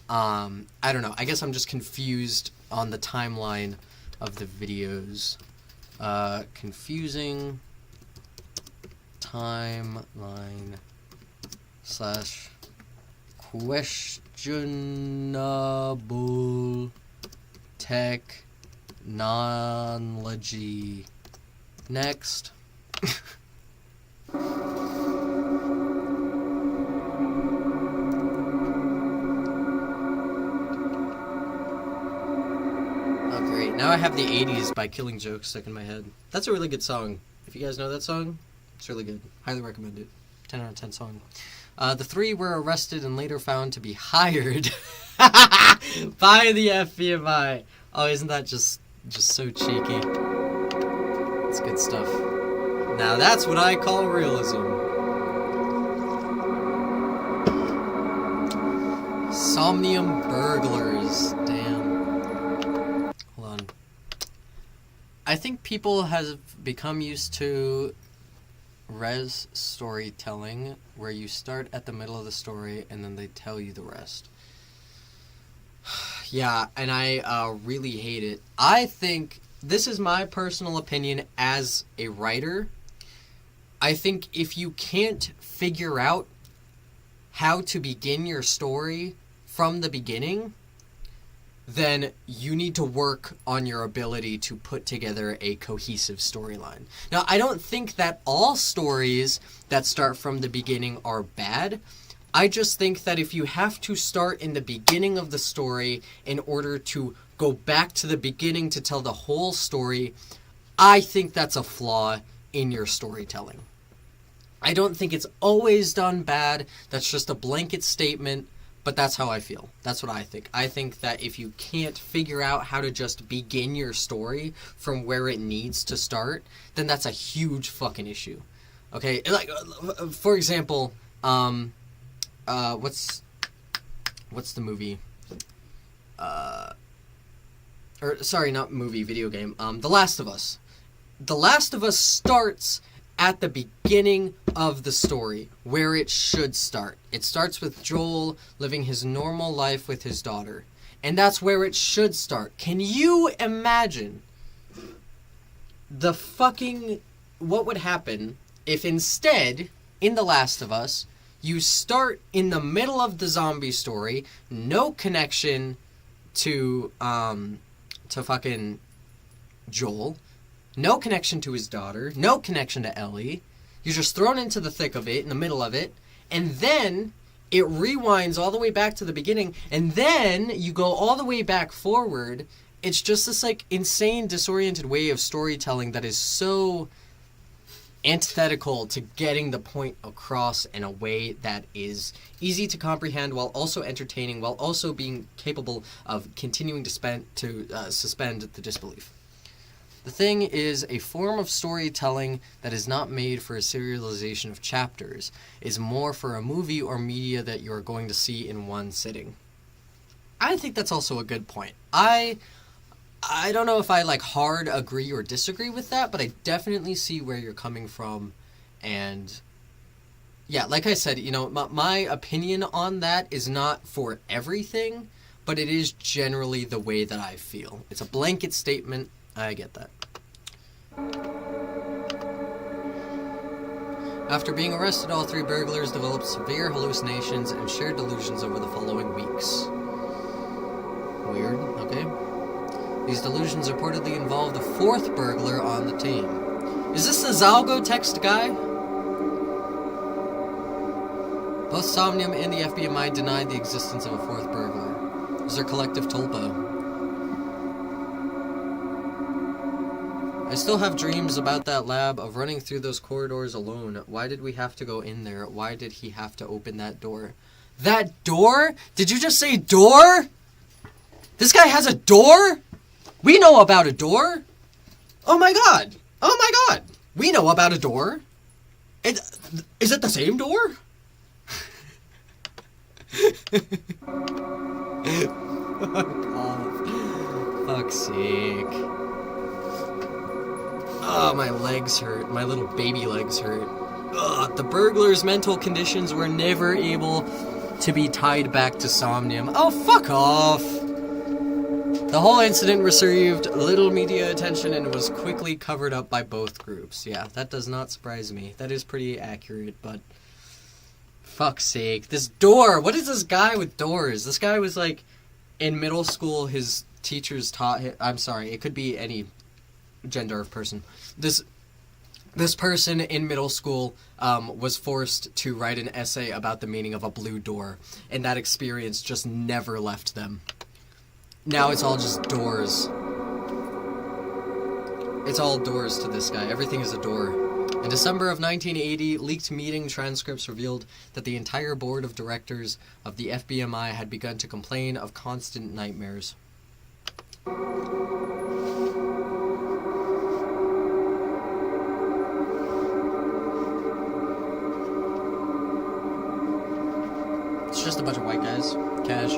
I don't know. I guess I'm just confused on the timeline of the videos. Confusing timeline / questionable technology. Next. Now I have the 80s by Killing Joke stuck in my head. That's a really good song. If you guys know that song, it's really good. Highly recommend it. 10 out of 10 song. The three were arrested and later found to be hired by the FBMI. Oh, isn't that just so cheeky? It's good stuff. Now that's what I call realism. Somnium burglars. Damn. I think people have become used to res storytelling, where you start at the middle of the story and then they tell you the rest. Yeah, and I really hate it. I think, this is my personal opinion as a writer, I think if you can't figure out how to begin your story from the beginning, then you need to work on your ability to put together a cohesive storyline. Now, I don't think that all stories that start from the beginning are bad. I just think that if you have to start in the beginning of the story in order to go back to the beginning to tell the whole story, I think that's a flaw in your storytelling. I don't think it's always done bad. That's just a blanket statement. But that's how I feel. That's what I think. I think that if you can't figure out how to just begin your story from where it needs to start, then that's a huge fucking issue. Okay? Like, for example, what's the movie? Sorry, not movie, video game. The Last of Us. The Last of Us starts at the beginning of the story, where it should start. It starts with Joel living his normal life with his daughter. And that's where it should start. Can you imagine what would happen if instead, in The Last of Us, you start in the middle of the zombie story, no connection to fucking Joel, no connection to his daughter, no connection to Ellie. You're just thrown into the thick of it, in the middle of it, and then it rewinds all the way back to the beginning, and then you go all the way back forward. It's just this, like, insane, disoriented way of storytelling that is so antithetical to getting the point across in a way that is easy to comprehend while also entertaining, while also being capable of continuing to suspend the disbelief. The thing is, a form of storytelling that is not made for a serialization of chapters is more for a movie or media that you are going to see in one sitting. I think that's also a good point. I don't know if I hard agree or disagree with that, but I definitely see where you're coming from, and Yeah, like I said, you know, my opinion on that is not for everything, but it is generally the way that I feel. It's a blanket statement. I get that. After being arrested, all three burglars developed severe hallucinations and shared delusions over the following weeks. Weird, okay. These delusions reportedly involved a fourth burglar on the team. Is this the Zalgo text guy? Both Somnium and the FBMI denied the existence of a fourth burglar. It was their collective tulpa. I still have dreams about that lab, of running through those corridors alone. Why did we have to go in there? Why did he have to open that door? That door? Did you just say door? This guy has a door? We know about a door. Oh my god. Oh my god. We know about a door. Is it the same door? Fuck off. Fuck's sake. Oh, my legs hurt. My little baby legs hurt. Ugh, the burglar's mental conditions were never able to be tied back to Somnium. Oh, fuck off. The whole incident received little media attention and was quickly covered up by both groups. Yeah, that does not surprise me. That is pretty accurate, but fuck's sake. This door! What is this guy with doors? This guy was like, in middle school, his teachers taught him... I'm sorry, it could be any gender of person. This person in middle school was forced to write an essay about the meaning of a blue door, and that experience just never left them. Now it's all just doors. It's all doors to this guy. Everything is a door. In December of 1980, leaked meeting transcripts revealed that the entire board of directors of the FBMI had begun to complain of constant nightmares. It's just a bunch of white guys. Cash.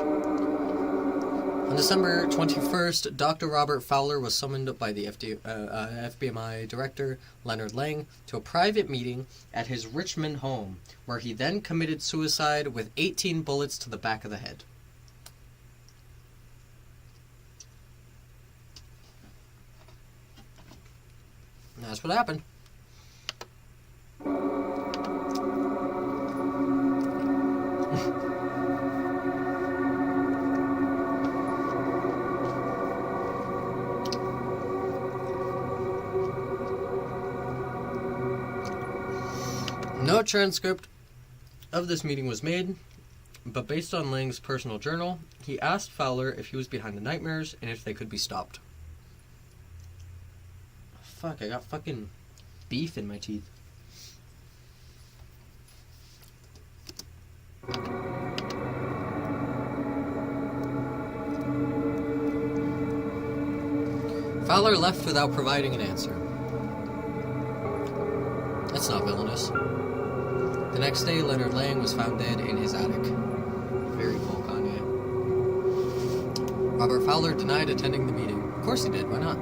On December 21st, Dr. Robert Fowler was summoned by the FBMI director, Leonard Lang, to a private meeting at his Richmond home, where he then committed suicide with 18 bullets to the back of the head. And that's what happened. No transcript of this meeting was made, but based on Lang's personal journal, he asked Fowler if he was behind the nightmares and if they could be stopped. Fuck, I got fucking beef in my teeth. Fowler left without providing an answer. That's not villainous. The next day, Leonard Lang was found dead in his attic. Very cool, Kanye. Robert Fowler denied attending the meeting. Of course he did, why not?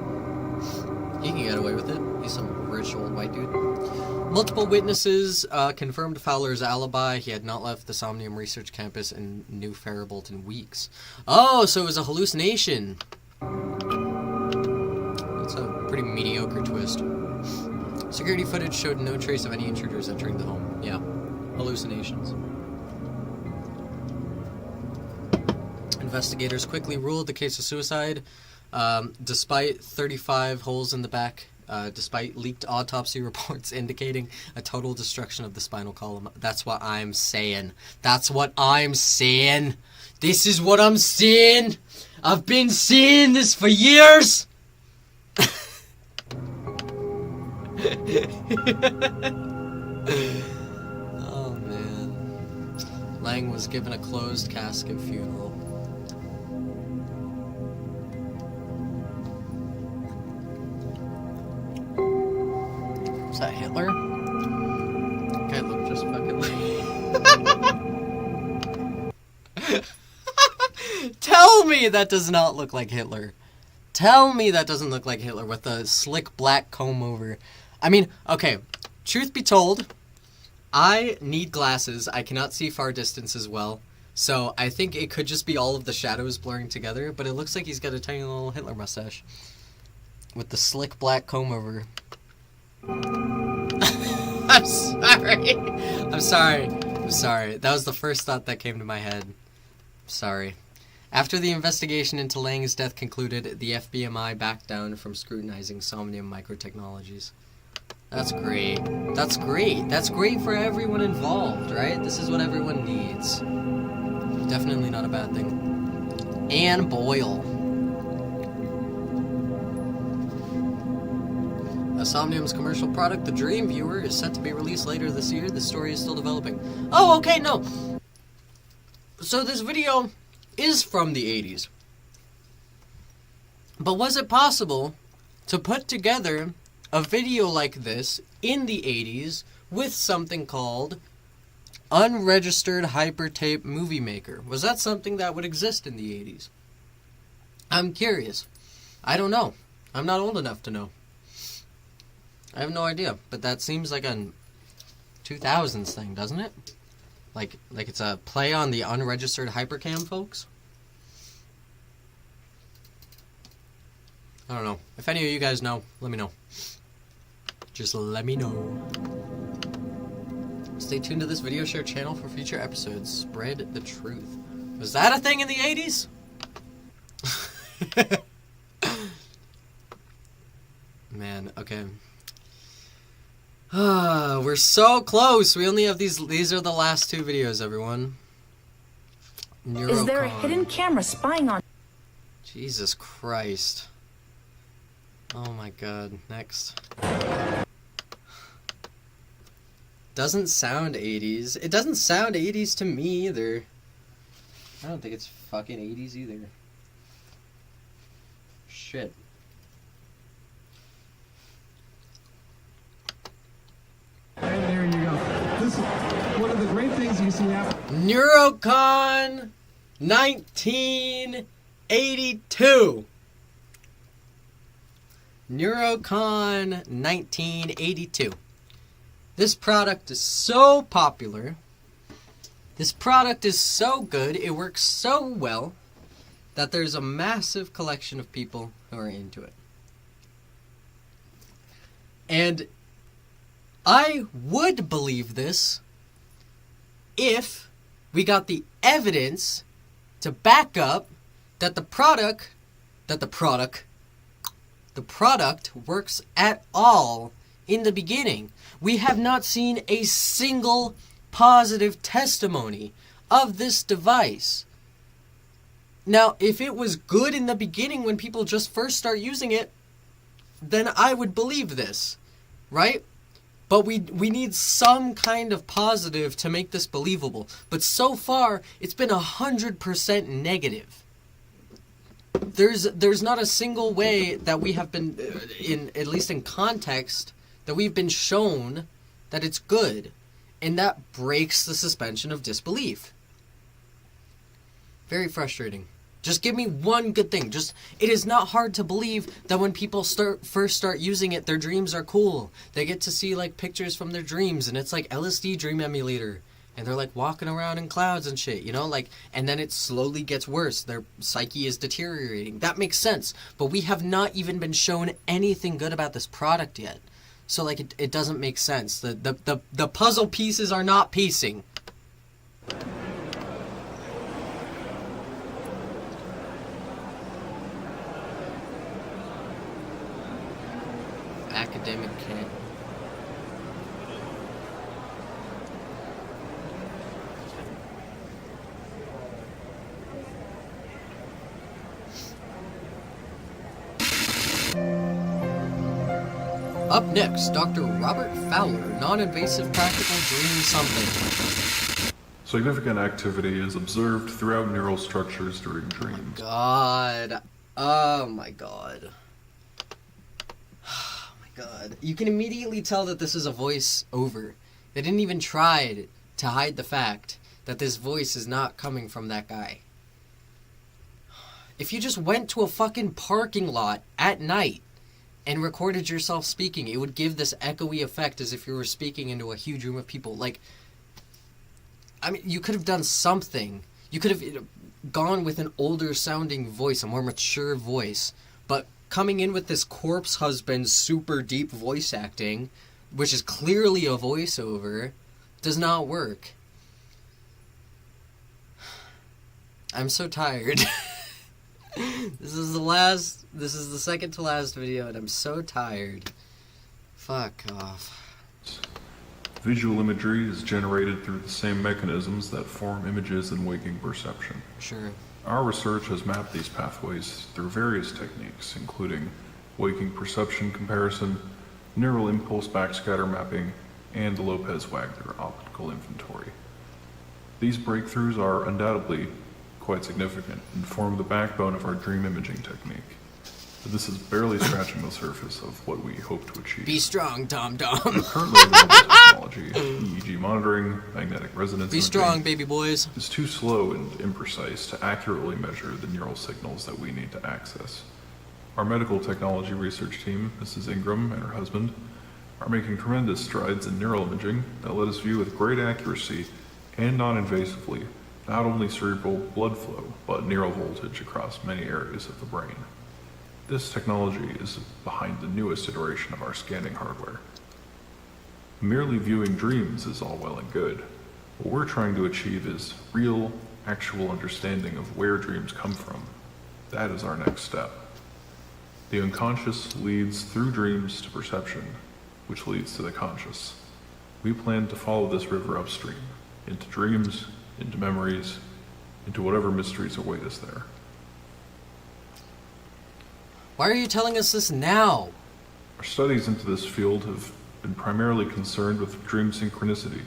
He can get away with it. He's some rich old white dude. Multiple witnesses confirmed Fowler's alibi. He had not left the Somnium Research Campus in New Faribault in weeks. Oh, so it was a hallucination. That's a pretty mediocre twist. Security footage showed no trace of any intruders entering the home. Yeah. Hallucinations. Investigators quickly ruled the case a suicide, despite 35 holes in the back, despite leaked autopsy reports indicating a total destruction of the spinal column. That's what I'm saying. That's what I'm saying. This is what I'm saying. I've been saying this for years. Oh man. Lang was given a closed casket funeral. Is that Hitler? That guy looked just fucking like... Tell me that does not look like Hitler. Tell me that doesn't look like Hitler with a slick black comb over. I mean, okay, truth be told, I need glasses. I cannot see far distances well. So I think it could just be all of the shadows blurring together, but it looks like he's got a tiny little Hitler mustache. With the slick black comb over. I'm sorry. I'm sorry. I'm sorry. That was the first thought that came to my head. Sorry. After the investigation into Lang's death concluded, the FBMI backed down from scrutinizing Somnium Microtechnologies. That's great. That's great. That's great for everyone involved, right? This is what everyone needs. Definitely not a bad thing. Anne Boyle. Somnium's commercial product, the Dream Viewer, is set to be released later this year. The story is still developing. Oh, okay, no. So this video is from the 80s. But was it possible to put together a video like this in the 80s with something called Unregistered Hypertape Movie Maker? Was that something that would exist in the 80s? I'm curious. I don't know. I'm not old enough to know. I have no idea, but that seems like a 2000s thing, doesn't it? Like it's a play on the unregistered hypercam, folks? I don't know. If any of you guys know, let me know. Just let me know. Stay tuned to this video share channel for future episodes. Spread the truth. Was that a thing in the 80s? Man, okay. We're so close. We only have these are the last two videos, everyone. Neurocon. Is there a hidden camera spying on? Jesus Christ. Oh my god. Next. Doesn't sound 80s. It doesn't sound 80s to me either. I don't think it's fucking 80s either. Shit. And there you go. This is one of the great things you see happen. Neurocon 1982. Neurocon 1982. This product is so popular. This product is so good. It works so well that there's a massive collection of people who are into it. And I would believe this if we got the evidence to back up that the product works at all in the beginning. We have not seen a single positive testimony of this device. Now, if it was good in the beginning when people just first start using it, then I would believe this, right? But we need some kind of positive to make this believable. But so far, it's been 100% negative. There's not a single way that we have been, at least in context, that we've been shown that it's good. And that breaks the suspension of disbelief. Very frustrating. Just give me one good thing. It is not hard to believe that when people first start using it, their dreams are cool. They get to see like pictures from their dreams, and it's like LSD dream emulator, and they're like walking around in clouds and shit, you know, like, and then it slowly gets worse. Their psyche is deteriorating. That makes sense, but we have not even been shown anything good about this product yet. So like it doesn't make sense. The puzzle pieces are not piecing. Academic camp. Up next, Dr. Robert Fowler, non-invasive practical dream something. Significant activity is observed throughout neural structures during dreams. God. Oh my god. God. You can immediately tell that this is a voice over. They didn't even try to hide the fact that this voice is not coming from that guy. If you just went to a fucking parking lot at night and recorded yourself speaking, it would give this echoey effect as if you were speaking into a huge room of people. Like, I mean, you could have done something. You could have gone with an older sounding voice, a more mature voice. But coming in with this corpse husband super deep voice acting, which is clearly a voiceover, does not work. I'm so tired. This is the second to last video, and I'm so tired. Fuck off. Visual imagery is generated through the same mechanisms that form images in waking perception. Sure. Our research has mapped these pathways through various techniques, including waking perception comparison, neural impulse backscatter mapping, and the Lopez-Wagner optical inventory. These breakthroughs are undoubtedly quite significant and form the backbone of our dream imaging technique. But this is barely scratching the surface of what we hope to achieve. Be strong, Dom-Dom. Currently available technology, EEG monitoring, magnetic resonance Be strong, baby boys. is too slow and imprecise to accurately measure the neural signals that we need to access. Our medical technology research team, Mrs. Ingram and her husband, are making tremendous strides in neural imaging that let us view with great accuracy and non-invasively not only cerebral blood flow, but neural voltage across many areas of the brain. This technology is behind the newest iteration of our scanning hardware. Merely viewing dreams is all well and good. What we're trying to achieve is real, actual understanding of where dreams come from. That is our next step. The unconscious leads through dreams to perception, which leads to the conscious. We plan to follow this river upstream, into dreams, into memories, into whatever mysteries await us there. Why are you telling us this now? Our studies into this field have been primarily concerned with dream synchronicity,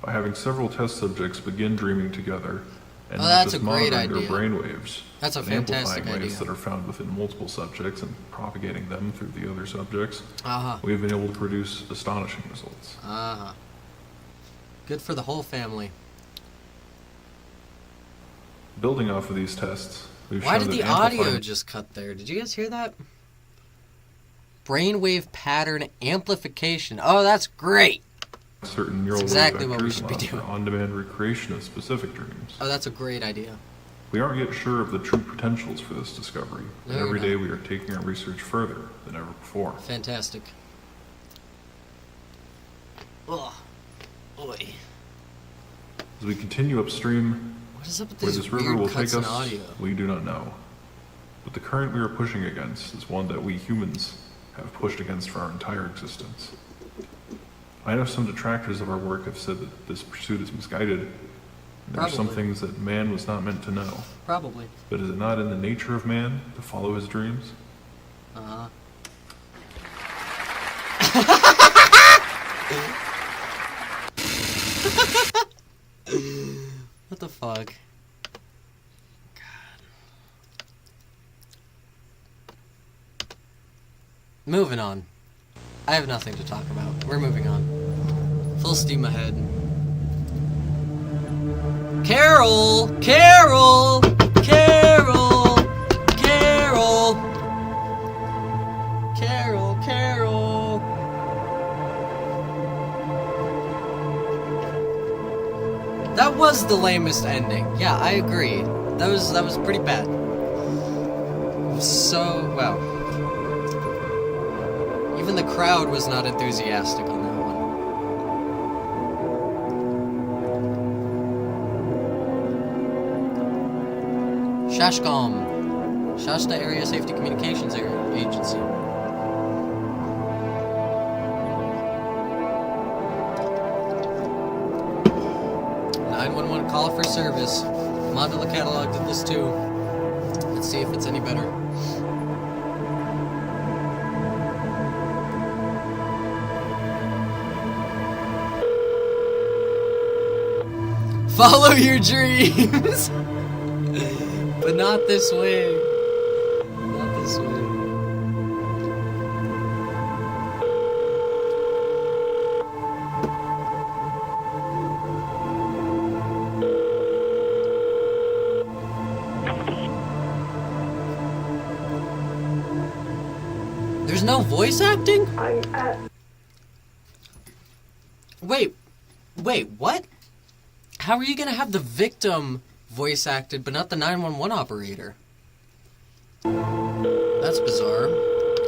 by having several test subjects begin dreaming together and that's just a great monitoring their idea. brain waves, That's a and fantastic amplifying waves idea. that are found within multiple subjects and propagating them through the other subjects. Uh-huh. We have been able to produce astonishing results. Uh-huh. Good for the whole family. Building off of these tests, we've Why shown did that the audio amplifying just cut there? Did you guys hear that? Brainwave pattern amplification. Oh, that's great. certain neural That's exactly what we vectors should be allows for doing. on-demand recreation of specific dreams. Oh, that's a great idea. We aren't yet sure of the true potentials for this discovery, and No, every you're day not. we are taking our research further than ever before. Fantastic. Ugh. Boy. As we continue upstream, What is up with where these this river weird will cuts take in us, audio? we do not know. But the current we are pushing against is one that we humans have pushed against for our entire existence. I know some detractors of our work have said that this pursuit is misguided, and there are some Probably. things that man was not meant to know. Probably. But is it not in the nature of man to follow his dreams? Uh-huh. What the fuck? God. Moving on. I have nothing to talk about. We're moving on. Full steam ahead. Carol! Carol! Carol! Carol! Carol! Carol! That was the lamest ending. Yeah, I agree. That was pretty bad. So, well. Even the crowd was not enthusiastic on that one. Shashcom, Shasta Area Safety Communications Agency. .911 call for service. Mandela Catalogue did this too. Let's see if it's any better. Follow your dreams! But not this way. Not this way. There's There's no voice acting? I'm at... Wait, what? How are you gonna have the victim voice acted, but not the 911 operator? That's bizarre.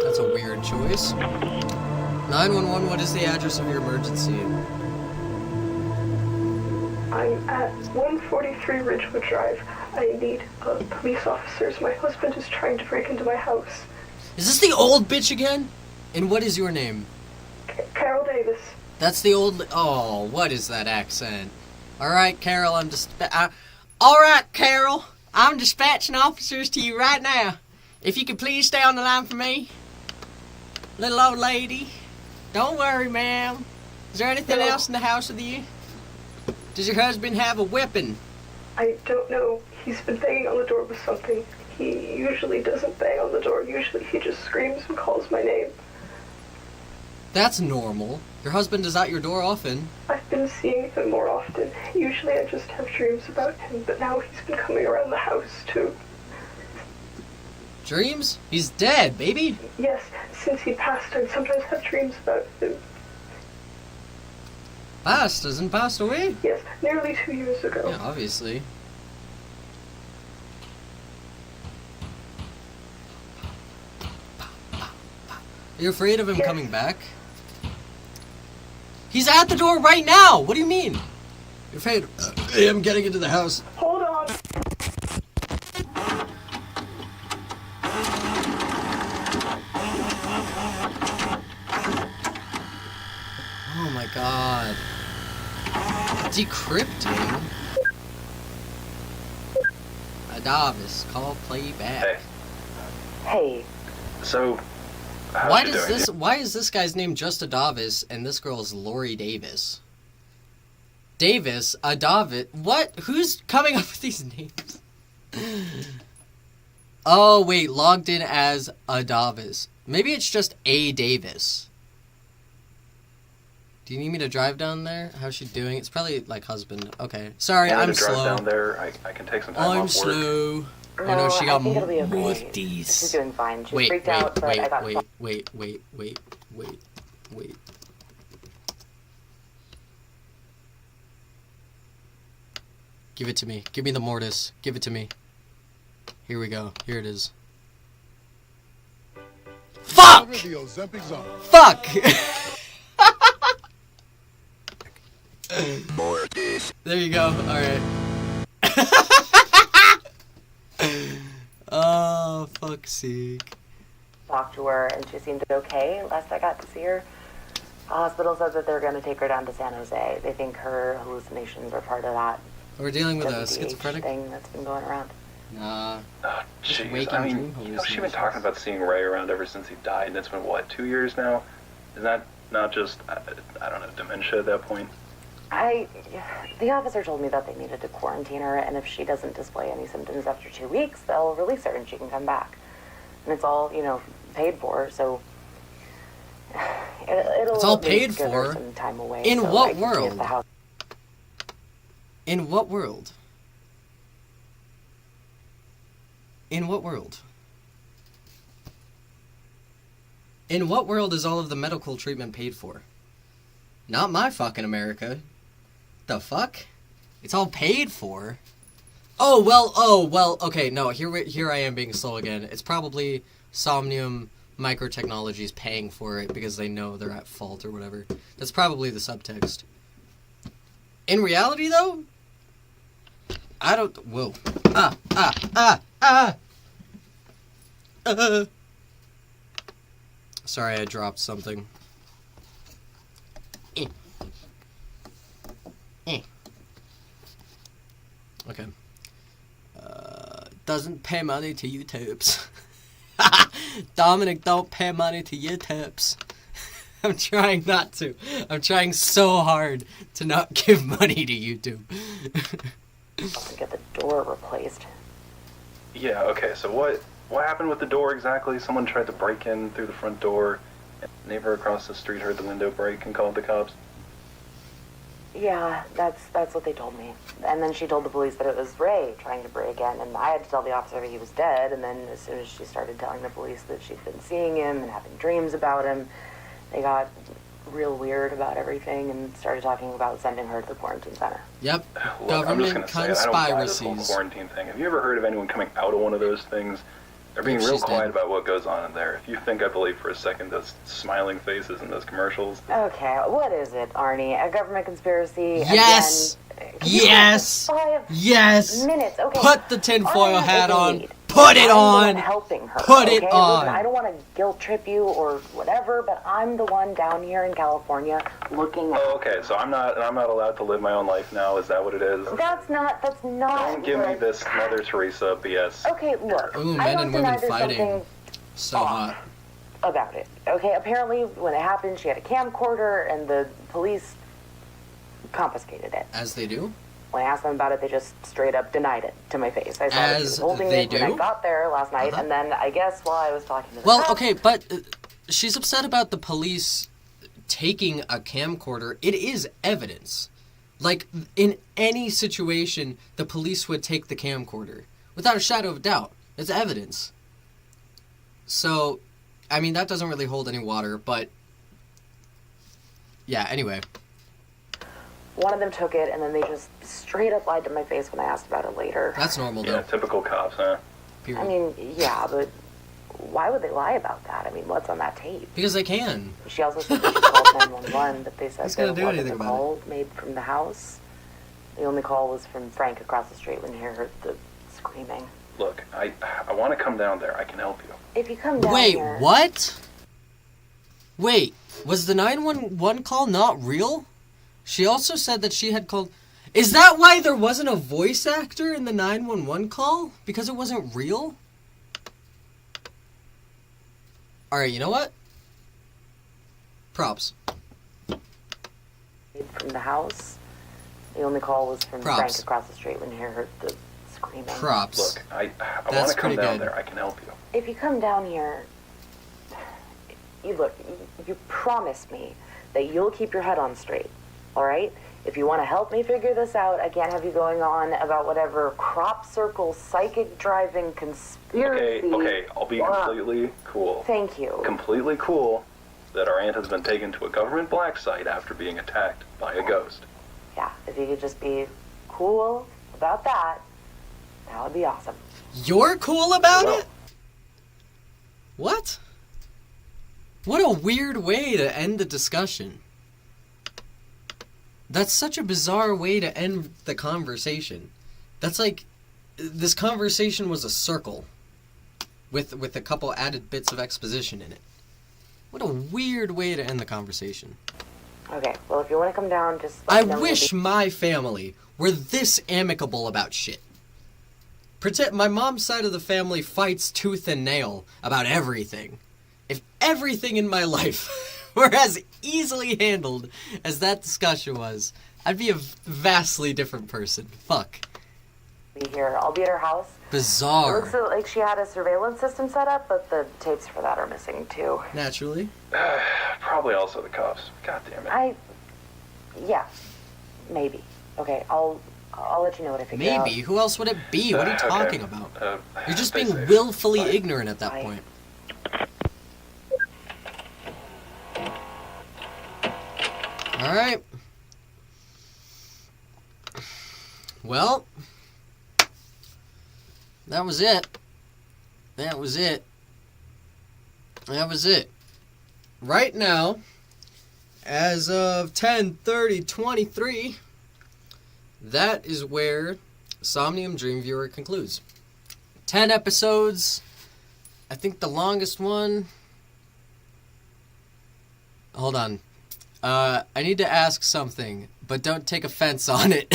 That's a weird choice. 911, what is the address of your emergency? I'm at 143 Ridgewood Drive. I need police officers. My husband is trying to break into my house. Is this the old bitch again? And what is your name? Carol Davis. That's the old... Oh, what is that accent? Alright, Carol, I'm just... Alright, Carol, I'm dispatching officers to you right now. If you could please stay on the line for me. Little old lady. Don't worry, ma'am. Is there anything else in the house with you? Does your husband have a weapon? I don't know. He's been banging on the door with something. He usually doesn't bang on the door. Usually he just screams and calls my name. That's normal. Your husband is at your door often. I've been seeing him more often. Usually I just have dreams about him, but now he's been coming around the house, too. Dreams? He's dead, baby. Yes, since he passed, I'd sometimes have dreams about him. Passed? Hasn't passed away? Yes, nearly 2 years ago. Yeah, obviously. Are you afraid of him coming back? He's at the door right now! What do you mean? You're afraid of him getting into the house. Hold on. Oh my god. Decrypting? Adavis, call playback. Hey. So, Why is this guy's name just Adavis and this girl is Lori Davis? Davis, Adavis, what? Who's coming up with these names? Oh wait, logged in as Adavis. Maybe it's just A Davis. Do you need me to drive down there? How's she doing? It's probably like husband. Okay. Sorry, I'm slow. drive down there. I can take some time I'm off slow. work. Oh no, she got I think it'll be okay. moodies. She's doing fine. She's freaked out, but I got wait. Give it to me. Give me the mortise. Give it to me. Here we go. Here it is. Fuck! Fuck! There you go. Alright. Oh, fuck's sake. talked to her, and she seemed okay last I got to see her. The hospital said that they're going to take her down to San Jose. They think her hallucinations are part of that. We're dealing with a WDH schizophrenic thing that's been going around. Nah. Jeez, waking I mean, dream she's been talking about seeing Ray around ever since he died, and it's been, what, 2 years now? Is that not just, I don't know, dementia at that point? The officer told me that they needed to quarantine her, and if she doesn't display any symptoms after 2 weeks, they'll release her and she can come back. And it's all, paid for, so it'll it's all at least paid give her for? some time away. In so what I can see if world? the house- In what world? In what world? In what world is all of the medical treatment paid for? Not my fucking America. The fuck? It's all paid for? Oh, well, okay, no, here I am being slow again. It's probably Somnium Microtechnologies paying for it because they know they're at fault or whatever. That's probably the subtext. In reality, though, I don't... Whoa. Sorry, I dropped something. Okay. Doesn't pay money to YouTubes. Dominic, don't pay money to YouTubes. I'm trying not to. I'm trying so hard to not give money to YouTube. to get the door replaced. Yeah, okay, so what happened with the door exactly? Someone tried to break in through the front door, and a neighbor across the street heard the window break and called the cops? Yeah, that's what they told me. And then she told the police that it was Ray trying to break in, and I had to tell the officer he was dead, and then as soon as she started telling the police that she'd been seeing him and having dreams about him, they got real weird about everything and started talking about sending her to the quarantine center. Yep. Look, Government I'm just gonna say it. I don't buy this whole conspiracies. quarantine thing. Have you ever heard of anyone coming out of one of those things? They're being real She's quiet dead. about what goes on in there. If you think I believe for a second those smiling faces in those commercials. Okay, what is it, Arnie? A government conspiracy? Yes! Again? Yes! 5 Yes! minutes. Okay. Put the tinfoil I'm hat on. agreed. Put it I'm the on. one helping her. Put it okay? on. Listen, I don't want to guilt trip you or whatever, but I'm the one down here in California looking at. Oh, okay, so I'm not allowed to live my own life now. Is that what it is? That's not. Don't give me this Mother Teresa BS. Okay, look. Ooh, I men don't and deny women there's fighting. something So hot. about it. Okay, apparently when it happened, she had a camcorder, and the police confiscated it. As they do. When I asked them about it, they just straight up denied it to my face. I saw that she was As holding they it when I do? got there last night, Uh-huh. and then I guess while I was talking to the Well, cops, okay, but she's upset about the police taking a camcorder. It is evidence. Like, in any situation, the police would take the camcorder. Without a shadow of a doubt. It's evidence. So, I mean, that doesn't really hold any water, but... Yeah, anyway. one of them took it, and then they just straight up lied to my face when I asked about it later. That's normal, Yeah, though. typical cops, huh? Period. I mean, yeah, but why would they lie about that? I mean, what's on that tape? Because they can. She also said that she called 911, but they said Who's there gonna do wasn't anything a about call made from the house. The only call was from Frank across the street when he heard the screaming. Look, I want to come down there. I can help you. If you come down Wait, here... what? Wait, was the 911 call not real? She also said that she had called... Is that why there wasn't a voice actor in the 911 call? Because it wasn't real? Alright, you know what? Props. From the house. The only call was from Props. Frank across the street when he heard the screaming. Props. Look, I want That's to come pretty down good. there. I can help you. If you come down here, you promise me that you'll keep your head on straight, all right? If you want to help me figure this out, I can't have you going on about whatever crop circle, psychic driving conspiracy. Okay, I'll be completely cool. Thank you. Completely cool that our aunt has been taken to a government black site after being attacked by a ghost. Yeah, if you could just be cool about that, that would be awesome. You're cool about Well, it? What? What a weird way to end the discussion. That's such a bizarre way to end the conversation. That's like, this conversation was a circle with a couple added bits of exposition in it. What a weird way to end the conversation. Okay, well, if you want to come down, just let I me know wish maybe. my family were this amicable about shit. My mom's side of the family fights tooth and nail about everything. If everything in my life were as easily handled as that discussion was, I'd be a vastly different person. Fuck. Be here. I'll be at her house. It Bizarre. looks like she had a surveillance system set up, but the tapes for that are missing too. Naturally. Probably also the cops. God damn it. Yeah, maybe. Okay, I'll let you know what I figure out. Maybe. Who else would it be? What are you Okay. talking about? You're just stay being safe. willfully Bye. ignorant at that Bye. point. Alright. Well, that was it. That was it. That was it. Right now, as of 10:30:23, that is where Somnium Dream Viewer concludes. 10 episodes. I think the longest one... Hold on. I need to ask something, but don't take offense on it.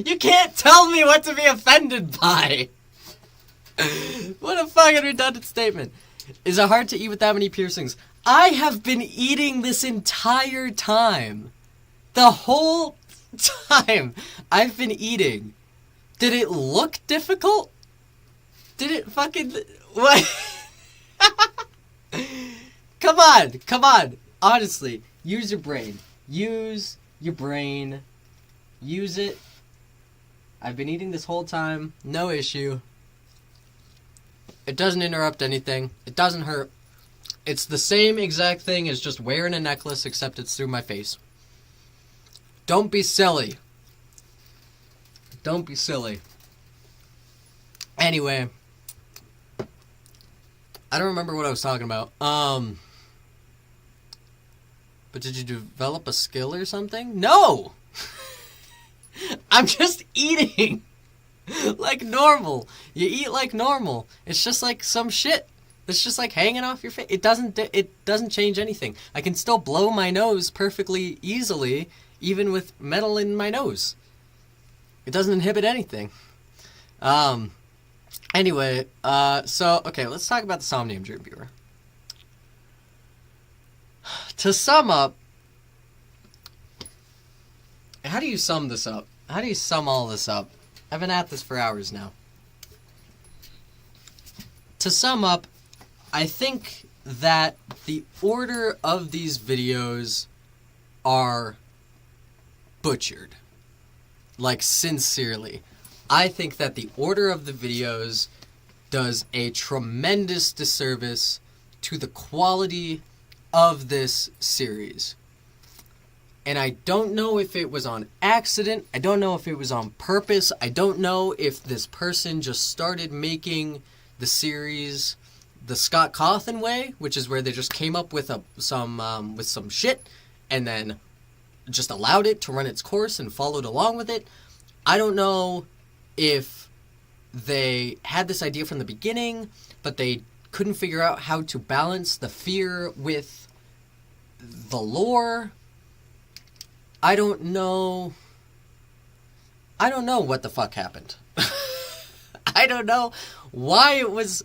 You can't tell me what to be offended by! What a fucking redundant statement. Is it hard to eat with that many piercings? I have been eating this entire time. The whole time I've been eating. Did it look difficult? Did it fucking... What? Come on. Honestly, use your brain. Use your brain. Use it. I've been eating this whole time. No issue. It doesn't interrupt anything. It doesn't hurt. It's the same exact thing as just wearing a necklace, except it's through my face. Don't be silly. Don't be silly. Anyway. I don't remember what I was talking about. But did you develop a skill or something? No! I'm just eating like normal. You eat like normal. It's just like some shit. It's just like hanging off your face. It doesn't change anything. I can still blow my nose perfectly easily, even with metal in my nose. It doesn't inhibit anything. Anyway, so, okay, let's talk about the Somnium Dream Viewer. To sum up, how do you sum this up? How do you sum all this up? I've been at this for hours now. To sum up, I think that the order of these videos are butchered. Like, sincerely. I think that the order of the videos does a tremendous disservice to the quality of this series. And I don't know if it was on accident. I don't know if it was on purpose. I don't know if this person just started making the series the Scott Cawthon way, which is where they just came up with some shit and then just allowed it to run its course and followed along with it. I don't know if they had this idea from the beginning, but they couldn't figure out how to balance the fear with the lore. I don't know what the fuck happened. I don't know why it was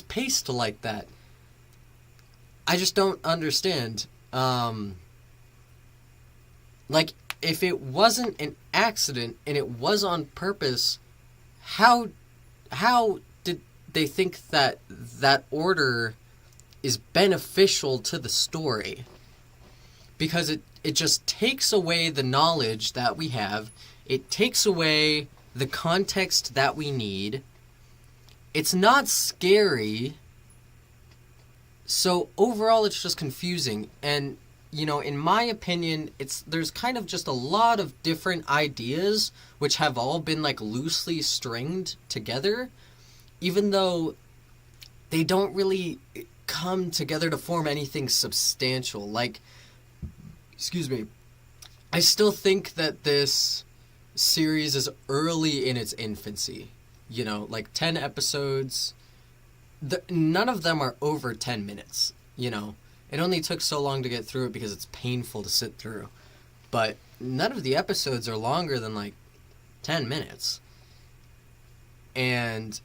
paced like that. I just don't understand. Like, if it wasn't an accident and it was on purpose, how did they think that order is beneficial to the story? Because it just takes away the knowledge that we have. It takes away the context that we need. It's not scary. So overall, it's just confusing. And, you know, in my opinion, there's kind of just a lot of different ideas which have all been like loosely stringed together, even though they don't really come together to form anything substantial. Like, excuse me, I still think that this series is early in its infancy. You know, like 10 episodes. None of them are over 10 minutes, you know. It only took so long to get through it because it's painful to sit through. But none of the episodes are longer than like 10 minutes. And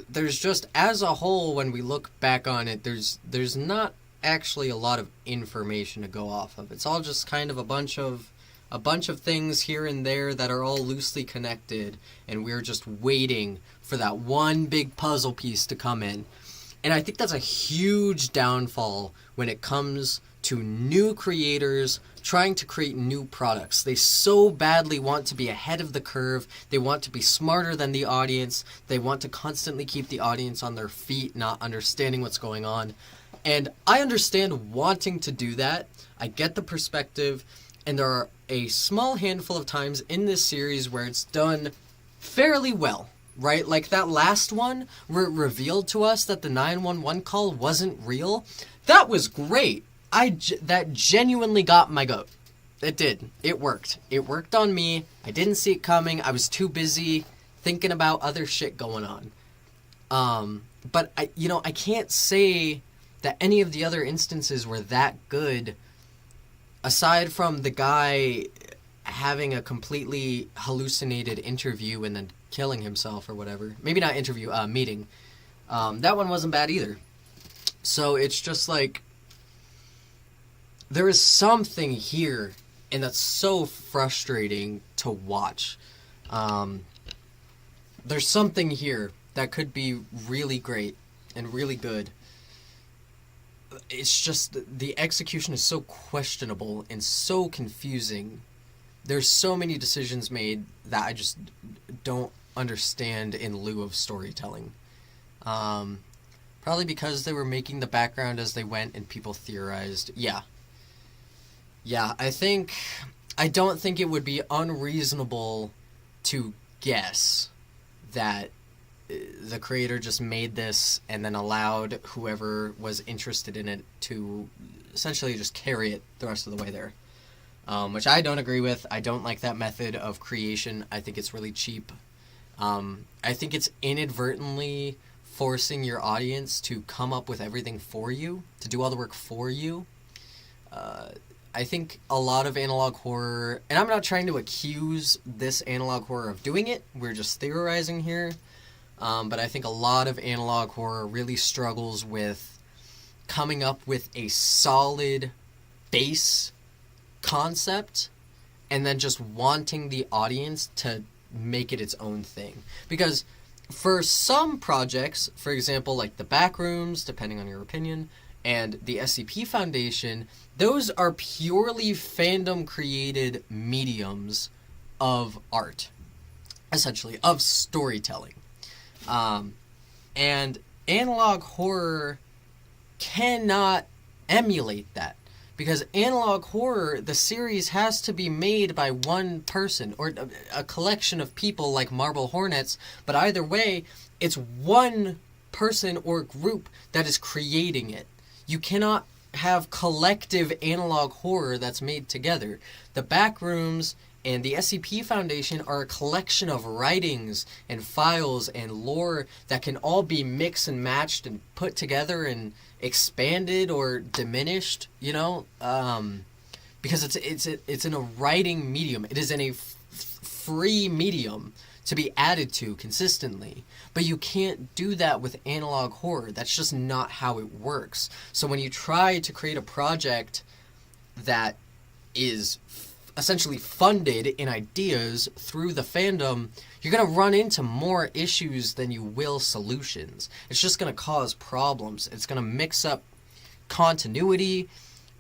there's just, as a whole, when we look back on it, there's not actually a lot of information to go off of. It's all just kind of a bunch of things here and there that are all loosely connected, and we're just waiting for that one big puzzle piece to come in. And I think that's a huge downfall when it comes to new creators trying to create new products. They so badly want to be ahead of the curve. They want to be smarter than the audience. They want to constantly keep the audience on their feet, not understanding what's going on. And I understand wanting to do that. I get the perspective. And there are a small handful of times in this series where it's done fairly well, right? Like that last one where it revealed to us that the 911 call wasn't real. That was great. That genuinely got my goat. It did. It worked. It worked on me. I didn't see it coming. I was too busy thinking about other shit going on. But I can't say that any of the other instances were that good, aside from the guy having a completely hallucinated interview and then killing himself or whatever. Maybe not interview, meeting. That one wasn't bad either. So it's just like, there is something here, and that's so frustrating to watch. There's something here that could be really great and really good. it's just the execution is so questionable and so confusing. There's so many decisions made that I just don't understand in lieu of storytelling. Probably because they were making the background as they went and people theorized. Yeah, I don't think it would be unreasonable to guess that the creator just made this and then allowed whoever was interested in it to essentially just carry it the rest of the way there. Which I don't agree with. I don't like that method of creation. I think it's really cheap. I think it's inadvertently forcing your audience to come up with everything for you, to do all the work for you. I think a lot of analog horror, and I'm not trying to accuse this analog horror of doing it, we're just theorizing here, but I think a lot of analog horror really struggles with coming up with a solid base concept and then just wanting the audience to make it its own thing. Because for some projects, for example, like the Backrooms, depending on your opinion, and the SCP Foundation, those are purely fandom-created mediums of art, essentially, of storytelling. And analog horror cannot emulate that. Because analog horror, the series has to be made by one person, or a collection of people like Marble Hornets, but either way, it's one person or group that is creating it. You cannot have collective analog horror that's made together. The Backrooms and the SCP Foundation are a collection of writings and files and lore that can all be mixed and matched and put together and expanded or diminished, you know, because it's in a writing medium. It is in a free medium to be added to consistently. But you can't do that with analog horror. That's just not how it works. So when you try to create a project that is essentially funded in ideas through the fandom, you're going to run into more issues than you will solutions. It's just going to cause problems. It's going to mix up continuity.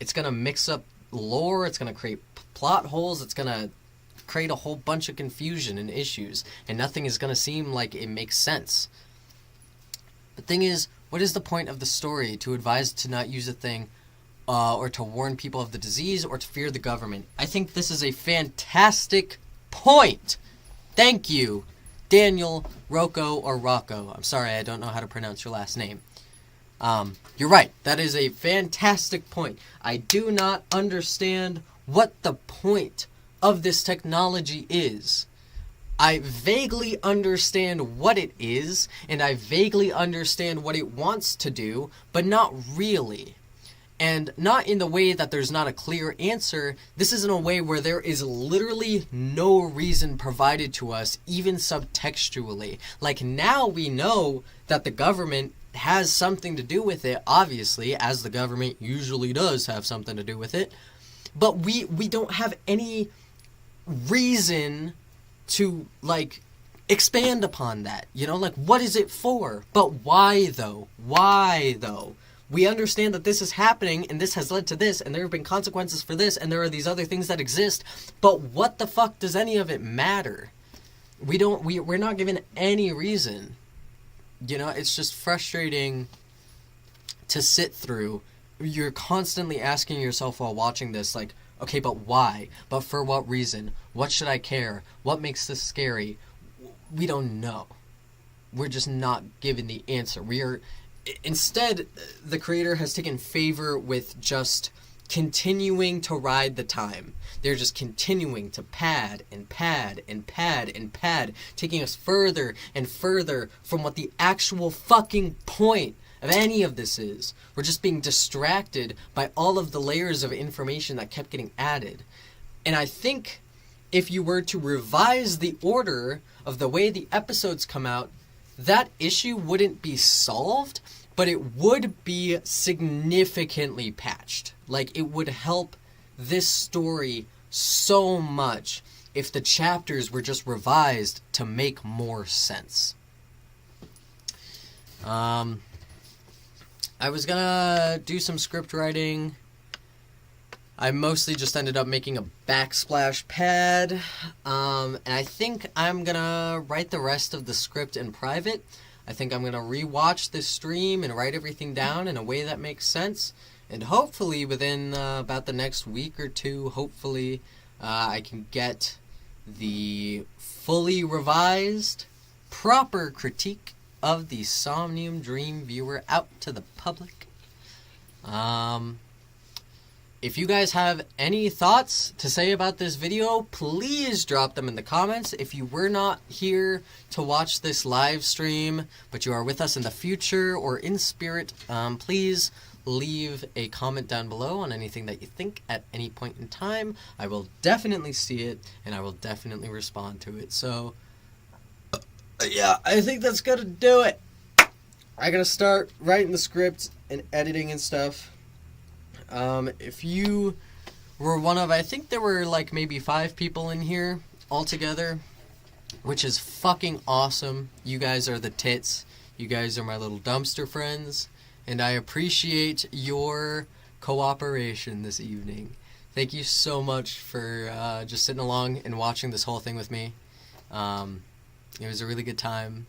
It's going to mix up lore. It's going to create plot holes. It's going to create a whole bunch of confusion and issues, and nothing is going to seem like it makes sense. The thing is, what is the point of the story? To advise to not use a thing, or to warn people of the disease, or to fear the government? I think this is a fantastic point. Thank you, Daniel, Rocco, or Rocco. I'm sorry, I don't know how to pronounce your last name. You're right. That is a fantastic point. I do not understand what the point of this technology is. I vaguely understand what it is, and I vaguely understand what it wants to do, but not really. And not in the way that there's not a clear answer. This is in a way where there is literally no reason provided to us, even subtextually. Like, now we know that the government has something to do with it, obviously, as the government usually does have something to do with it. But we don't have any reason to, like, expand upon that. You know, like, what is it for? But why, though? Why, though? We understand that this is happening, and this has led to this, and there have been consequences for this, and there are these other things that exist, but what the fuck does any of it matter? We're not given any reason. You know, it's just frustrating to sit through. You're constantly asking yourself while watching this, like, okay, but why? But for what reason? What should I care? What makes this scary? We don't know. We're just not given the answer. Instead, the creator has taken favor with just continuing to ride the time. They're just continuing to pad and pad and pad and pad, taking us further and further from what the actual fucking point of any of this is. We're just being distracted by all of the layers of information that kept getting added. And I think if you were to revise the order of the way the episodes come out, that issue wouldn't be solved, but it would be significantly patched. Like, it would help this story so much if the chapters were just revised to make more sense. I was gonna do some script writing. I mostly just ended up making a backsplash pad, and I think I'm gonna write the rest of the script in private. I think I'm gonna rewatch this stream and write everything down in a way that makes sense, and hopefully within about the next week or two, hopefully I can get the fully revised, proper critique of the Somnium Dream Viewer out to the public. If you guys have any thoughts to say about this video, please drop them in the comments. If you were not here to watch this live stream, but you are with us in the future or in spirit, please leave a comment down below on anything that you think at any point in time. I will definitely see it, and I will definitely respond to it. So, yeah, I think that's gonna do it. I'm gonna start writing the script and editing and stuff. If you were one of, I think there were like maybe 5 people in here altogether, which is fucking awesome. You guys are the tits. You guys are my little dumpster friends, and I appreciate your cooperation this evening. Thank you so much for just sitting along and watching this whole thing with me. It was a really good time.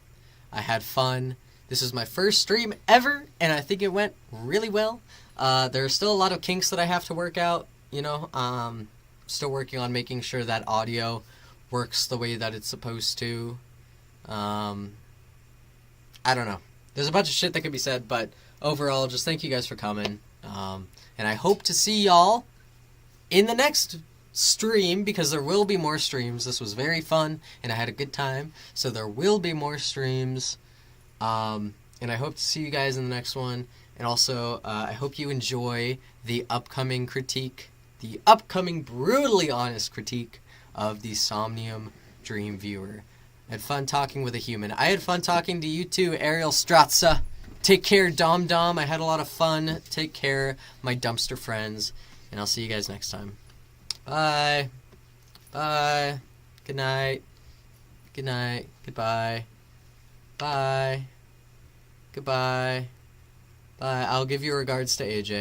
I had fun. This is my first stream ever, and I think it went really well. There are still a lot of kinks that I have to work out, you know. Still working on making sure that audio works the way that it's supposed to. I don't know. There's a bunch of shit that could be said, but overall, just thank you guys for coming. And I hope to see y'all in the next stream, because there will be more streams. This was very fun, and I had a good time, so there will be more streams. And I hope to see you guys in the next one. And also, I hope you enjoy the upcoming critique, the upcoming brutally honest critique of the Somnium Dream Viewer. I had fun talking with a human. I had fun talking to you too, Ariel Stratza. Take care, Dom Dom. I had a lot of fun. Take care, my dumpster friends. And I'll see you guys next time. Bye. Bye. Good night. Good night. Goodbye. Bye. Goodbye. Bye. I'll give your regards to AJ.